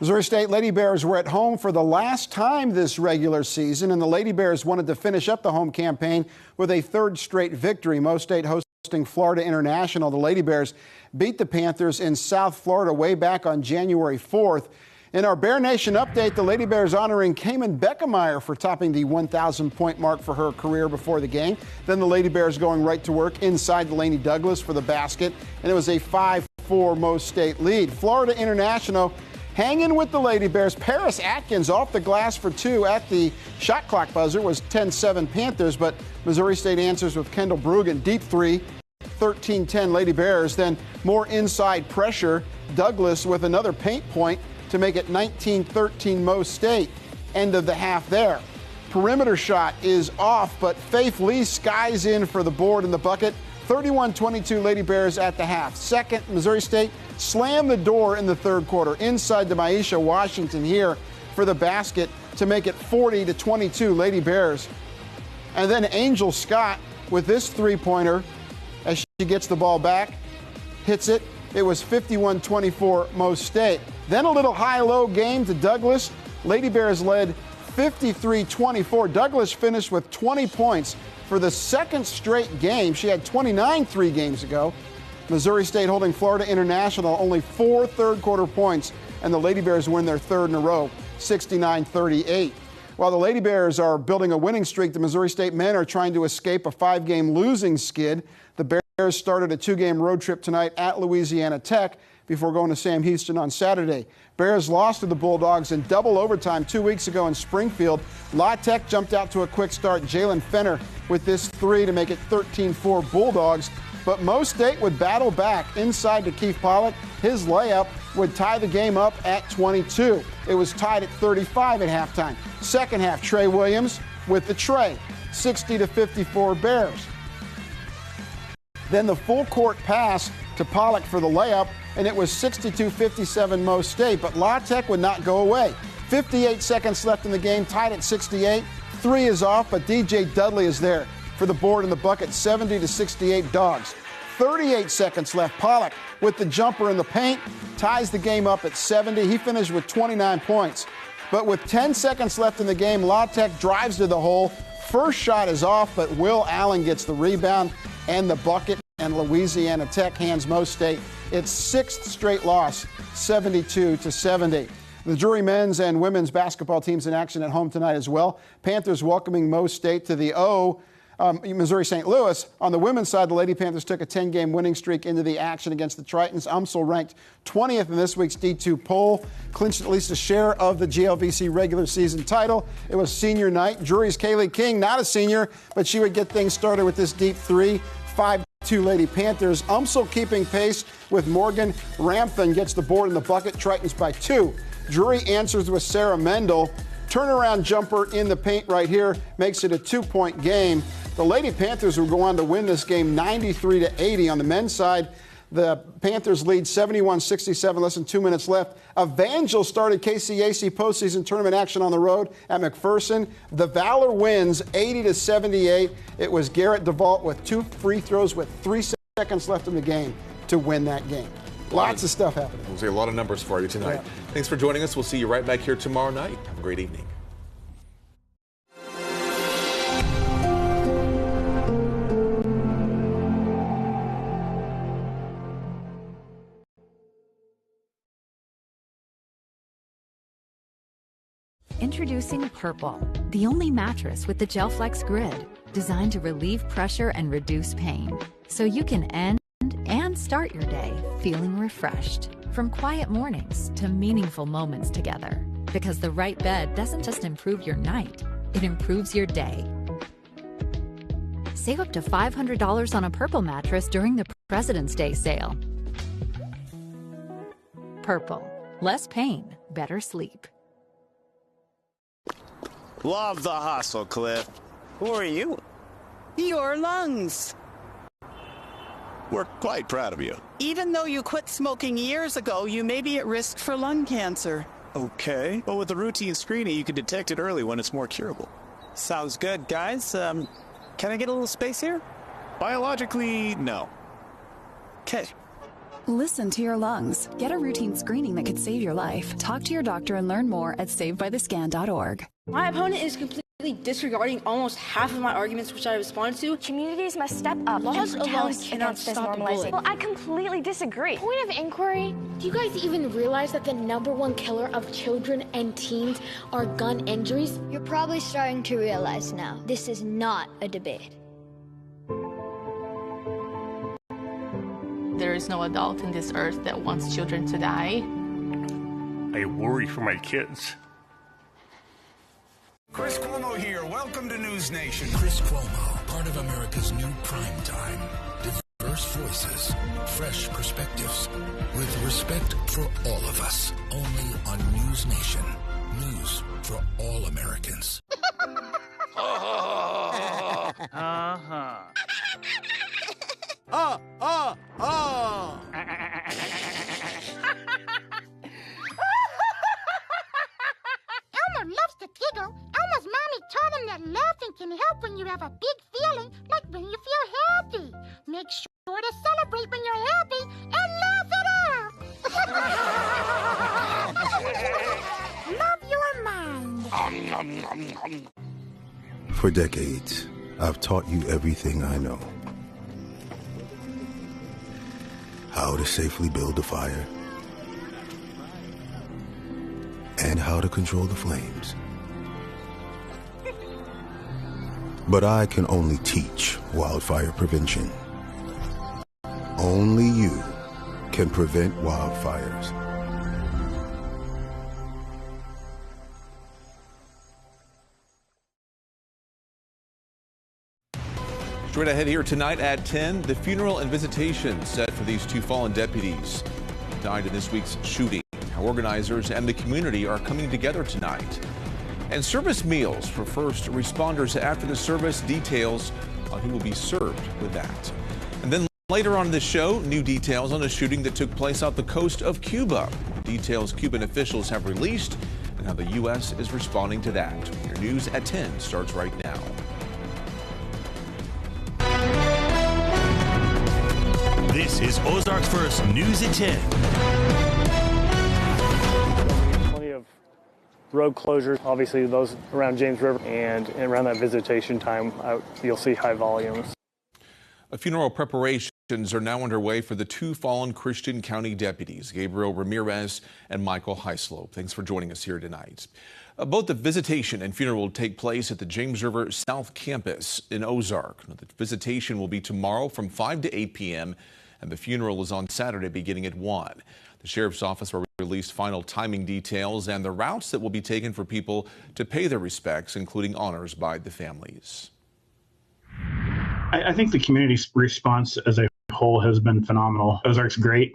[SPEAKER 1] Missouri State Lady Bears were at home for the last time this regular season, and the Lady Bears wanted to finish up the home campaign with a third straight victory. Mo State hosting Florida International. The Lady Bears beat the Panthers in South Florida way back on January 4th. In our Bear Nation update, the Lady Bears honoring Cayman Beckemeyer for topping the 1,000-point mark for her career before the game. Then the Lady Bears going right to work inside the Laney Douglas for the basket, and it was a 5-4 Mo State lead. Florida International hanging with the Lady Bears. Paris Atkins off the glass for two at the shot clock buzzer was 10-7 Panthers, but Missouri State answers with Kendall Bruggen, deep three, 13-10 Lady Bears. Then more inside pressure. Douglas with another paint point to make it 19-13 Mo State. End of the half there. Perimeter shot is off, but Faith Lee skies in for the board in the bucket. 31-22 Lady Bears at the half. Second, Missouri State slammed the door in the third quarter inside to Maisha Washington here for the basket to make it 40-22 Lady Bears. And then Angel Scott with this three-pointer as she gets the ball back, hits it. It was 51-24 Mo State. Then a little high-low game to Douglas. Lady Bears led 53-24. Douglas finished with 20 points for the second straight game. She had 29 3 games ago. Missouri State holding Florida International only 4 third-quarter points, and the Lady Bears win their third in a row, 69-38. While the Lady Bears are building a winning streak, the Missouri State men are trying to escape a 5-game losing skid. The Bears started a 2-game road trip tonight at Louisiana Tech before going to Sam Houston on Saturday. Bears lost to the Bulldogs in double overtime 2 weeks ago in Springfield. La Tech jumped out to a quick start. Jalen Fenner with this three to make it 13-4 Bulldogs. But Mo State would battle back inside to Keith Pollock. His layup would tie the game up at 22. It was tied at 35 at halftime. Second half, Trey Williams with the tray, 60-54 Bears. Then the full court pass to Pollock for the layup, and it was 62-57 Mo State. But La Tech would not go away. 58 seconds left in the game, tied at 68. Three is off, but DJ Dudley is there for the board in the bucket, 70-68 Dogs. 38 seconds left. Pollock with the jumper in the paint ties the game up at 70. He finished with 29 points. But with 10 seconds left in the game, La Tech drives to the hole. First shot is off, but Will Allen gets the rebound and the bucket, and Louisiana Tech hands Mo State its sixth straight loss, 72-70. The Drury men's and women's basketball teams in action at home tonight as well. Panthers welcoming Mo State to the Missouri St. Louis. On the women's side, the Lady Panthers took a 10-game winning streak into the action against the Tritons. UMSL ranked 20th in this week's D2 poll, clinched at least a share of the GLVC regular season title. It was senior night. Drury's Kaylee King, not a senior, but she would get things started with this deep three. 5-2 Lady Panthers. UMSL keeping pace with Morgan Rampton, gets the board in the bucket. Tritons by 2. Drury answers with Sarah Mendel. turnaround jumper in the paint right here makes it a 2-point game. The Lady Panthers will go on to win this game 93-80. On the men's side, the Panthers lead 71-67, less than 2 minutes left. Evangel started KCAC postseason tournament action on the road at McPherson. The Valor wins 80-78. It was Garrett DeVault with 2 free throws with 3 seconds left in the game to win that game. Lots of stuff happening.
[SPEAKER 2] We'll see a lot of numbers for you tonight.
[SPEAKER 1] Yeah.
[SPEAKER 2] Thanks for joining us. We'll see you right back here tomorrow night. Have a great evening.
[SPEAKER 13] Introducing Purple, the only mattress with the GelFlex grid, designed to relieve pressure and reduce pain, so you can end and start your day feeling refreshed. From quiet mornings to meaningful moments together. Because the right bed doesn't just improve your night, it improves your day. Save up to $500 on a Purple mattress during the President's Day sale. Purple. Less pain, better sleep.
[SPEAKER 8] Love the hustle, Cliff. Who are you?
[SPEAKER 3] Your lungs.
[SPEAKER 10] We're quite proud of you.
[SPEAKER 3] Even though you quit smoking years ago, you may be at risk for lung cancer.
[SPEAKER 10] Okay. But with the routine screening, you can detect it early when it's more curable.
[SPEAKER 3] Sounds good, guys. Can I get a little space here?
[SPEAKER 10] Biologically, no.
[SPEAKER 3] Okay.
[SPEAKER 12] Listen to your lungs. Get a routine screening that could save your life. Talk to your doctor and learn more at savedbythescan.org.
[SPEAKER 4] My opponent is completely disregarding almost half of my arguments which I responded to.
[SPEAKER 17] Communities must step up
[SPEAKER 4] Laws
[SPEAKER 17] and
[SPEAKER 4] alone
[SPEAKER 17] protest
[SPEAKER 4] cannot
[SPEAKER 17] against this
[SPEAKER 4] stop a
[SPEAKER 17] normalizing.
[SPEAKER 4] bullet.
[SPEAKER 17] Well, I completely disagree.
[SPEAKER 21] Point of inquiry, do you guys even realize that the #1 killer of children and teens are gun injuries?
[SPEAKER 23] You're probably starting to realize now, this is not a debate.
[SPEAKER 6] There is no adult in this earth that wants children to die.
[SPEAKER 25] I worry for my kids.
[SPEAKER 24] Chris Cuomo here. Welcome to News Nation. Chris Cuomo, part of America's new prime time. Diverse voices, fresh perspectives, with respect for all of us. Only on News Nation. News for all Americans.
[SPEAKER 22] Elmer loves to giggle. Elmer's mommy taught him that laughing can help when you have a big feeling, like when you feel happy. Make sure to celebrate when you're happy and laugh it out. Love your mind.
[SPEAKER 27] For decades, I've taught you everything I know. How to safely build a fire, and how to control the flames. But I can only teach wildfire prevention. Only you can prevent wildfires.
[SPEAKER 2] Straight ahead here tonight at 10, the funeral and visitation set for these 2 fallen deputies who died in this week's shooting. How organizers and the community are coming together tonight. And service meals for first responders after the service, details on who will be served with that. And then later on in the show, new details on a shooting that took place off the coast of Cuba. Details Cuban officials have released and how the U.S. is responding to that. Your news at 10 starts right now.
[SPEAKER 16] This is Ozarksfirst News at 10.
[SPEAKER 28] Plenty of road closures, obviously those around James River, and around that visitation time, you'll see high volumes.
[SPEAKER 2] Funeral preparations are now underway for the 2 fallen Christian County deputies, Gabriel Ramirez and Michael Hyslop. Thanks for joining us here tonight. Both the visitation and funeral will take place at the James River South Campus in Ozark. The visitation will be tomorrow from 5 to 8 p.m. and the funeral is on Saturday beginning at 1. The sheriff's office will release final timing details and the routes that will be taken for people to pay their respects, including honors by the families.
[SPEAKER 30] I think the community's response as a whole has been phenomenal. Ozark's great.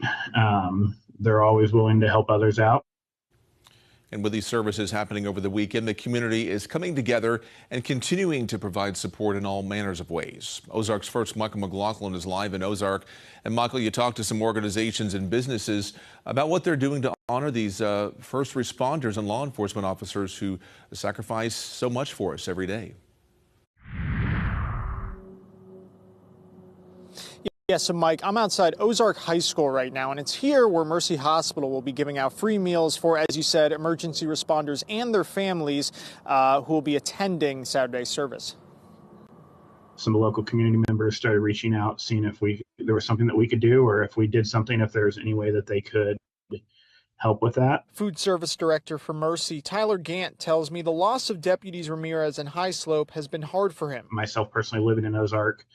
[SPEAKER 30] They're always willing to help others out.
[SPEAKER 2] And with these services happening over the weekend, the community is coming together and continuing to provide support in all manners of ways. Ozarksfirst Michael McLaughlin is live in Ozark. And Michael, you talked to some organizations and businesses about what they're doing to honor these first responders and law enforcement officers who sacrifice so much for us every day.
[SPEAKER 5] Yeah, so Mike, I'm outside Ozark High School right now, and it's here where Mercy Hospital will be giving out free meals for, as you said, emergency responders and their families who will be attending Saturday service.
[SPEAKER 30] Some local community members started reaching out, seeing if there was something that we could do, or if we did something, if there's any way that they could help with that.
[SPEAKER 5] Food Service Director for Mercy, Tyler Gant, tells me the loss of Deputies Ramirez and High Slope has been hard for him.
[SPEAKER 30] Myself personally living in Ozark,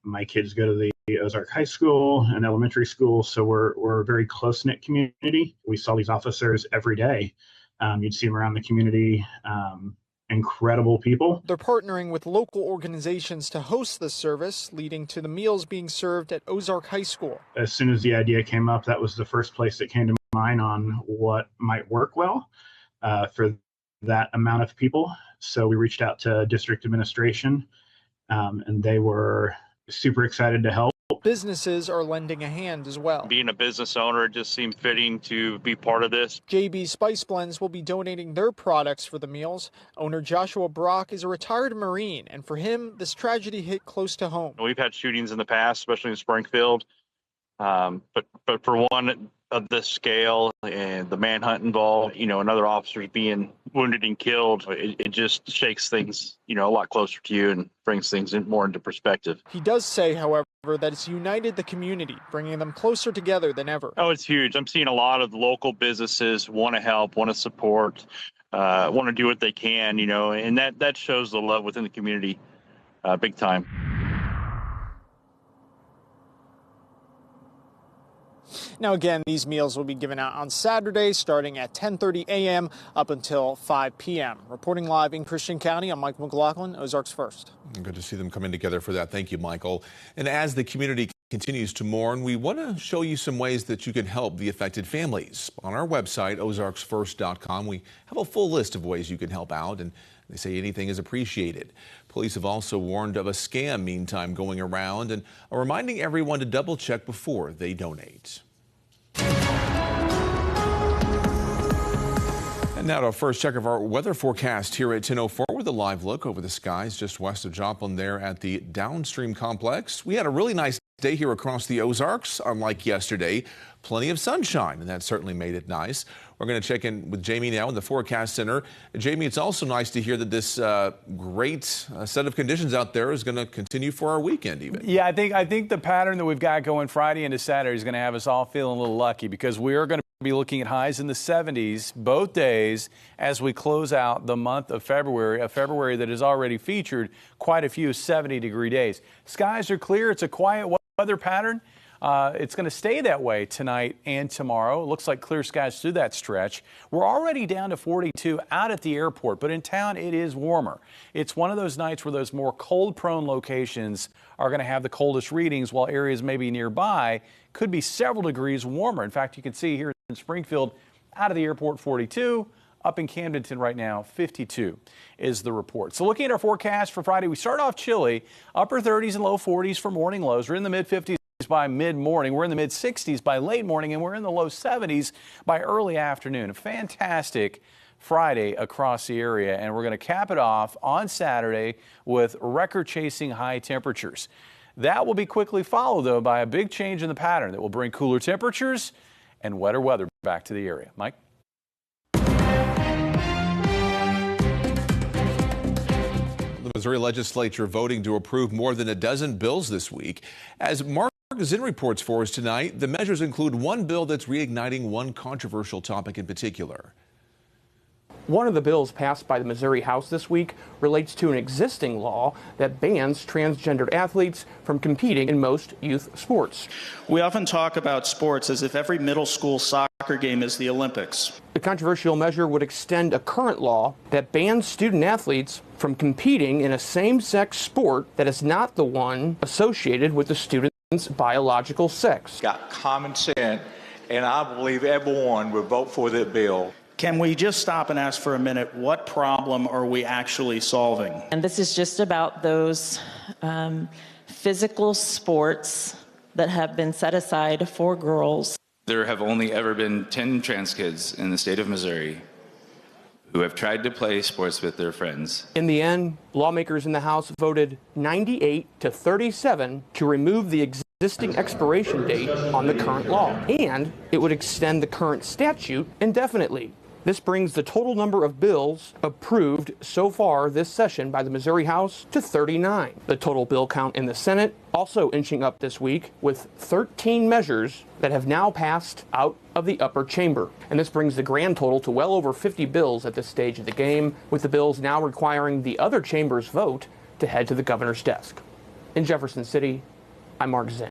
[SPEAKER 30] my kids go to the Ozark High School and elementary school, so we're a very close-knit community. We saw these officers every day. You'd see them around the community. Incredible people.
[SPEAKER 5] They're partnering with local organizations to host this service, leading to the meals being served at Ozark High School.
[SPEAKER 30] As soon as the idea came up, that was the first place that came to mind on what might work well for that amount of people. So we reached out to district administration, and they were super excited to help.
[SPEAKER 5] Businesses are lending a hand as well.
[SPEAKER 7] Being a business owner, it just seemed fitting to be part of this.
[SPEAKER 5] JB Spice Blends will be donating their products for the meals. Owner Joshua Brock is a retired Marine, and for him, this tragedy hit close to home.
[SPEAKER 7] We've had shootings in the past, especially in Springfield, but for one of this scale and the manhunt involved, another officer being wounded and killed, it just shakes things, a lot closer to you and brings things more into perspective.
[SPEAKER 5] He does say, however, that it's united the community, bringing them closer together than ever.
[SPEAKER 7] Oh, it's huge. I'm seeing a lot of local businesses want to help, want to support, want to do what they can, and that shows the love within the community big time.
[SPEAKER 5] Now, again, these meals will be given out on Saturday starting at 10:30 a.m. up until 5 p.m. Reporting live in Christian County, I'm Mike McLaughlin, Ozarks First.
[SPEAKER 2] Good to see them coming together for that. Thank you, Michael. And as the community continues to mourn, we want to show you some ways that you can help the affected families. On our website, ozarksfirst.com, we have a full list of ways you can help out, and they say anything is appreciated. Police have also warned of a scam meantime going around and are reminding everyone to double check before they donate. And now to our first check of our weather forecast here at 10:04 with a live look over the skies just west of Joplin there at the Downstream Complex. We had a really nice day here across the Ozarks, unlike yesterday. Plenty of sunshine, and that certainly made it nice. We're going to check in with Jamie now in the Forecast Center. Jamie, it's also nice to hear that this great set of conditions out there is going to continue for our weekend even.
[SPEAKER 9] Yeah, I think the pattern that we've got going Friday into Saturday is going to have us all feeling a little lucky because we are going to be looking at highs in the 70s both days as we close out the month of February, a February that has already featured quite a few 70-degree days. Skies are clear. It's a quiet weather pattern. It's going to stay that way tonight and tomorrow. It looks like clear skies through that stretch. We're already down to 42 out at the airport, but in town it is warmer. It's one of those nights where those more cold-prone locations are going to have the coldest readings, while areas maybe nearby could be several degrees warmer. In fact, you can see here in Springfield, out of the airport, 42. Up in Camdenton right now, 52 is the report. So looking at our forecast for Friday, we start off chilly, upper 30s and low 40s for morning lows. We're in the mid-50s by mid-morning. We're in the mid-60s by late morning, and we're in the low 70s by early afternoon. A fantastic Friday across the area, and we're going to cap it off on Saturday with record-chasing high temperatures. That will be quickly followed, though, by a big change in the pattern that will bring cooler temperatures and wetter weather back to the area. Mike?
[SPEAKER 2] The Missouri legislature voting to approve more than a dozen bills this week. As Mark Zinn reports for us tonight, the measures include one bill that's reigniting one controversial topic in particular.
[SPEAKER 11] One of the bills passed by the Missouri House this week relates to an existing law that bans transgendered athletes from competing in most youth sports.
[SPEAKER 14] We often talk about sports as if every middle school soccer game is the Olympics.
[SPEAKER 11] The controversial measure would extend a current law that bans student athletes from competing in a same-sex sport that is not the one associated with the student's biological sex.
[SPEAKER 18] Got common sense, and I believe everyone will vote for that bill.
[SPEAKER 14] Can we just stop and ask for a minute, what problem are we actually solving?
[SPEAKER 1] And this is just about those physical sports that have been set aside for girls.
[SPEAKER 8] There have only ever been 10 trans kids in the state of Missouri who have tried to play sports with their friends.
[SPEAKER 11] In the end, lawmakers in the House voted 98 to 37 to remove the existing expiration date on the current law, and it would extend the current statute indefinitely. This brings the total number of bills approved so far this session by the Missouri House to 39. The total bill count in the Senate also inching up this week with 13 measures that have now passed out of the upper chamber. And this brings the grand total to well over 50 bills at this stage of the game, with the bills now requiring the other chamber's vote to head to the governor's desk. In Jefferson City, I'm Mark Zinn.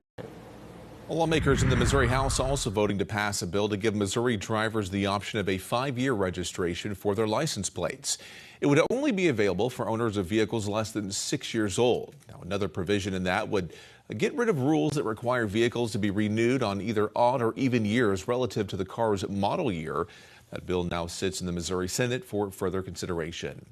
[SPEAKER 2] Lawmakers in the Missouri House also voting to pass a bill to give Missouri drivers the option of a 5-year registration for their license plates. It would only be available for owners of vehicles less than 6 years old. Now, another provision in that would get rid of rules that require vehicles to be renewed on either odd or even years relative to the car's model year. That bill now sits in the Missouri Senate for further consideration.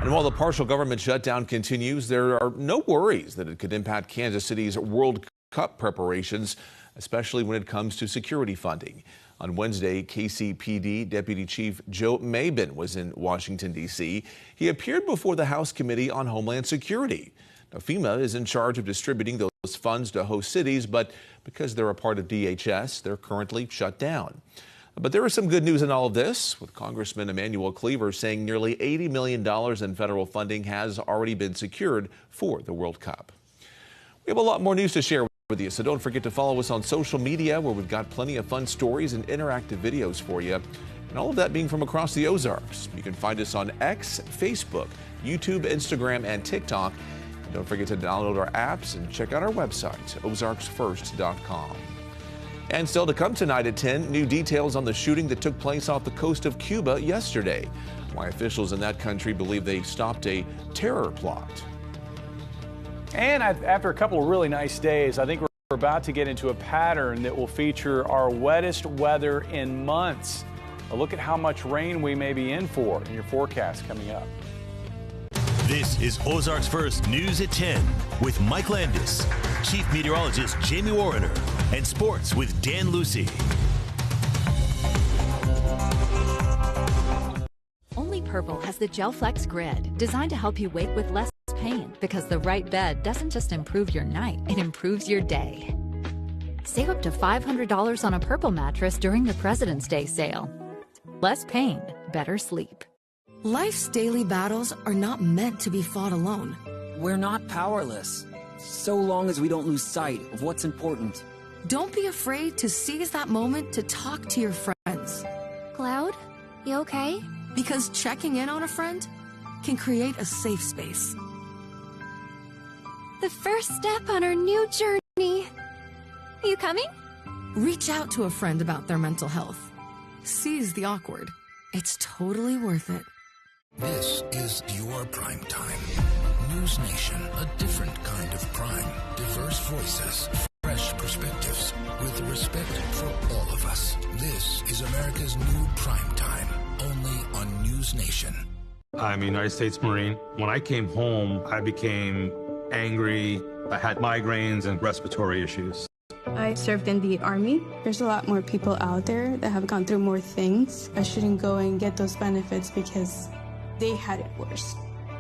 [SPEAKER 2] And while the partial government shutdown continues, there are no worries that it could impact Kansas City's World Cup preparations, especially when it comes to security funding. On Wednesday, KCPD Deputy Chief Joe Mabin was in Washington, D.C. He appeared before the House Committee on Homeland Security. Now, FEMA is in charge of distributing those funds to host cities, but because they're a part of DHS, they're currently shut down. But there is some good news in all of this, with Congressman Emanuel Cleaver saying nearly $80 million in federal funding has already been secured for the World Cup. We have a lot more news to share with you, so don't forget to follow us on social media, where we've got plenty of fun stories and interactive videos for you. And all of that being from across the Ozarks. You can find us on X, Facebook, YouTube, Instagram, and TikTok. And don't forget to download our apps and check out our website, Ozarksfirst.com. And still to come tonight at 10, new details on the shooting that took place off the coast of Cuba yesterday. Why officials in that country believe they stopped a terror plot.
[SPEAKER 9] And after a couple of really nice days, I think we're about to get into a pattern that will feature our wettest weather in months. A look at how much rain we may be in for in your forecast coming up.
[SPEAKER 16] This is Ozarksfirst News at 10 with Mike Landis, Chief Meteorologist Jamie Warrener, and Sports with Dan Lucy.
[SPEAKER 10] Only Purple has the Gel Flex Grid, designed to help you wake with less pain, because the right bed doesn't just improve your night, it improves your day. Save up to $500 on a Purple mattress during the President's Day sale. Less pain, better sleep.
[SPEAKER 13] Life's daily battles are not meant to be fought alone.
[SPEAKER 15] We're not powerless, so long as we don't lose sight of what's important.
[SPEAKER 13] Don't be afraid to seize that moment to talk to your friends.
[SPEAKER 21] Cloud, you okay?
[SPEAKER 13] Because checking in on a friend can create a safe space.
[SPEAKER 21] The first step on our new journey. You coming?
[SPEAKER 13] Reach out to a friend about their mental health. Seize the awkward. It's totally worth it.
[SPEAKER 24] This is your prime time. News Nation, a different kind of prime. Diverse voices, fresh perspectives, with respect for all of us. This is America's new prime time, only on News Nation.
[SPEAKER 18] I'm a United States Marine. When I came home, I became angry. I had migraines and respiratory issues.
[SPEAKER 19] I served in the Army. There's a lot more people out there that have gone through more things. I shouldn't go and get those benefits because they had it worse.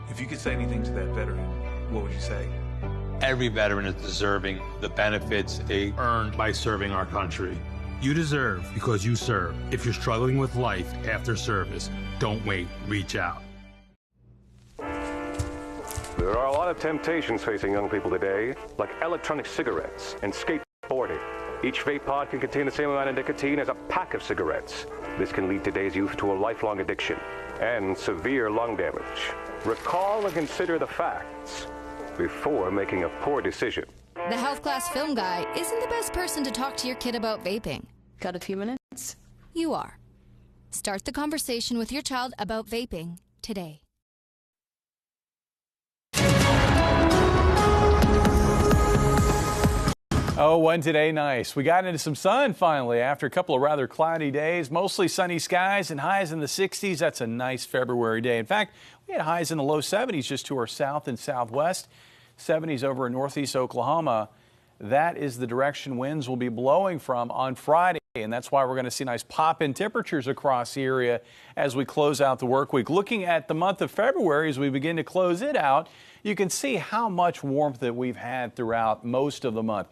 [SPEAKER 20] If you could say anything to that veteran, what would you say?
[SPEAKER 18] Every veteran is deserving the benefits they earned by serving our country. You deserve because you serve. If you're struggling with life after service, don't wait, reach out.
[SPEAKER 26] There are a lot of temptations facing young people today, like electronic cigarettes and skateboarding. Each vape pod can contain the same amount of nicotine as a pack of cigarettes. This can lead today's youth to a lifelong addiction and severe lung damage. Recall and consider the facts before making a poor decision.
[SPEAKER 29] The health class film guy isn't the best person to talk to your kid about vaping.
[SPEAKER 19] Got a few minutes?
[SPEAKER 29] You are. Start the conversation with your child about vaping today.
[SPEAKER 9] Oh, wasn't today nice? We got into some sun finally after a couple of rather cloudy days. Mostly sunny skies and highs in the 60s. That's a nice February day. In fact, we had highs in the low 70s just to our south and southwest. 70s over in northeast Oklahoma. That is the direction winds will be blowing from on Friday, and that's why we're going to see nice pop in temperatures across the area as we close out the work week. Looking at the month of February as we begin to close it out, you can see how much warmth that we've had throughout most of the month.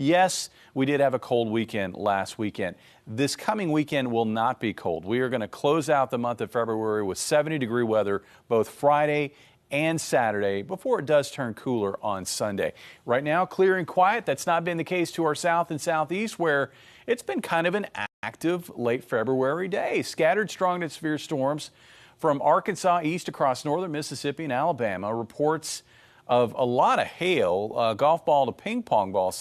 [SPEAKER 9] Yes, we did have a cold weekend last weekend. This coming weekend will not be cold. We are going to close out the month of February with 70-degree weather both Friday and Saturday before it does turn cooler on Sunday. Right now, clear and quiet. That's not been the case to our south and southeast, where it's been kind of an active late February day. Scattered strong to severe storms from Arkansas east across northern Mississippi and Alabama. Reports of a lot of hail, golf ball to ping pong ball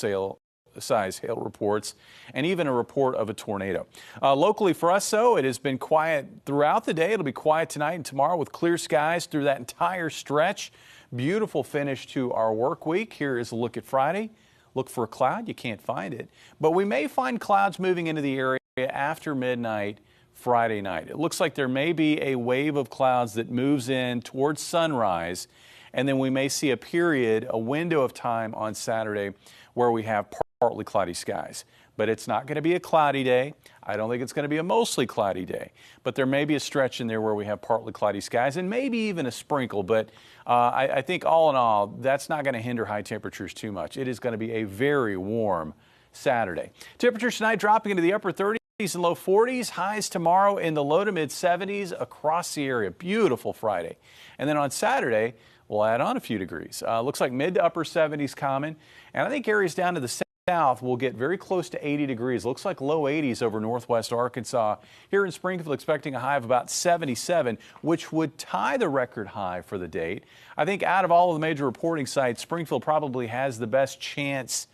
[SPEAKER 9] size hail reports, and even a report of a tornado. Locally for us, though, it has been quiet throughout the day. It'll be quiet tonight and tomorrow with clear skies through that entire stretch. Beautiful finish to our work week. Here is a look at Friday. Look for a cloud. You can't find it. But we may find clouds moving into the area after midnight Friday night. It looks like there may be a wave of clouds that moves in towards sunrise, and then we may see a period, a window of time on Saturday where we have partly cloudy skies. But it's not going to be a cloudy day. I don't think it's going to be a mostly cloudy day. But there may be a stretch in there where we have partly cloudy skies and maybe even a sprinkle. But I think all in all, that's not going to hinder high temperatures too much. It is going to be a very warm Saturday. Temperatures tonight dropping into the upper 30s and low 40s. Highs tomorrow in the low to mid 70s across the area. Beautiful Friday. And then on Saturday, we'll add on a few degrees. Looks like mid to upper 70s common. And I think areas down to the south will get very close to 80 degrees. Looks like low 80s over northwest Arkansas. Here in Springfield, expecting a high of about 77, which would tie the record high for the date. I think out of all of the major reporting sites, Springfield probably has the best chance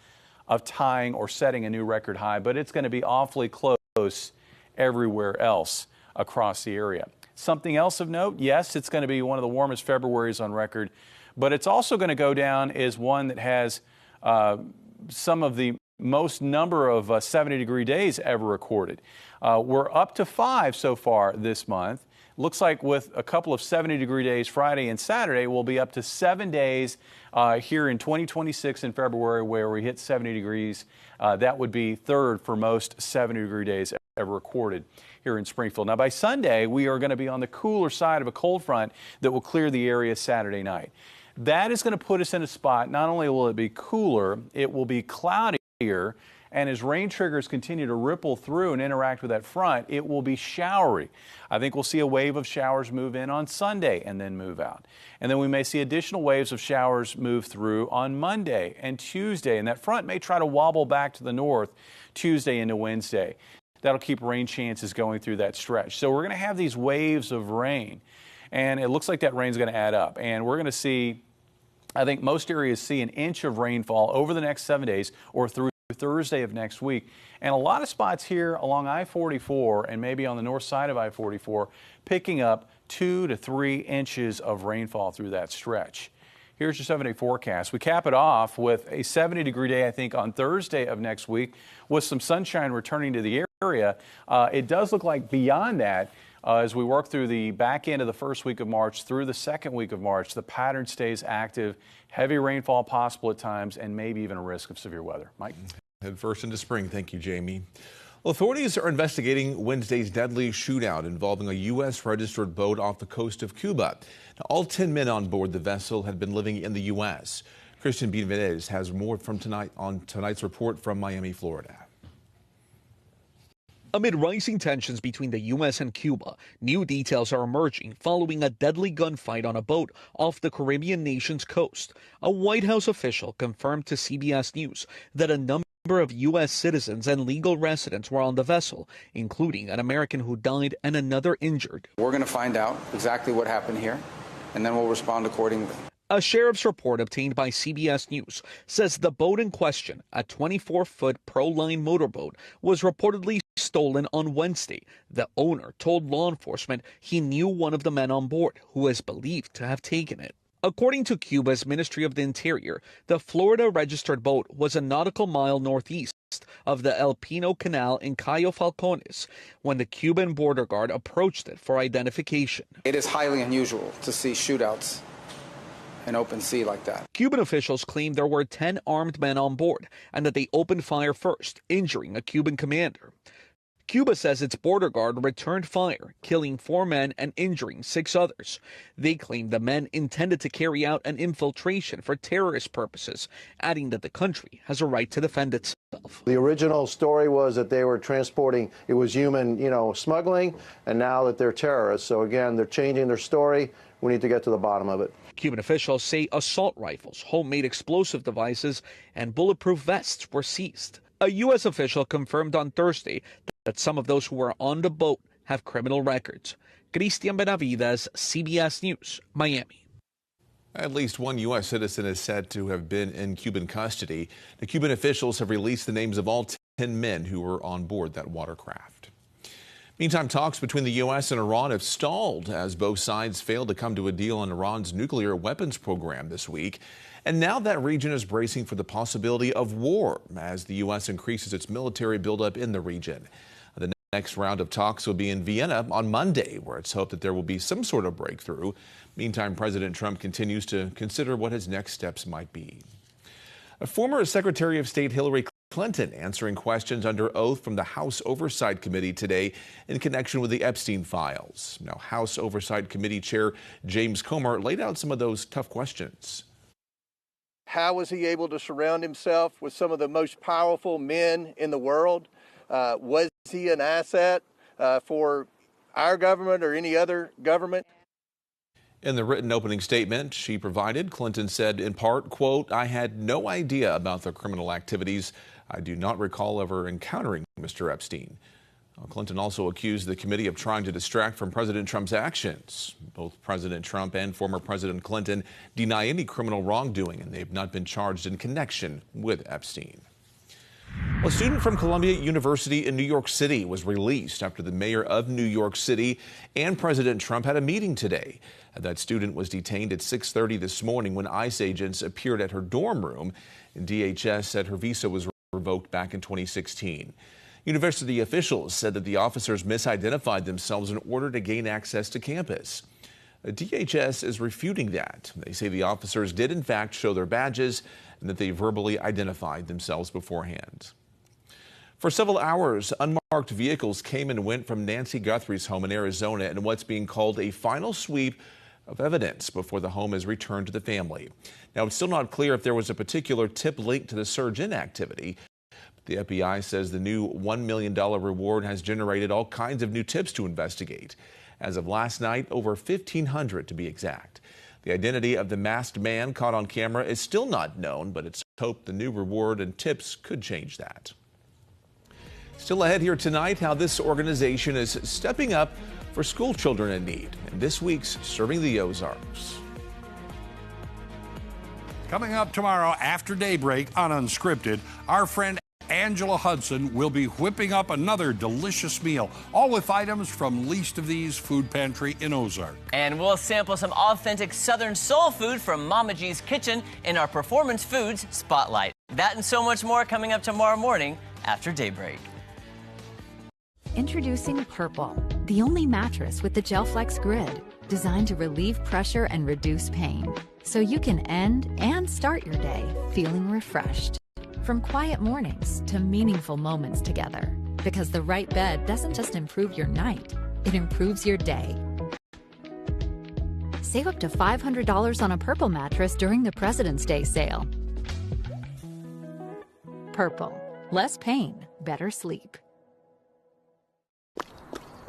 [SPEAKER 9] of tying or setting a new record high, but it's going to be awfully close everywhere else across the area. Something else of note, yes, it's going to be one of the warmest Februaries on record, but it's also going to go down as one that has some of the most number of 70-degree days ever recorded. We're up to 5 so far this month. Looks like with a couple of 70-degree days Friday and Saturday, we'll be up to 7 days here in 2026 in February where we hit 70 degrees. That would be third for most 70-degree days ever recorded here in Springfield. Now, by Sunday, we are going to be on the cooler side of a cold front that will clear the area Saturday night. That is going to put us in a spot, not only will it be cooler, it will be cloudier, and as rain triggers continue to ripple through and interact with that front, it will be showery. I think we'll see a wave of showers move in on Sunday and then move out. And then we may see additional waves of showers move through on Monday and Tuesday, and that front may try to wobble back to the north Tuesday into Wednesday. That'll keep rain chances going through that stretch. So we're going to have these waves of rain. And it looks like that rain's going to add up. And we're going to see, I think most areas see an inch of rainfall over the next 7 days or through Thursday of next week. And a lot of spots here along I-44 and maybe on the north side of I-44 picking up 2 to 3 inches of rainfall through that stretch. Here's your 7-day forecast. We cap it off with a 70-degree day, I think, on Thursday of next week with some sunshine returning to the area. It does look like beyond that, as we work through the back end of the first week of March through the second week of March, the pattern stays active, heavy rainfall possible at times, and maybe even a risk of severe weather. Mike?
[SPEAKER 2] Head first into spring. Thank you, Jamie. Well, authorities are investigating Wednesday's deadly shootout involving a U.S. registered boat off the coast of Cuba. Now, all 10 men on board the vessel had been living in the U.S. Christian Benavides has more from tonight's report from Miami, Florida.
[SPEAKER 3] Amid rising tensions between the U.S. and Cuba, new details are emerging following a deadly gunfight on a boat off the Caribbean nation's coast. A White House official confirmed to CBS News that a number of U.S. citizens and legal residents were on the vessel, including an American who died and another injured.
[SPEAKER 4] We're going to find out exactly what happened here, and then we'll respond accordingly.
[SPEAKER 3] A sheriff's report obtained by CBS News says the boat in question, a 24-foot Proline motorboat, was reportedly stolen on Wednesday. The owner told law enforcement he knew one of the men on board, who is believed to have taken it. According to Cuba's Ministry of the Interior, the Florida-registered boat was a nautical mile northeast of the El Pino Canal in Cayo Falcones when the Cuban border guard approached it for identification.
[SPEAKER 4] It is highly unusual to see shootouts in open sea like that.
[SPEAKER 3] Cuban officials claim there were 10 armed men on board and that they opened fire first, injuring a Cuban commander. Cuba says its border guard returned fire, killing 4 men and injuring 6 others. They claim the men intended to carry out an infiltration for terrorist purposes, adding that the country has a right to defend itself.
[SPEAKER 6] The original story was that they were transporting, it was human, smuggling, and now that they're terrorists. So again, they're changing their story. We need to get to the bottom of it.
[SPEAKER 3] Cuban officials say assault rifles, homemade explosive devices, and bulletproof vests were seized. A U.S. official confirmed on Thursday that some of those who were on the boat have criminal records. Cristian Benavides, CBS News, Miami.
[SPEAKER 2] At least one U.S. citizen is said to have been in Cuban custody. The Cuban officials have released the names of all 10 men who were on board that watercraft. Meantime, talks between the U.S. and Iran have stalled as both sides failed to come to a deal on Iran's nuclear weapons program this week. And now that region is bracing for the possibility of war as the U.S. increases its military buildup in the region. The next round of talks will be in Vienna on Monday, where it's hoped that there will be some sort of breakthrough. Meantime, President Trump continues to consider what his next steps might be. A former Secretary of State Hillary Clinton answering questions under oath from the House Oversight Committee today in connection with the Epstein files. Now, House Oversight Committee Chair James Comer laid out some of those tough questions.
[SPEAKER 7] How was he able to surround himself with some of the most powerful men in the world? Was he an asset for our government or any other government?
[SPEAKER 2] In the written opening statement she provided, Clinton said in part, quote, "I had no idea about the criminal activities. I do not recall ever encountering Mr. Epstein." Clinton also accused the committee of trying to distract from President Trump's actions. Both President Trump and former President Clinton deny any criminal wrongdoing, and they've not been charged in connection with Epstein. A student from Columbia University in New York City was released after the mayor of New York City and President Trump had a meeting today. That student was detained at 6:30 this morning when ICE agents appeared at her dorm room. And DHS said her visa was revoked back in 2016. University officials said that the officers misidentified themselves in order to gain access to campus. DHS is refuting that. They say the officers did in fact show their badges and that they verbally identified themselves beforehand. For several hours, unmarked vehicles came and went from Nancy Guthrie's home in Arizona in what's being called a final sweep of evidence before the home is returned to the family. Now, it's still not clear if there was a particular tip linked to the surge in activity. The FBI says the new $1 million reward has generated all kinds of new tips to investigate. As of last night, over 1,500 to be exact. The identity of the masked man caught on camera is still not known, but it's hoped the new reward and tips could change that. Still ahead here tonight, how this organization is stepping up for school children in need. And this week's Serving the Ozarks.
[SPEAKER 12] Coming up tomorrow after daybreak on Unscripted, our friend Angela Hudson will be whipping up another delicious meal, all with items from Least of These Food Pantry in Ozark.
[SPEAKER 17] And we'll sample some authentic Southern soul food from Mama G's Kitchen in our Performance Foods Spotlight. That and so much more coming up tomorrow morning after daybreak.
[SPEAKER 10] Introducing Purple, the only mattress with the GelFlex grid, designed to relieve pressure and reduce pain, so you can end and start your day feeling refreshed. From quiet mornings to meaningful moments together, because the right bed doesn't just improve your night, it improves your day. Save up to $500 on a Purple mattress during the President's Day sale. Purple, less pain, better sleep.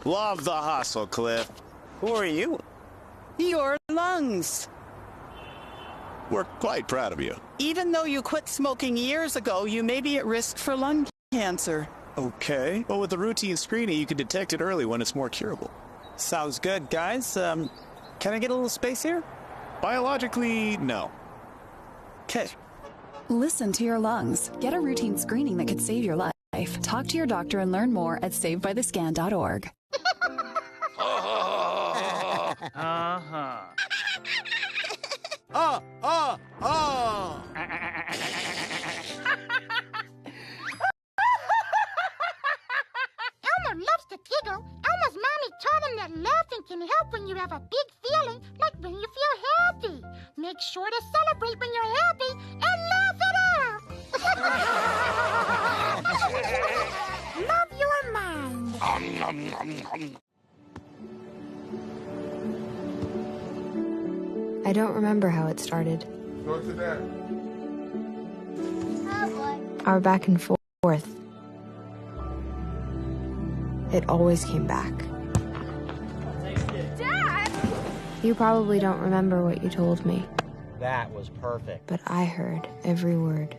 [SPEAKER 22] Love the hustle, Cliff. Who are you?
[SPEAKER 23] Your lungs.
[SPEAKER 22] We're quite proud of you.
[SPEAKER 23] Even though you quit smoking years ago, you may be at risk for lung cancer.
[SPEAKER 14] Okay. Well, with the routine screening, you can detect it early when it's more curable. Sounds good, guys. Can I get a little space here? Biologically, no. Okay.
[SPEAKER 25] Listen to your lungs. Get a routine screening that could save your life. Talk to your doctor and learn more at savedbythescan.org.
[SPEAKER 1] Elmer loves to giggle. Elmer's mommy taught him that laughing can help when you have a big feeling, like when you feel happy. Make sure to celebrate when you're happy and laugh it out. Love your mind.
[SPEAKER 5] I don't remember how it started.
[SPEAKER 1] Go to that.
[SPEAKER 5] Our back and forth. It always came back.
[SPEAKER 1] Dad!
[SPEAKER 5] You probably don't remember what you told me,
[SPEAKER 8] That was perfect.
[SPEAKER 5] but I heard every word.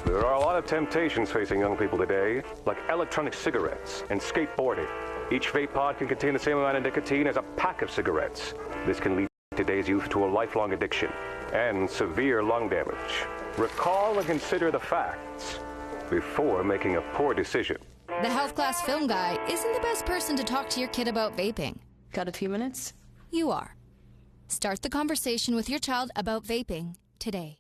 [SPEAKER 26] There are a lot of temptations facing young people today, like electronic cigarettes and skateboarding. Each vape pod can contain the same amount of nicotine as a pack of cigarettes. This can lead today's youth to a lifelong addiction and severe lung damage. Recall and consider the facts before making a poor decision.
[SPEAKER 29] The health class film guy isn't the best person to talk to your kid about vaping.
[SPEAKER 13] Got a few minutes?
[SPEAKER 29] You are. Start the conversation with your child about vaping today.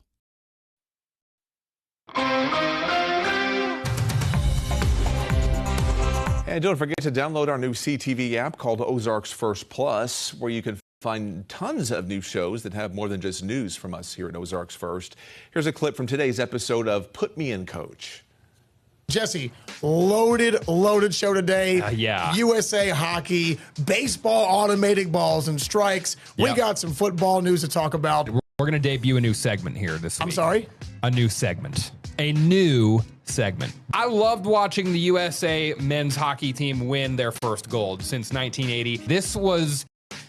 [SPEAKER 2] And don't forget to download our new CTV app called Ozarksfirst Plus, where you can find tons of new shows that have more than just news from us here at Ozarksfirst. Here's a clip from today's episode of Put Me in, Coach.
[SPEAKER 11] Jesse, loaded show today.
[SPEAKER 15] Yeah.
[SPEAKER 11] USA hockey, baseball, automated balls and strikes. We got some football news to talk about.
[SPEAKER 15] We're going to debut a new segment here this week.
[SPEAKER 11] I'm sorry?
[SPEAKER 15] A new segment. A new segment. I loved watching the USA men's hockey team win their first gold since 1980. This was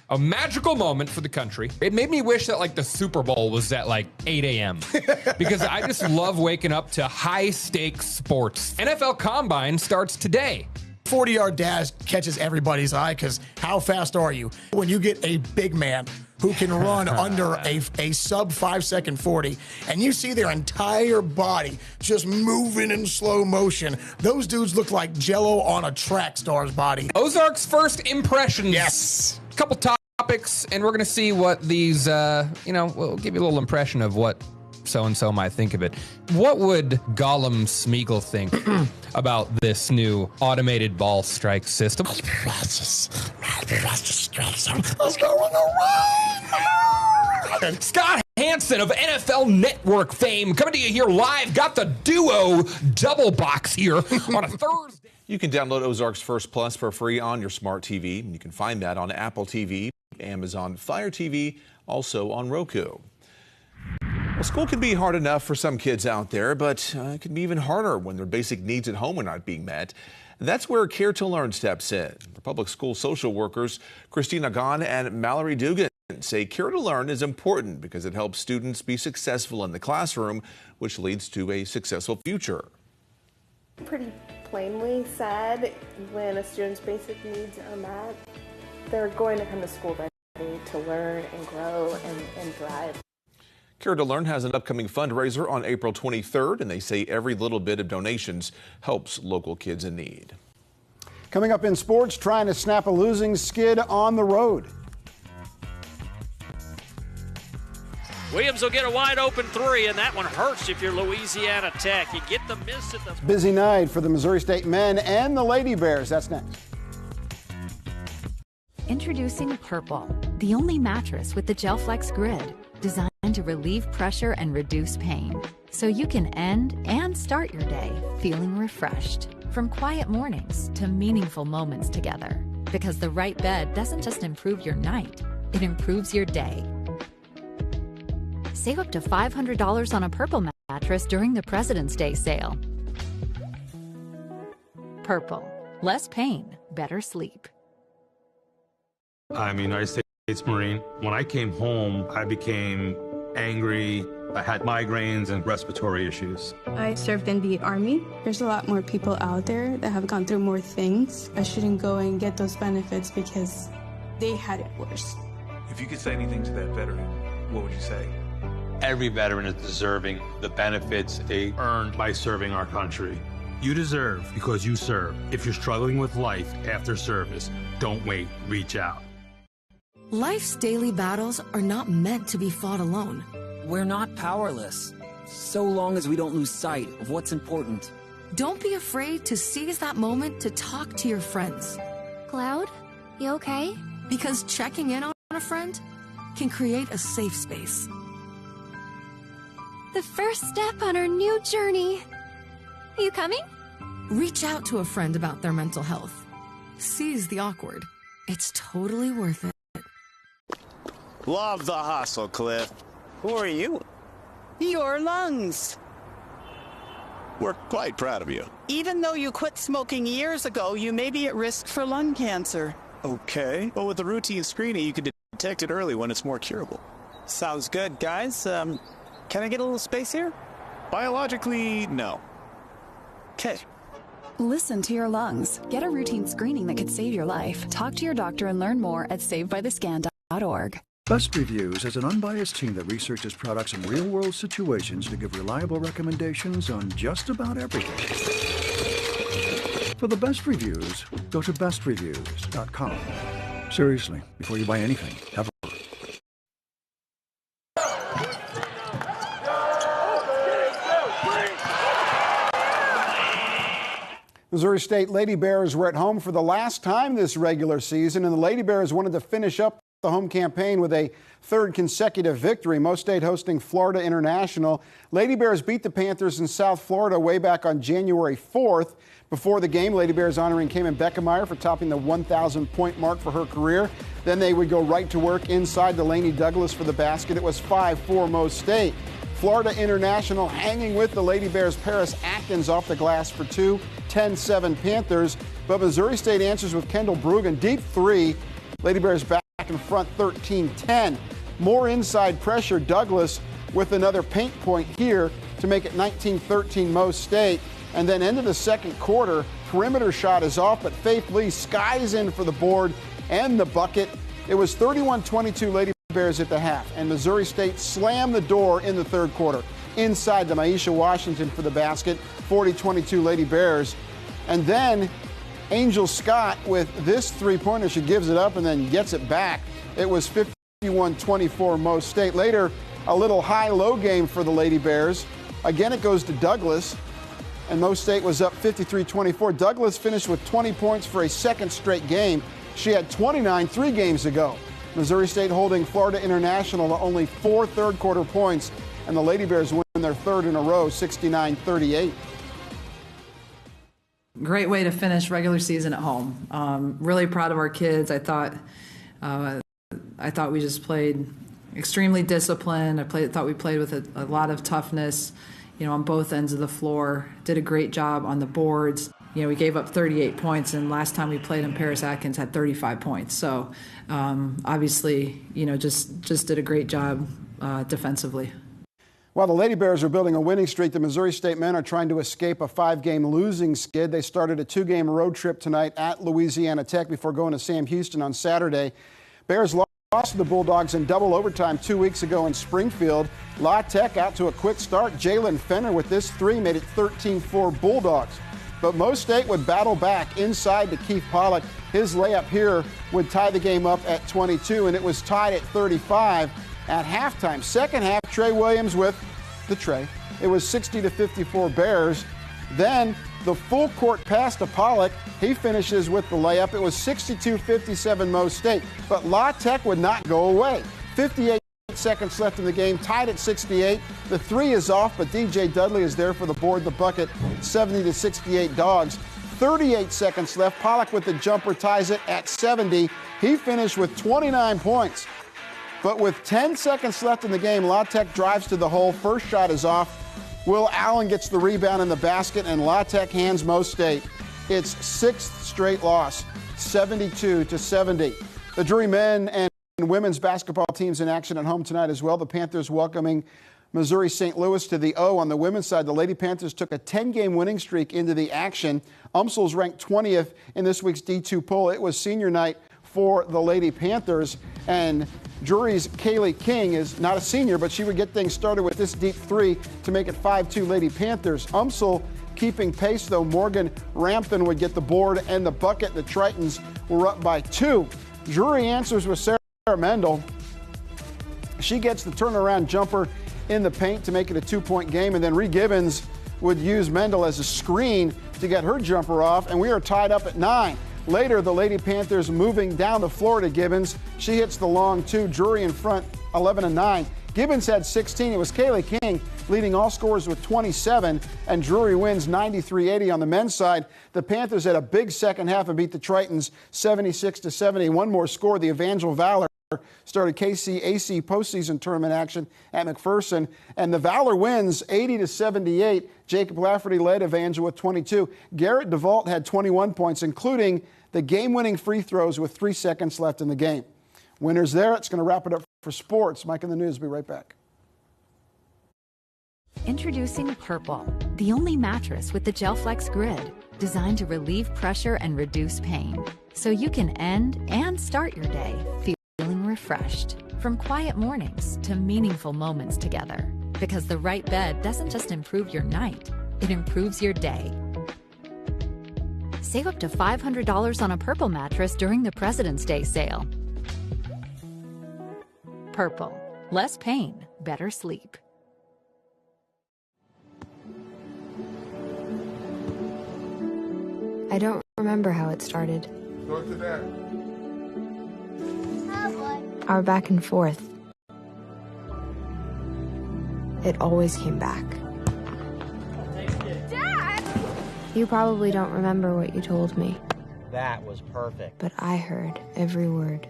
[SPEAKER 15] a magical moment for the country. It made me wish that like the Super Bowl was at like 8 a.m. because I just love waking up to high stakes sports. NFL Combine starts today.
[SPEAKER 11] 40-yard dash catches everybody's eye because how fast are you? When you get a big man who can run under a sub 5-second 40 and you see their entire body just moving in slow motion, those dudes look like Jell-O on a track star's body.
[SPEAKER 15] Ozark's first impressions.
[SPEAKER 11] Yes.
[SPEAKER 15] A couple topics, and we're going to see what these, we'll give you a little impression of what so-and-so might think of it. What would Gollum Smeagol think about this new automated ball strike system? Scott Hansen of NFL Network fame coming to you here live. Got the duo double box here on a Thursday.
[SPEAKER 2] You can download Ozarksfirst Plus for free on your smart TV. You can find that on Apple TV, Amazon Fire TV, also on Roku. Well, school can be hard enough for some kids out there, but it can be even harder when their basic needs at home are not being met. That's where Care to Learn steps in. The public school social workers Christina Gahn and Mallory Dugan say Care to Learn is important because it helps students be successful in the classroom, which leads to a successful future.
[SPEAKER 16] Pretty plainly said, when a student's basic needs are met, they're going to come to school ready to learn and grow and thrive.
[SPEAKER 2] Care to Learn has an upcoming fundraiser on April 23rd, and they say every little bit of donations helps local kids in need.
[SPEAKER 21] Coming up in sports, trying to snap a losing skid on the road.
[SPEAKER 27] Williams will get a wide open three, and that one hurts if you're Louisiana Tech. You get the miss at the...
[SPEAKER 21] Busy night for the Missouri State men and the Lady Bears. That's next.
[SPEAKER 10] Introducing Purple, the only mattress with the GelFlex grid, designed to relieve pressure and reduce pain, so you can end and start your day feeling refreshed. From quiet mornings to meaningful moments together, because the right bed doesn't just improve your night, it improves your day. Save up to $500 on a Purple mattress during the President's Day sale. Purple, less pain, better sleep.
[SPEAKER 18] I'm a United States Marine. When I came home, I became angry. I had migraines and respiratory issues.
[SPEAKER 19] I served in the Army. There's a lot more people out there that have gone through more things. I shouldn't go and get those benefits because they had it worse.
[SPEAKER 20] If you could say anything to that veteran, what would you say?
[SPEAKER 18] Every veteran is deserving the benefits they earned by serving our country. You deserve because you serve. If you're struggling with life after service, don't wait. Reach out.
[SPEAKER 13] Life's daily battles are not meant to be fought alone.
[SPEAKER 3] We're not powerless, so long as we don't lose sight of what's important.
[SPEAKER 13] Don't be afraid to seize that moment to talk to your friends.
[SPEAKER 29] Cloud, you okay?
[SPEAKER 13] Because checking in on a friend can create a safe space.
[SPEAKER 29] The first step on our new journey. You coming?
[SPEAKER 13] Reach out to a friend about their mental health. Seize the awkward. It's totally worth it.
[SPEAKER 22] Love the hustle, Cliff. Who are you?
[SPEAKER 23] Your lungs.
[SPEAKER 22] We're quite proud of you.
[SPEAKER 23] Even though you quit smoking years ago, you may be at risk for lung cancer.
[SPEAKER 14] Okay. Well, with the routine screening, you can detect it early when it's more curable. Sounds good, guys. Can I get a little space here? Biologically, no. Okay.
[SPEAKER 25] Listen to your lungs. Get a routine screening that could save your life. Talk to your doctor and learn more at savebythescan.org.
[SPEAKER 4] Best Reviews is an unbiased team that researches products in real-world situations to give reliable recommendations on just about everything. For the best reviews, go to bestreviews.com. Seriously, before you buy anything, ever.
[SPEAKER 21] Missouri State Lady Bears were at home for the last time this regular season, and the Lady Bears wanted to finish up the home campaign with a third consecutive victory. Mo State hosting Florida International. Lady Bears beat the Panthers in South Florida way back on January 4th. Before the game, Lady Bears honoring Cayman Beckemeyer for topping the 1,000-point mark for her career. Then they would go right to work inside Delaney Douglas for the basket. It was 5-4 Mo State. Florida International hanging with the Lady Bears. Paris Atkins off the glass for two, 10-7 Panthers. But Missouri State answers with Kendall Bruggen. Deep three. Lady Bears back in front 13-10. More inside pressure. Douglas with another paint point here to make it 19-13 Mo State. And then into the second quarter, perimeter shot is off, but Faith Lee skies in for the board and the bucket. It was 31-22 Lady Bears at the half, and Missouri State slammed the door in the third quarter. Inside to Maisha Washington for the basket, 40-22 Lady Bears. And then Angel Scott with this three-pointer. She gives it up and then gets it back. It was 51-24 Mo State. Later, a little high-low game for the Lady Bears. Again, it goes to Douglas, and Mo State was up 53-24. Douglas finished with 20 points for a second straight game. She had 29 3 games ago. Missouri State holding Florida International to only 4 third-quarter points, and the Lady Bears win their third in a row, 69-38.
[SPEAKER 6] Great way to finish regular season at home. Really proud of our kids. I thought we just played extremely disciplined. Thought we played with a lot of toughness, on both ends of the floor. Did a great job on the boards. We gave up 38 points, and last time we played in Paris Atkins had 35 points. So obviously, just did a great job defensively.
[SPEAKER 21] While the Lady Bears are building a winning streak, the Missouri State men are trying to escape a 5-game losing skid. They started a 2-game road trip tonight at Louisiana Tech before going to Sam Houston on Saturday. Bears lost to the Bulldogs in double overtime 2 weeks ago in Springfield. La Tech out to a quick start. Jalen Fenner with this three made it 13-4 Bulldogs. But Mo State would battle back inside to Keith Pollock. His layup here would tie the game up at 22, and it was tied at 35 at halftime. Second half, Trey Williams with the tray. It was 60-54 Bears. Then the full court pass to Pollock. He finishes with the layup. It was 62-57 Mo State. But La Tech would not go away. 58 seconds left in the game, tied at 68. The three is off, but DJ Dudley is there for the board, the bucket, 70-68 Dogs. 38 seconds left. Pollock with the jumper ties it at 70. He finished with 29 points. But with 10 seconds left in the game, La Tech drives to the hole. First shot is off. Will Allen gets the rebound in the basket, and La Tech hands Mo State its 6th straight loss, 72-70. The Drury men and women's basketball teams in action at home tonight as well. The Panthers welcoming Missouri St. Louis to the O. On the women's side, the Lady Panthers took a 10-game winning streak into the action. UMSL's ranked 20th in this week's D2 poll. It was senior night for the Lady Panthers, and Drury's Kaylee King is not a senior, but she would get things started with this deep three to make it 5-2 Lady Panthers. UMSL Keeping pace, though, Morgan Rampton would get the board and the bucket. The Tritons were up by 2. Drury answers with Sarah Mendel. She gets the turnaround jumper in the paint to make it a 2-point game, and then Ree Gibbons would use Mendel as a screen to get her jumper off, and we are tied up at 9. Later, the Lady Panthers moving down the floor to Gibbons. She hits the long 2. Drury in front, 11-9. Gibbons had 16. It was Kaylee King leading all scorers with 27, and Drury wins 93-80 on the men's side. The Panthers had a big second half and beat the Tritons 76-70. One more score, the Evangel Valor started KCAC postseason tournament action at McPherson, and the Valor wins 80-78. Jacob Lafferty led Evangel with 22. Garrett DeVault had 21 points, including the game-winning free throws with 3 seconds left in the game. Winners there. It's going to wrap it up for sports. Mike in the News. Be right back.
[SPEAKER 10] Introducing Purple, the only mattress with the GelFlex grid, designed to relieve pressure and reduce pain, so you can end and start your day feeling refreshed. From quiet mornings to meaningful moments together, because the right bed doesn't just improve your night, it improves your day. Save up to $500 on a Purple mattress during the President's Day sale. Purple. Less pain, better sleep.
[SPEAKER 1] I don't remember how it started.
[SPEAKER 5] Go to that.
[SPEAKER 1] Our back and forth. It always came back.
[SPEAKER 5] Dad!
[SPEAKER 1] You probably don't remember what you told me,
[SPEAKER 7] That was perfect.
[SPEAKER 1] but I heard every word.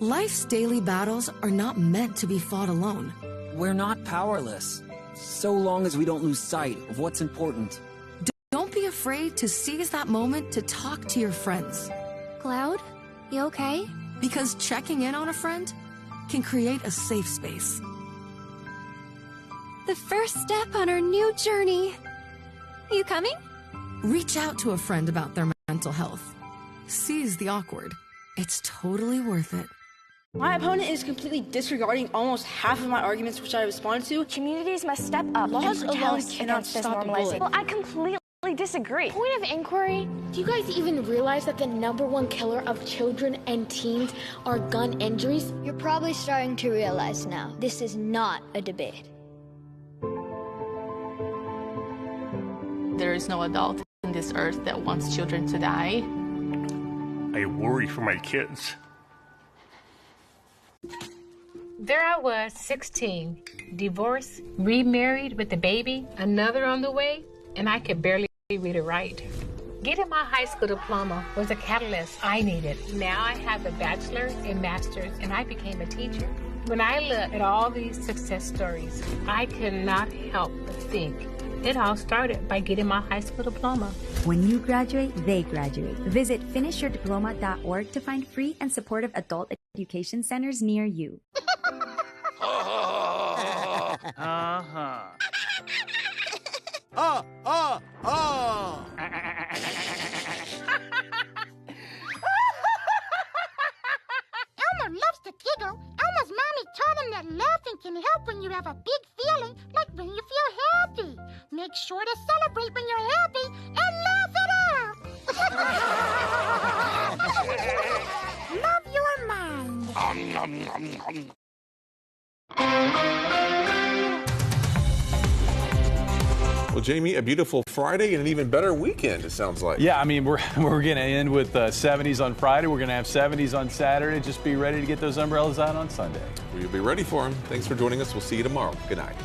[SPEAKER 13] Life's daily battles are not meant to be fought alone.
[SPEAKER 3] We're not powerless, so long as we don't lose sight of what's important.
[SPEAKER 13] Don't be afraid to seize that moment to talk to your friends.
[SPEAKER 29] Cloud, you okay?
[SPEAKER 13] Because checking in on a friend can create a safe space.
[SPEAKER 29] The first step on our new journey. You coming?
[SPEAKER 13] Reach out to a friend about their mental health. Seize the awkward. It's totally worth it.
[SPEAKER 8] My opponent is completely disregarding almost half of my arguments which I respond to.
[SPEAKER 9] Communities must step up
[SPEAKER 8] Laws
[SPEAKER 9] and
[SPEAKER 8] alone
[SPEAKER 9] protest
[SPEAKER 8] cannot
[SPEAKER 9] against this
[SPEAKER 8] stop the
[SPEAKER 9] normalizing.
[SPEAKER 8] bullying.
[SPEAKER 9] Well, I completely disagree.
[SPEAKER 12] Point of inquiry, do you guys even realize that the #1 killer of children and teens are gun injuries?
[SPEAKER 29] You're probably starting to realize now, this is not a debate.
[SPEAKER 17] There is no adult on this earth that wants children to die.
[SPEAKER 24] I worry for my kids.
[SPEAKER 28] There I was, 16, divorced, remarried with a baby, another on the way, and I could barely read or write. Getting my high school diploma was a catalyst I needed. Now I have a bachelor's and master's, and I became a teacher. When I look at all these success stories, I could not help but think it all started by getting my high school diploma.
[SPEAKER 30] When you graduate, they graduate. Visit finishyourdiploma.org to find free and supportive adult education centers near you.
[SPEAKER 31] Elmer loves to giggle. Elmer's mommy told him that laughing can help when you have a big feeling, like when you feel happy. Make sure to celebrate when you're happy and laugh it out. Love your mind.
[SPEAKER 2] Well, Jamie, a beautiful Friday and an even better weekend, it sounds like.
[SPEAKER 32] Yeah, I mean, we're going to end with 70s on Friday. We're going to have 70s on Saturday. Just be ready to get those umbrellas out on Sunday.
[SPEAKER 2] We'll be ready for them. Thanks for joining us. We'll see you tomorrow. Good night.